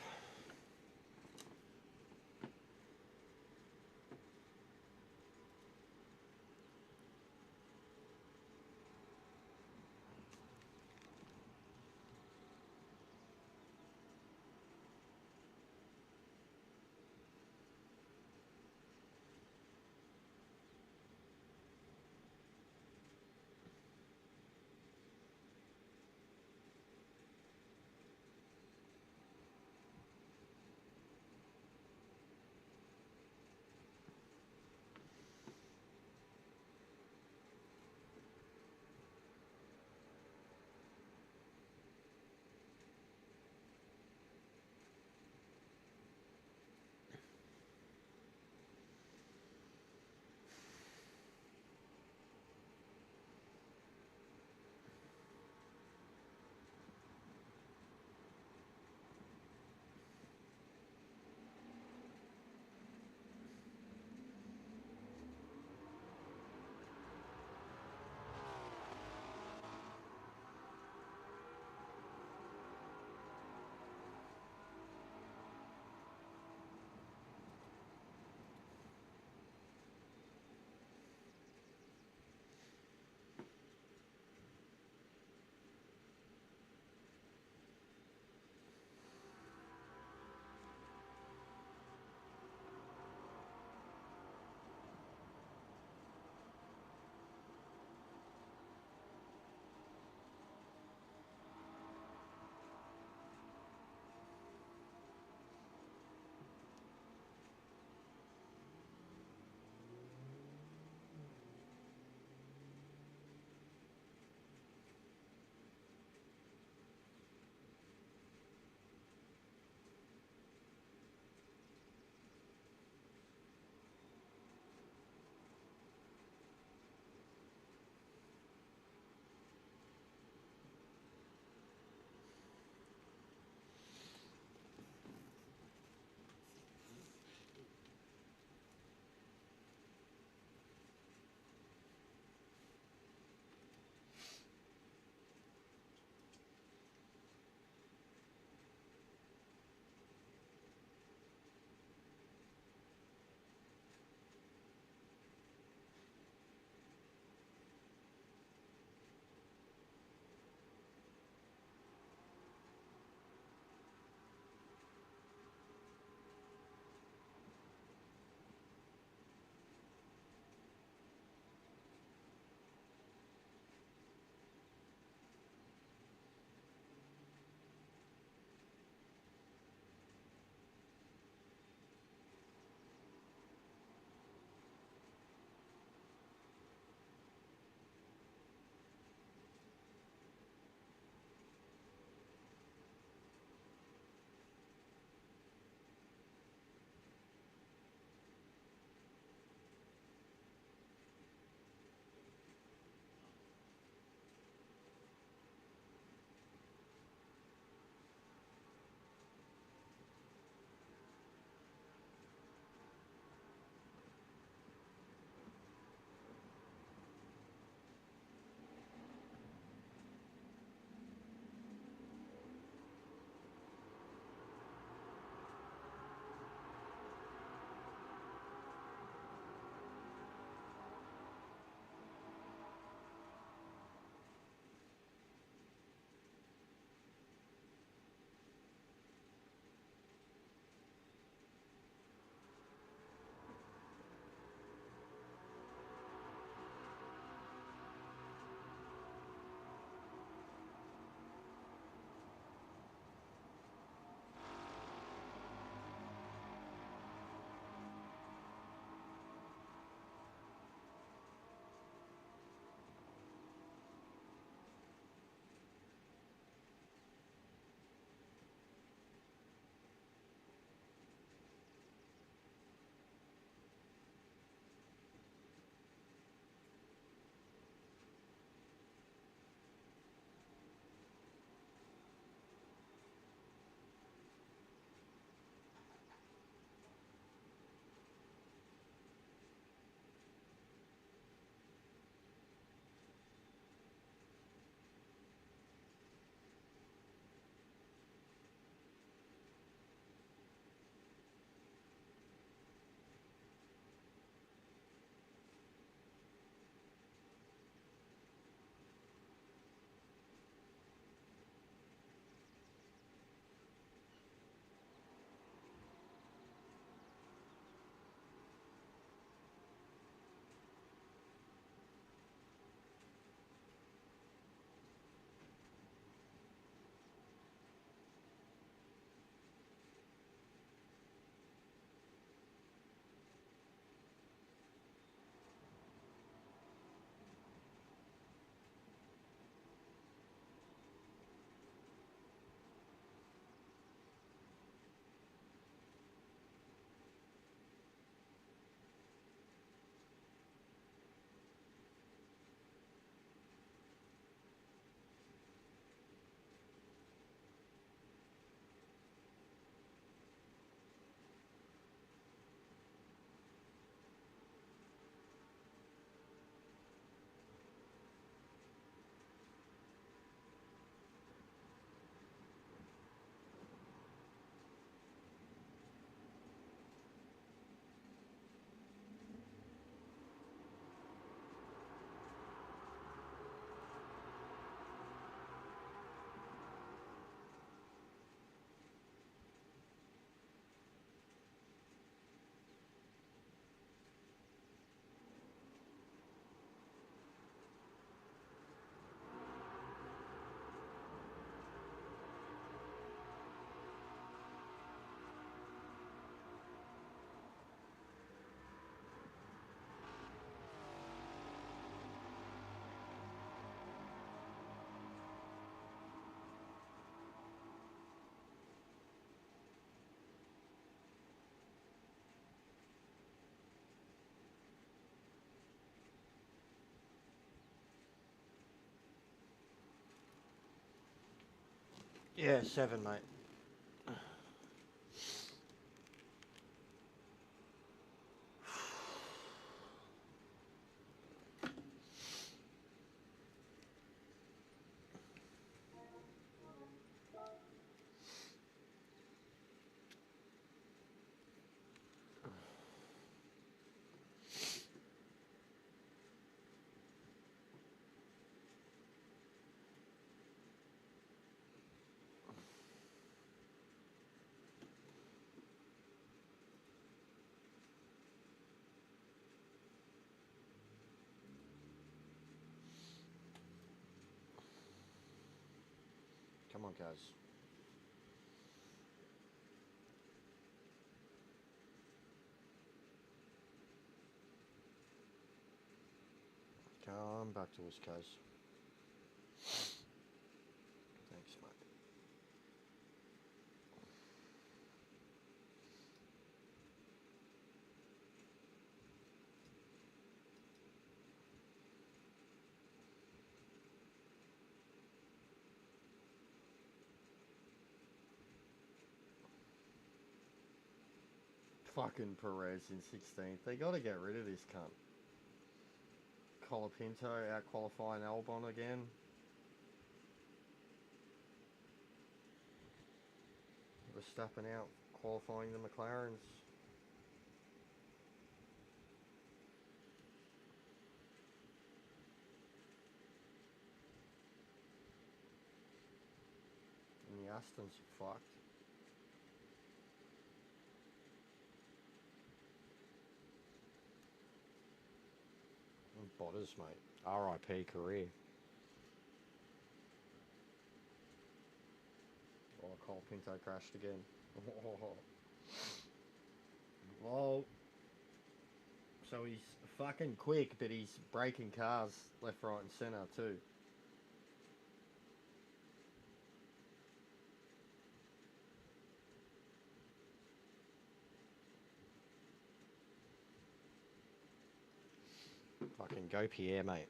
Yeah, 7, mate. Come on, guys. Come back to us, guys. Thanks, mate. Fucking Perez in 16th. They got to get rid of this cunt. Colapinto out qualifying Albon again. Verstappen out qualifying the McLarens. And the Aston's fucked. And Bottas, mate. RIP career. Oh, Colapinto crashed again. Well, so he's fucking quick, but he's breaking cars left, right, and centre too. Fucking go Pierre, mate.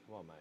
Come on, mate.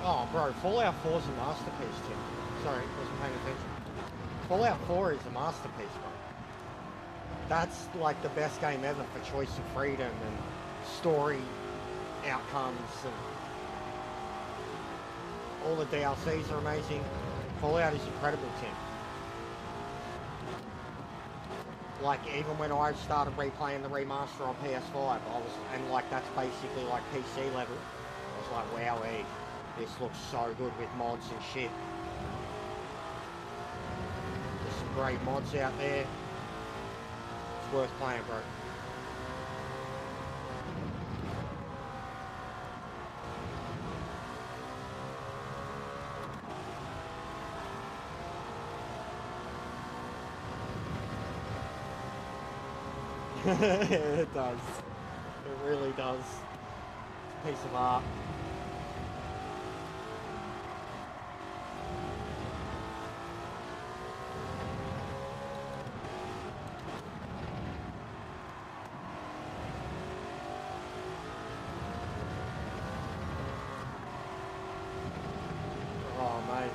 Oh, bro, Fallout 4 is a masterpiece, Tim. Sorry, wasn't paying attention. Fallout 4 is a masterpiece, bro. That's like the best game ever for choice of freedom and story outcomes, and all the DLCs are amazing. Fallout is incredible, Tim. Like, even when I started replaying the remaster on PS5, and like, that's basically like PC level, I was like, wow, this looks so good with mods and shit. There's some great mods out there. It's worth playing, bro. It does. It really does. It's a piece of art. Oh, mate.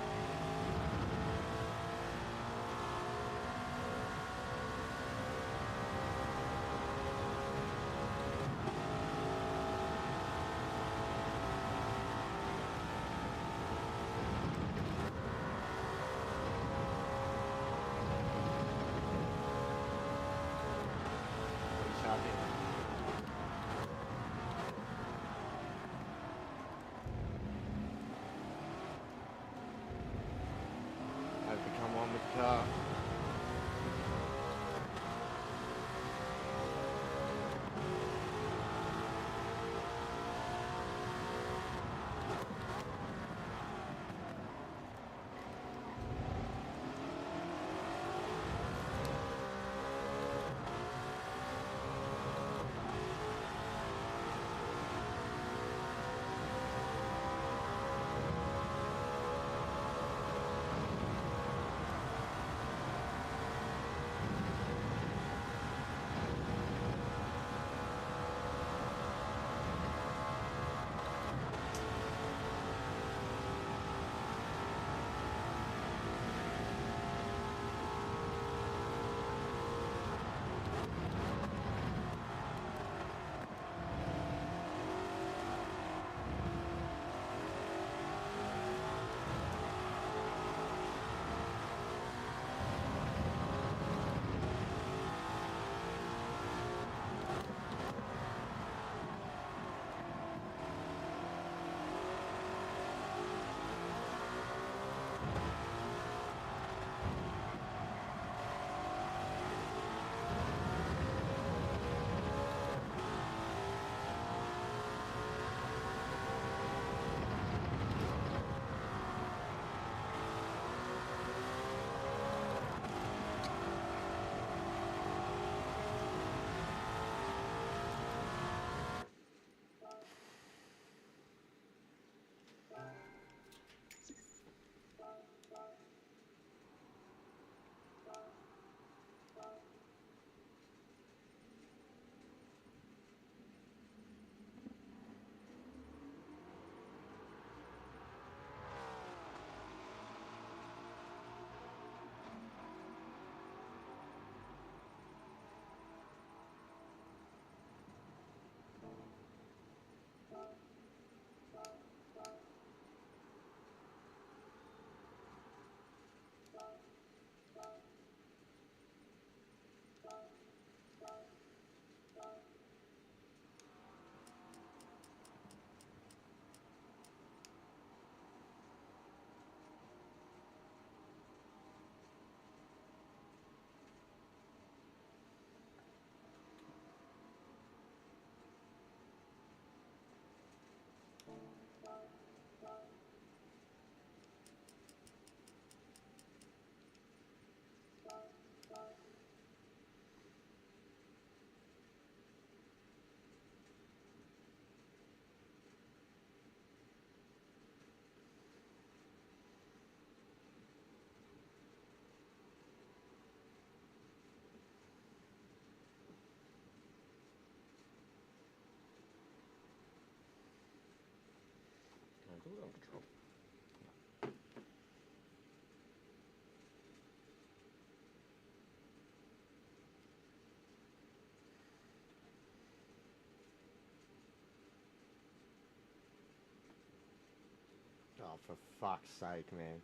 Oh, for fuck's sake, man.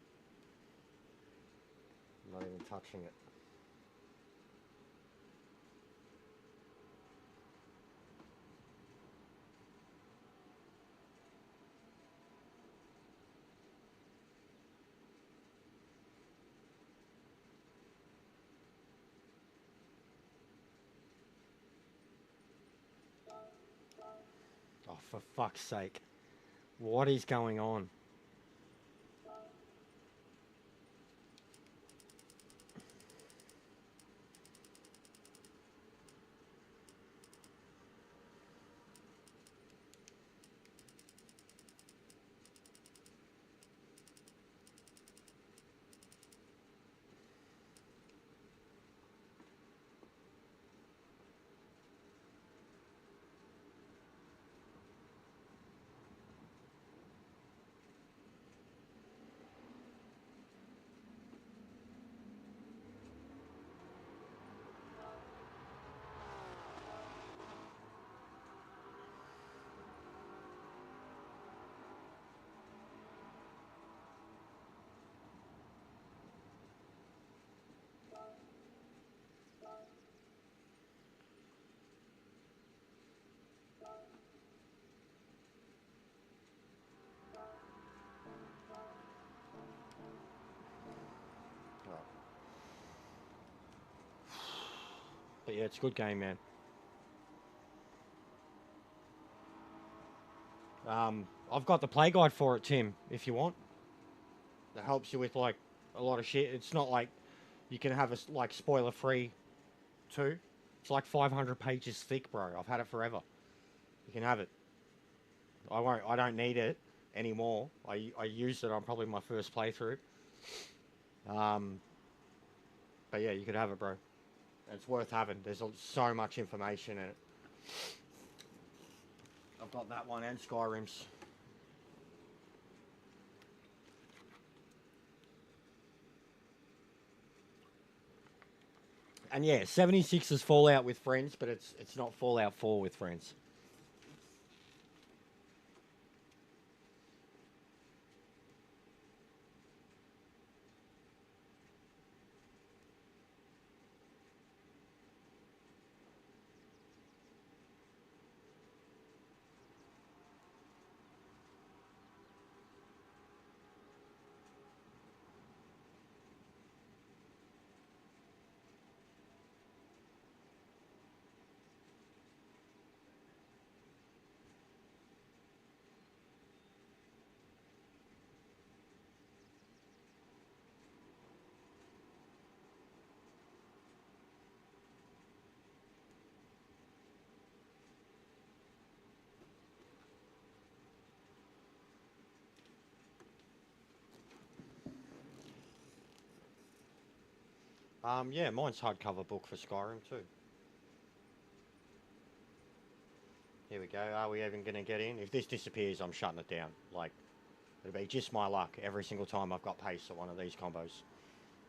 I'm not even touching it. Oh, for fuck's sake. What is going on? But yeah, it's a good game, man. I've got the play guide for it, Tim, if you want. That helps you with, like, a lot of shit. It's not like you can have a, like, spoiler-free too. It's like 500 pages thick, bro. I've had it forever. You can have it. I don't need it anymore. I used it on probably my first playthrough. But yeah, you could have it, bro. It's worth having. There's so much information in it. I've got that one and Skyrim's. And yeah, 76 is Fallout with friends, but it's not Fallout 4 with friends. Yeah, mine's hardcover book for Skyrim too. Here we go. Are we even going to get in? If this disappears, I'm shutting it down. Like, it'll be just my luck every single time I've got pace at one of these combos.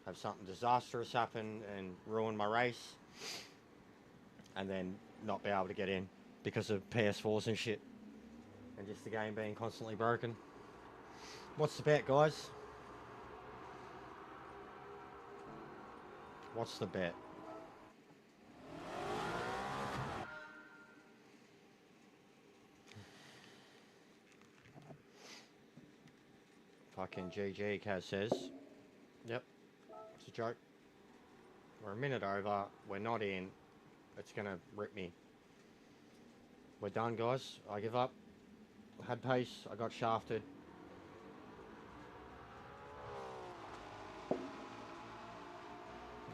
Have something disastrous happen and ruin my race. And then not be able to get in because of PS4s and shit. And just the game being constantly broken. What's the bet, guys? What's the bet? Fucking GG, Kaz says. Yep, it's a joke. We're a minute over. We're not in. It's gonna rip me. We're done, guys. I give up. I had pace. I got shafted.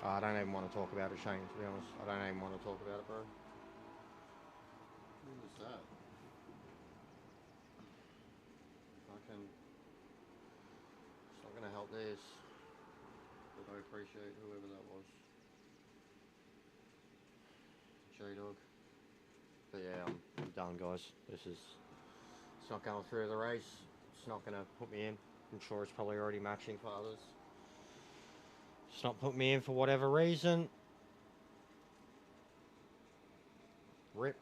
I don't even want to talk about it, Shane, to be honest. I don't even want to talk about it, bro. What was that? Fucking... It's not gonna help this. But I appreciate whoever that was. J-Dog. But yeah, I'm done, guys. It's not going through the race. It's not going to put me in. I'm sure it's probably already matching for others. It's not putting me in for whatever reason. Rip.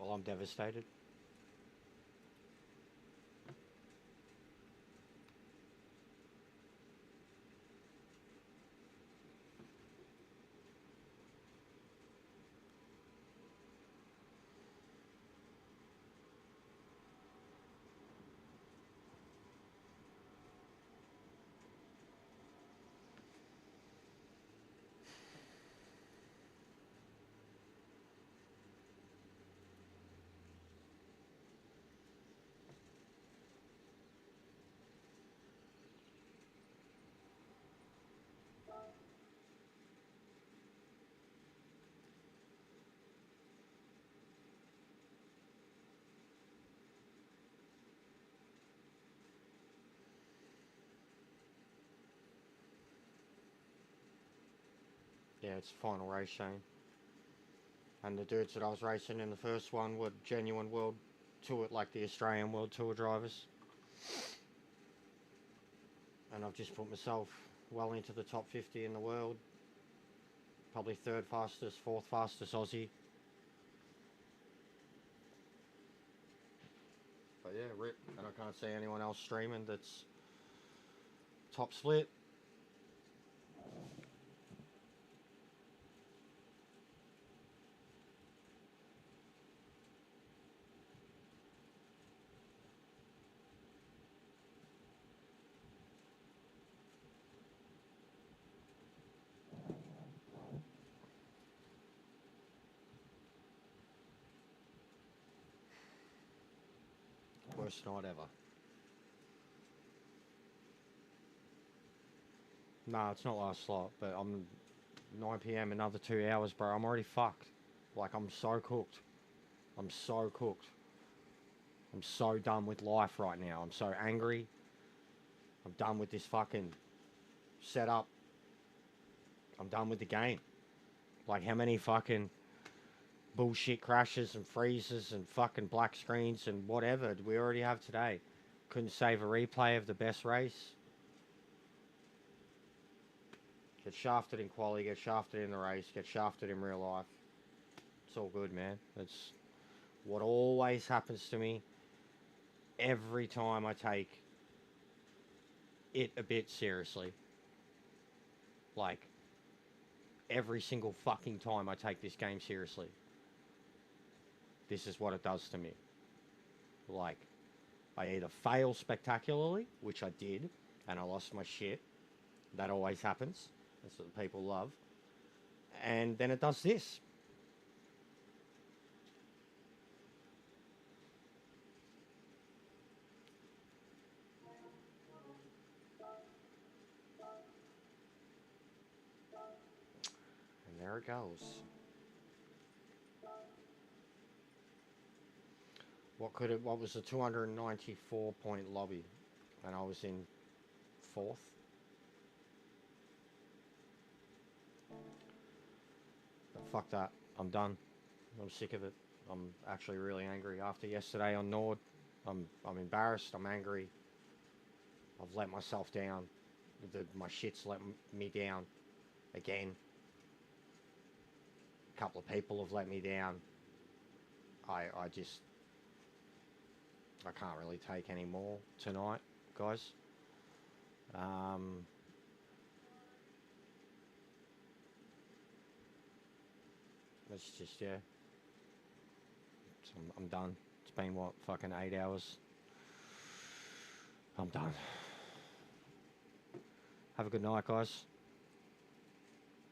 Well, I'm devastated. Yeah, it's the final race, Shane. And the dudes that I was racing in the first one were genuine world tour, like the Australian World Tour drivers. And I've just put myself well into the top 50 in the world. Probably third fastest, fourth fastest Aussie. But yeah, rip. And I can't see anyone else streaming that's top split. Worst night ever. Nah, it's not last slot, but I'm 9 p.m. another 2 hours, bro. I'm already fucked. Like, I'm so cooked. I'm so cooked. I'm so done with life right now. I'm so angry. I'm done with this fucking setup. I'm done with the game. Like, how many fucking bullshit crashes and freezes and fucking black screens and whatever do we already have today? Couldn't save a replay of the best race. Get shafted in quali, get shafted in the race, get shafted in real life. It's all good, man. It's what always happens to me every time I take it a bit seriously. Like, every single fucking time I take this game seriously, this is what it does to me. Like, I either fail spectacularly, which I did, and I lost my shit. That always happens. That's what people love. And then it does this. And there it goes. What was a 294 point lobby? And I was in 4th. But fuck that. I'm done. I'm sick of it. I'm actually really angry. After yesterday on Nord, I'm embarrassed. I'm angry. I've let myself down. My shit's let me down again. A couple of people have let me down. I can't really take any more tonight, guys. It's just, yeah. So I'm done. It's been, what, fucking 8 hours. I'm done. Have a good night, guys.